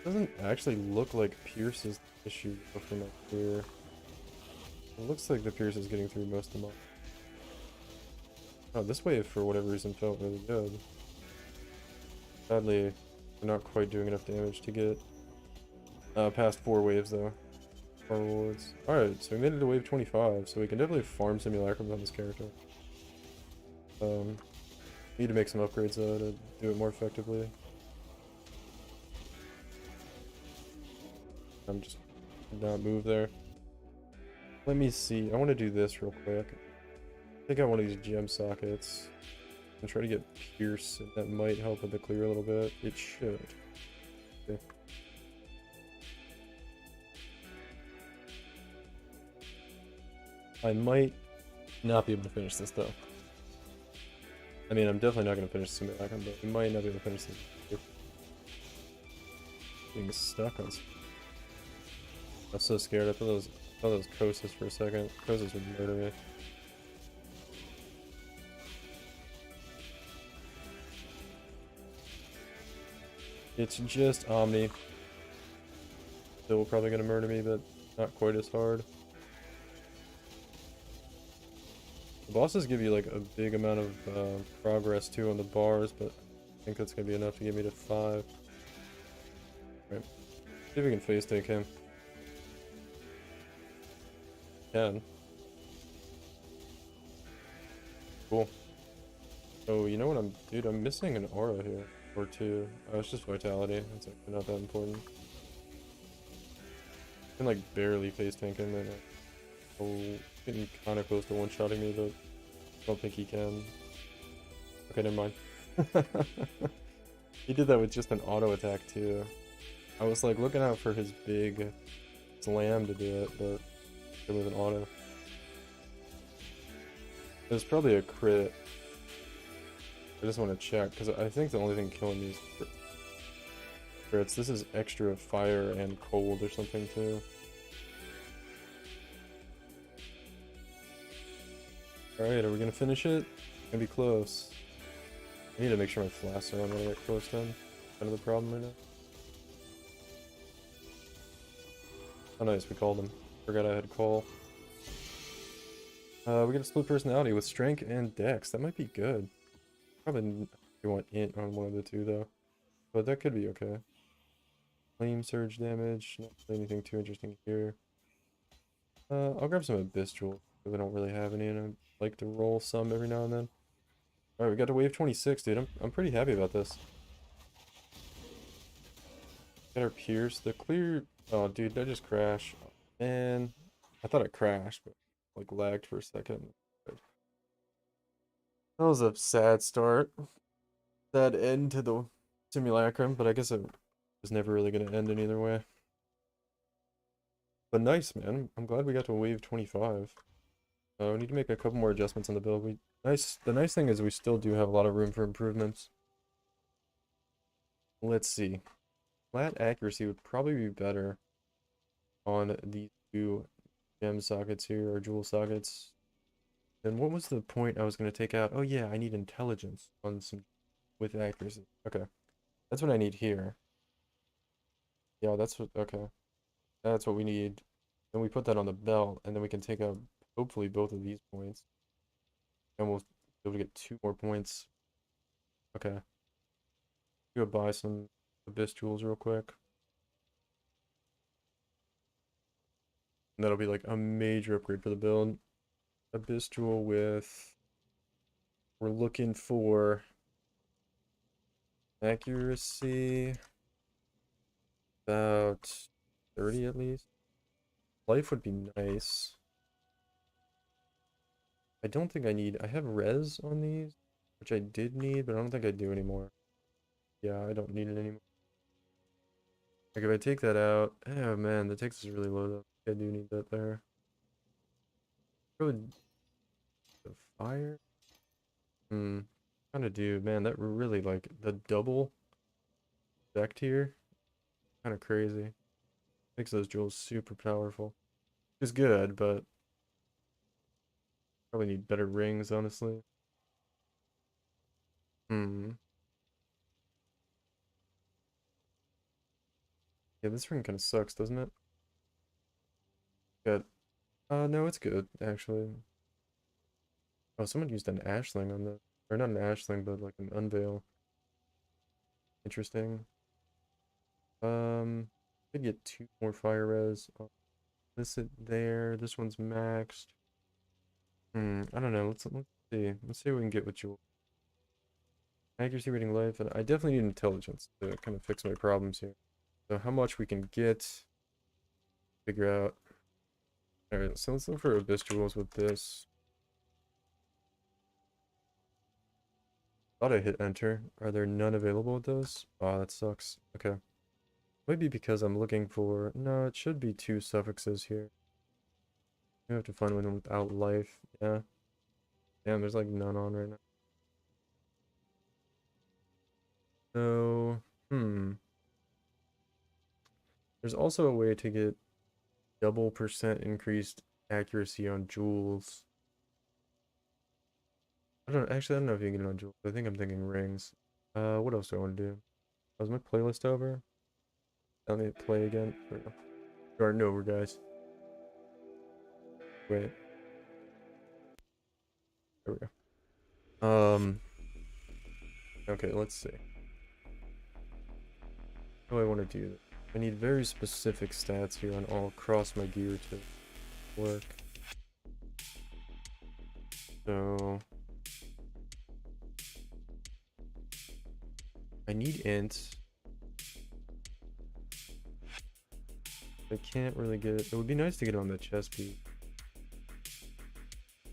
Doesn't actually look like Pierce is the issue looking up here. It looks like the Pierce is getting through most of them. Oh, this wave for whatever reason felt really good. Sadly, we're not quite doing enough damage to get past 4 waves though. 4 rewards. Alright, so we made it to wave 25, so we can definitely farm simulacrums on this character. Need to make some upgrades though to do it more effectively. I'm just not move there. Let me see. I want to do this real quick. Take out one of these gem sockets and try to get Pierce, and that might help with the clear a little bit. It should. Okay. I might not be able to finish this though. I mean, I'm definitely not going to finish Simulacrum, but we might not be able to finish this. Being stuck on. I'm so scared. I thought those Kosis for a second. Kosis would murder me. It's just Omni. Still probably gonna murder me, but not quite as hard. The bosses give you like a big amount of progress too on the bars, but I think that's gonna be enough to get me to 5. Right. See if we can face take him. Can. Cool. Oh, you know what dude, I'm missing an aura here. Or 2. Oh, it's just vitality. It's actually not that important. I can like barely face tank him right now. Oh, getting kinda close to one-shotting me, but I don't think he can. Okay, never mind. He did that with just an auto attack too. I was like looking out for his big slam to do it, but it was an auto. It was probably a crit. I just want to check, because I think the only thing killing me is crits. This is extra fire and cold or something too. Alright, are we gonna finish it? Gonna be close. I need to make sure my flasks are on when I get close to him. Kind of the problem right now. Oh nice, we called him. Forgot I had call. We get a split personality with strength and dex. That might be good. Probably you want int on one of the 2 though. But that could be okay. Flame surge damage. Not really anything too interesting here. I'll grab some abyss jewels. Because I don't really have any and I like to roll some every now and then. Alright, we got to wave 26, dude. I'm pretty happy about this. Got our pierce. The clear. Oh, dude, did I just crash? Oh, man. I thought it crashed, but like lagged for a second. That was a sad start. Sad end to the simulacrum, but I guess it was never really going to end in either way. But nice, man. I'm glad we got to wave 25. We need to make a couple more adjustments on the build. The nice thing is we still do have a lot of room for improvements. Let's see. Flat accuracy would probably be better on these 2 gem sockets here, or jewel sockets. Then what was the point I was going to take out? Oh yeah, I need intelligence on some with accuracy. Okay. That's what I need here. Yeah, that's what, okay. That's what we need. Then we put that on the belt, and then we can take out hopefully both of these points. And we'll be able to get 2 more points. Okay. Go buy some abyss jewels real quick. And that'll be like a major upgrade for the build. Abyss jewel with... We're looking for... accuracy... about 30 at least. Life would be nice. I don't think I need... I have res on these, which I did need, but I don't think I do anymore. Yeah, I don't need it anymore. Like if I take that out... Oh man, the Texas is really low though. I do need that there. Really... The fire? Kinda do. Man, that really like... The double effect here? Kinda crazy. Makes those jewels super powerful. is good, but probably need better rings, honestly. Hmm. Yeah, this ring kind of sucks, doesn't it? Good. No, it's good, actually. Oh, someone used an ashling on the, or not an ashling, but like an unveil. Interesting. Could get 2 more fire res. I'll list it there. This one's maxed. I don't know. Let's see. Let's see what we can get with Jewel. Accuracy, reading life, and I definitely need intelligence to kind of fix my problems here. So how much we can get, figure out. Alright, so let's look for Abyss Jewels with this. Thought I hit enter. Are there none available with those? Oh, that sucks. Okay. Maybe because I'm looking for... No, it should be 2 suffixes here. I have to find one without life. Yeah. Damn, there's like none on right now. So, There's also a way to get double percent increased accuracy on jewels. I don't know if you can get it on jewels. I think I'm thinking rings. What else do I want to do? Was my playlist over? I need to play again. There we go. Starting over, guys. Wait. There we go. Okay, let's see. How do I want to do this? I need very specific stats here on all across my gear to work. So I need int. I can't really get it. It would be nice to get on the chest piece.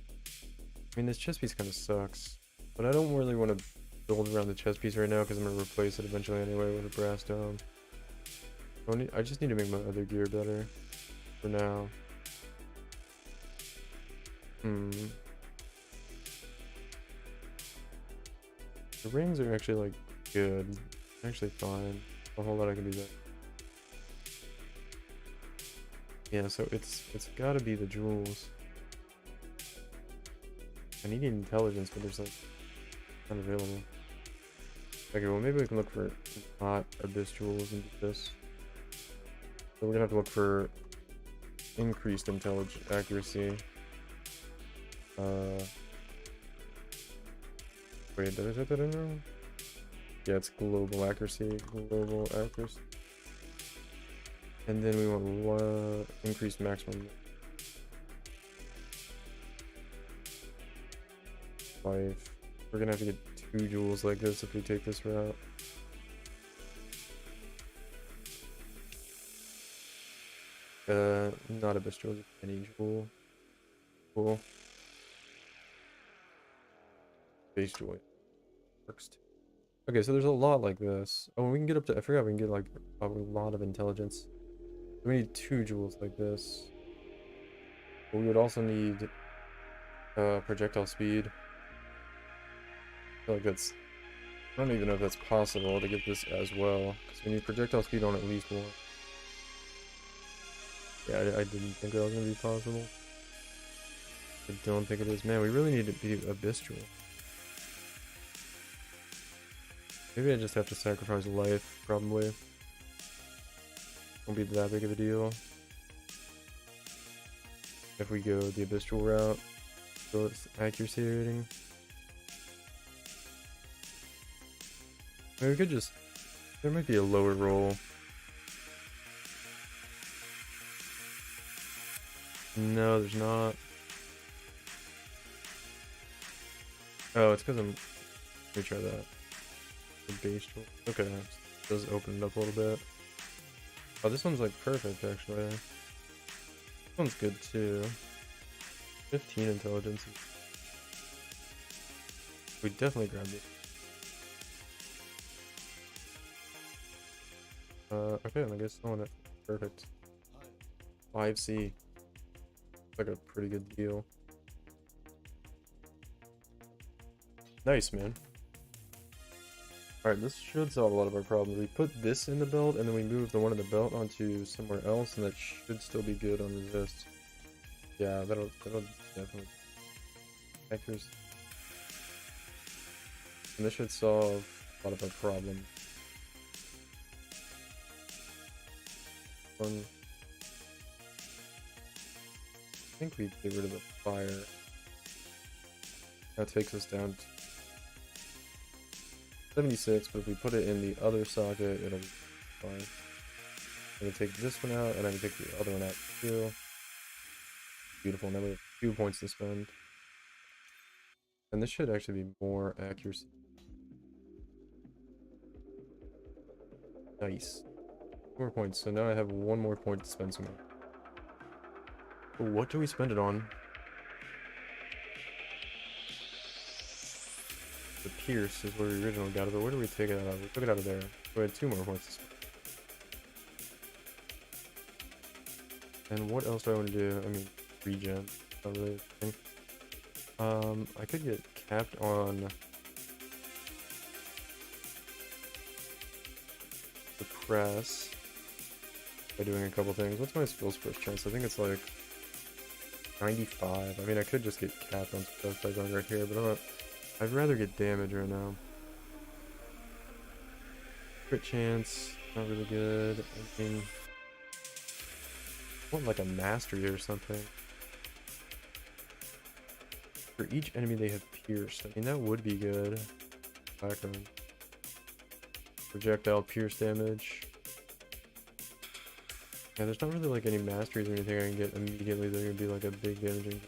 I mean, this chest piece kind of sucks, but I don't really want to build around the chest piece right now because I'm going to replace it eventually anyway with a brass dome. I just need to make my other gear better for now. The rings are actually like good. Actually fine. A whole lot I can do that. Yeah, so it's gotta be the jewels. I need intelligence, but there's like unavailable. Okay, well maybe we can look for not abyss jewels and do this. So we're gonna have to look for increased intelligence accuracy. Wait, did I type that in wrong? Yeah, it's global accuracy. Global accuracy. And then we want increased maximum life. We're gonna have to get 2 jewels like this if we take this route. Not a best jewel, just any jewel. Cool. Base jewel works too. Okay, so there's a lot like this. Oh, we can get up to, I forgot we can get like a lot of intelligence. We need 2 jewels like this. But we would also need projectile speed. I feel like that's, I don't even know if that's possible to get this as well, because we need projectile speed on at least 1. Yeah, I didn't think that was going to be possible. I don't think it is. Man, we really need to be Abyss Jewel. Maybe I just have to sacrifice life, probably. Won't be that big of a deal. If we go the Abyss Jewel route, so it's accuracy rating. Maybe we could just, there might be a lower roll. No, there's not. Oh, it's because I'm, let me try that. The base jewel. Okay, it does open it up a little bit. Oh, this one's like perfect actually. This one's good too. 15 intelligence. We definitely grabbed it. Okay, and I guess on it. Perfect. 5C. Like a pretty good deal. Nice, man. Alright, this should solve a lot of our problems. We put this in the belt, and then we move the one in the belt onto somewhere else, and that should still be good on resist. Yeah, that'll definitely accuracy. And this should solve a lot of our problems. I think we get rid of the fire. That takes us down to 76, but if we put it in the other socket, it'll be fine. I'm gonna take this one out, and I'm gonna take the other one out too. Beautiful, now we have 2 points to spend. And this should actually be more accuracy. Nice. 4 points, so now I have 1 more point to spend somewhere. What do we spend it on? The Pierce is where we originally got it, but where do we take it out of? We took it out of there. We had 2 more points to spend. And what else do I want to do? I mean, regen. Not really a thing. I could get capped on the press by doing a couple things. What's my skills first chance? I think it's like 95. I mean, I could just get capped on stuff by going right here, but I'd rather get damage right now. Crit chance, not really good. I mean, I want like a mastery or something. For each enemy they have pierced. I mean, that would be good. Background. Projectile pierce damage. Yeah, there's not really like any masteries or anything I can get immediately that are gonna be like a big damaging.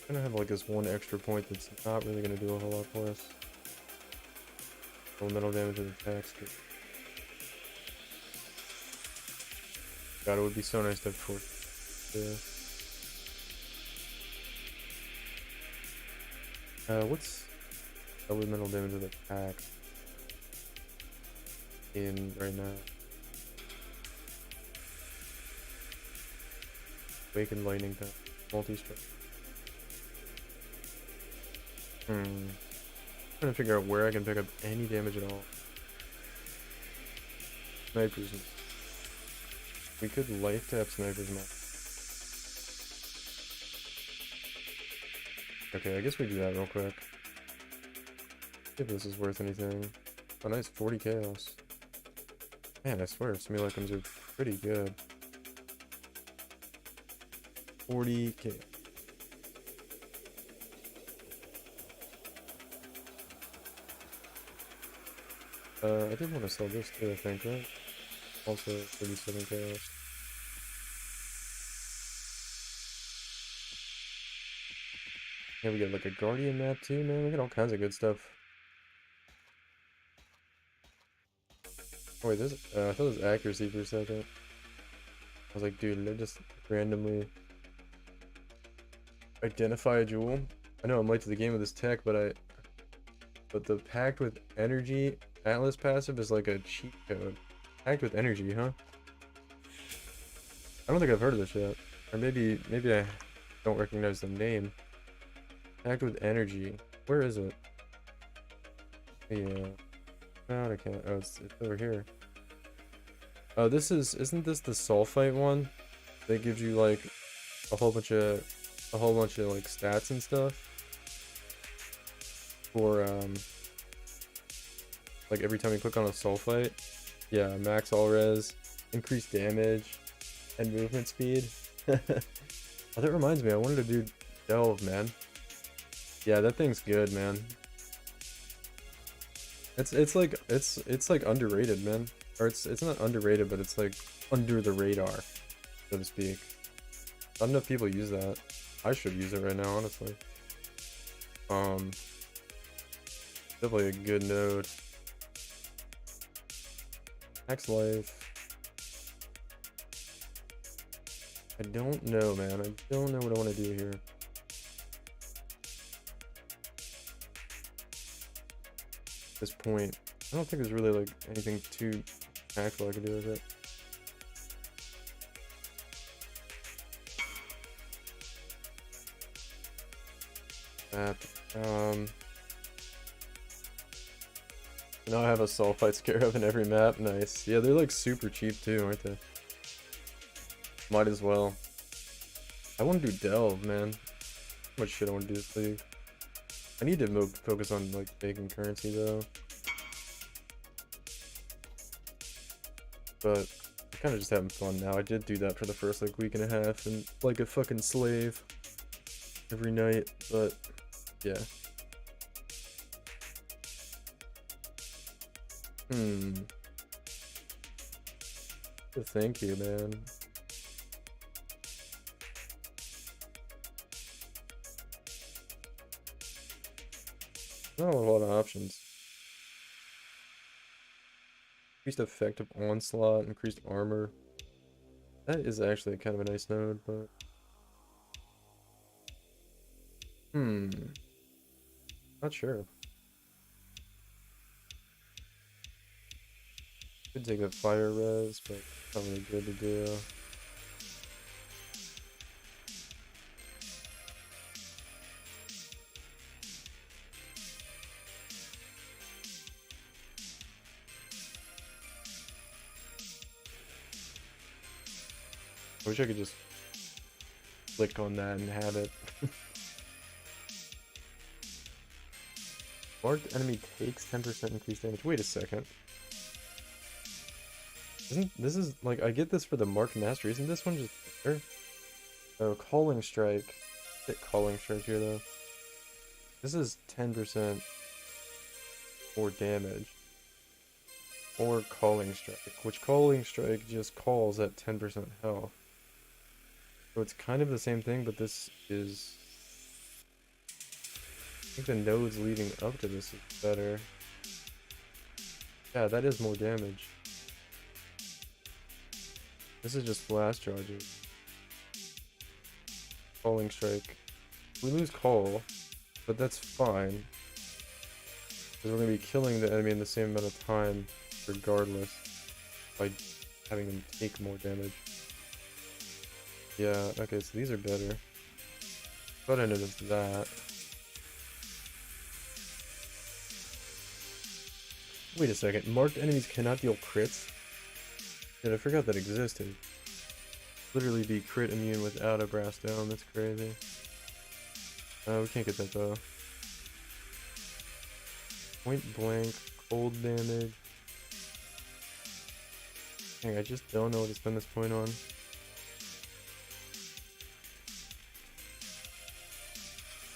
I'm gonna have like this 1 extra point that's not really gonna do a whole lot for us. Elemental damage and attacks. God, it would be so nice to have force. Yeah. What's elemental damage with attack in right now? Awakened lightning path, multi-strike. Trying to figure out where I can pick up any damage at all. Snipers. We could life tap snipers now. Okay, I guess we do that real quick. See if this is worth anything. Oh, nice, 40 chaos. Man, I swear, Simulacrums are pretty good. 40 chaos. I did want to sell this too, I think, right? Also 37 chaos. Yeah, we got like a guardian map too, man. We got all kinds of good stuff. Oh wait, this I thought it was accuracy for a second. I was like, dude, did I just randomly identify a jewel? I know I'm late to the game with this tech, but the packed with energy Atlas passive is like a cheat code. Packed with energy, huh? I don't think I've heard of this yet. Or maybe I don't recognize the name. Packed with energy. Where is it? Yeah. No, I can't. Oh, it's over here. Oh, isn't this the sulfite one? That gives you like a whole bunch of like stats and stuff for like every time you click on a sulfite. Yeah, max all res, increased damage, and movement speed. Oh, that reminds me, I wanted to do delve, man. Yeah, that thing's good, man. It's like underrated, man. Or it's not underrated, but it's like under the radar, so to speak. Not enough people use that. I should use it right now, honestly. Definitely a good node. Max life. I don't know, man. I don't know what I want to do here. At this point, I don't think there's really like anything too impactful I could do with it. Now I have a sulfite scarab in every map. Nice. Yeah, they're like super cheap too, aren't they? Might as well. I want to do Delve, man. How much shit I want to do this league. I need to focus on like making currency though. But I'm kind of just having fun now. I did do that for the first like week and a half and like a fucking slave every night, but yeah. Thank you, man. Not a lot of options. Increased effective onslaught, increased armor. That is actually kind of a nice node, but not sure. Could take a fire res, but not really good to do. I wish I could just click on that and have it. Marked enemy takes 10% increased damage. Wait a second. This is like, I get this for the marked mastery. Isn't this one just better? Oh, calling strike. Hit calling strike here though. This is 10% more damage. Or calling strike, which calling strike just calls at 10% health. So it's kind of the same thing, but this is... I think the nodes leading up to this is better. Yeah, that is more damage. This is just blast charges. Calling strike. We lose call, but that's fine. Because we're going to be killing the enemy in the same amount of time, regardless, by having them take more damage. Yeah, okay, so these are better. Thought I noticed that. Wait a second, marked enemies cannot deal crits? Dude, I forgot that existed. Literally be crit immune without a brass down, that's crazy. We can't get that though. Point blank, cold damage. Dang, I just don't know what to spend this point on.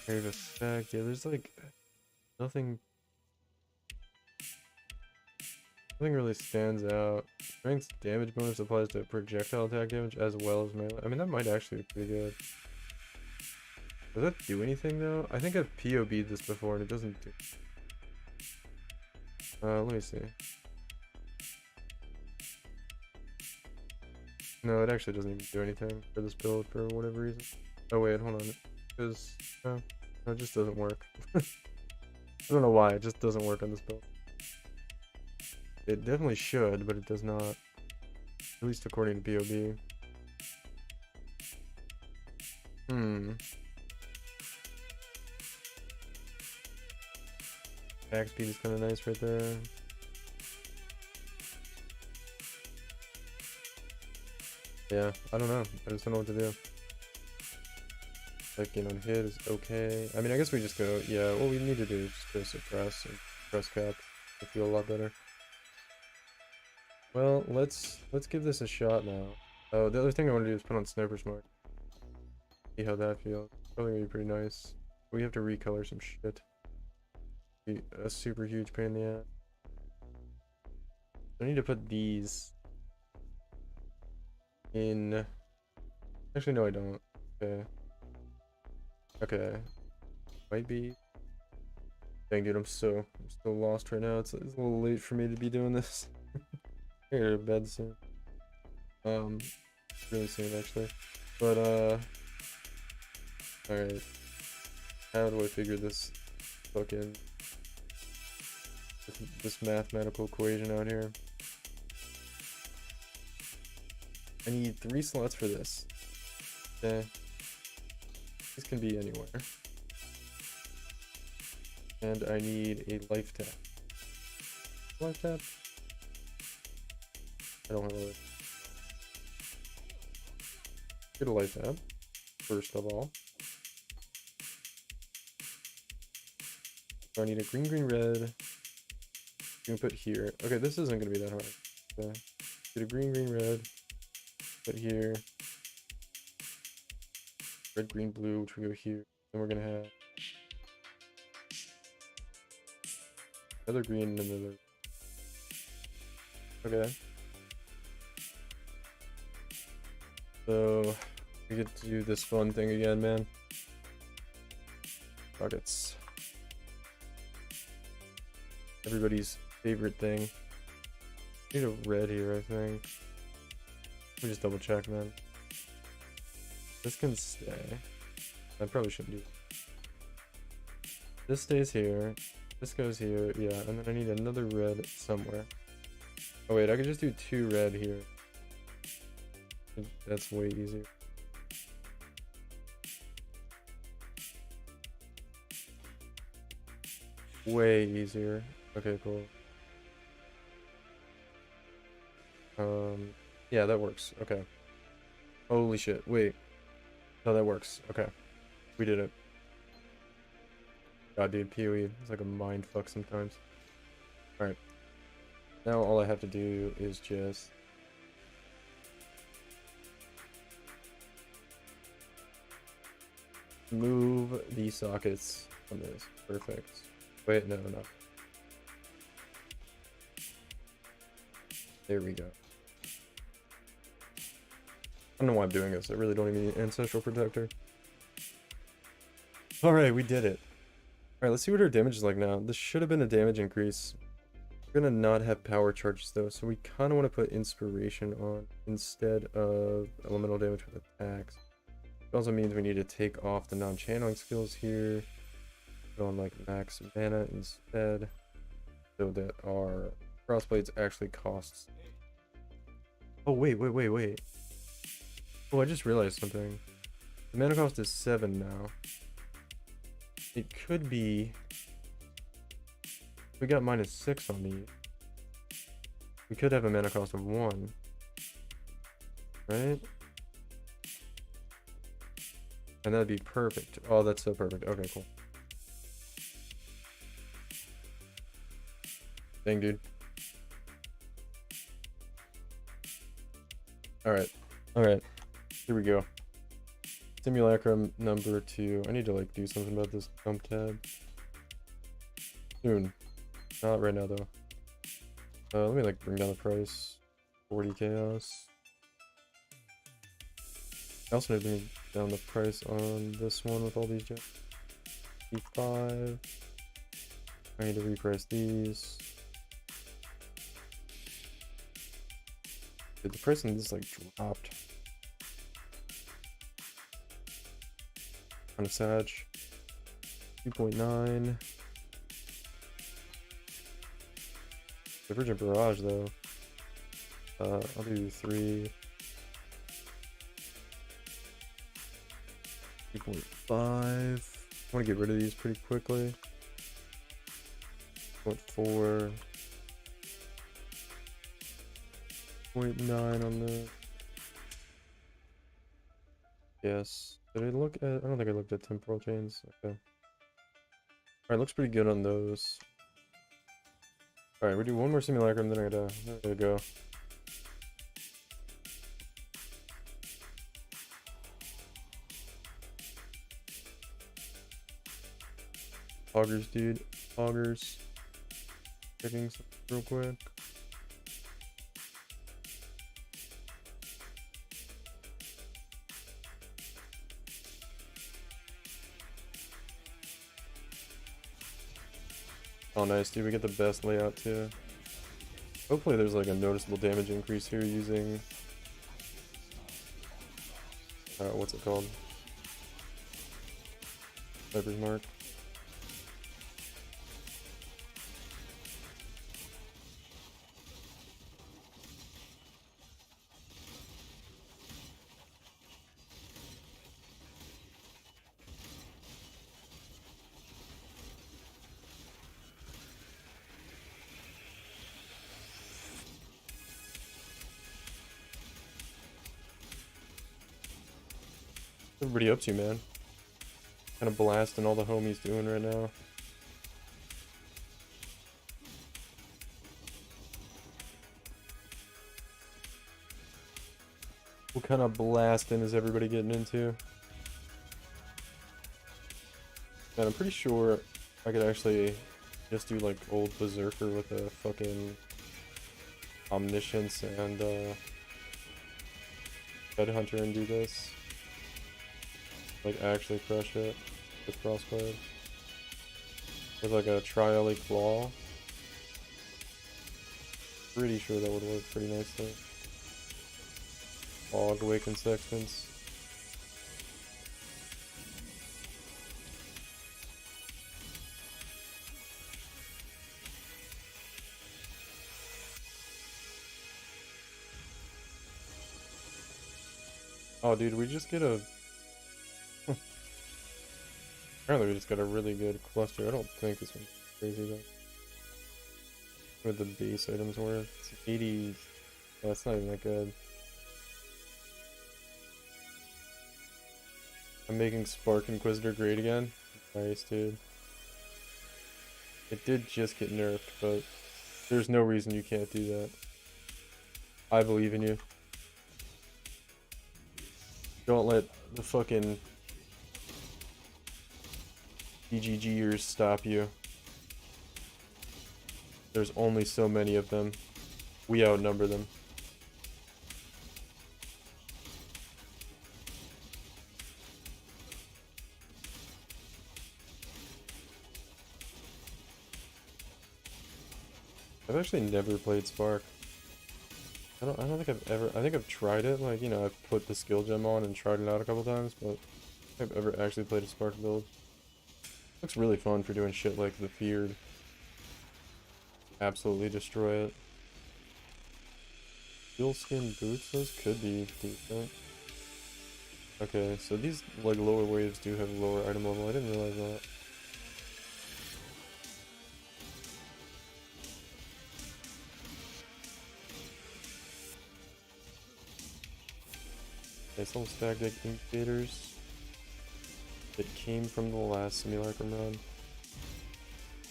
Area of effect, yeah, there's like nothing really stands out. Strength damage bonus applies to projectile attack damage as well as melee. I mean, that might actually be pretty good. Does that do anything though? I think I've POB'd this before and it doesn't do... let me see. No, it actually doesn't even do anything for this build for whatever reason. Oh wait, hold on. Because, no, it just doesn't work. I don't know why, it just doesn't work on this build. It definitely should, but it does not. At least according to POB. Back speed is kind of nice right there. Yeah, I don't know. I just don't know what to do. Like, you know, hit is okay. I mean, I guess we just go, yeah, what we need to do is just go suppress and press cap. I feel a lot better. Well, let's give this a shot now. Oh, the other thing I want to do is put on Sniper Smart. See how that feels. Probably gonna be pretty nice. We have to recolor some shit. Be a super huge pain in the ass. I need to put these in. Actually, no, I don't. Okay. Okay. Might be. Dang, dude, I'm still lost right now. It's a little late for me to be doing this. I gotta go to bed soon. Really soon actually. But alright. How do I figure this fucking this mathematical equation out here? I need 3 slots for this. Okay. This can be anywhere. And I need a life tap. Life tap? I don't have a life. Get a life tap. first of all. So I need a green, green, red. I'm gonna put here. Okay, this isn't gonna be that hard. Okay. Get a green, green, red. Put here. Red, green, blue, which we go here. Then we're gonna have another green and another. Okay. So we get to do this fun thing again, man. Buckets. Everybody's favorite thing. Need a red here, I think. Let me just double check, man. This can stay. I probably shouldn't do it. This stays here. This goes here. Yeah, and then I need another red somewhere. Oh wait, I could just do 2 red here. That's way easier. Way easier. Okay, cool. Yeah, that works. Okay. Holy shit. Wait. No, that works. Okay. We did it. God, dude, PoE is like a mind fuck sometimes. Alright. Now all I have to do is just move the sockets on this. Perfect. Wait, no. There we go. I don't know why I'm doing this. I really don't even need an ancestral protector. Alright, we did it. Alright, let's see what our damage is like now. This should have been a damage increase. We're gonna not have power charges though, so we kind of want to put inspiration on instead of elemental damage with attacks. It also means we need to take off the non-channeling skills here. Put on like max mana instead, so that our crossblades actually costs. Oh wait. Oh, I just realized something. The mana cost is 7 now. It could be. We got -6 on these. We could have a mana cost of 1. Right? And that'd be perfect. Oh, that's so perfect. Okay, cool. Dang, dude. Alright. Here we go. Simulacrum number 2. I need to like do something about this dump tab. Soon. Not right now though. Let me like bring down the price. 40 chaos. I also need to bring down the price on this one with all these gems. 55. I need to reprice these. Dude, the price on this like dropped. Kind of sad. 2.9. Divergent Barrage though. I'll do 3. 2.5. I want to get rid of these pretty quickly. 0.4. 0.9 on the. Yes. Did I look at? I don't think I looked at temporal chains. Okay. Alright, looks pretty good on those. Alright, we do one more simulacrum, then I gotta go. Augers, dude. Augers. Checking something real quick. Oh nice, dude, we get the best layout too. Hopefully there's like a noticeable damage increase here using what's it called? Viper's Mark. Everybody up to, man? Kind of blasting all the homies doing right now. What kind of blasting is everybody getting into? Man, I'm pretty sure I could actually just do like old Berserker with a fucking Omniscience and Headhunter and do this. Like actually crush it with Crossguard. With like a Tri-Ellie Claw. Pretty sure that would work pretty nicely. Fog, Awakened Sextants. Oh, dude, we just get a... Apparently we just got a really good cluster. I don't think this one's crazy, though. What the base items worth. It's 80... Oh, that's not even that good. I'm making Spark Inquisitor great again. Nice, dude. It did just get nerfed, but there's no reason you can't do that. I believe in you. Don't let the fucking BGGers stop you. There's only so many of them. We outnumber them. I've actually never played Spark. I don't think I've ever, I think I've tried it, like, you know, I've put the skill gem on and tried it out a couple times, but I've ever actually played a Spark build. Looks really fun for doing shit like the Feared. Absolutely destroy it. Sealskin boots, those could be decent. Okay, so these, like, lower waves do have lower item level, I didn't realize that. Okay, some stag deck indicators that came from the last Simulacrum run.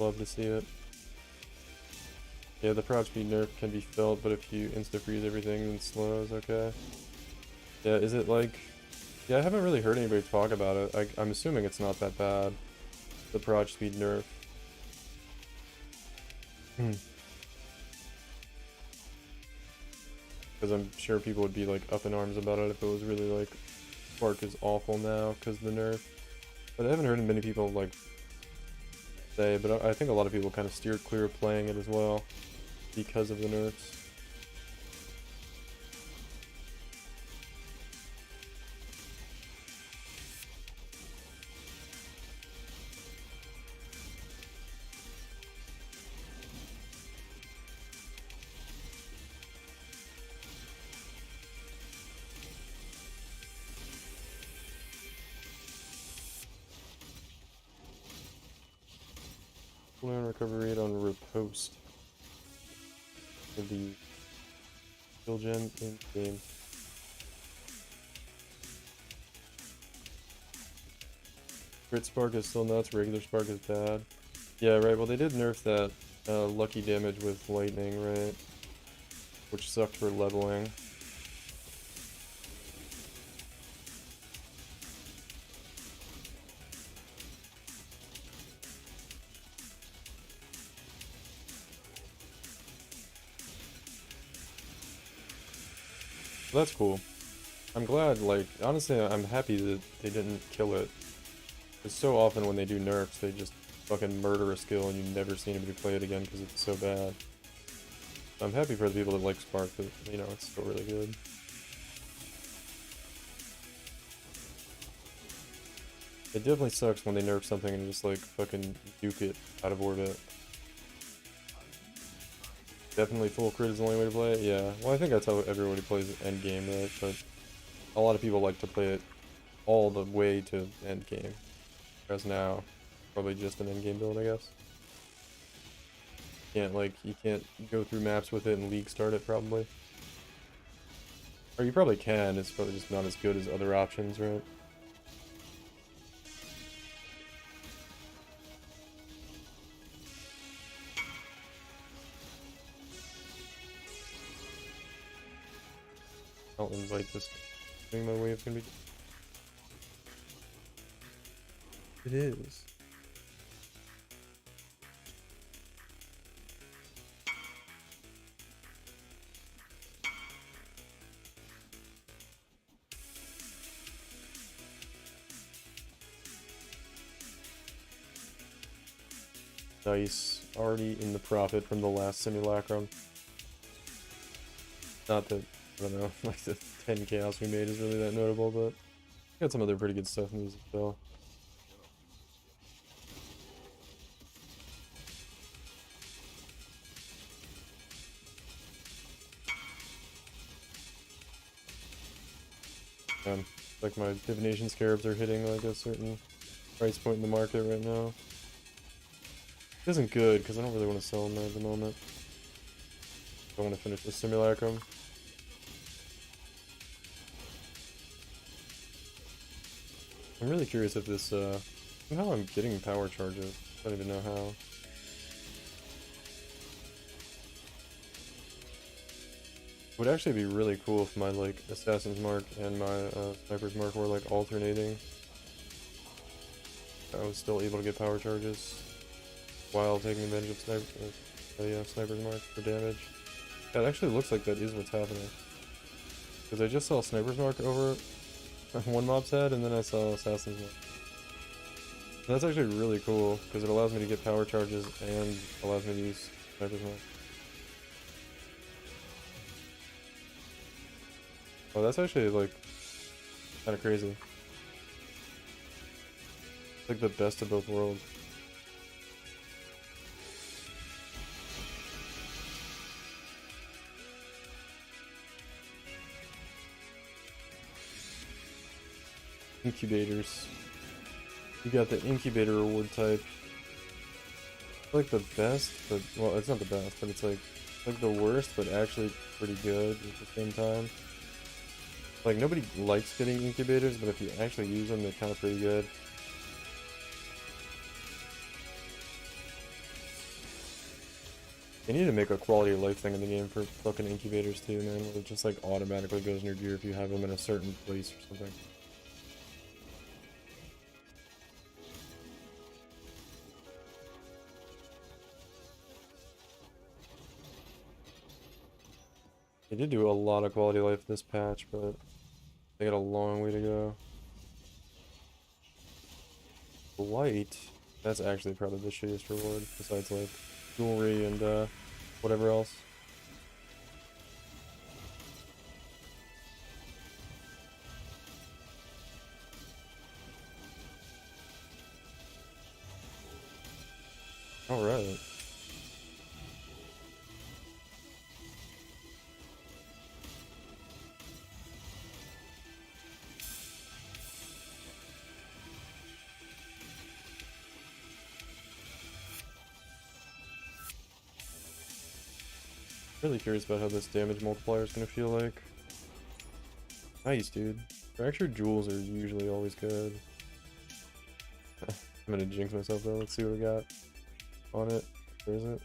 Love to see it. Yeah, the prop speed nerf can be felt, but if you insta-freeze everything, then slows, okay. Yeah, is it like... Yeah, I haven't really heard anybody talk about it. I'm assuming it's not that bad, the prop speed nerf. Because I'm sure people would be like up in arms about it if it was really like Spark is awful now because of the nerf. But I haven't heard many people like say, but I think a lot of people kind of steered clear of playing it as well because of the nerfs. Cooldown recovery rate on riposte for the skill gem in game. Crit Spark is still nuts, regular Spark is bad. Yeah, right, well they did nerf that lucky damage with lightning, right? Which sucked for leveling. That's cool. I'm glad, like, honestly, I'm happy that they didn't kill it. Because so often when they do nerfs, they just fucking murder a skill and you never see anybody play it again because it's so bad. I'm happy for the people that like Spark, but, you know, it's still really good. It definitely sucks when they nerf something and just, like, fucking nuke it out of orbit. Definitely full crit is the only way to play it? Yeah. Well, I think that's how everybody plays endgame, right? But a lot of people like to play it all the way to endgame. Whereas now, probably just an endgame build, I guess. You can't go through maps with it and league start it, probably. Or you probably can, it's probably just not as good as other options, right? I'll invite this. I think my wave's gonna be. It is. Nice. Already in the profit from the last simulacrum. Not that, I don't know, like the 10 chaos we made is really that notable, but got some other pretty good stuff in these as well. Like my divination scarabs are hitting like a certain price point in the market right now. It isn't good because I don't really want to sell them at the moment. I want to finish the simulacrum. I'm really curious if this, somehow I'm getting power charges. I don't even know how. It would actually be really cool if my, like, Assassin's Mark and my, Sniper's Mark were, like, alternating. I was still able to get power charges while taking advantage of Sniper's Mark for damage. Yeah, it actually looks like that is what's happening. Because I just saw Sniper's Mark over one mob's head, and then I saw Assassin's Mark. And that's actually really cool, because it allows me to get power charges and allows me to use Sniper's Mark. Oh, that's actually, like, kind of crazy. It's like the best of both worlds. Incubators. You got the incubator reward type. It's like the best, but, well, it's not the best, but it's like the worst, but actually pretty good at the same time. Like, nobody likes getting incubators, but if you actually use them, they're kind of pretty good. They need to make a quality of life thing in the game for fucking incubators too, man, where it just like automatically goes in your gear if you have them in a certain place or something. They did do a lot of quality of life this patch, but they got a long way to go. Light, that's actually probably the shittiest reward, besides like jewelry and whatever else. Alright. Really curious about how this damage multiplier is gonna feel like. Nice, dude. Fractured jewels are usually always good. I'm gonna jinx myself though. Let's see what we got on it. Where is it?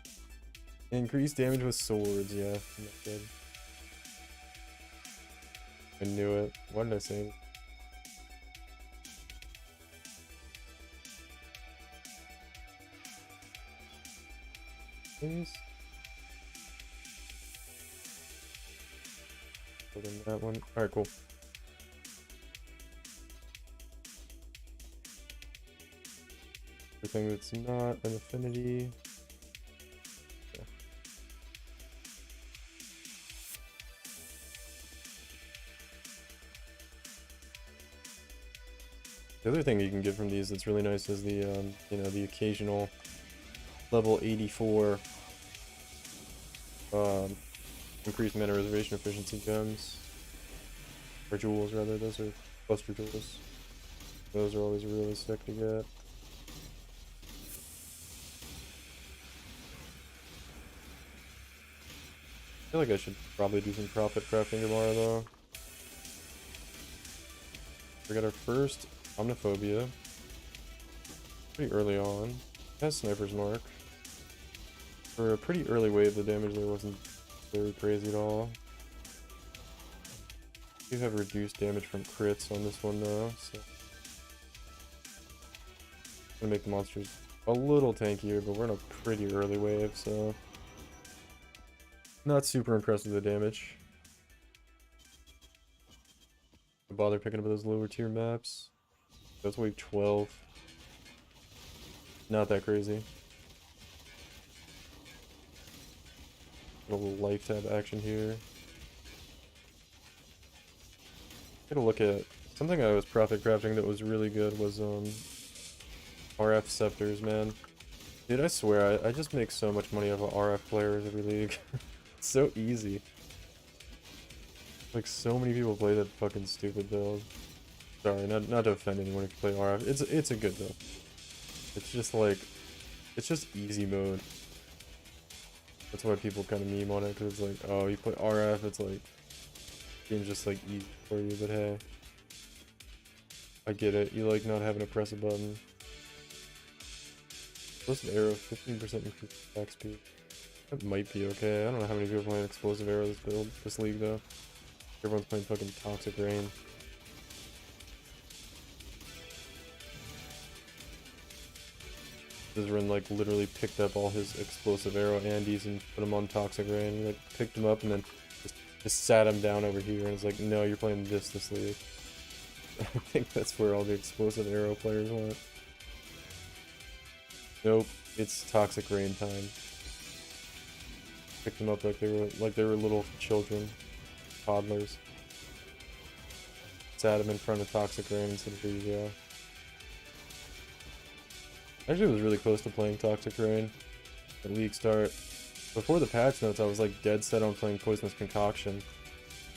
Increased damage with swords. Yeah, not good. I knew it. Why did I say it? Please. Put in that one. Alright, cool. Everything that's not an affinity. Yeah. The other thing you can get from these that's really nice is the, you know, the occasional level 84 increased mana reservation efficiency gems. Or jewels, rather. Those are cluster jewels. Those are always really sick to get. I feel like I should probably do some profit crafting tomorrow, though. We got our first Omniphobia. Pretty early on. Has Sniper's Mark. For a pretty early wave, the damage there wasn't very crazy at all. We have reduced damage from crits on this one though, so gonna make the monsters a little tankier, but we're in a pretty early wave, so not super impressed with the damage. Don't bother picking up those lower tier maps. That's wave 12. Not that crazy. A little life tab action here. Get a look at something I was profit crafting that was really good was RF scepters, man. Dude, I swear I just make so much money off of RF players every league. It's so easy. Like so many people play that fucking stupid build. Sorry, not to offend anyone if you play RF. It's a good build. It's just like it's just easy mode. That's why people kind of meme on it, because it's like, oh, you play RF, it's like game's just like easy for you, but hey. I get it. You like not having to press a button. Explosive arrow, 15% increased attack speed. That might be okay. I don't know how many people are playing explosive arrow this league though. Everyone's playing fucking toxic rain. Rin like literally picked up all his explosive arrow Andes and put them on toxic rain. He like picked them up and then just sat him down over here and it's like, no, you're playing this league. I think that's where all the explosive arrow players went. Nope, it's toxic rain time. Picked them up like they were little children, toddlers. Sat him in front of toxic rain and said, here you go. Actually, was really close to playing Toxic Rain at league start. Before the patch notes, I was like dead set on playing Poisonous Concoction,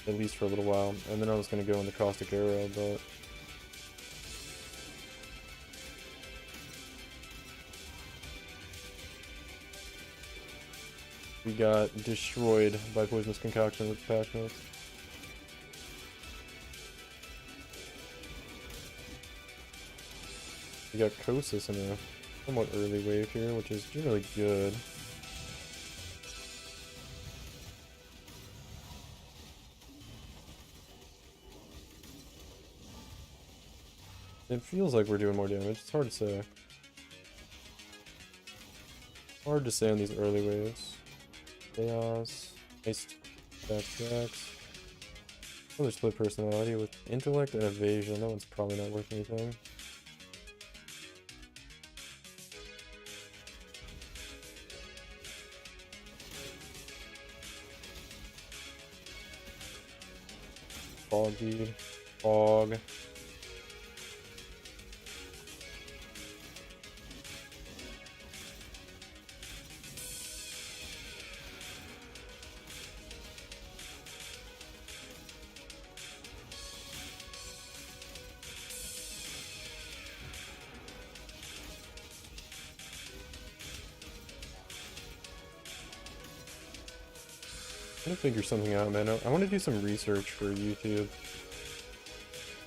at least for a little while, and then I was gonna go into Caustic Arrow, but we got destroyed by Poisonous Concoction with the patch notes. We got Kosis in a somewhat early wave here, which is really good. It feels like we're doing more damage. It's hard to say. Hard to say on these early waves. Chaos, nice backtracks. Another split personality with intellect and evasion. That one's probably not worth anything. Fog, dude. Fog. I'm gonna figure something out, man. I want to do some research for YouTube.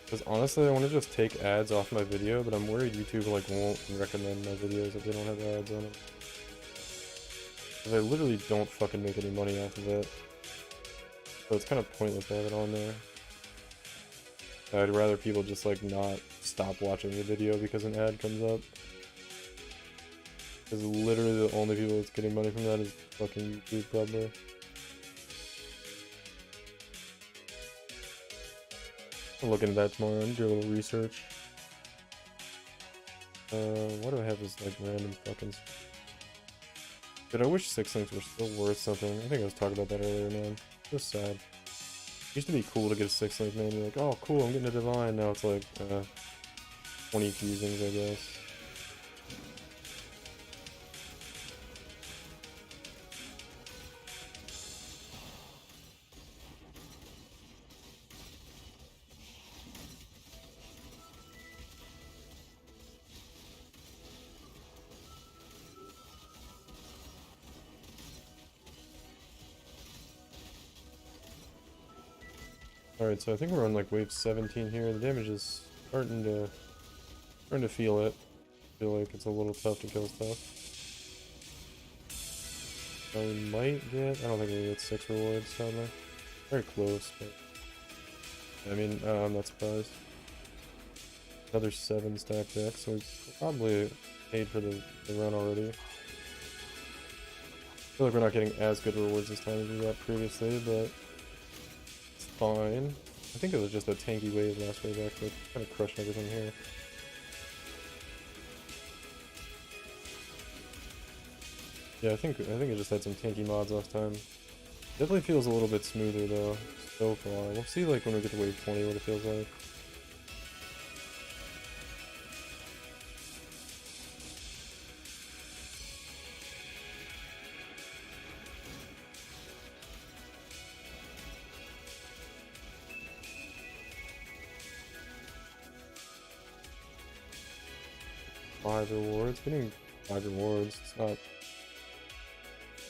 Because honestly, I want to just take ads off my video, but I'm worried YouTube like won't recommend my videos if they don't have ads on them. Because I literally don't fucking make any money off of it. So it's kind of pointless to have it on there. I'd rather people just like not stop watching the video because an ad comes up. Because literally the only people that's getting money from that is fucking YouTube probably. I'll look into that tomorrow and do a little research. What do I have as like random fucking... Dude, I wish 6 links were still worth something. I think I was talking about that earlier, man. So sad. It used to be cool to get a 6 link, man. You're like, oh cool, I'm getting a divine. Now it's like, 20 fusings, I guess. Alright, so I think we're on like wave 17 here. The damage is starting to feel it. I feel like it's a little tough to kill stuff. We might get, I don't think we get 6 rewards, sadly. Very close, but I mean, I'm not surprised. Another 7 stack deck, so we probably paid for the run already. I feel like we're not getting as good rewards this time as we got previously, but it's fine. I think it was just a tanky wave last wave actually, kind of crushed everything here. Yeah, I think it just had some tanky mods last time. Definitely feels a little bit smoother though, so far. We'll see like when we get to wave 20 what it feels like. Five rewards. Getting 5 rewards. It's not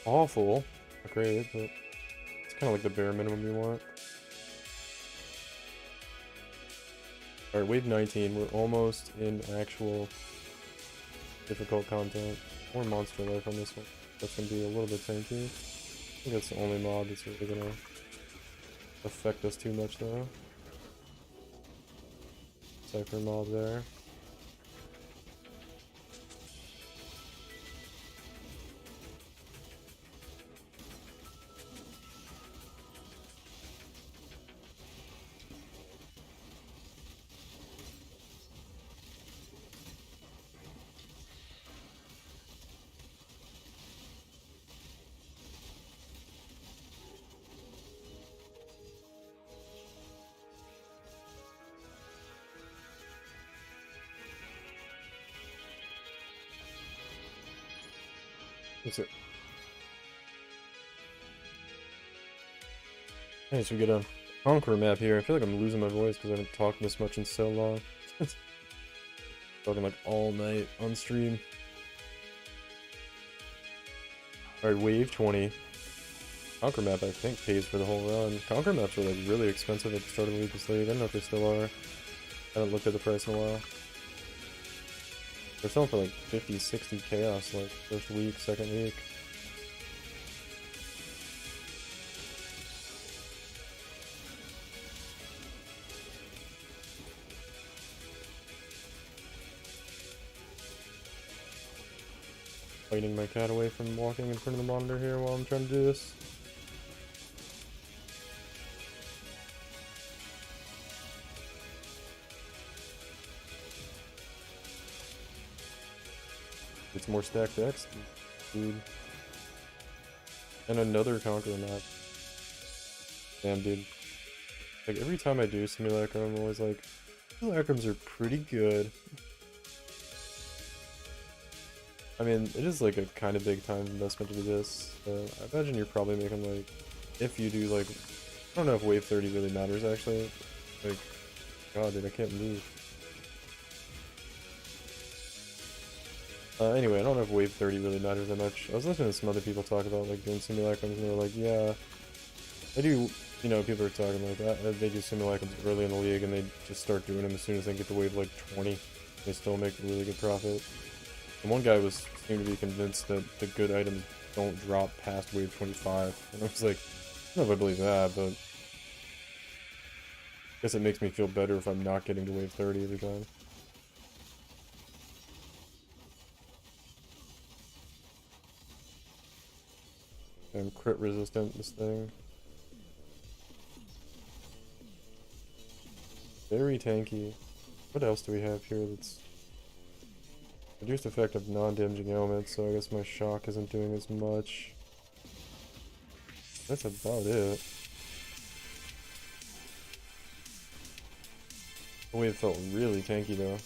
awful. Not great, but it's kind of like the bare minimum you want. Alright, wave 19. We're almost in actual difficult content. More monster life on this one. That's going to be a little bit tanky. I think that's the only mod that's really going to affect us too much though. Cypher mob there. What's it? Hey, so we get a conqueror map here. I feel like I'm losing my voice because I haven't talked this much in so long. Talking like all night on stream. Alright, wave 20. Conquer map I think pays for the whole run. Conquer maps were like really expensive at the start of the week this league. I don't know if they still are. I haven't looked at the price in a while. They're selling for like 50, 60 chaos like first week, second week. Fighting my cat away from walking in front of the monitor here while I'm trying to do this. It's more stacked decks, dude. And another conqueror map. Damn, dude. Like, every time I do Simulacrum, I'm always like, Simulacrums are pretty good. I mean, it is like a kind of big time investment to do this. I imagine you're probably making like, if you do like, I don't know if wave 30 really matters actually. Like, god dude, I can't move. Anyway, I don't know if wave 30 really matters that much. I was listening to some other people talk about like doing simulacrums and they were like, yeah, I do, you know, people are talking like that. They do simulacrums early in the league and they just start doing them as soon as they get to wave like 20. They still make really good profit. And one guy seemed to be convinced that the good items don't drop past wave 25. And I was like, I don't know if I believe that, but I guess it makes me feel better if I'm not getting to wave 30 every time. I'm crit resistant, this thing. Very tanky. What else do we have here that's... Reduced effect of non-damaging elements, so I guess my shock isn't doing as much. That's about it. The wave felt really tanky though.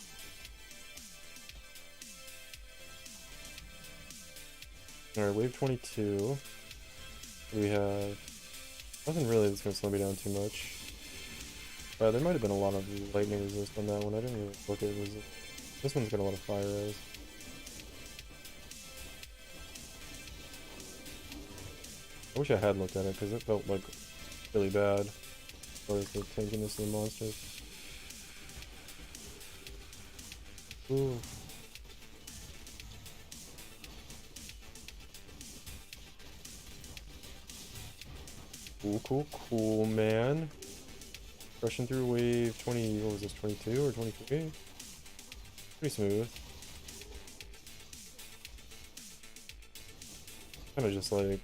Alright, wave 22. We have nothing really that's gonna slow me down too much. There might have been a lot of lightning resist on that one. I didn't really look at it. This one's got a lot of fire res. I wish I had looked at it because it felt like really bad as far as the tankiness of the monsters. Ooh. Cool, man. Rushing through wave 20, what was this, 22 or 23? Pretty smooth. Kind of just like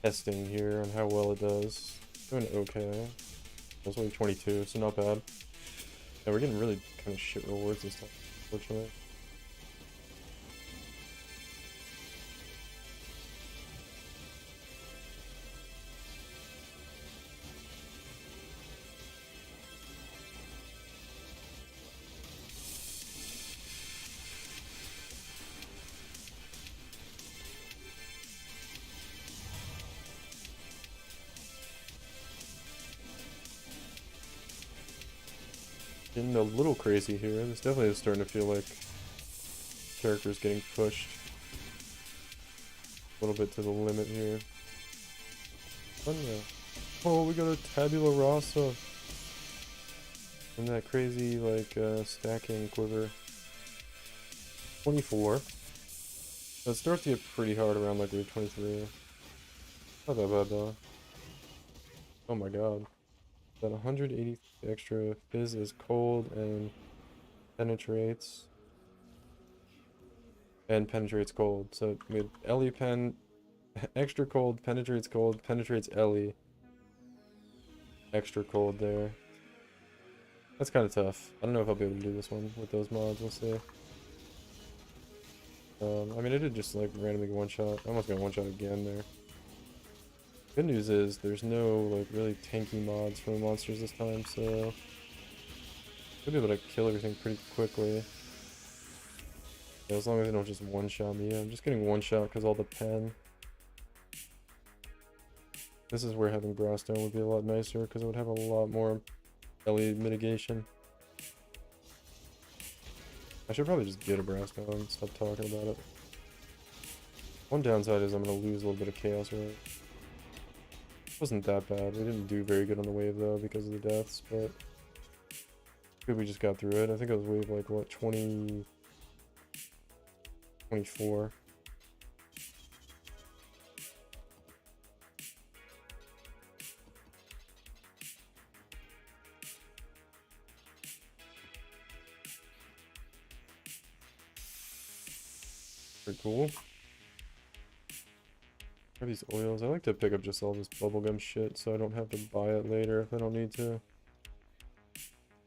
testing here on how well it does. Doing okay. That's only 22, so not bad. Yeah, we're getting really kind of shit rewards this time, unfortunately. Getting a little crazy here. This definitely is starting to feel like characters getting pushed a little bit to the limit here. Oh, we got a tabula rasa. And that crazy, like, stacking quiver. 24. So it starts to get pretty hard around, like, wave 23. Not that bad, though. Oh my god. That 180 extra fizz is cold and penetrates. And penetrates cold. So we had Ellie pen, extra cold, penetrates Ellie. Extra cold there. That's kind of tough. I don't know if I'll be able to do this one with those mods. We'll see. I mean, I did just like randomly one-shot. I almost got one-shot again there. Good news is there's no like really tanky mods for the monsters this time, so I'll be able to kill everything pretty quickly. Yeah, as long as they don't just one-shot me. I'm just getting one-shot because all the pen. This is where having Browstone would be a lot nicer because it would have a lot more LE mitigation. I should probably just get a Browstone and stop talking about it. One downside is I'm going to lose a little bit of chaos rate. It wasn't that bad. We didn't do very good on the wave though because of the deaths, but good we just got through it. I think it was wave like what, 20... 24. Pretty cool. What are these oils? I like to pick up just all this bubblegum shit so I don't have to buy it later if I don't need to.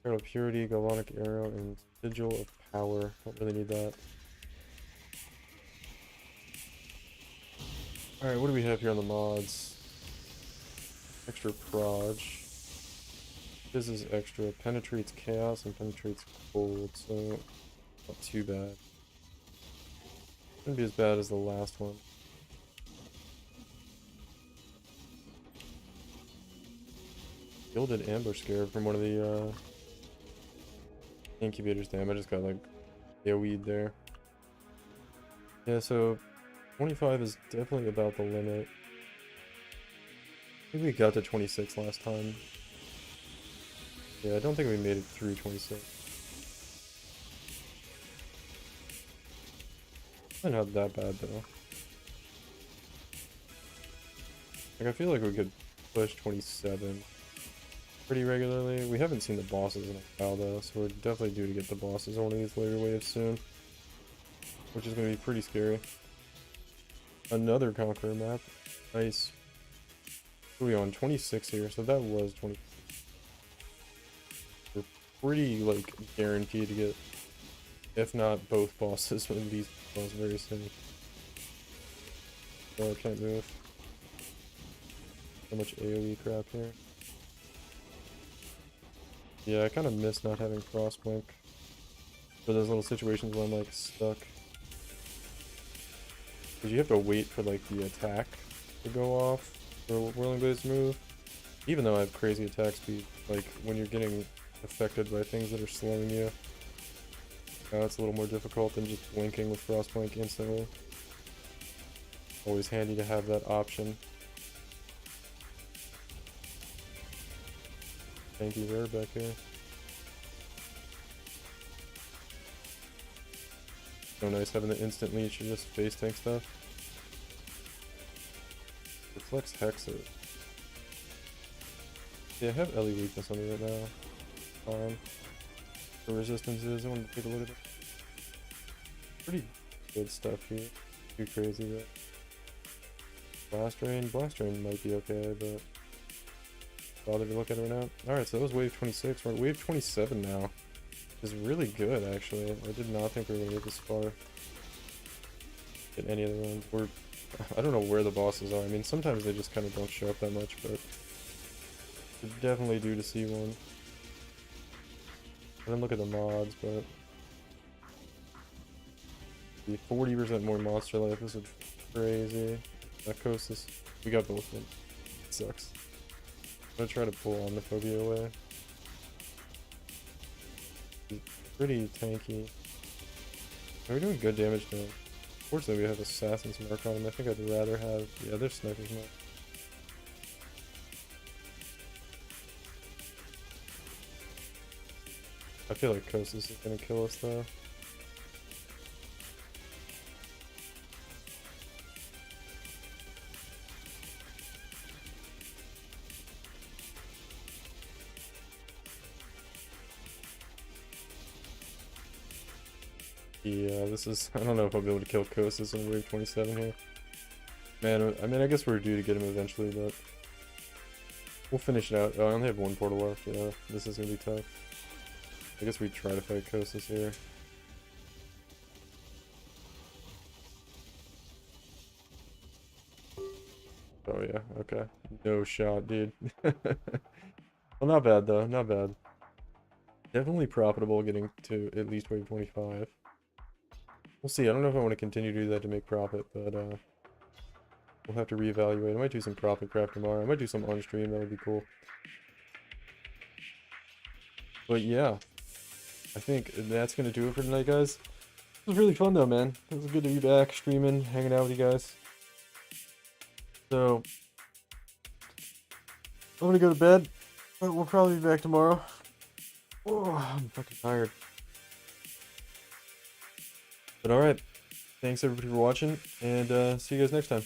Arrow of Purity, Galvanic Arrow, and Sigil of Power. Don't really need that. Alright, what do we have here on the mods? Extra Proj. This is extra. Penetrates Chaos and penetrates Cold, so not too bad. Shouldn't be as bad as the last one. Gilded Ambush Scarab from one of the incubators. Damn, I just got like AoE'd there. Yeah, so 25 is definitely about the limit. I think we got to 26 last time. Yeah, I don't think we made it through 26. Not that bad though. Like I feel like we could push 27 pretty regularly. We haven't seen the bosses in a while though, so we're definitely due to get the bosses on one of these later waves soon. Which is going to be pretty scary. Another Conqueror map. Nice. What are we on? 26 here, so that was 20. We're pretty, like, guaranteed to get, if not both bosses, one of these bosses very soon. Oh, I can't move. So much AoE crap here. Yeah, I kind of miss not having Frostblink for those little situations where I'm, like, stuck. Because you have to wait for, like, the attack to go off for Whirling Blade's move. Even though I have crazy attack speed, like, when you're getting affected by things that are slowing you, it's a little more difficult than just blinking with Frostblink instantly. Always handy to have that option. Thank you, rare back here. So nice having the instant leech and just face tank stuff. Reflects Hexa. Yeah, I have Ellie weakness on me right now. The resistance is, I want to take a look at it. Pretty good stuff here. Too crazy though. Blast Rain might be okay, but bother to look at it right now. Alright, so that was wave 26. We're at wave 27 now. Which is really good, actually. I did not think we were going to get this far. Get any of the runs. I don't know where the bosses are. I mean, sometimes they just kind of don't show up that much, but it's definitely due to see one. I didn't look at the mods, but the 40% more monster life is crazy. Narcosis. We got both of them. It sucks. I'm gonna try to pull on the phobia away. He's pretty tanky. We're doing good damage to him. Fortunately, we have Assassin's Mark on him. I think I'd rather have... Yeah, there's Sniper's Mark. I feel like Kosis is gonna kill us, though. Yeah, this is... I don't know if I'll be able to kill Kosis in wave 27 here. Man, I mean, I guess we're due to get him eventually, but... We'll finish it out. Oh, I only have one portal left. Yeah, this is gonna be tough. I guess we try to fight Kosis here. Oh yeah, okay. No shot, dude. Well, not bad though, not bad. Definitely profitable getting to at least wave 25. We'll see. I don't know if I want to continue to do that to make profit, but we'll have to reevaluate. I might do some profit craft tomorrow. I might do some on stream. That would be cool. But yeah, I think that's gonna do it for tonight, guys. It was really fun though, man. It was good to be back streaming, hanging out with you guys. So I'm gonna go to bed, but we'll probably be back tomorrow. Oh, I'm fucking tired. But alright, thanks everybody for watching, and see you guys next time.